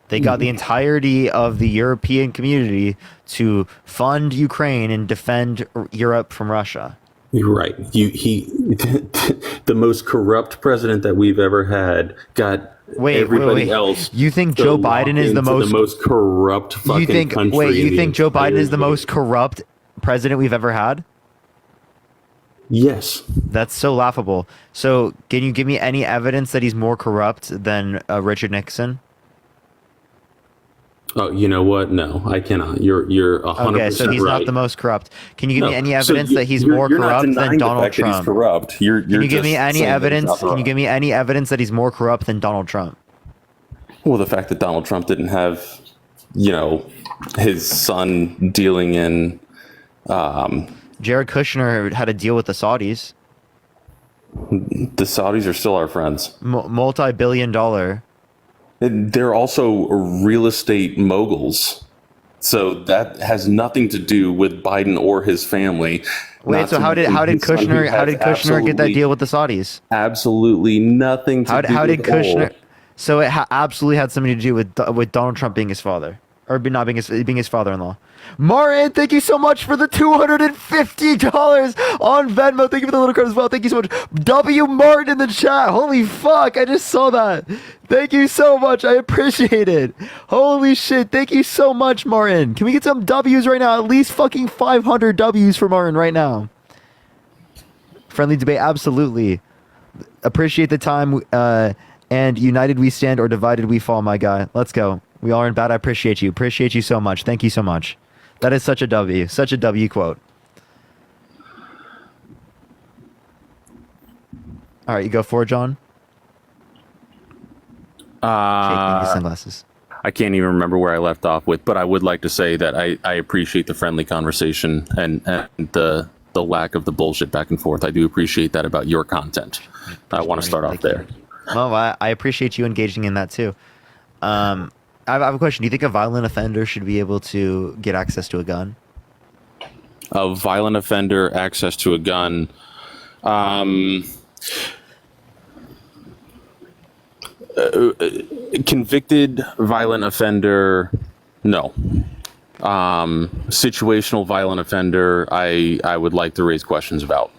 They got the entirety of the European community to fund Ukraine and defend Europe from Russia. You're right. The most corrupt president that we've ever had got everybody else. You think Joe Biden is the most corrupt fucking country? Wait, you think Joe Biden is the most corrupt president we've ever had? Yes. That's so laughable. So, can you give me any evidence that he's more corrupt than Richard Nixon? Oh, you know what? No, I cannot. You're 100% okay, so he's right. not the most corrupt. Can you give me any evidence that he's more corrupt than Donald Trump? He's corrupt. Can you give me any evidence? Can you give me any evidence that he's more corrupt than Donald Trump? Well, the fact that Donald Trump didn't have, his son dealing in. Jared Kushner had to deal with the Saudis. The Saudis are still our friends. Multi-billion-dollar. They're also real estate moguls. So that has nothing to do with Biden or his family. Wait, so how did Kushner get that deal with the Saudis? Absolutely nothing to do how did with Kushner? oil. So it absolutely had something to do with Donald Trump being his father, or not being his father-in-law. Martin, thank you so much for the $250 on Venmo. Thank you for the little card as well. Thank you so much. W Martin in the chat. Holy fuck, I just saw that. Thank you so much. I appreciate it. Holy shit. Thank you so much, Martin. Can we get some W's right now? At least fucking 500 W's for Martin right now. Friendly debate, absolutely. Appreciate the time. And united we stand or divided we fall, my guy. Let's go. We all are in bad. I appreciate you. Appreciate you so much. Thank you so much. That is such a W. Such a W quote. All right, you go for it, John. Shaking his sunglasses. I can't even remember where I left off with, but I would like to say that I appreciate the friendly conversation and the lack of the bullshit back and forth. I do appreciate that about your content. I want to start off there. Well, I appreciate you engaging in that too. I have a question. Do you think a violent offender should be able to get access to a gun? A violent offender access to a gun. convicted violent offender, no. Situational violent offender, I would like to raise questions about.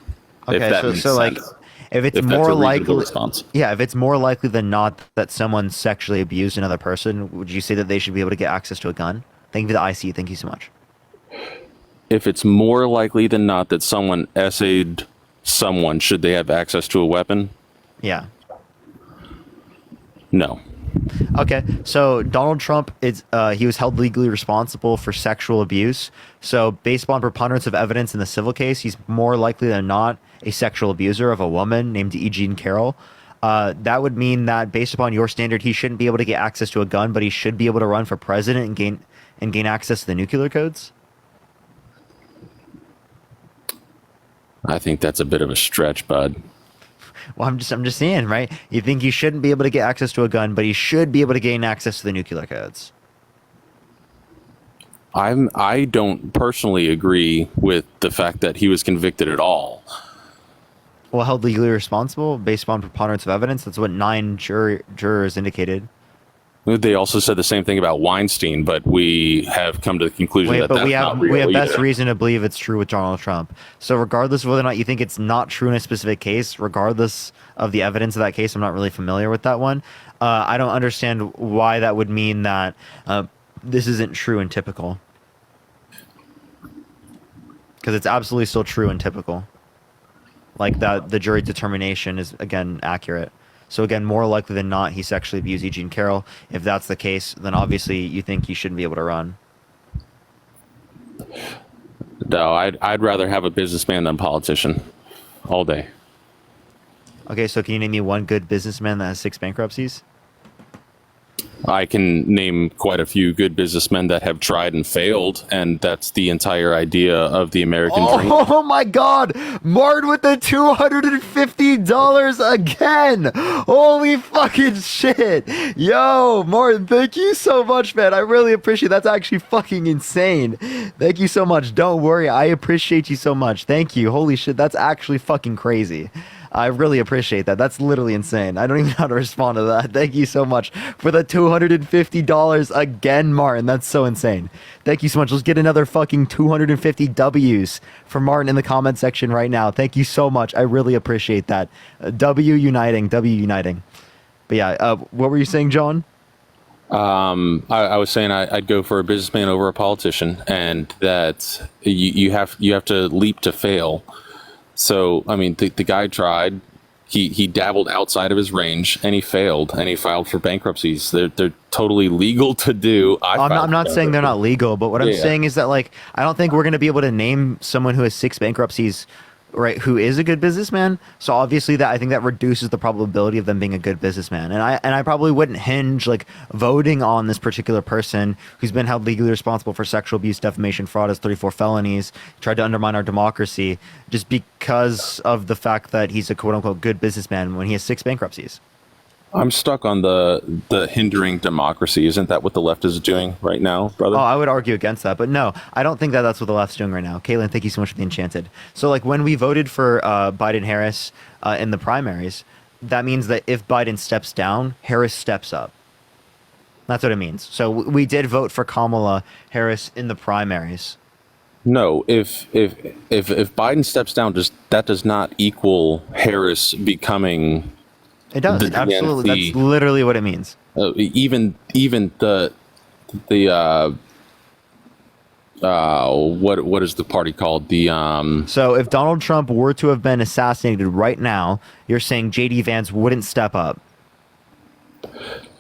Okay, if that makes so like, sense. if it's If that's more a reasonable likely, response. yeah, if it's more likely than not that someone sexually abused another person, would you say that they should be able to get access to a gun? Thank you for the IC. Thank you so much. If it's more likely than not that someone essayed someone, should they have access to a weapon? Yeah. No. Okay, so Donald Trump he was held legally responsible for sexual abuse. So based upon preponderance of evidence in the civil case, he's more likely than not a sexual abuser of a woman named E. Jean Carroll. That would mean that based upon your standard, he shouldn't be able to get access to a gun, but he should be able to run for president and gain access to the nuclear codes. I think that's a bit of a stretch, bud. Well, I'm just saying, right? You think he shouldn't be able to get access to a gun, but he should be able to gain access to the nuclear codes. I don't personally agree with the fact that he was convicted at all. Well, held legally responsible based upon preponderance of evidence. That's what 9 jurors indicated. They also said the same thing about Weinstein, but we have come to the conclusion that that's not real we have best either. reason to believe it's true with Donald Trump. So regardless of whether or not you think it's not true in a specific case, regardless of the evidence of that case, I'm not really familiar with that one. I don't understand why that would mean that this isn't true and typical. Because it's absolutely still true and typical. Like that the jury determination is, again, accurate. So again, more likely than not, he sexually abused E. Jean Carroll. If that's the case, then obviously you think he shouldn't be able to run. No, I'd rather have a businessman than a politician all day. Okay, so can you name me one good businessman that has 6 bankruptcies? I can name quite a few good businessmen that have tried and failed, and that's the entire idea of the American dream. Oh my God! Martin with the $250 again! Holy fucking shit! Yo, Martin, thank you so much, man. I really appreciate it. That's actually fucking insane. Thank you so much. Don't worry, I appreciate you so much. Thank you. Holy shit, that's actually fucking crazy. I really appreciate that. That's literally insane. I don't even know how to respond to that. Thank you so much for the $250 again, Martin. That's so insane. Thank you so much. Let's get another fucking 250 W's for Martin in the comment section right now. Thank you so much. I really appreciate that. W uniting. But yeah, what were you saying, John? I was saying I'd go for a businessman over a politician, and that you have to leap to fail. So, I mean, the guy tried, he dabbled outside of his range, and he failed, and he filed for bankruptcies. They're totally legal to do. I'm not saying they're not legal, but what I'm saying is that, like, I don't think we're going to be able to name someone who has 6 bankruptcies, right, who is a good businessman. So obviously I think that reduces the probability of them being a good businessman. And I probably wouldn't hinge like voting on this particular person who's been held legally responsible for sexual abuse, defamation, fraud, as 34 felonies, tried to undermine our democracy just because of the fact that he's a quote unquote good businessman when he has 6 bankruptcies. I'm stuck on the hindering democracy. Isn't that what the left is doing right now, brother? Oh, I would argue against that, but no, I don't think that that's what the left's doing right now. Caitlin, thank you so much for the enchanted. So, like, when we voted for Biden-Harris in the primaries, that means that if Biden steps down, Harris steps up. That's what it means. So we did vote for Kamala Harris in the primaries. No, if Biden steps down, that does not equal Harris becoming. It does, absolutely. That's literally what it means. Even the what is the party called? So if Donald Trump were to have been assassinated right now, you're saying JD Vance wouldn't step up?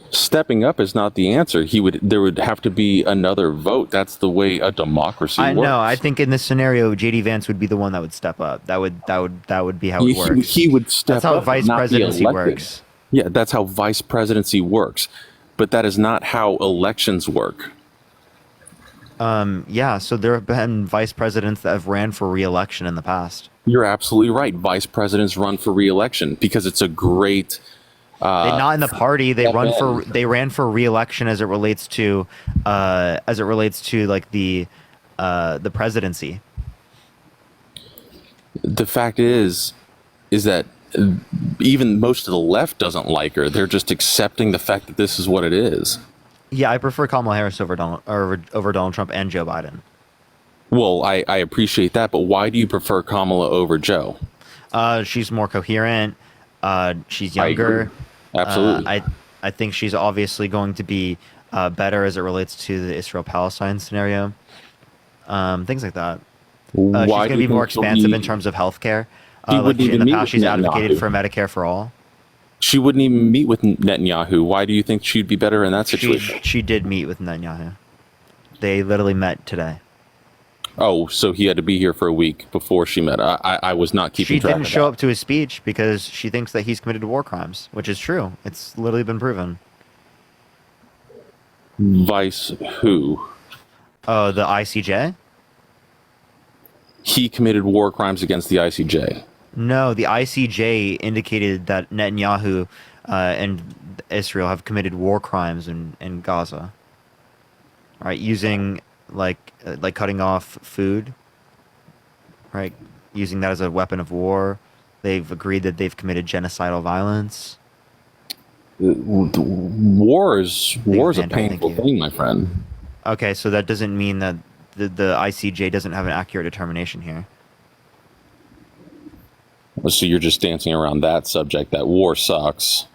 Stepping up is not the answer. There would have to be another vote. That's the way a democracy works. No, I think in this scenario, JD Vance would be the one that would step up. That would be how it works. He would step up. That's how vice presidency works. Yeah, that's how vice presidency works. But that is not how elections work. Yeah, so there have been vice presidents that have ran for re-election in the past. You're absolutely right. Vice presidents run for re-election because it's a great. They're not in the party. They ran for re-election as it relates to like the presidency. The fact is that even most of the left doesn't like her. They're just accepting the fact that this is what it is. Yeah, I prefer Kamala Harris over Donald Trump and Joe Biden. Well, I appreciate that, but why do you prefer Kamala over Joe? She's more coherent. She's younger. Absolutely. I think she's obviously going to be better as it relates to the Israel-Palestine scenario. Things like that. She's going to be more expansive in terms of healthcare. Like in the past, she's advocated for Medicare for all. She wouldn't even meet with Netanyahu. Why do you think she'd be better in that situation? She did meet with Netanyahu. They literally met today. Oh, so he had to be here for a week before she met. I was not keeping track of that. She didn't show up to his speech because she thinks that he's committed war crimes, which is true. It's literally been proven. Vice who? Oh, the ICJ? He committed war crimes against the ICJ. No, the ICJ indicated that Netanyahu and Israel have committed war crimes in Gaza. Right, using like cutting off food. Right, using that as a weapon of war. They've agreed that they've committed genocidal violence. War is a painful thing, my friend. Okay, so that doesn't mean that the ICJ doesn't have an accurate determination here. So you're just dancing around that subject. That war sucks,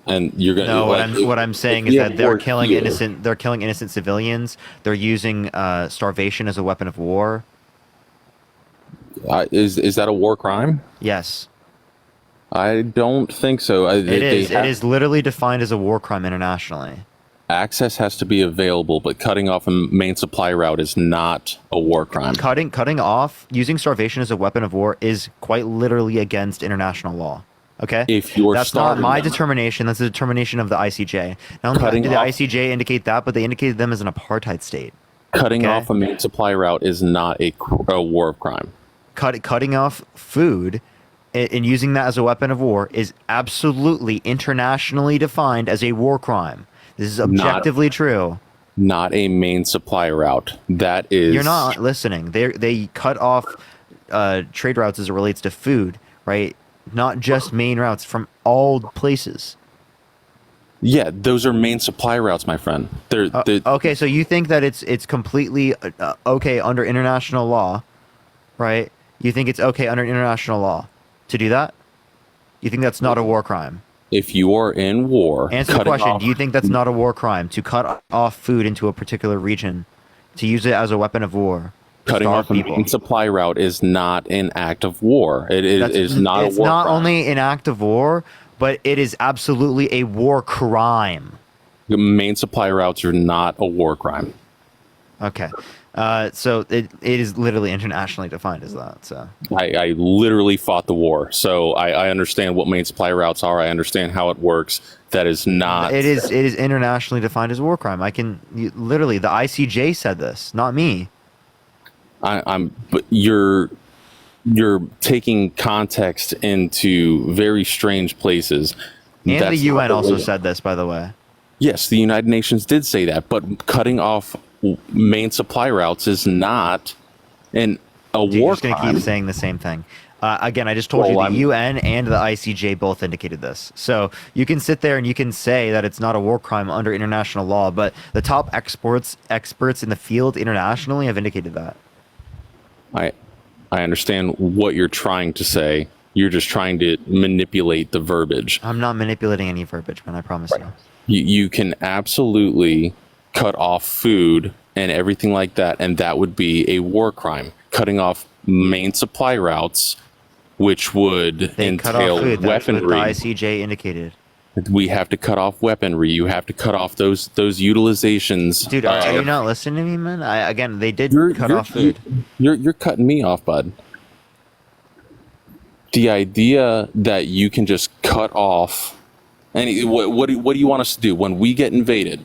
and you're gonna. No, what I'm saying is that they're killing innocent. They're killing innocent civilians. They're using starvation as a weapon of war. Is that a war crime? Yes. I don't think so. It is literally defined as a war crime internationally. Access has to be available, but cutting off a main supply route is not a war crime. Cutting off, using starvation as a weapon of war is quite literally against international law. Okay? That's not my determination. That's the determination of the ICJ. Not only did the ICJ indicate that, but they indicated them as an apartheid state. Cutting off a main supply route is not a war crime. Cutting off food and using that as a weapon of war is absolutely internationally defined as a war crime. This is objectively true. Not a main supply route. That is. You're not listening. They cut off trade routes as it relates to food, right? Not just main routes from all places. Yeah, those are main supply routes, my friend. They're okay, so you think that it's completely okay under international law, right? You think it's okay under international law to do that? You think that's not a war crime? If you are in war, answer the question. Do you think that's not a war crime to cut off food into a particular region, to use it as a weapon of war? Cutting off a main supply route is not an act of war. It is not a war crime. It's not only an act of war, but it is absolutely a war crime. The main supply routes are not a war crime. Okay. So it is literally internationally defined as that. So I literally fought the war, so I understand what main supply routes are. I understand how it works. That is not. It is internationally defined as a war crime. Literally the ICJ said this, not me. But you're taking context into very strange places. And the UN also said this, by the way. Yes, the United Nations did say that, but cutting off main supply routes is not a war crime. You're just going to keep saying the same thing. Again, I just told you the UN and the ICJ both indicated this. So you can sit there and you can say that it's not a war crime under international law, but the top experts in the field internationally have indicated that. I understand what you're trying to say. You're just trying to manipulate the verbiage. I'm not manipulating any verbiage, man. I promise you. You can absolutely cut off food and everything like that, and that would be a war crime. Cutting off main supply routes, which would entail food. That's weaponry. what the ICJ indicated. We have to cut off weaponry. You have to cut off those utilizations. Dude, are you not listening to me, man? They did cut off food. You're cutting me off, bud. The idea that you can just cut off. What do you want us to do when we get invaded?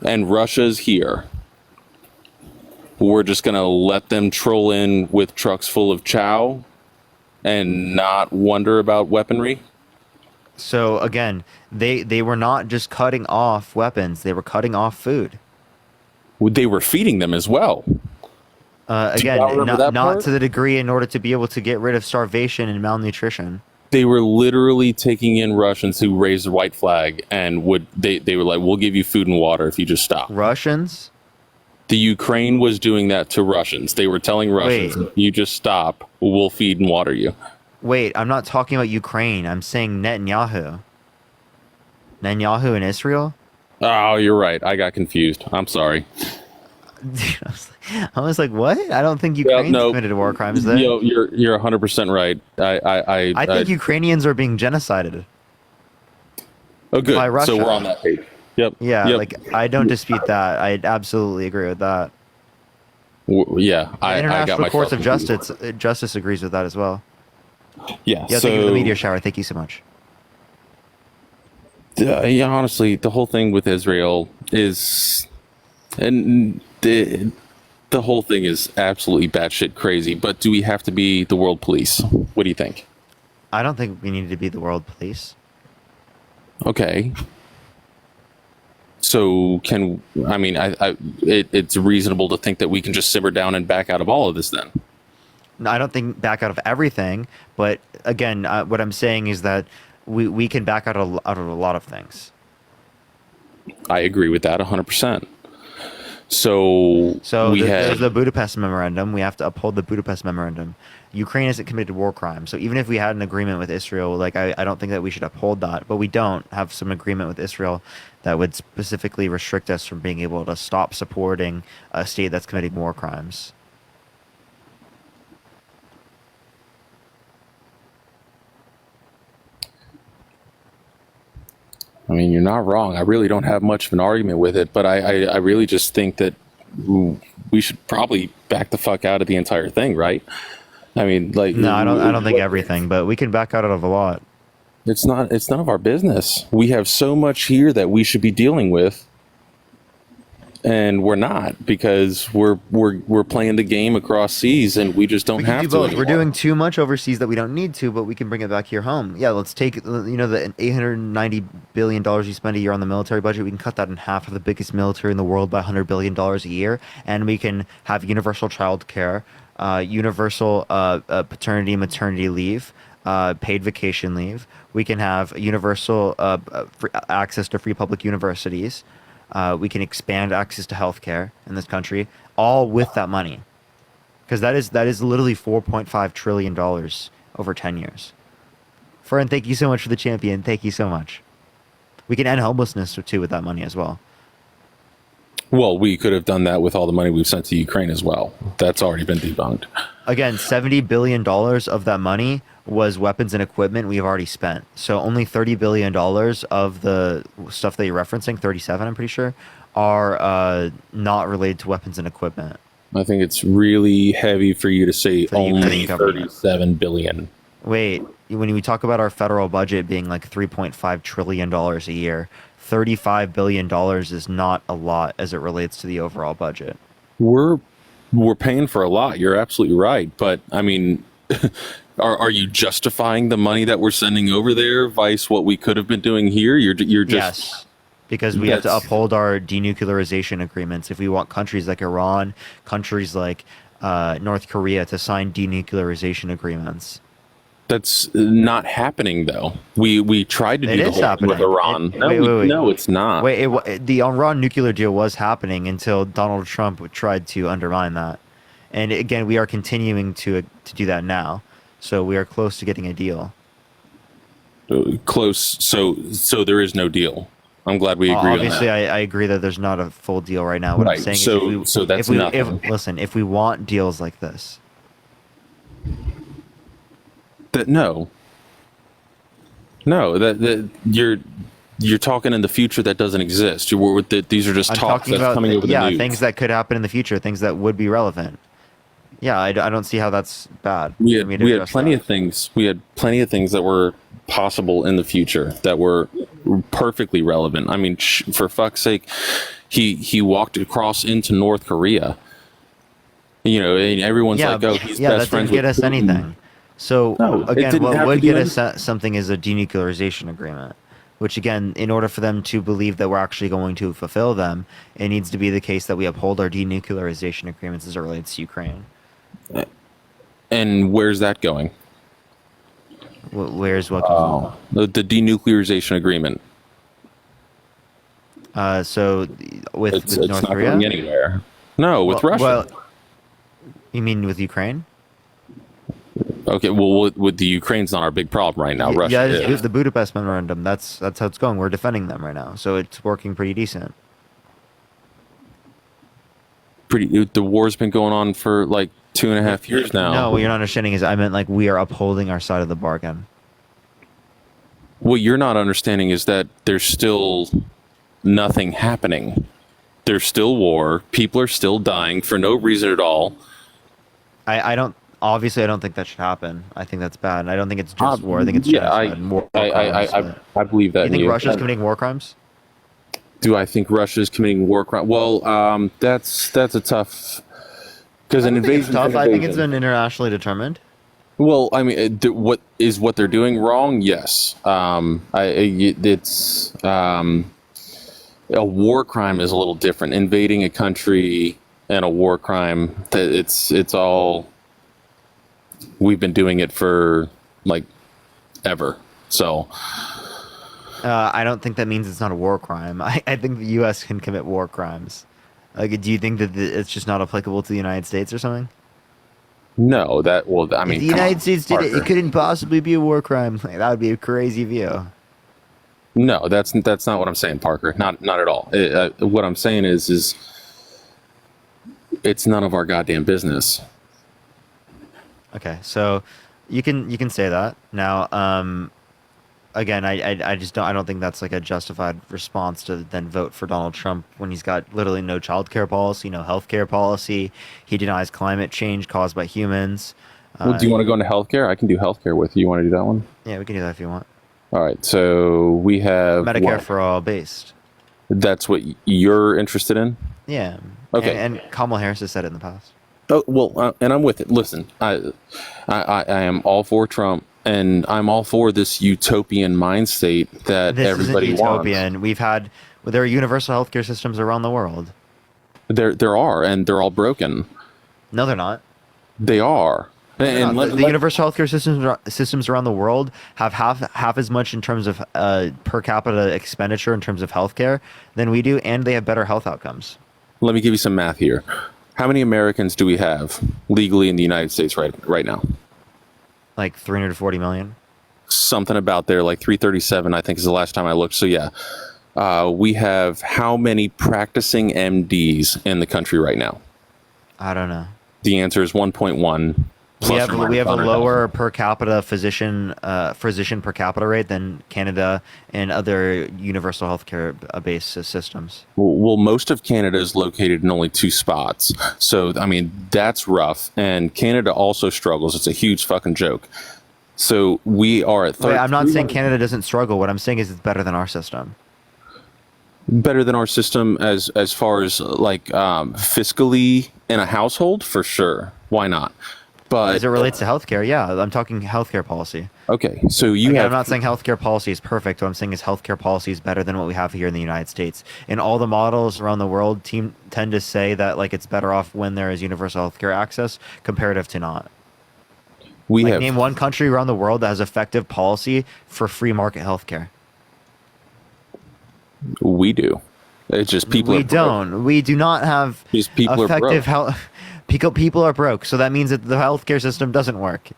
And Russia's here. We're just gonna let them troll in with trucks full of chow and not wonder about weaponry? So again, they were not just cutting off weapons, they were cutting off food. They were feeding them as well. Again, y'all remember that not part? to the degree in order to be able to get rid of starvation and malnutrition. They were literally taking in Russians who raised the white flag and they were like, we'll give you food and water if you just stop. Russians? The Ukraine was doing that to Russians. They were telling Russians, Wait. if you just stop, we'll feed and water you. Wait, I'm not talking about Ukraine. I'm saying Netanyahu. Netanyahu in Israel? Oh, you're right. I got confused. I'm sorry. I was like, what? I don't think Ukraine's committed war crimes there. You're 100% right. I think Ukrainians are being genocided. Oh, good. by Russia. So we're on that page. Yep. Yeah, Yep. like I don't dispute that. I absolutely agree with that. Yeah, The I got International Courts of myself Justice agrees with that as well. Yeah. Yeah, thank you for the meteor shower. Thank you so much. Yeah, honestly, the whole thing with Israel is, and the whole thing is absolutely batshit crazy. But do we have to be the world police? What do you think? I don't think we need to be the world police. Okay. So it's reasonable to think that we can just simmer down and back out of all of this then. No, I don't think back out of everything, but again, what I'm saying is that we can back out of a lot of things. I agree with that 100%. So there's the Budapest Memorandum. We have to uphold the Budapest Memorandum. Ukraine isn't committed war crimes. So even if we had an agreement with Israel, like I don't think that we should uphold that. But we don't have some agreement with Israel that would specifically restrict us from being able to stop supporting a state that's committing war crimes. I mean, you're not wrong. I really don't have much of an argument with it, but I really just think that we should probably back the fuck out of the entire thing, right? I mean, like, No, I don't think everything, but we can back out of a lot. It's none of our business. We have so much here that we should be dealing with, and we're not, because we're playing the game across seas, and we just don't have do to. both. anymore. We're doing too much overseas that we don't need to, but we can bring it back here home. Yeah, let's take the $890 billion you spend a year on the military budget. We can cut that in half of the biggest military in the world by $100 billion a year, and we can have universal child care, universal paternity and maternity leave, paid vacation leave. We can have universal free access to free public universities. We can expand access to healthcare in this country, all with that money, because that is literally $4.5 trillion over 10 years. Fern, thank you so much for the champion. Thank you so much. We can end homelessness too with that money as well. Well, we could have done that with all the money we've sent to Ukraine as well. That's already been debunked. Again, $70 billion of that money was weapons and equipment we've already spent. So only $30 billion of the stuff that you're referencing, 37 I'm pretty sure, are not related to weapons and equipment. I think it's really heavy for you to say For the only Ukrainian government. 37 billion. Wait, when we talk about our federal budget being like $3.5 trillion a year, $35 billion is not a lot as it relates to the overall budget. We're paying for a lot. You're absolutely right. But I mean, are you justifying the money that we're sending over there vice what we could have been doing here? You're just Yes, because we have to uphold our denuclearization agreements. If we want countries like Iran, countries like North Korea to sign denuclearization agreements. That's not happening, though. We tried to do the whole thing with Iran. No, it's not. The Iran nuclear deal was happening until Donald Trump tried to undermine that. And again, we are continuing to do that now. So we are close to getting a deal. Close. So there is no deal. I'm glad we agree Obviously, on that. I agree that there's not a full deal right now. What Right, I'm saying so- is so that's nothing. listen, if we want deals like this, No, that you're talking in the future that doesn't exist. These are just I'm talks talking that's about coming over the news. things that could happen in the future, things that would be relevant. Yeah, I don't see how that's bad. We for had, me to we had address plenty that. of things. We had plenty of things that were possible in the future that were perfectly relevant. I mean, for fuck's sake, he walked across into North Korea. You know, and everyone's like, "Oh, he's that best friends didn't get with us Putin." anything. So No, it again, didn't what have would to do get us something is a denuclearization agreement. which again, in order for them to believe that we're actually going to fulfill them, it needs to be the case that we uphold our denuclearization agreements as it relates to Ukraine. And where's that going? Where's what? The denuclearization agreement. So with It's North not Korea? going anywhere. No, with Russia. Well, you mean with Ukraine? Okay, well, with the Ukraine's not our big problem right now. Russia Yeah, is. it's the Budapest Memorandum. That's how it's going. We're defending them right now, so it's working pretty decent. The war's been going on for like 2.5 years now. No, what you're not understanding is I meant like we are upholding our side of the bargain. What you're not understanding is that there's still nothing happening. There's still war. People are still dying for no reason at all. I don't. Obviously, I don't think that should happen. I think that's bad. I don't think it's just war. I think it's genocide and war crimes. I believe that. You think Russia's committing war crimes? Do I think Russia's committing war crimes? Well, that's a tough, because an invasion. I think it's been internationally determined. Well, I mean, what they're doing wrong? Yes. It's a war crime is a little different. Invading a country and a war crime. It's all. We've been doing it for like ever. So I don't think that means it's not a war crime. I think the U.S. can commit war crimes. Like, do you think that it's just not applicable to the United States or something? no, I mean, If the United States did it, it couldn't possibly be a war crime. Like, that would be a crazy view. no, that's not what I'm saying, Parker. Not at all. What I'm saying is it's none of our goddamn business. Okay, so you can say that now. Again, I just don't think that's like a justified response to then vote for Donald Trump when he's got literally no childcare policy, no healthcare policy. He denies climate change caused by humans. Well, do you want to go into healthcare? I can do healthcare with you. You want to do that one? Yeah, we can do that if you want. All right. So we have Medicare for all based. That's what you're interested in? Yeah. Okay. And Kamala Harris has said it in the past. Oh, well, and I'm with it. Listen, I am all for Trump, and I'm all for this utopian mind state that This everybody isn't utopian. wants. There are universal healthcare systems around the world. There are, and they're all broken. No, they're not. They are. And the universal healthcare systems around the world have half as much in terms of per capita expenditure in terms of healthcare than we do, and they have better health outcomes. Let me give you some math here. How many Americans do we have legally in the United States right now? Like 340 million. Something about there, like 337, I think is the last time I looked. So yeah, we have how many practicing MDs in the country right now? I don't know. The answer is 1.1. We have a 100,000. lower per capita physician per capita rate than Canada and other universal healthcare based systems. Well, most of Canada is located in only 2 spots. So, I mean, that's rough. And Canada also struggles. It's a huge fucking joke. So we are at Wait, I'm not saying Canada doesn't struggle. What I'm saying is it's better than our system. Better than our system as far as like fiscally in a household, for sure. Why not? But as it relates to healthcare, yeah, I'm talking healthcare policy. Okay, so I'm not saying healthcare policy is perfect. What I'm saying is healthcare policy is better than what we have here in the United States. And all the models around the world tend to say that like it's better off when there is universal healthcare access comparative to not. Name one country around the world that has effective policy for free market healthcare. We do. It's just people. We don't. We do not have people effective are broke. health. People are broke, so that means that the healthcare system doesn't work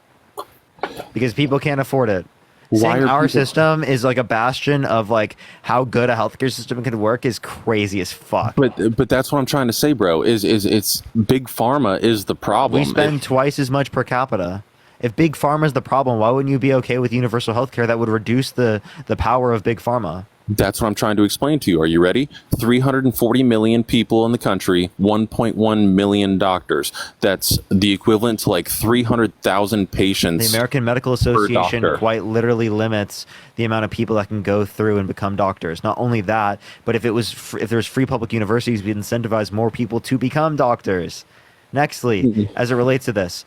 because people can't afford it. Saying our system is like a bastion of like how good a healthcare system can work is crazy as fuck. But that's what I'm trying to say, bro. Is it's big pharma is the problem. We spend twice as much per capita. If big pharma is the problem, why wouldn't you be okay with universal healthcare that would reduce the power of big pharma? That's what I'm trying to explain to you. Are you ready? 340 million people in the country, 1.1 million doctors. That's the equivalent to like 300,000 patients. The American Medical Association quite literally limits the amount of people that can go through and become doctors. Not only that, but if there's free public universities, we'd incentivize more people to become doctors. Nextly, as it relates to this,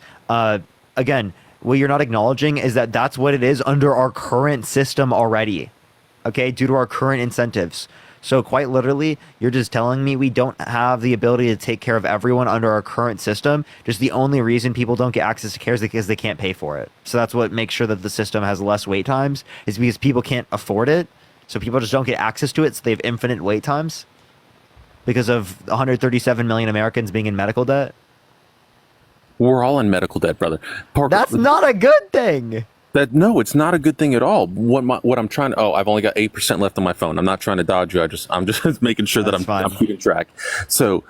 again, what you're not acknowledging is that that's what it is under our current system already. okay, due to our current incentives. So quite literally, you're just telling me we don't have the ability to take care of everyone under our current system. Just the only reason people don't get access to care is because they can't pay for it. So that's what makes sure that the system has less wait times, is because people can't afford it. So people just don't get access to it. So they have infinite wait times because of 137 million Americans being in medical debt. We're all in medical debt, brother. Parker, That's not a good thing. No, it's not a good thing at all. What I'm trying to I've only got 8% left on my phone. I'm not trying to dodge you. I'm just making sure that I'm keeping track. So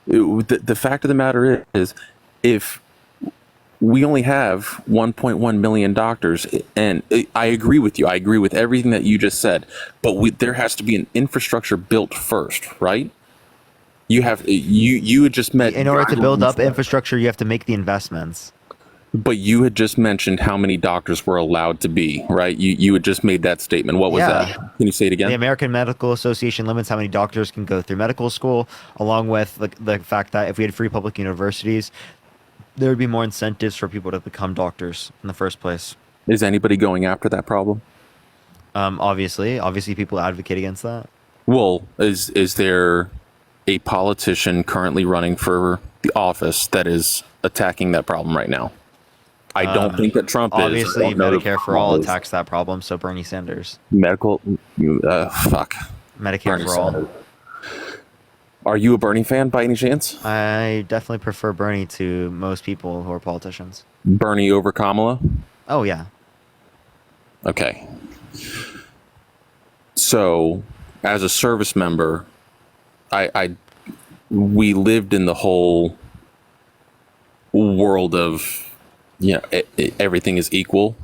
the fact of the matter is if we only have 1.1 million doctors, and I agree with you. I agree with everything that you just said, but there has to be an infrastructure built first, right? You had just met In order to build up infrastructure, you have to make the investments. But you had just mentioned how many doctors were allowed to be, right? You had just made that statement. What was that? Can you say it again? The American Medical Association limits how many doctors can go through medical school, along with the fact that if we had free public universities, there would be more incentives for people to become doctors in the first place. Is anybody going after that problem? Obviously people advocate against that. Well, is there a politician currently running for the office that is attacking that problem right now? I don't think that Trump is. Obviously, Medicare for All attacks that problem, so Bernie Sanders. Medicare Bernie for All. Are you a Bernie fan by any chance? I definitely prefer Bernie to most people who are politicians. Bernie over Kamala? Oh, yeah. Okay. So, as a service member, we lived in the whole world of, everything is equal.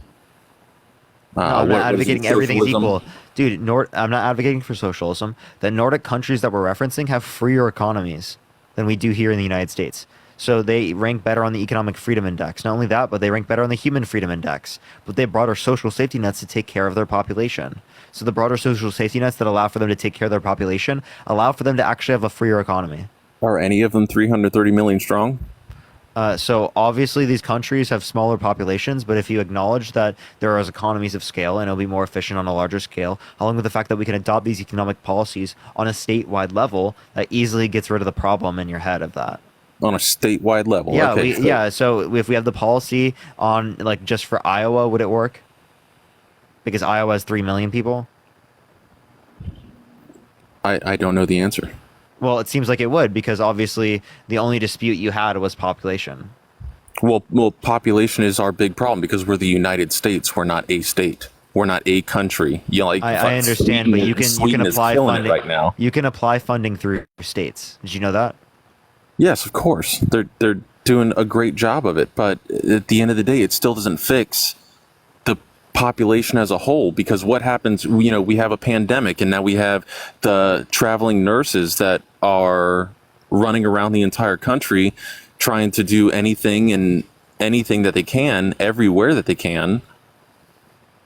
No, I'm not advocating everything is equal. Dude, I'm not advocating for socialism. The Nordic countries that we're referencing have freer economies than we do here in the United States. So they rank better on the Economic Freedom Index. Not only that, but they rank better on the Human Freedom Index. But they have broader social safety nets to take care of their population. So the broader social safety nets that allow for them to take care of their population allow for them to actually have a freer economy. Are any of them 330 million strong? So obviously these countries have smaller populations, but if you acknowledge that there are economies of scale and it'll be more efficient on a larger scale, along with the fact that we can adopt these economic policies on a statewide level, that easily gets rid of the problem in your head of that. On a statewide level? Yeah, okay, so if we have the policy on, like, just for Iowa, would it work? Because Iowa has 3 million people? I don't know the answer. Well, it seems like it would, because obviously the only dispute you had was population. Well, population is our big problem because we're the United States. We're not a state. We're not a country. I understand, but you can apply funding right now. You can apply funding through states. Did you know that? Yes, of course. They're doing a great job of it, but at the end of the day, it still doesn't fix the population as a whole, because what happens, we have a pandemic and now we have the traveling nurses that are running around the entire country trying to do anything that they can everywhere that they can,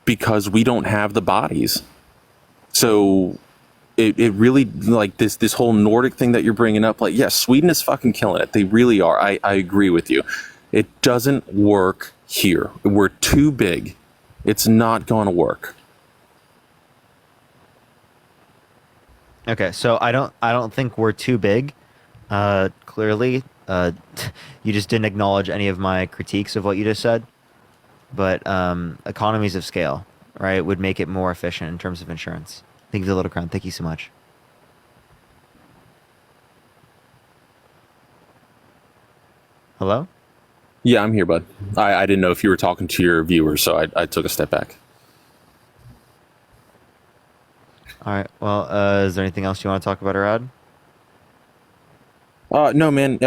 because we don't have the bodies. So it really, like, this whole Nordic thing that you're bringing up, like, yes, Sweden is fucking killing it. They really are. I agree with you. It doesn't work here. We're too big. It's not going to work. Okay, so I don't think we're too big. Clearly, you just didn't acknowledge any of my critiques of what you just said. But economies of scale, right, would make it more efficient in terms of insurance. Thank you for the little crown. Thank you so much. Hello? Yeah, I'm here, bud. I didn't know if you were talking to your viewers, so I took a step back. All right. Well, is there anything else you want to talk about, Arad? No, man.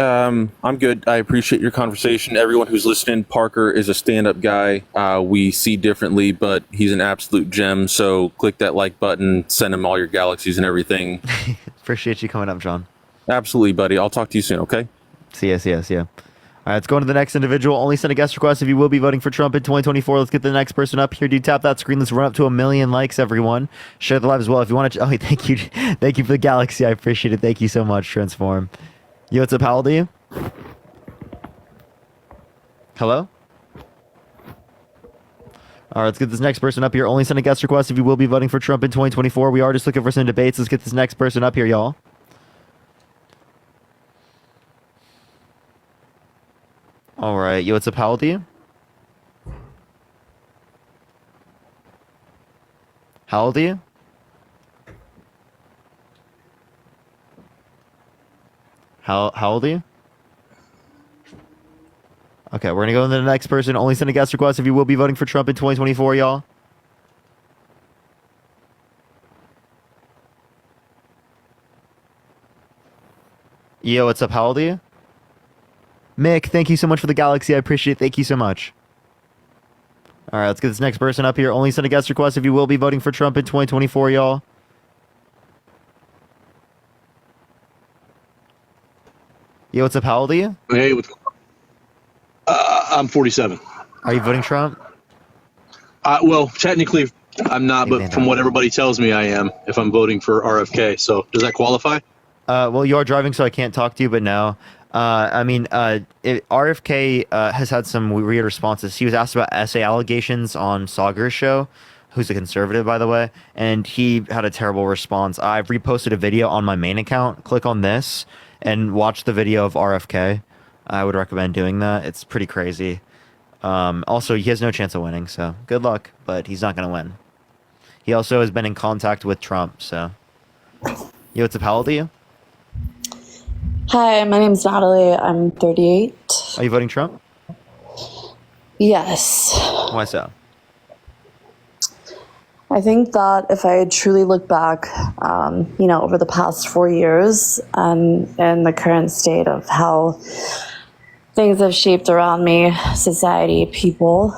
I'm good. I appreciate your conversation. Everyone who's listening, Parker is a stand-up guy. We see differently, but he's an absolute gem. So click that like button, send him all your galaxies and everything. Appreciate you coming up, John. Absolutely, buddy. I'll talk to you soon, okay? See ya. All right, let's go on to the next individual. Only send a guest request if you will be voting for Trump in 2024. Let's get the next person up here. Do tap that screen. Let's run up to 1 million likes, everyone. Share the live as well if you want to. Oh, thank you. Thank you for the galaxy. I appreciate it. Thank you so much, Transform. Yo, what's up? How old are you? Hello? All right, let's get this next person up here. Only send a guest request if you will be voting for Trump in 2024. We are just looking for some debates. Let's get this next person up here, y'all. All right. Yo, what's up? How old are you? How old are you? How old are you? Okay, we're gonna go to the next person. Only send a guest request if you will be voting for Trump in 2024, y'all. Yo, what's up? How old are you? Mick, thank you so much for the galaxy. I appreciate it. Thank you so much. All right, let's get this next person up here. Only send a guest request if you will be voting for Trump in 2024, y'all. Yo, what's up? How old are you? Hey, I'm 47. Are you voting Trump? Well, technically, I'm not, but from what everybody tells me, I am. If I'm voting for RFK, so does that qualify? Well, you are driving, so I can't talk to you. But no, RFK has had some weird responses. He was asked about essay allegations on Sagar's show, who's a conservative, by the way, and he had a terrible response. I've reposted a video on my main account. Click on this and watch the video of RFK. I would recommend doing that. It's pretty crazy. Also, he has no chance of winning, so good luck, but he's not going to win. He also has been in contact with Trump, so. Yo, what's up? How old are you? Hi, my name's Natalie. I'm 38. Are you voting Trump? Yes. Why so? I think that if I truly look back, over the past 4 years and the current state of how things have shaped around me, society, people,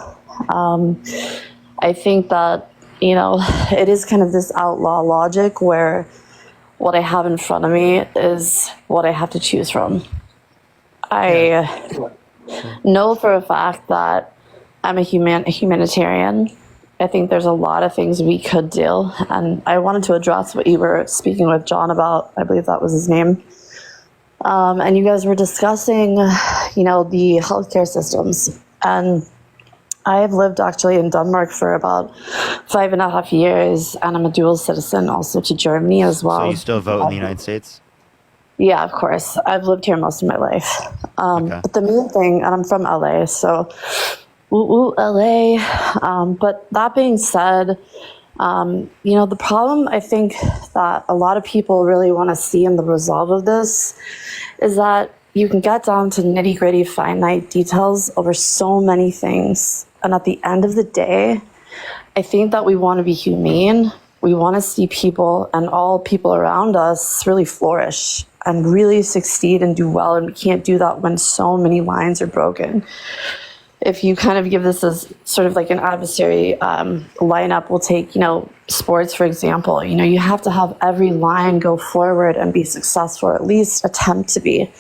I think that, it is kind of this outlaw logic where what I have in front of me is what I have to choose from. I know for a fact that I'm a humanitarian. I think there's a lot of things we could do. And I wanted to address what you were speaking with John about. I believe that was his name. And you guys were discussing, the healthcare systems. And I have lived actually in Denmark for about 5.5 years, and I'm a dual citizen also to Germany as well. So you still vote in the United States? Yeah, of course. I've lived here most of my life. But the main thing, and I'm from LA, so LA. But that being said, the problem I think that a lot of people really want to see in the resolve of this is that you can get down to nitty-gritty finite details over so many things. And at the end of the day, I think that we want to be humane. We want to see people and all people around us really flourish and really succeed and do well. And we can't do that when so many lines are broken. If you kind of give this as sort of like an adversary lineup, we'll take, sports, for example. You have to have every line go forward and be successful, or at least attempt to be.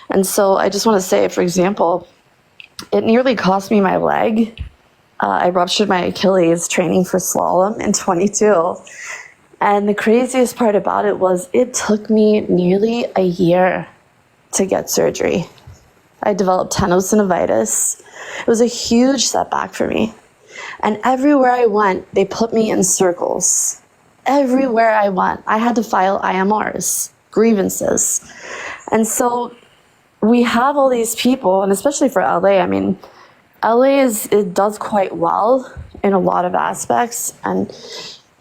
And so I just want to say, for example, it nearly cost me my leg. I ruptured my Achilles training for slalom in 22. And the craziest part about it was it took me nearly a year to get surgery. I developed tendinosynovitis. It was a huge setback for me. And everywhere I went, they put me in circles. Everywhere I went, I had to file IMRs, grievances. And so we have all these people, and especially for LA, it does quite well in a lot of aspects. And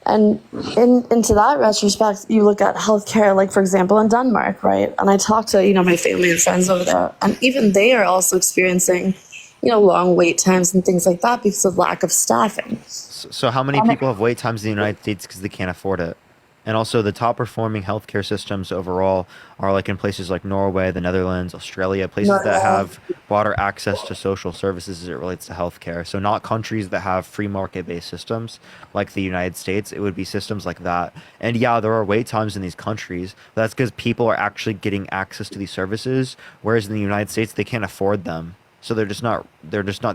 into that retrospect, you look at healthcare, like for example, in Denmark, right? And I talked to, my family and friends over there, and even they are also experiencing, long wait times and things like that because of lack of staffing. So how many people have wait times in the United States because they can't afford it? And also the top performing healthcare systems overall are like in places like Norway, the Netherlands, Australia, places that have broader access to social services as it relates to healthcare. So not countries that have free market-based systems like the United States. It would be systems like that. And yeah, there are wait times in these countries. But that's because people are actually getting access to these services, whereas in the United States, they can't afford them. So they're just not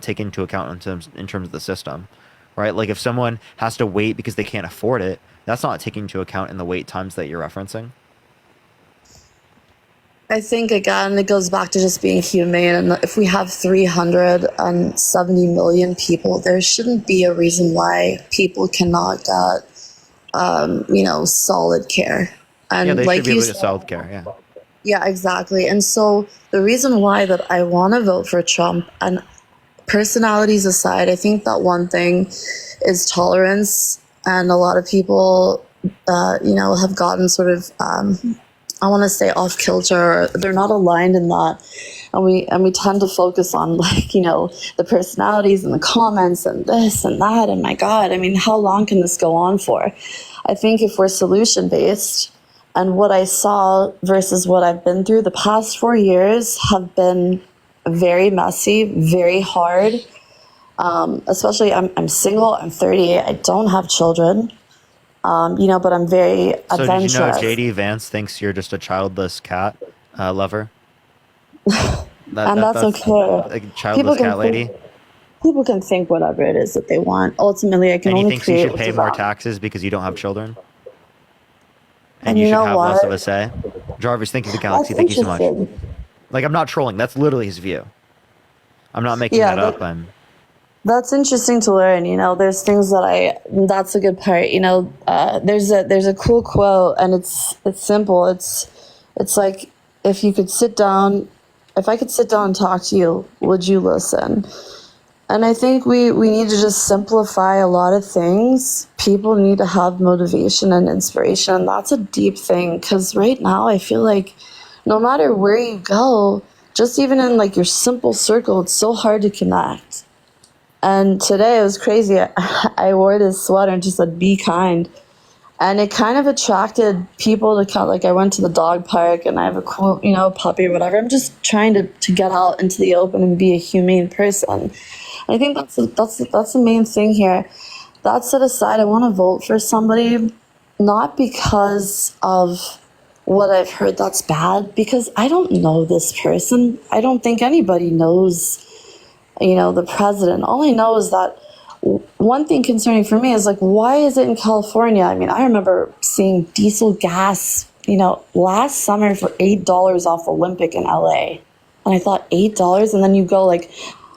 taken into account in terms of the system, right? Like if someone has to wait because they can't afford it, that's not taken into account in the wait times that you're referencing. I think, again, it goes back to just being humane. And if we have 370 million people, there shouldn't be a reason why people cannot get, solid care. And Yeah, they like should be you able to get said, solid care. Yeah. yeah, exactly. And so the reason why that I want to vote for Trump, and personalities aside, I think that one thing is tolerance. And a lot of people, have gotten sort of, I want to say off kilter. They're not aligned in that, and we tend to focus on the personalities and the comments and this and that. And my God, I mean, how long can this go on for? I think if we're solution based, and what I saw versus what I've been through the past 4 years have been very messy, very hard. Especially, I'm single. I'm 38. I don't have children. But I'm very So adventurous. did you know JD Vance thinks you're just a childless cat lover? That's okay. Like childless cat lady. People can think whatever it is that they want. Ultimately, I can And he only thinks you create should pay what's more around. taxes because you don't have children? And And you you should know have less what? of a say? Jarvis, thank you for the galaxy. That's Thank you so much. interesting. Like, I'm not trolling. That's literally his view. I'm not making Yeah, that up. That's interesting to learn. There's things that that's a good part. There's a cool quote, and it's simple. It's like, if I could sit down and talk to you, would you listen? And I think we need to just simplify a lot of things. People need to have motivation and inspiration. And that's a deep thing, because right now I feel like no matter where you go, just even in like your simple circle, it's so hard to connect. And today it was crazy. I wore this sweater and just said, be kind. And it kind of attracted people to come. Like, I went to the dog park and I have a cool, puppy or whatever. I'm just trying to get out into the open and be a humane person. I think that's the main thing here. That set aside, I want to vote for somebody, not because of what I've heard that's bad, because I don't know this person. I don't think anybody knows the president. All I know is that one thing concerning for me is, like, why is it in California? I mean, I remember seeing diesel gas, last summer for $8 off Olympic in LA. And I thought $8, and then you go like,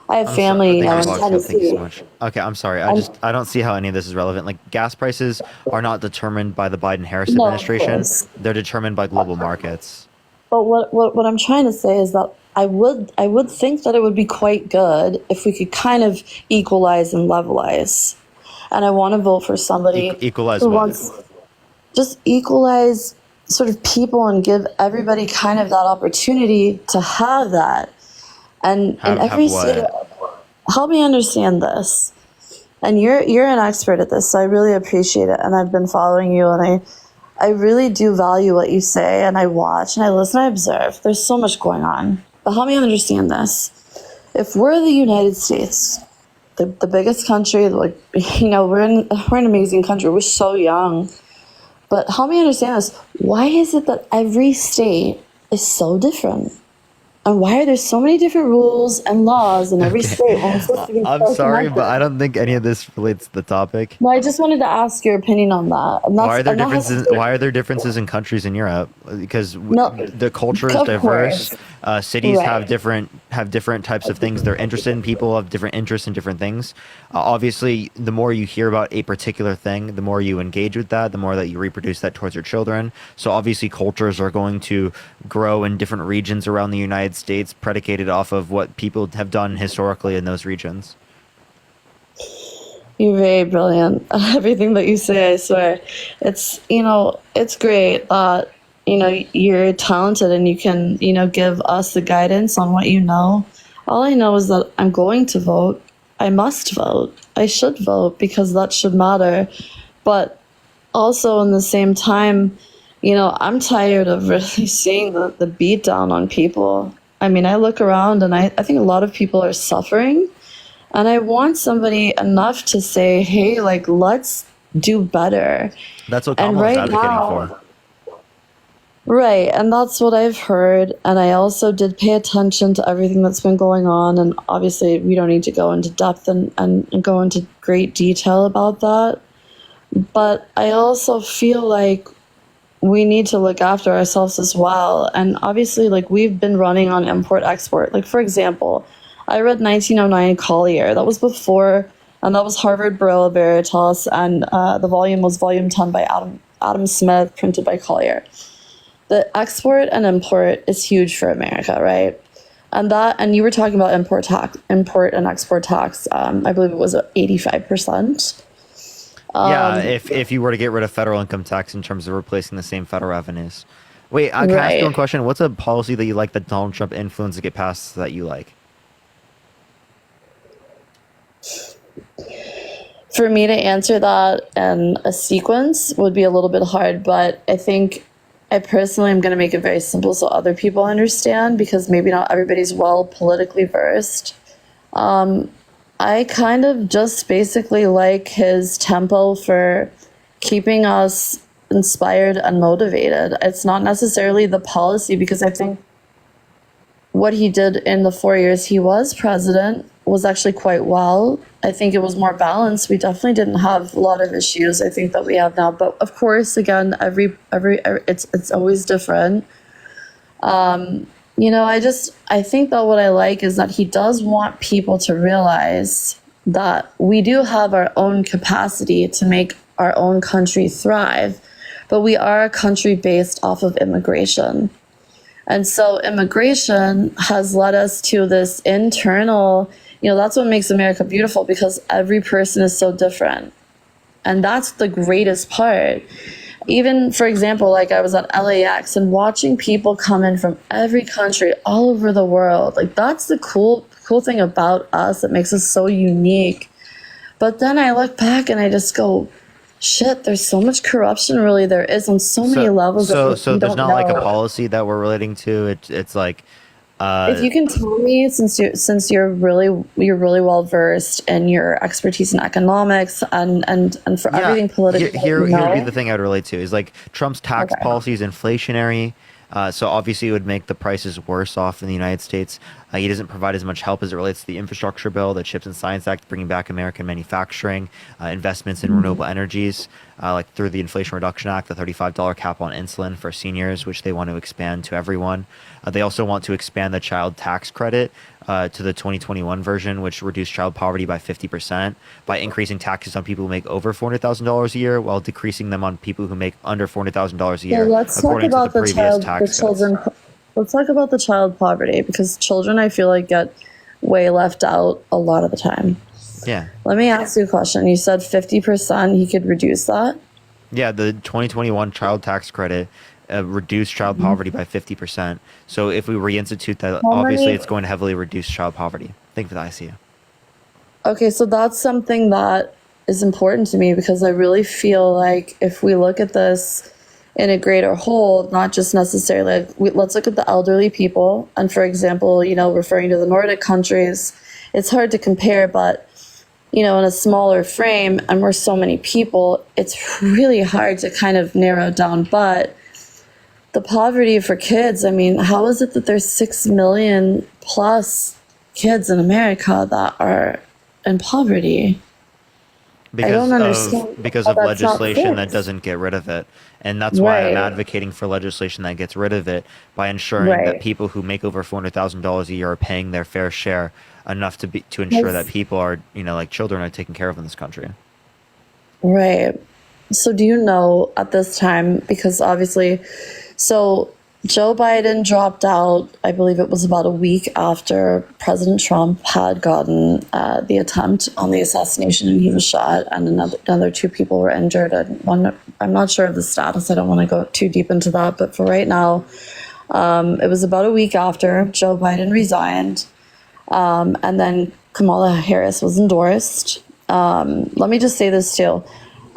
I have family, in Thank you so Tennessee. much. Okay, I'm sorry. I don't see how any of this is relevant. Like, gas prices are not determined by the Biden-Harris No, of administration. course. They're determined by global markets. But what I'm trying to say is that I would think that it would be quite good if we could kind of equalize and levelize. And I want to vote for somebody Equalize who what? wants just equalize sort of people and give everybody kind of that opportunity to have that. And in every what? state, help me understand this. And you're an expert at this, so I really appreciate it. And I've been following you, and I really do value what you say, and I watch and I listen, I observe. There's so much going on. But help me understand this. If we're the United States, the biggest country, like, we're an amazing country. We're so young. But help me understand this. Why is it that every state is so different? And why are there so many different rules and laws in every state? When we're supposed to be I'm so sorry, connected? but I don't think any of this relates to the topic. No, I just wanted to ask your opinion on that. And Why are there and that has- differences? Why are there differences in countries in Europe? Because the culture is of diverse. course. Cities Right. have different types of things they're interested in. People have different interests in different things. Obviously, the more you hear about a particular thing, the more you engage with that, the more that you reproduce that towards your children. So obviously, cultures are going to grow in different regions around the United States, predicated off of what people have done historically in those regions. You're very brilliant. Everything that you say, I swear. It's great that, you're talented and you can, give us the guidance on what you know. All I know is that I'm going to vote. I must vote. I should vote because that should matter. But also in the same time, I'm tired of really seeing the beat down on people. I mean, I look around and I think a lot of people are suffering. And I want somebody enough to say, hey, like, let's do better. That's what And Kamala's right advocating now- for. Right, and that's what I've heard. And I also did pay attention to everything that's been going on. And obviously, we don't need to go into depth and go into great detail about that. But I also feel like we need to look after ourselves as well. And obviously, like, we've been running on import export. Like, for example, I read 1909 Collier. That was before, and that was Harvard Barilla Veritas, and the volume was volume 10 by Adam Smith, printed by Collier. The export and import is huge for America, right? And you were talking about import and export tax. I believe it was 85%. Yeah, if you were to get rid of federal income tax in terms of replacing the same federal revenues. Wait, can I ask you one question? What's a policy that you like that Donald Trump influenced to get passed that you like? For me to answer that in a sequence would be a little bit hard, but I think I personally am going to make it very simple so other people understand, because maybe not everybody's well politically versed. I kind of just basically like his tempo for keeping us inspired and motivated. It's not necessarily the policy, because I think what he did in the 4 years he was president was actually quite well. I think it was more balanced. We definitely didn't have a lot of issues, I think, that we have now. But of course, again, every it's always different. You know, I think that what I like is that he does want people to realize that we do have our own capacity to make our own country thrive, but we are a country based off of immigration. And so immigration has led us to this internal, you know, that's what makes America beautiful, because every person is so different. And that's the greatest part. Even, for example, like I was at LAX and watching people come in from every country all over the world. Like, that's the cool thing about us that makes us so unique. But then I look back and I just go, shit, there's so much corruption really there is on so many levels. So that there's not like a policy that we're relating to. It's like, if you can tell me, since you're really well versed in your expertise in economics and for everything political, here would be the thing I'd relate to is like Trump's tax policy is inflationary. So obviously it would make the prices worse off in the United States. He doesn't provide as much help as it relates to the infrastructure bill, the Chips and Science Act, bringing back American manufacturing, investments in renewable energies, like through the Inflation Reduction Act, the $35 cap on insulin for seniors, which they want to expand to everyone. They also want to expand the child tax credit to the 2021 version, which reduced child poverty by 50% by increasing taxes on people who make over $400,000 a year while decreasing them on people who make under $400,000 a year. Let's talk about the children. Let's talk about the child poverty, because children, I feel like, get way left out a lot of the time. Yeah. Let me ask you a question. You said 50% he could reduce that? Yeah, the 2021 child tax credit reduced child poverty by 50%. So if we reinstitute that, obviously it's going to heavily reduce child poverty. Think for the ICU. Okay, so that's something that is important to me, because I really feel like if we look at this in a greater whole, not just necessarily, let's look at the elderly people. And for example, you know, referring to the Nordic countries, it's hard to compare, but, you know, in a smaller frame, and we're so many people, it's really hard to kind of narrow down. But the poverty for kids, I mean, how is it that there's 6 million plus kids in America that are in poverty? I don't understand. Because of legislation that doesn't get rid of it. And that's why I'm advocating for legislation that gets rid of it, by ensuring that people who make over $400,000 a year are paying their fair share, enough to ensure that people are, you know, like children are taken care of in this country. Right. So do you know at this time, because obviously, so Joe Biden dropped out, I believe it was about a week after President Trump had gotten the attempt on the assassination, and he was shot, and another two people were injured. And one, I'm not sure of the status. I don't want to go too deep into that. But for right now, it was about a week after Joe Biden resigned. And then Kamala Harris was endorsed. Let me just say this too.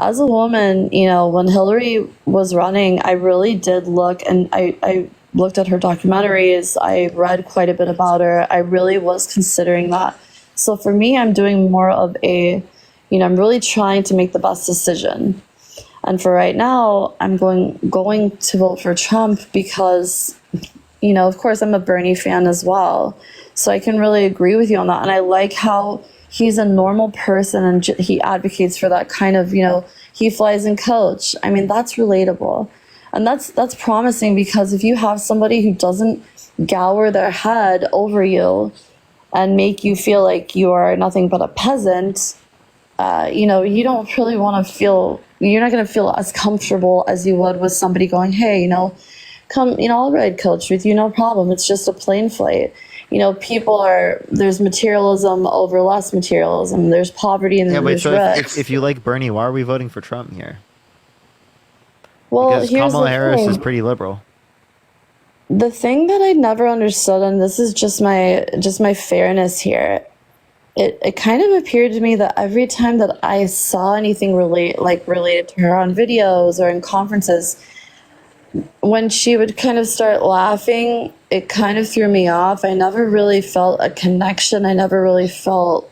As a woman, you know, when Hillary was running, I really did look, and I looked at her documentaries. I read quite a bit about her. I really was considering that. So for me, I'm doing more of a, you know, I'm really trying to make the best decision. And for right now, I'm going to vote for Trump because, you know, of course, I'm a Bernie fan as well. So I can really agree with you on that. And I like how he's a normal person, and he advocates for that kind of, you know, he flies in coach. I mean, that's relatable. And that's promising, because if you have somebody who doesn't gower their head over you and make you feel like you are nothing but a peasant, you know, you don't really want to feel, you're not going to feel as comfortable as you would with somebody going, hey, you know, come, you know, I'll ride coach with you, no problem. It's just a plane flight. You know, there's materialism over less materialism. There's poverty and Yeah, wait, there's so rich. if you like Bernie, why are we voting for Trump here? Well, Because here's Kamala the Harris thing. is pretty liberal. The thing that I never understood, and this is just my fairness here, it kind of appeared to me that every time that I saw anything related to her on videos or in conferences, when she would kind of start laughing, it kind of threw me off. I never really felt a connection. I never really felt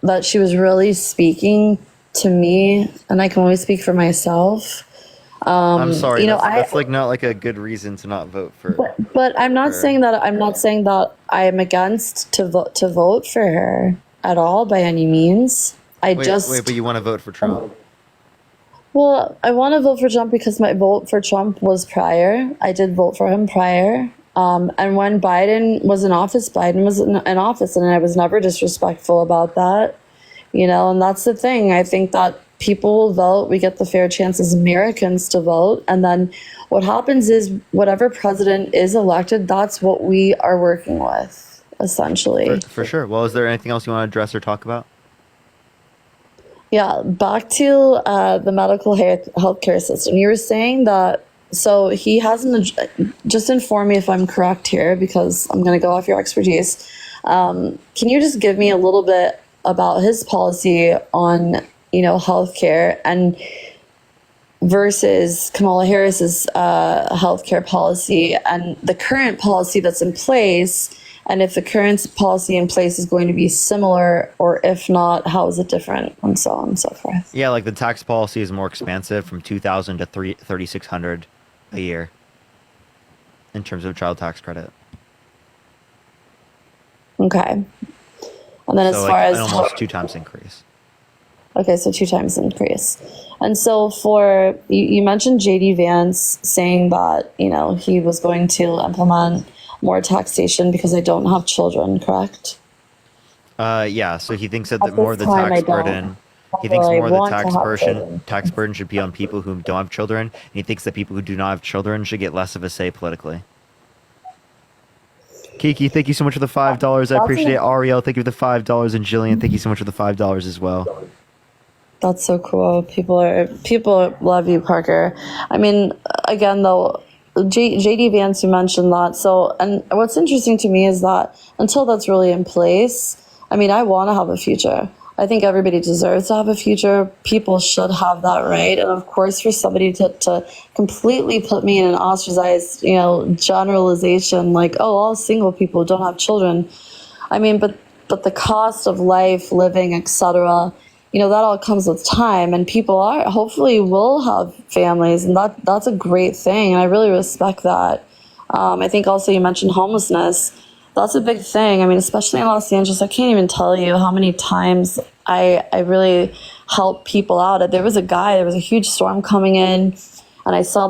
that she was really speaking to me, and I can only speak for myself. I'm sorry, You know, that's like not like a good reason to not vote for. But I'm not her. saying that I'm against to vote for her at all by any means. Wait, but you want to vote for Trump? Well, I want to vote for Trump because my vote for Trump was prior. I did vote for him prior. And when Biden was in office, and I was never disrespectful about that. You know, and that's the thing. I think that people will vote. We get the fair chance as Americans to vote. And then what happens is whatever president is elected, that's what we are working with, essentially. For sure. Well, is there anything else you want to address or talk about? Yeah, back to the medical healthcare system. You were saying that, so he hasn't, just inform me if I'm correct here, because I'm going to go off your expertise. Can you just give me a little bit about his policy on, you know, healthcare and versus Kamala Harris's healthcare policy and the current policy that's in place? And if the current policy in place is going to be similar, or if not, how is it different, and so on and so forth. Yeah, like the tax policy is more expansive, from $2,000 to $3,600 a year in terms of child tax credit. Okay. And then as So far like as an almost 2 times increase. okay, so 2 times increase. And so for you mentioned JD Vance saying that, you know, he was going to implement more taxation because I don't have children, correct? Yeah, so he thinks that At more of the this time, I tax don't. burden. He thinks Although I more of the want to have children. tax burden should be on people who don't have children. And he thinks that people who do not have children should get less of a say politically. Kiki, thank you so much for the $5. I appreciate it. Ariel, thank you for the $5, and Jillian, thank you so much for the $5 as well. That's so cool. People love you, Parker. I mean, again, though, JD Vance, you mentioned that. So, and what's interesting to me is that until that's really in place, I mean, I want to have a future. I think everybody deserves to have a future. People should have that right. And of course, for somebody to completely put me in an ostracized, you know, generalization like, oh, all single people don't have children. I mean, but the cost of life, living, etc., you know, that all comes with time, and people hopefully will have families, and that's a great thing, and I really respect that. I think also you mentioned homelessness. That's a big thing. I mean, especially in Los Angeles, I can't even tell you how many times I really help people out. There was a huge storm coming in, and I saw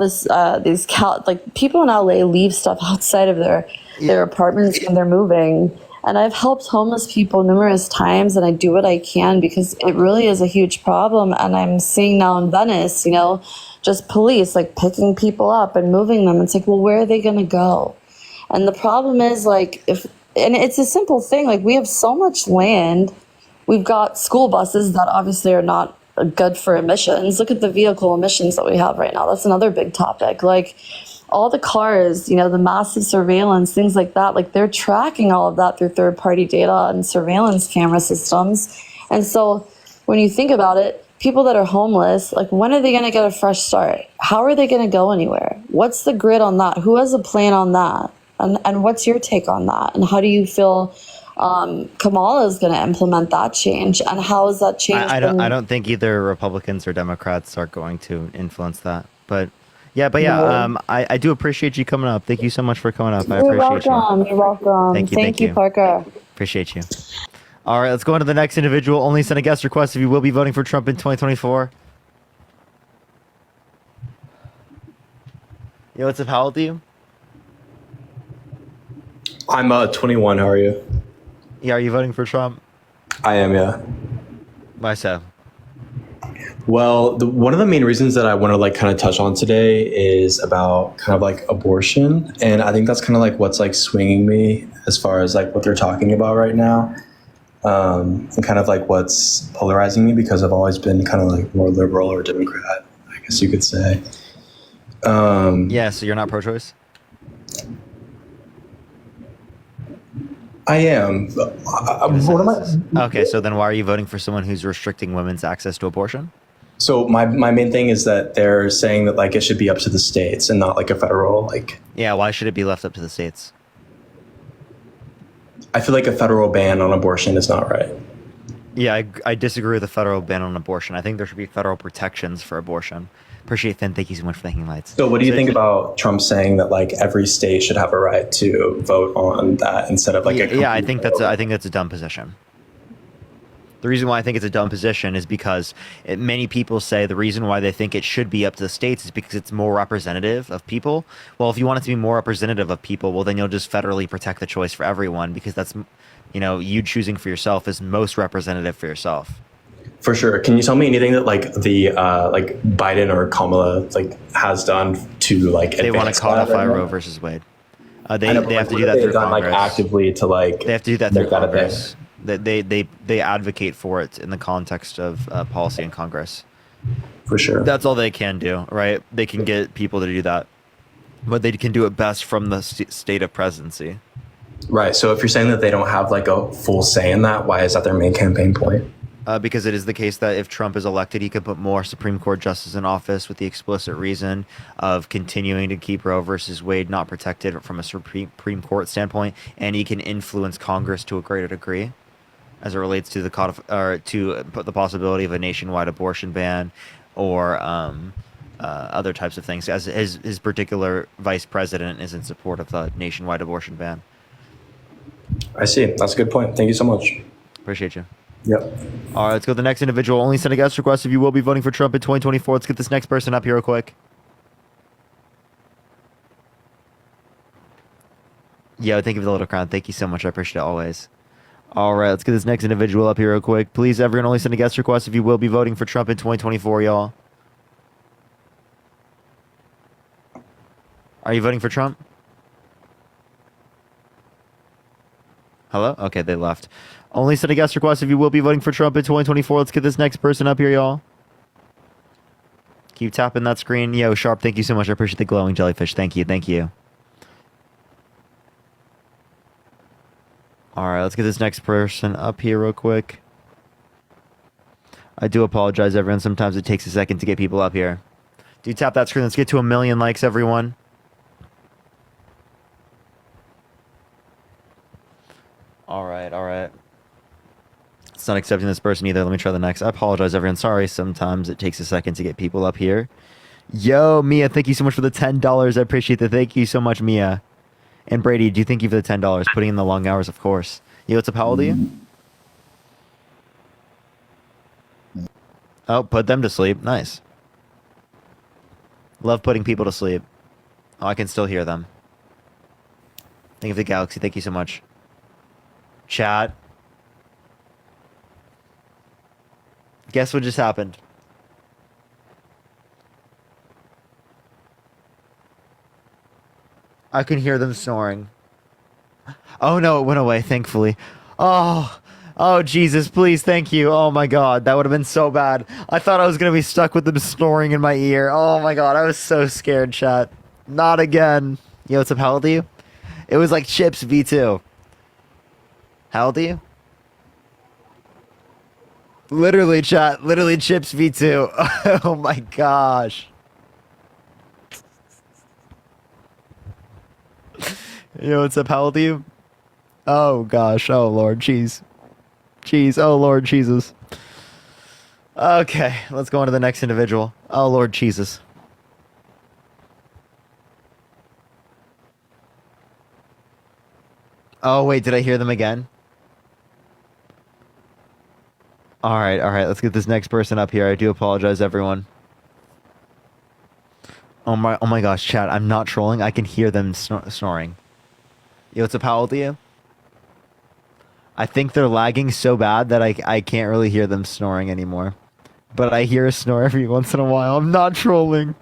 like people in LA leave stuff outside of their apartments when they're moving. And I've helped homeless people numerous times, and I do what I can because it really is a huge problem. And I'm seeing now in Venice, you know, just police like picking people up and moving them. It's like, well, where are they going to go? And the problem is like, and it's a simple thing. Like, we have so much land. We've got school buses that obviously are not good for emissions. Look at the vehicle emissions that we have right now. That's another big topic. Like, all the cars, you know, the massive surveillance, things like that, like they're tracking all of that through third-party data and surveillance camera systems. And so when you think about it, people that are homeless, like, when are they going to get a fresh start? How are they going to go anywhere? What's the grid on that? Who has a plan on that? And what's your take on that? And how do you feel Kamala is going to implement that change? And how is that change? I don't think either Republicans or Democrats are going to influence that. But yeah, I do appreciate you coming up. Thank you so much for coming up. I appreciate you. You're welcome. Thank you, Parker. Appreciate you. All right, let's go on to the next individual. Only send a guest request if you will be voting for Trump in 2024. Yo, what's up? How old are you? I'm 21. How are you? Yeah, are you voting for Trump? I am, yeah. Why so? Well, one of the main reasons that I want to like kind of touch on today is about kind of like abortion, and I think that's kind of like what's like swinging me as far as like what they're talking about right now, and kind of like what's polarizing me because I've always been kind of like more liberal or Democrat, I guess you could say. Yeah, so you're not pro-choice? I am. What am I? Okay, so then why are you voting for someone who's restricting women's access to abortion? So my main thing is that they're saying that like it should be up to the states and not like a federal like. Yeah, why should it be left up to the states? I feel like a federal ban on abortion is not right. Yeah, I disagree with the federal ban on abortion. I think there should be federal protections for abortion. Appreciate Finn. Thank you so much for the hanging lights. So what do you think about Trump saying that like every state should have a right to vote on that instead of like yeah, I think that's a dumb position. The reason why I think it's a dumb position is because many people say the reason why they think it should be up to the states is because it's more representative of people. Well, if you want it to be more representative of people, well, then you'll just federally protect the choice for everyone because that's, you choosing for yourself is most representative for yourself. For sure. Can you tell me anything that like the like Biden or Kamala like has done to like they want to codify Roe versus Wade? They have to do that through Congress. Like actively to like they have to do that through Congress. They advocate for it in the context of policy in Congress. For sure. That's all they can do, right? They can get people to do that, but they can do it best from the state of presidency. Right. So if you're saying that they don't have like a full say in that, why is that their main campaign point? Because it is the case that if Trump is elected, he could put more Supreme Court justices in office with the explicit reason of continuing to keep Roe versus Wade not protected from a Supreme Court standpoint, and he can influence Congress to a greater degree as it relates to the possibility of a nationwide abortion ban or other types of things. As his particular vice president is in support of the nationwide abortion ban. I see. That's a good point. Thank you so much. Appreciate you. Yep. All right, let's go to the next individual. Only send a guest request if you will be voting for Trump in 2024. Let's get this next person up here real quick. Yo, thank you for the little crown. Thank you so much. I appreciate it always. All right, let's get this next individual up here real quick. Please, everyone, only send a guest request if you will be voting for Trump in 2024, y'all. Are you voting for Trump? Hello? Okay, they left. Only send a guest request if you will be voting for Trump in 2024. Let's get this next person up here, y'all. Keep tapping that screen. Yo, Sharp, thank you so much. I appreciate the glowing jellyfish. Thank you. Thank you. All right, let's get this next person up here real quick. I do apologize, everyone. Sometimes it takes a second to get people up here. Do tap that screen. Let's get to 1 million likes, everyone. All right, all right. It's not accepting this person either. Let me try the next. I apologize, everyone. Sorry, sometimes it takes a second to get people up here. Yo, Mia, thank you so much for the $10. I appreciate that. Thank you so much, Mia. And Brady, do thank you for the $10. Putting in the long hours, of course. Yo, what's up? How old are you? Oh, put them to sleep. Nice. Love putting people to sleep. Oh, I can still hear them. Thank you for the galaxy. Thank you so much. Chat. Guess what just happened? I can hear them snoring. Oh no, it went away, thankfully. Oh, Jesus, please, thank you. Oh my god, that would have been so bad. I thought I was going to be stuck with them snoring in my ear. Oh my god, I was so scared, chat. Not again. Yo, what's up, how old are you? It was like Chips V2. How old are you? Literally, chat. Literally, Chips V2. Oh my gosh. Yo, what's up? How old are you? Oh gosh. Oh Lord. Jeez. Jeez. Oh Lord Jesus. Okay, let's go on to the next individual. Oh Lord Jesus. Oh wait, did I hear them again? All right, let's get this next person up here. I do apologize, everyone. Oh my gosh, chat! I'm not trolling. I can hear them snoring. Yo, what's up? How old are you? I think they're lagging so bad that I can't really hear them snoring anymore. But I hear a snore every once in a while. I'm not trolling.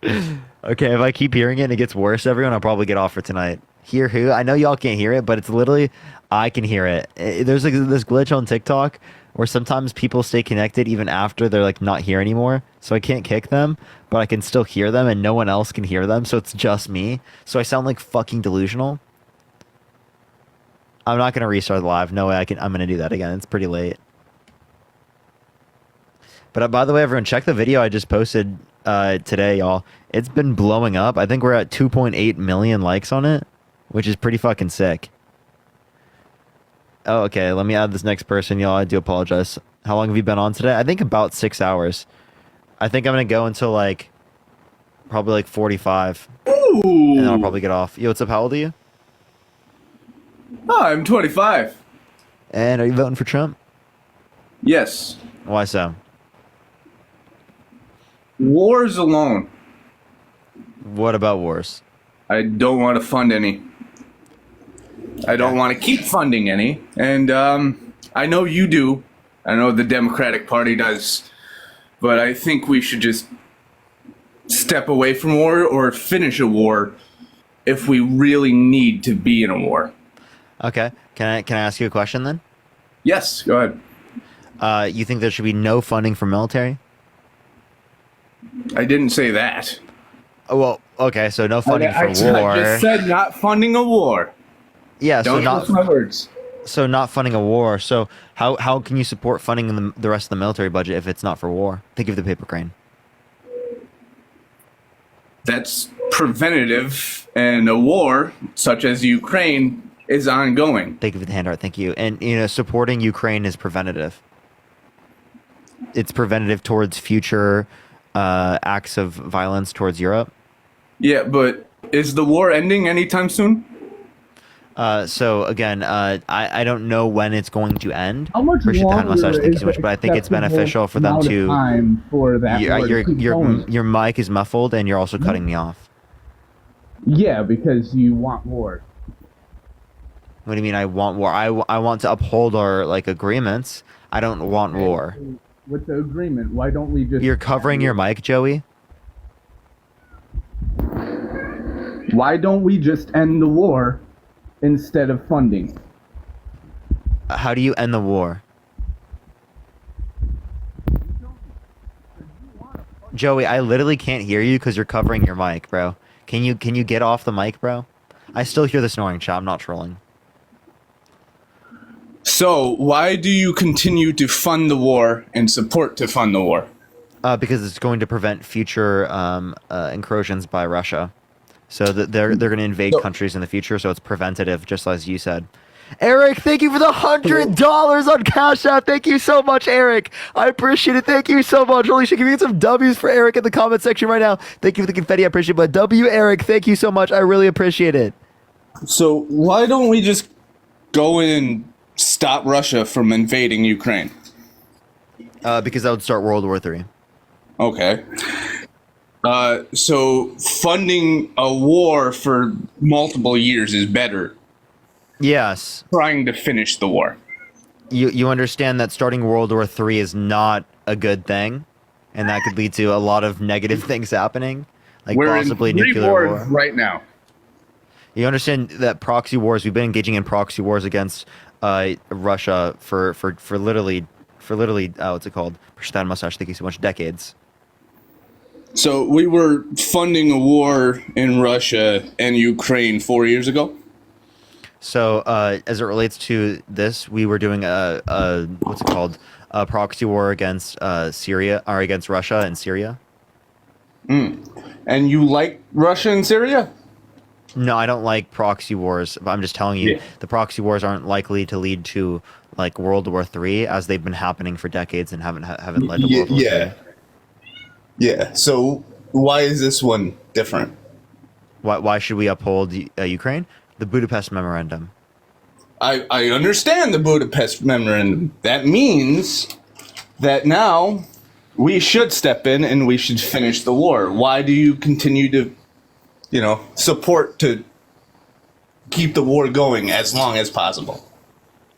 Okay, if I keep hearing it and it gets worse, everyone, I'll probably get off for tonight. Hear who? I know y'all can't hear it, but it's literally, I can hear it. There's like this glitch on TikTok where sometimes people stay connected even after they're like not here anymore. So I can't kick them, but I can still hear them and no one else can hear them. So it's just me. So I sound like fucking delusional. I'm not going to restart the live. No way I'm going to do that again. It's pretty late. But by the way, everyone, check the video I just posted today, y'all. It's been blowing up. I think we're at 2.8 million likes on it, which is pretty fucking sick. Oh, okay. Let me add this next person, y'all. I do apologize. How long have you been on today? I think about 6 hours. I think I'm going to go until like probably like 45. Ooh. And then I'll probably get off. Yo, what's up? How old are you? Oh, I'm 25. And are you voting for Trump? Yes. Why so? Wars alone. What about wars? I don't want to fund any. I don't want to keep funding any. And I know you do. I know the Democratic Party does. But I think we should just step away from war or finish a war if we really need to be in a war. Okay. Can I ask you a question then? Yes, go ahead. You think there should be no funding for military? I didn't say that. Oh, well, okay, so no funding for war. I just said not funding a war. Yeah, so Don't not twist my words. So not funding a war. So how can you support funding the rest of the military budget if it's not for war? Think of the paper crane. That's preventative, and a war such as Ukraine is ongoing. Thank you for the hand art. Thank you. And supporting Ukraine is preventative. It's preventative towards future acts of violence towards Europe. Yeah, but is the war ending anytime soon? So again, I don't know when it's going to end. How much Appreciate the hand longer massage. Thank you is so much. But I think it's acceptable beneficial for them amount of to. time for that war to keep going? Your mic is muffled and you're also cutting me off. Yeah, because you want war. What do you mean? I want war. I want to uphold our agreements. I don't want war. With the agreement, why don't we just... You're covering your mic, Joey. Why don't we just end the war instead of funding? How do you end the war? Joey, I literally can't hear you because you're covering your mic, bro. Can you get off the mic, bro? I still hear the snoring, chat. I'm not trolling. So, why do you continue to fund the war and support to fund the war? Because it's going to prevent future incursions by Russia. So they're going to invade countries in the future, so it's preventative, just as you said. Eric, thank you for the $100 on Cash App. Thank you so much, Eric. I appreciate it. Thank you so much. Alicia, can we get some W's for Eric in the comment section right now? Thank you for the confetti. I appreciate it. But W, Eric, thank you so much. I really appreciate it. So, why don't we just go in and stop Russia from invading Ukraine? Because that would start World War III. Okay. So funding a war for multiple years is better. Yes. Trying to finish the war. You understand that starting World War III is not a good thing, and that could lead to a lot of negative things happening, like We're possibly in 3 nuclear wars war. right now. You understand that proxy wars, we've been engaging in proxy wars against Russia for literally what's it called? Stan Mustache, thank you so much, decades. So we were funding a war in Russia and Ukraine 4 years ago? So as it relates to this, we were doing a what's it called? A proxy war against Syria, or against Russia and Syria. And you like Russia and Syria? No, I don't like proxy wars. But I'm just telling you, the proxy wars aren't likely to lead to like World War III, as they've been happening for decades and haven't led to World War III. Yeah. So why is this one different? Why should we uphold Ukraine? The Budapest Memorandum. I understand the Budapest Memorandum. That means that now we should step in and we should finish the war. Why do you continue to, support to keep the war going as long as possible?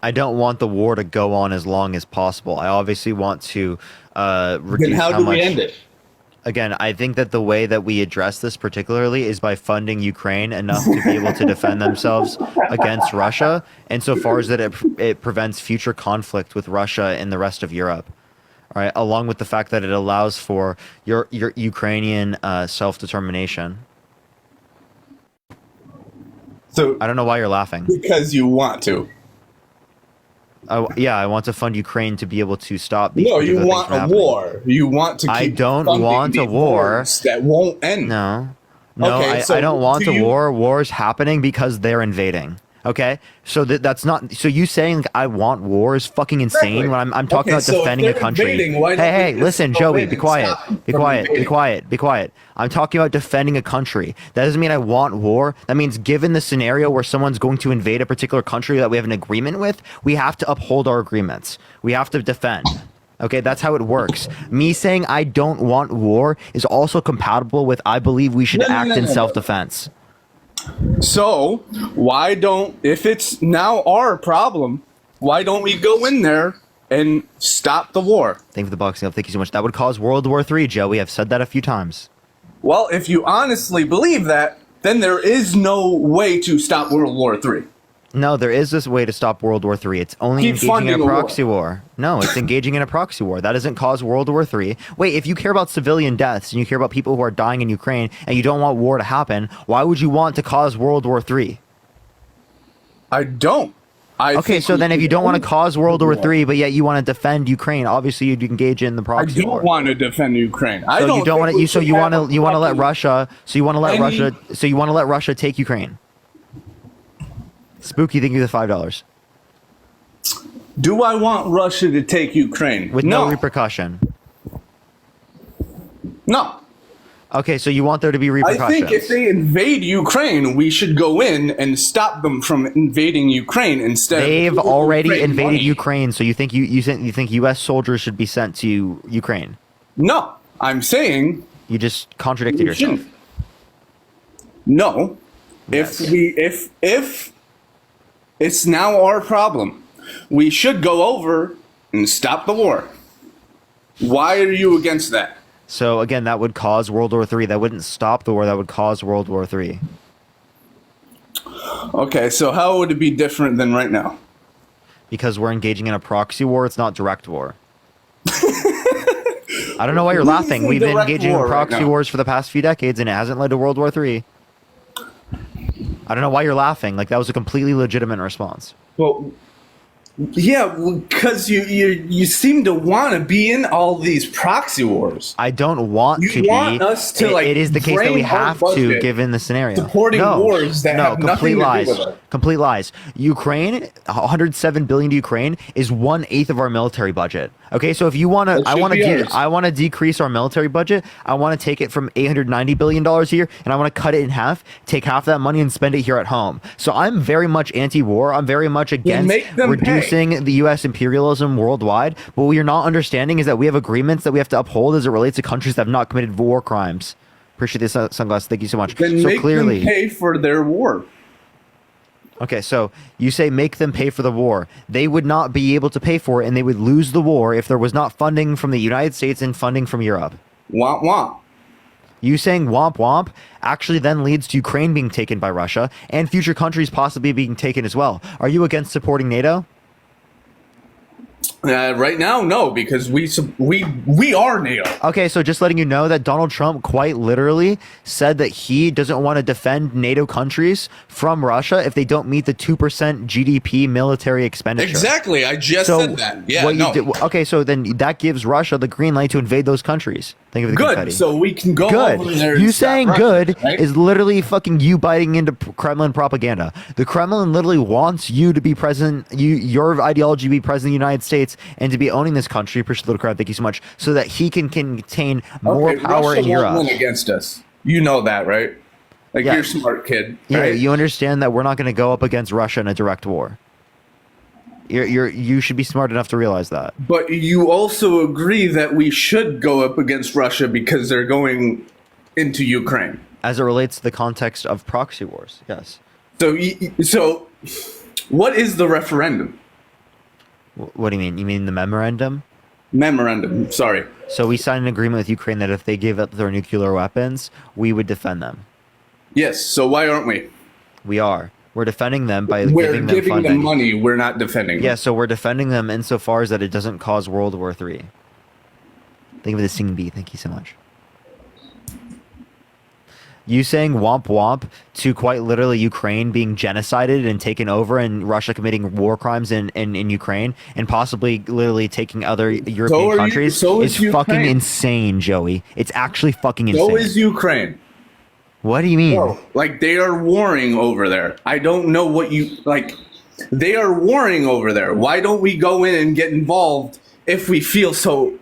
I don't want the war to go on as long as possible. I obviously want to reduce Then how do we end it? Again, I think that the way that we address this particularly is by funding Ukraine enough to be able to defend themselves against Russia, insofar as that it prevents future conflict with Russia and the rest of Europe. All right, along with the fact that it allows for your Ukrainian self-determination. So I don't know why you're laughing. Because you want to. Oh, yeah, I want to fund Ukraine to be able to stop these. No, you particular want things from a happening. war. You want to keep I don't funding want a these war wars that won't end. No, Okay, so I don't want do a you- war. War's happening because they're invading. Okay, so that's not. So you saying like, I want war is fucking insane. Exactly. When I'm talking Okay, about so if defending a they're country. invading, why don't Hey, we just listen, go Joey, in be and quiet, stop them be from quiet, be invading? quiet, be quiet. I'm talking about defending a country. That doesn't mean I want war. That means given the scenario where someone's going to invade a particular country that we have an agreement with, we have to uphold our agreements. We have to defend. Okay, that's how it works. Me saying I don't want war is also compatible with I believe we should act in self-defense. So why don't, if it's now our problem, why don't we go in there and stop the war? Thank you for the boxing up. Thank you so much. That would cause World War III, Joey. I've said that a few times. Well, if you honestly believe that, then there is no way to stop World War III. No, there is this way to stop World War III. It's only Keep engaging funding in a a war. proxy war. No, it's engaging in a proxy war. That doesn't cause World War III. Wait, if you care about civilian deaths and you care about people who are dying in Ukraine and you don't want war to happen, why would you want to cause World War III? I don't. Okay, so then if you don't want to cause World War III, but yet you want to defend Ukraine, obviously you'd engage in the I proxy don't war. want to defend Ukraine. I So don't you don't think want to. we You so should you want have to. You want to let fucking Russia. So you want to let any- Russia. So you want to let Russia take Ukraine. Spooky, thank you for the $5 Do I want Russia to take Ukraine? with no repercussion. No. Okay, so you want there to be I repercussions. think if they invade Ukraine, we should go in and stop them from invading Ukraine instead. They've of already Ukraine invaded money. Ukraine, so you think you think U.S. soldiers should be sent to Ukraine? No, I'm saying You just contradicted we yourself. shouldn't. No, if it's now our problem, we should go over and stop the war. Why are you against that? So again, that would cause World War III. That wouldn't stop the war. That would cause World War III. Okay, so how would it be different than right now? Because we're engaging in a proxy war. It's not direct war. I don't know why you're This laughing. is We've been direct engaging in war right proxy now. wars for the past few decades, and it hasn't led to World War III. I don't know why you're laughing. Like, that was a completely legitimate response. Well, yeah, because you seem to want to be in all these proxy wars. I don't want You to be. want us to, like, it is the case that we drain our have to, budget given the scenario. supporting wars that have complete nothing to do lies. with it. Complete lies. Ukraine, 107 billion to Ukraine is 1/8 of our military budget. Okay, so if you want to, That should be ours. I want to decrease our military budget. I want to take it from $890 billion a year, and I want to cut it in half. Take half that money and spend it here at home. So I'm very much anti-war. I'm very much against make them reducing the U.S. imperialism worldwide. But what you're not understanding is that we have agreements that we have to uphold as it relates to countries that have not committed war crimes. Appreciate this sunglasses. Thank you so much. Then So make clearly, them pay for their war. okay, so you say make them pay for the war. They would not be able to pay for it, and they would lose the war if there was not funding from the United States and funding from Europe. Womp womp. You saying womp womp actually then leads to Ukraine being taken by Russia and future countries possibly being taken as well. Are you against supporting NATO? Right now, no, because we are NATO. Okay, so just letting you know that Donald Trump quite literally said that he doesn't want to defend NATO countries from Russia if they don't meet the 2% GDP military expenditure. Exactly, I just So said that. Yeah, what you no. did- okay, so then that gives Russia the green light to invade those countries. Think of the Good, confetti. so we can go Good. over there and You stop saying Russia, good right? is literally fucking you biting into Kremlin propaganda. The Kremlin literally wants you to be president, your ideology to be president of the United States and to be owning this country. Appreciate the little crowd. Thank you so much. So that he can contain more Okay, power Russia in Europe. won't win against us. You know that, right? Like, Yeah. you're a smart kid, Yeah, right? you understand that we're not going to go up against Russia in a direct war. You should be smart enough to realize that. But you also agree that we should go up against Russia because they're going into Ukraine. As it relates to the context of proxy wars, yes. So what is the referendum? What do you mean? You mean the memorandum? Memorandum, sorry. So we signed an agreement with Ukraine that if they gave up their nuclear weapons, we would defend them. Yes, so why aren't we? We are. We're defending them by We're giving them giving funding. them money, we're not defending them. Yeah, so we're defending them insofar as that it doesn't cause World War III. Think of the singing bee. Thank you so much. You saying womp womp to quite literally Ukraine being genocided and taken over and Russia committing war crimes in Ukraine and possibly literally taking other European countries is fucking insane, Joey. It's actually fucking insane. So is Ukraine. What do you mean? Bro, like, they are warring over there. I don't know what you... Like, they are warring over there. Why don't we go in and get involved if we feel so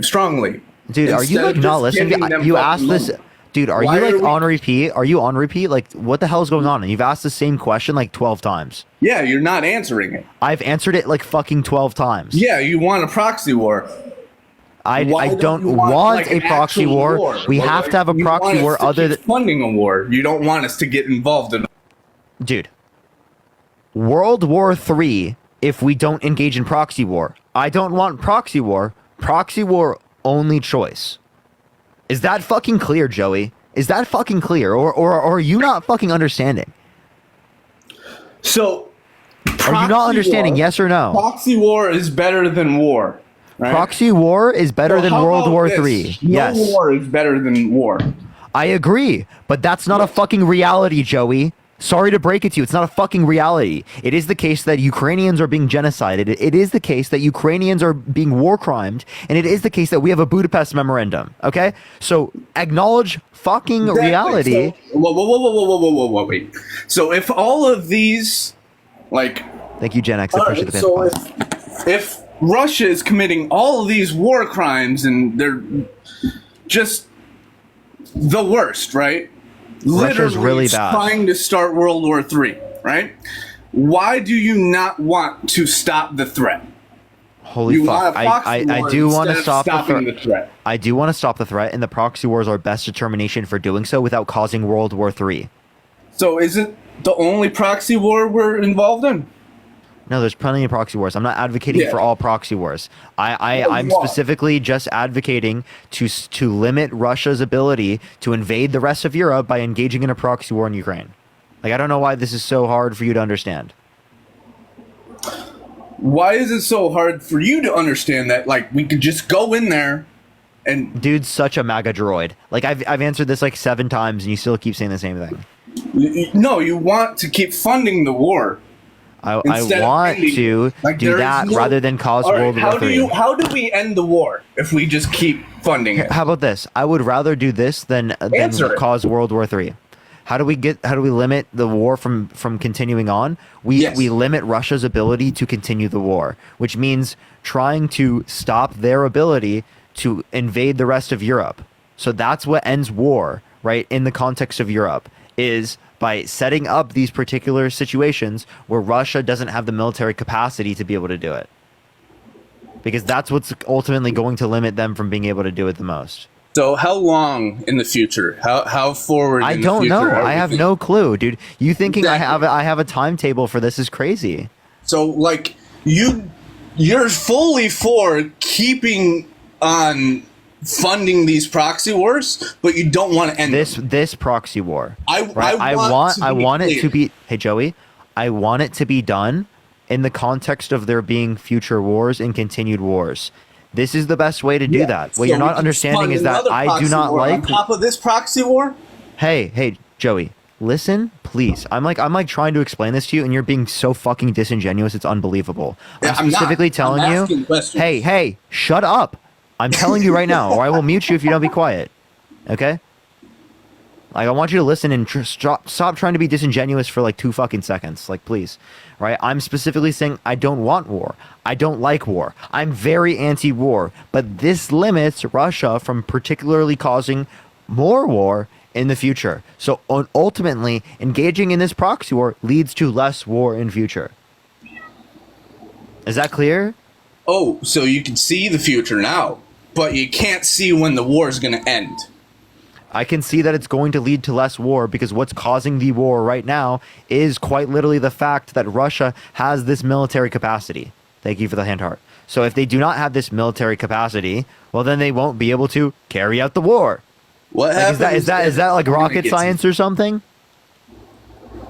strongly? Dude, are you like not listening? You asked this... Dude, are you like on repeat? Are you on repeat? Like, what the hell is going on? And you've asked the same question like 12 times. Yeah, you're not answering it. I've answered it like fucking 12 times. Yeah, you want a proxy war. I don't want like, a an proxy actual war. We have to have a You want proxy us war to other keep than... funding a war. You don't want us to get involved in... Dude. World War III if we don't engage in proxy war. I don't want proxy war. Proxy war only choice. Is that fucking clear, Joey? Is that fucking clear? Or are you not fucking understanding? So, are you not understanding, yes or no? Proxy war is better than war. Right? Proxy war is better than World War III. Yes. No war is better than war. I agree, but that's not a fucking reality, Joey. Sorry to break it to you, it's not a fucking reality. It is the case that Ukrainians are being genocided. It is the case that Ukrainians are being war crimed, and it is the case that we have a Budapest memorandum. Okay, so acknowledge fucking reality. So, whoa, wait. So if all of these, like, thank you, Gen X. I appreciate the so if Russia is committing all of these war crimes and they're just the worst, right? Russia's Literally really bad. Trying to start World War III, right? Why do you not want to stop the threat? Holy fuck! I do want to stop the threat. I do want to stop the threat, and the proxy wars are best determination for doing so without causing World War III. So is it the only proxy war we're involved in? No, there's plenty of proxy wars. I'm not advocating for all proxy wars. I'm specifically just advocating to limit Russia's ability to invade the rest of Europe by engaging in a proxy war in Ukraine. Like, I don't know why this is so hard for you to understand. Why is it so hard for you to understand that, like, we could just go in there and... Dude's such a MAGA droid. Like, I've answered this like 7 times and you still keep saying the same thing. No, you want to keep funding the war. I want to do that rather than cause World War III. How do we end the war if we just keep funding it? How about this? I would rather do this than cause World War III. How do we limit the war from continuing on? We limit Russia's ability to continue the war, which means trying to stop their ability to invade the rest of Europe. So that's what ends war, right? In the context of Europe, is by setting up these particular situations where Russia doesn't have the military capacity to be able to do it. Because that's what's ultimately going to limit them from being able to do it the most. So how long in the future? How forward I in the don't future? know. I have no clue, dude. You thinking I have a timetable for this is crazy. So, like, you're fully for keeping on funding these proxy wars, but you don't want to end this proxy war. I want it to be. Hey Joey, I want it to be done in the context of there being future wars and continued wars. This is the best way to do that. What you're not understanding is that I do not like on top of this proxy war. Hey Joey, listen, please. I'm like trying to explain this to you, and you're being so fucking disingenuous. It's unbelievable. I'm specifically telling you. Hey, shut up. I'm telling you right now, or I will mute you if you don't be quiet. Okay? Like, I want you to listen and stop trying to be disingenuous for like 2 fucking seconds. Like, please. Right? I'm specifically saying I don't want war. I don't like war. I'm very anti-war. But this limits Russia from particularly causing more war in the future. So ultimately, engaging in this proxy war leads to less war in future. Is that clear? Oh, so you can see the future now, but you can't see when the war is going to end. I can see that it's going to lead to less war because what's causing the war right now is quite literally the fact that Russia has this military capacity. Thank you for the hand heart. So if they do not have this military capacity, well, then they won't be able to carry out the war. What like, happens? Is that like rocket science or something?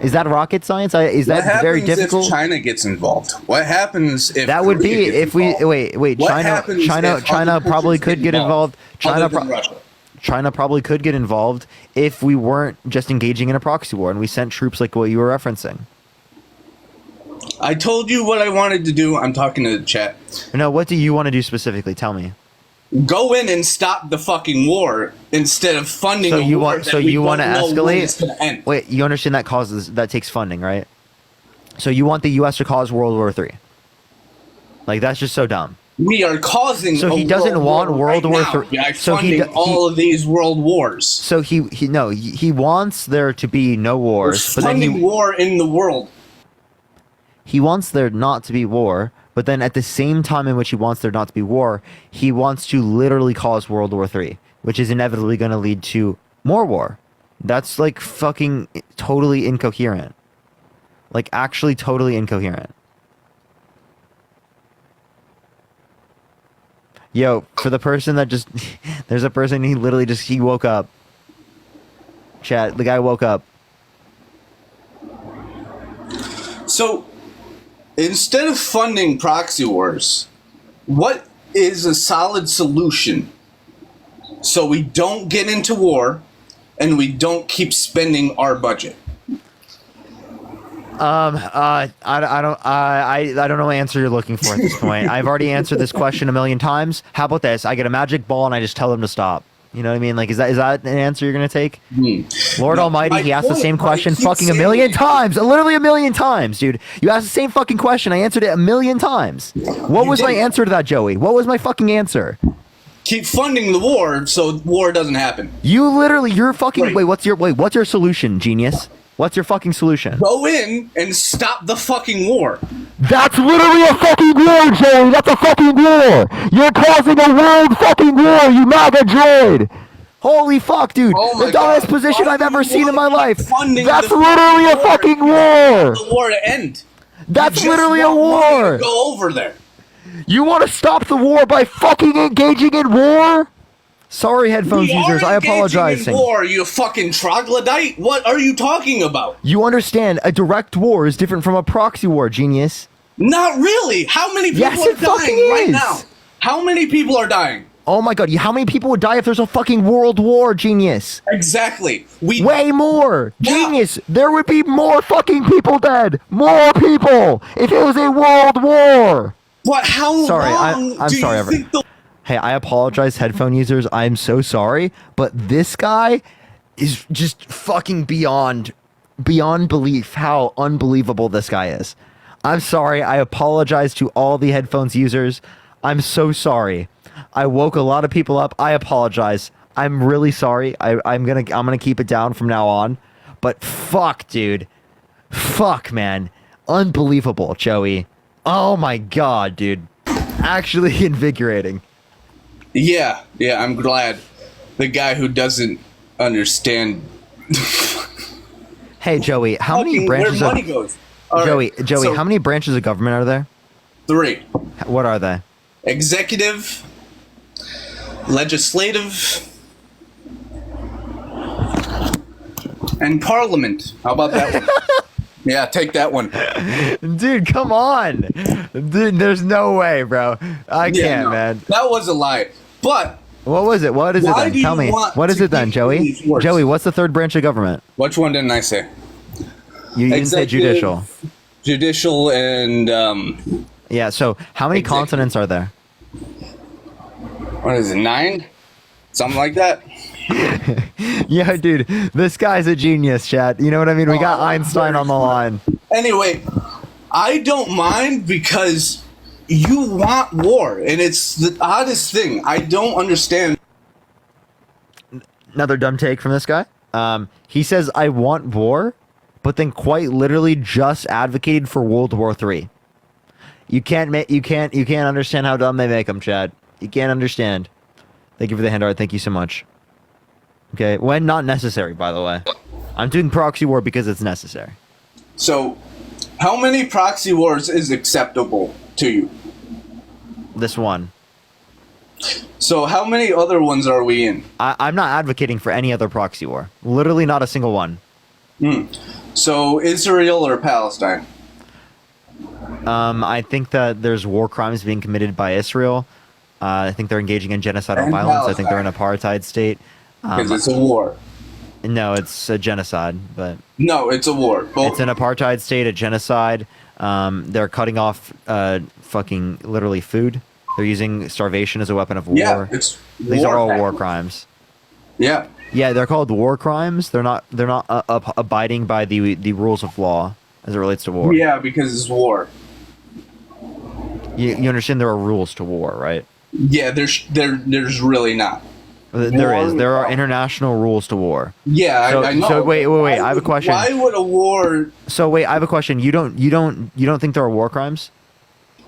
Is that rocket science? Is that very difficult? If China gets involved? What happens if that would Korea be gets if we involved? wait. What China happens if other probably countries could get involved. other than Russia? China probably could get involved if we weren't just engaging in a proxy war and we sent troops like what you were referencing. I told you what I wanted to do. I'm talking to the chat. No, what do you want to do specifically? Tell me. Go in and stop the fucking war instead of funding So a you war want? that So we you want to don't know when it's escalate? gonna end. Wait, you understand that takes funding, right? So you want the U.S. to cause World War III? Like that's just so dumb. We are causing. So he a doesn't want World right War now III. by So funding all of these world wars. So he wants there to be no wars, We're but then funding war in the world. he wants there not to be war, but then at the same time in which he wants there not to be war, he wants to literally cause World War III, which is inevitably going to lead to more war. That's like fucking totally incoherent. Like actually totally incoherent. Yo, for the person that just there's a person he literally just he woke up. Chat, the guy woke up. So, instead of funding proxy wars, what is a solid solution so we don't get into war and we don't keep spending our budget? I don't know what answer you're looking for at this point. I've already answered this question a million times. How about this? I get a magic ball and I just tell them to stop. You know what I mean? Like, is that an answer you're gonna take? Lord Almighty, he asked the same question fucking a million times. Literally a million times, dude. You asked the same fucking question. I answered it a million times. What was my answer to that, Joey? What was my fucking answer? Keep funding the war so war doesn't happen. You're fucking what's your solution, genius? What's your fucking solution? Go in and stop the fucking war. That's literally a fucking war, Joey. That's a fucking war. You're causing a world fucking war, you MAGA droid. Holy fuck, dude. The dumbest position I've ever seen in my life. That's literally a fucking war. The war to end. That's literally a war. Go over there. You want to stop the war by fucking engaging in war? Sorry, headphones users. I apologize. In war, you fucking troglodyte. What are you talking about? You understand? A direct war is different from a proxy war, genius. Not really. How many people Yes, are it fucking dying right is. now? How many people are dying? Oh my god, how many people would die if there's a fucking world war, genius? Exactly. Way more. Genius. There would be more fucking people dead. More people if it was a world war. But how long I'm do sorry, you Everett. think the Hey, I apologize, headphone users. I'm so sorry, but this guy is just fucking beyond belief how unbelievable this guy is. I'm sorry. I apologize to all the headphones users. I'm so sorry. I woke a lot of people up. I apologize. I'm really sorry. I'm gonna keep it down from now on. But fuck, dude. Fuck, man. Unbelievable, Joey. Oh my god, dude. Actually invigorating. Yeah, I'm glad. The guy who doesn't understand. Hey, Joey, how many branches where of money goes. Joey, so- how many branches of government are there? 3. What are they? Executive, legislative, and parliament. How about that one? Yeah, take that one. Dude, come on. Dude, there's no way, bro. I can't, man. That was a lie. But what was it? What is it why then? do Tell you me. want What is to it then, keep Joey? these wars? Joey, what's the third branch of government? Which one didn't I say? You didn't say judicial. Judicial and Yeah, so how many consonants are there? what is it, 9? Something like that. Yeah, dude, this guy's a genius, chat. You know what I mean? We got Einstein on the line. Anyway, I don't mind because you want war, and it's the oddest thing. I don't understand. Another dumb take from this guy. He says, I want war, but then quite literally just advocated for World War III. You can't understand how dumb they make them, Chad. You can't understand. Thank you for the hand art. Thank you so much. Okay, when not necessary, by the way. I'm doing proxy war because it's necessary. So, how many proxy wars is acceptable to you? This one. So, how many other ones are we in? I'm not advocating for any other proxy war. Literally not a single one. So, Israel or Palestine? I think that there's war crimes being committed by Israel. I think they're engaging in genocidal And violence. I think they're in an apartheid state. Because it's a war. No, it's a genocide, but No, it's a war. it's an apartheid state, a genocide. They're cutting off fucking literally food. They're using starvation as a weapon of war. Yeah, it's These are all war war crimes. crimes. Yeah. Yeah, they're called war crimes. They're not abiding by the rules of law as it relates to war. Yeah, because it's war. You understand there are rules to war, right? Yeah, there's really not. There is. There are international rules to war. Yeah, So, I know. So wait. I have a question. Why would a war? So wait, I have a question. You don't think there are war crimes?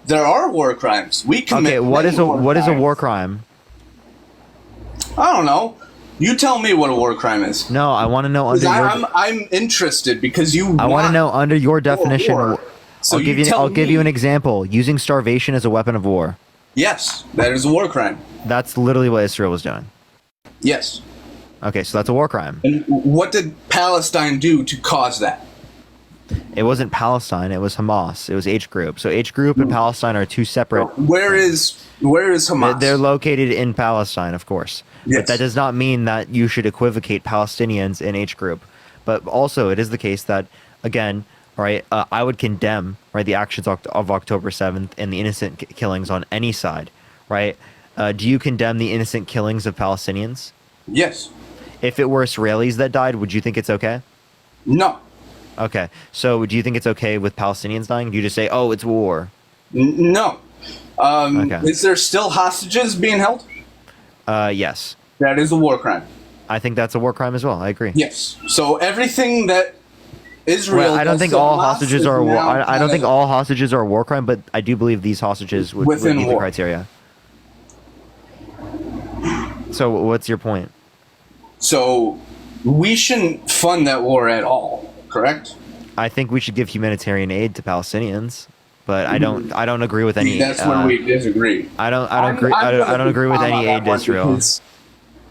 There are war crimes. We commit. Okay, what many is a crimes. war crime? I don't know. You tell me what a war crime is. No, I want to know under 'Cause your. I'm interested because you. I want to know under your definition. war. So I'll give you. tell I'll give you me- an example. Using starvation as a weapon of war. Yes, that is a war crime. That's literally what Israel was doing. Yes. Okay, so that's a war crime. And what did Palestine do to cause that? It wasn't Palestine. It was Hamas. It was H group. So H group and Palestine are two separate. Where is Hamas? They're located in Palestine, of course. Yes. But that does not mean that you should equivocate Palestinians in H group. But also, it is the case that, again, right, I would condemn, right, the actions of October 7th and the innocent killings on any side, right? Do you condemn the innocent killings of Palestinians? Yes. If it were Israelis that died, would you think it's okay? No. Okay. So do you think it's okay with Palestinians dying? Do you just say, oh, it's war? No. Okay. Is there still hostages being held? Yes. That is a war crime. I think that's a war crime as well. I agree. Yes. So everything that Israel. Well, I don't does think to all Hamas hostages is are. now I don't think all hostages are a war crime, but I do believe these hostages would Within meet the war. criteria. So what's your point? So we shouldn't fund that war at all, correct? I think we should give humanitarian aid to Palestinians, but I don't agree with any. That's where we disagree. I don't agree. I don't agree with any aid to Israel.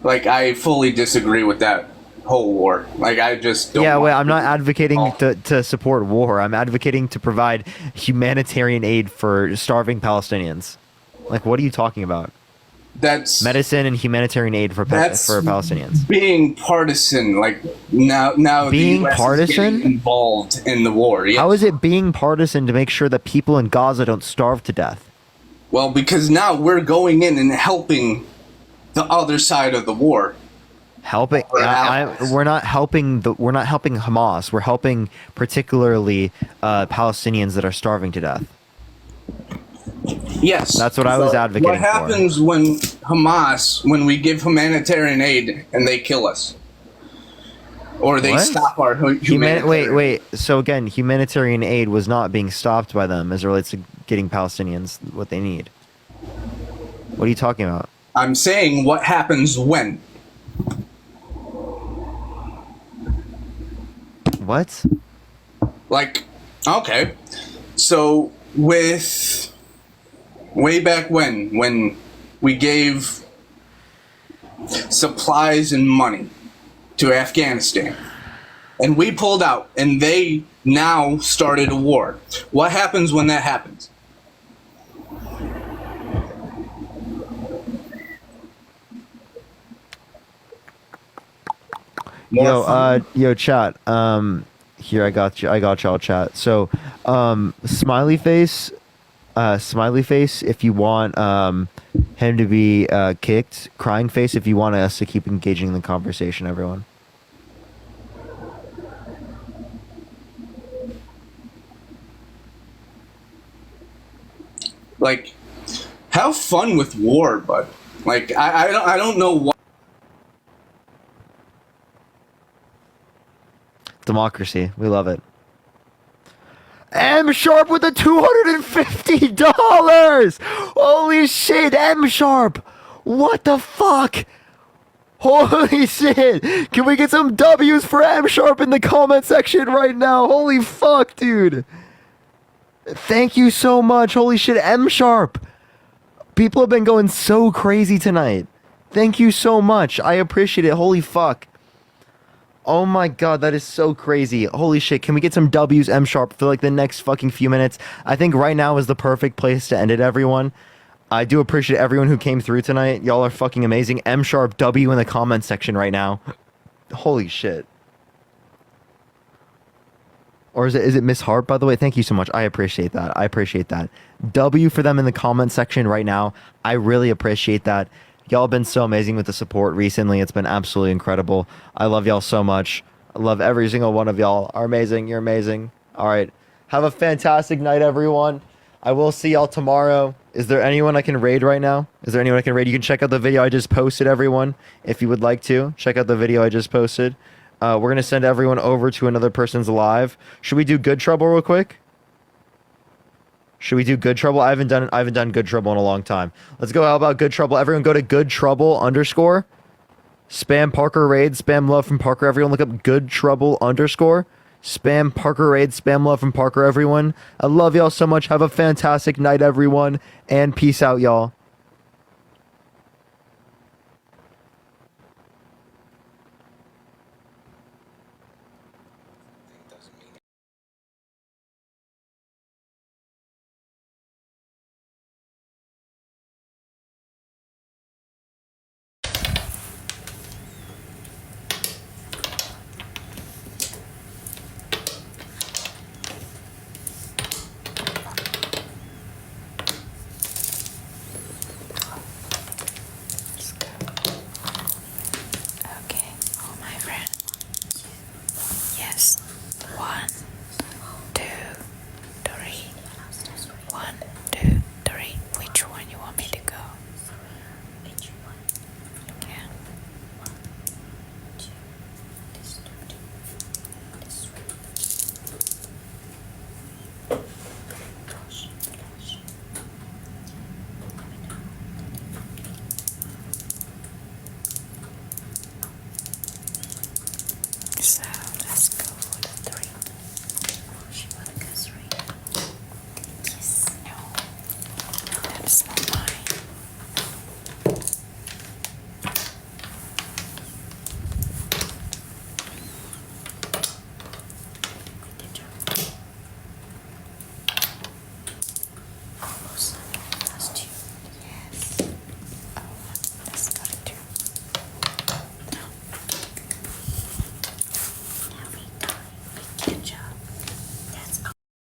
Like I fully disagree with that whole war. Like I just don't. Yeah, want wait. I'm not advocating to support war. I'm advocating to provide humanitarian aid for starving Palestinians. Like, what are you talking about? That's medicine and humanitarian aid for Palestinians. being partisan. Like now Being the US partisan? is getting involved in the war. Yes. How is it being partisan to make sure that people in Gaza don't starve to death? Well, because now we're going in and helping the other side of the war. Helping? We're not helping Hamas. We're helping particularly Palestinians that are starving to death. Yes. That's what I was advocating What happens when when we give humanitarian aid and they kill us? Or they What? stop our humanitarian Wait. So again, humanitarian aid was not being stopped by them as it relates to getting Palestinians what they need. What are you talking about? I'm saying what happens when. What? Like, okay. So with way back when we gave supplies and money to Afghanistan and we pulled out and they now started a war. What happens when that happens? Yo, chat. Here I got y'all chat. So, smiley face, if you want him to be kicked. Crying face if you want us to keep engaging in the conversation. Everyone. Like, have fun with war, bud. Like, I don't know what. Democracy. We love it. M Sharp with the $250. Holy shit, M Sharp. What the fuck? Holy shit. Can we get some W's for M Sharp in the comment section right now? Holy fuck, dude. Thank you so much. Holy shit, M Sharp. People have been going so crazy tonight. Thank you so much. I appreciate it. Holy fuck. Oh my god, that is so crazy. Holy shit, can we get some W's, M Sharp, for like the next fucking few minutes? I think right now is the perfect place to end it, everyone. I do appreciate everyone who came through tonight. Y'all are fucking amazing. M Sharp W in the comments section right now. Holy shit. Or is it Miss Hart, by the way? Thank you so much. I appreciate that. I appreciate that. W for them in the comment section right now. I really appreciate that. Y'all have been so amazing with the support recently. It's been absolutely incredible. I love y'all so much. I love every single one of y'all. Are amazing. You're amazing. All right. Have a fantastic night, everyone. I will see y'all tomorrow. Is there anyone I can raid right now? Is there anyone I can raid? You can check out the video I just posted, everyone, if you would like to. Check out the video I just posted. We're going to send everyone over to another person's live. Should we do Good Trouble real quick? Should we do Good Trouble? I haven't done Good Trouble in a long time. Let's go. How about Good Trouble? Everyone go to Good Trouble _ spam Parker raid, spam love from Parker. Everyone look up Good Trouble _ spam Parker raid, spam love from Parker. Everyone, I love y'all so much. Have a fantastic night, everyone, and peace out, y'all.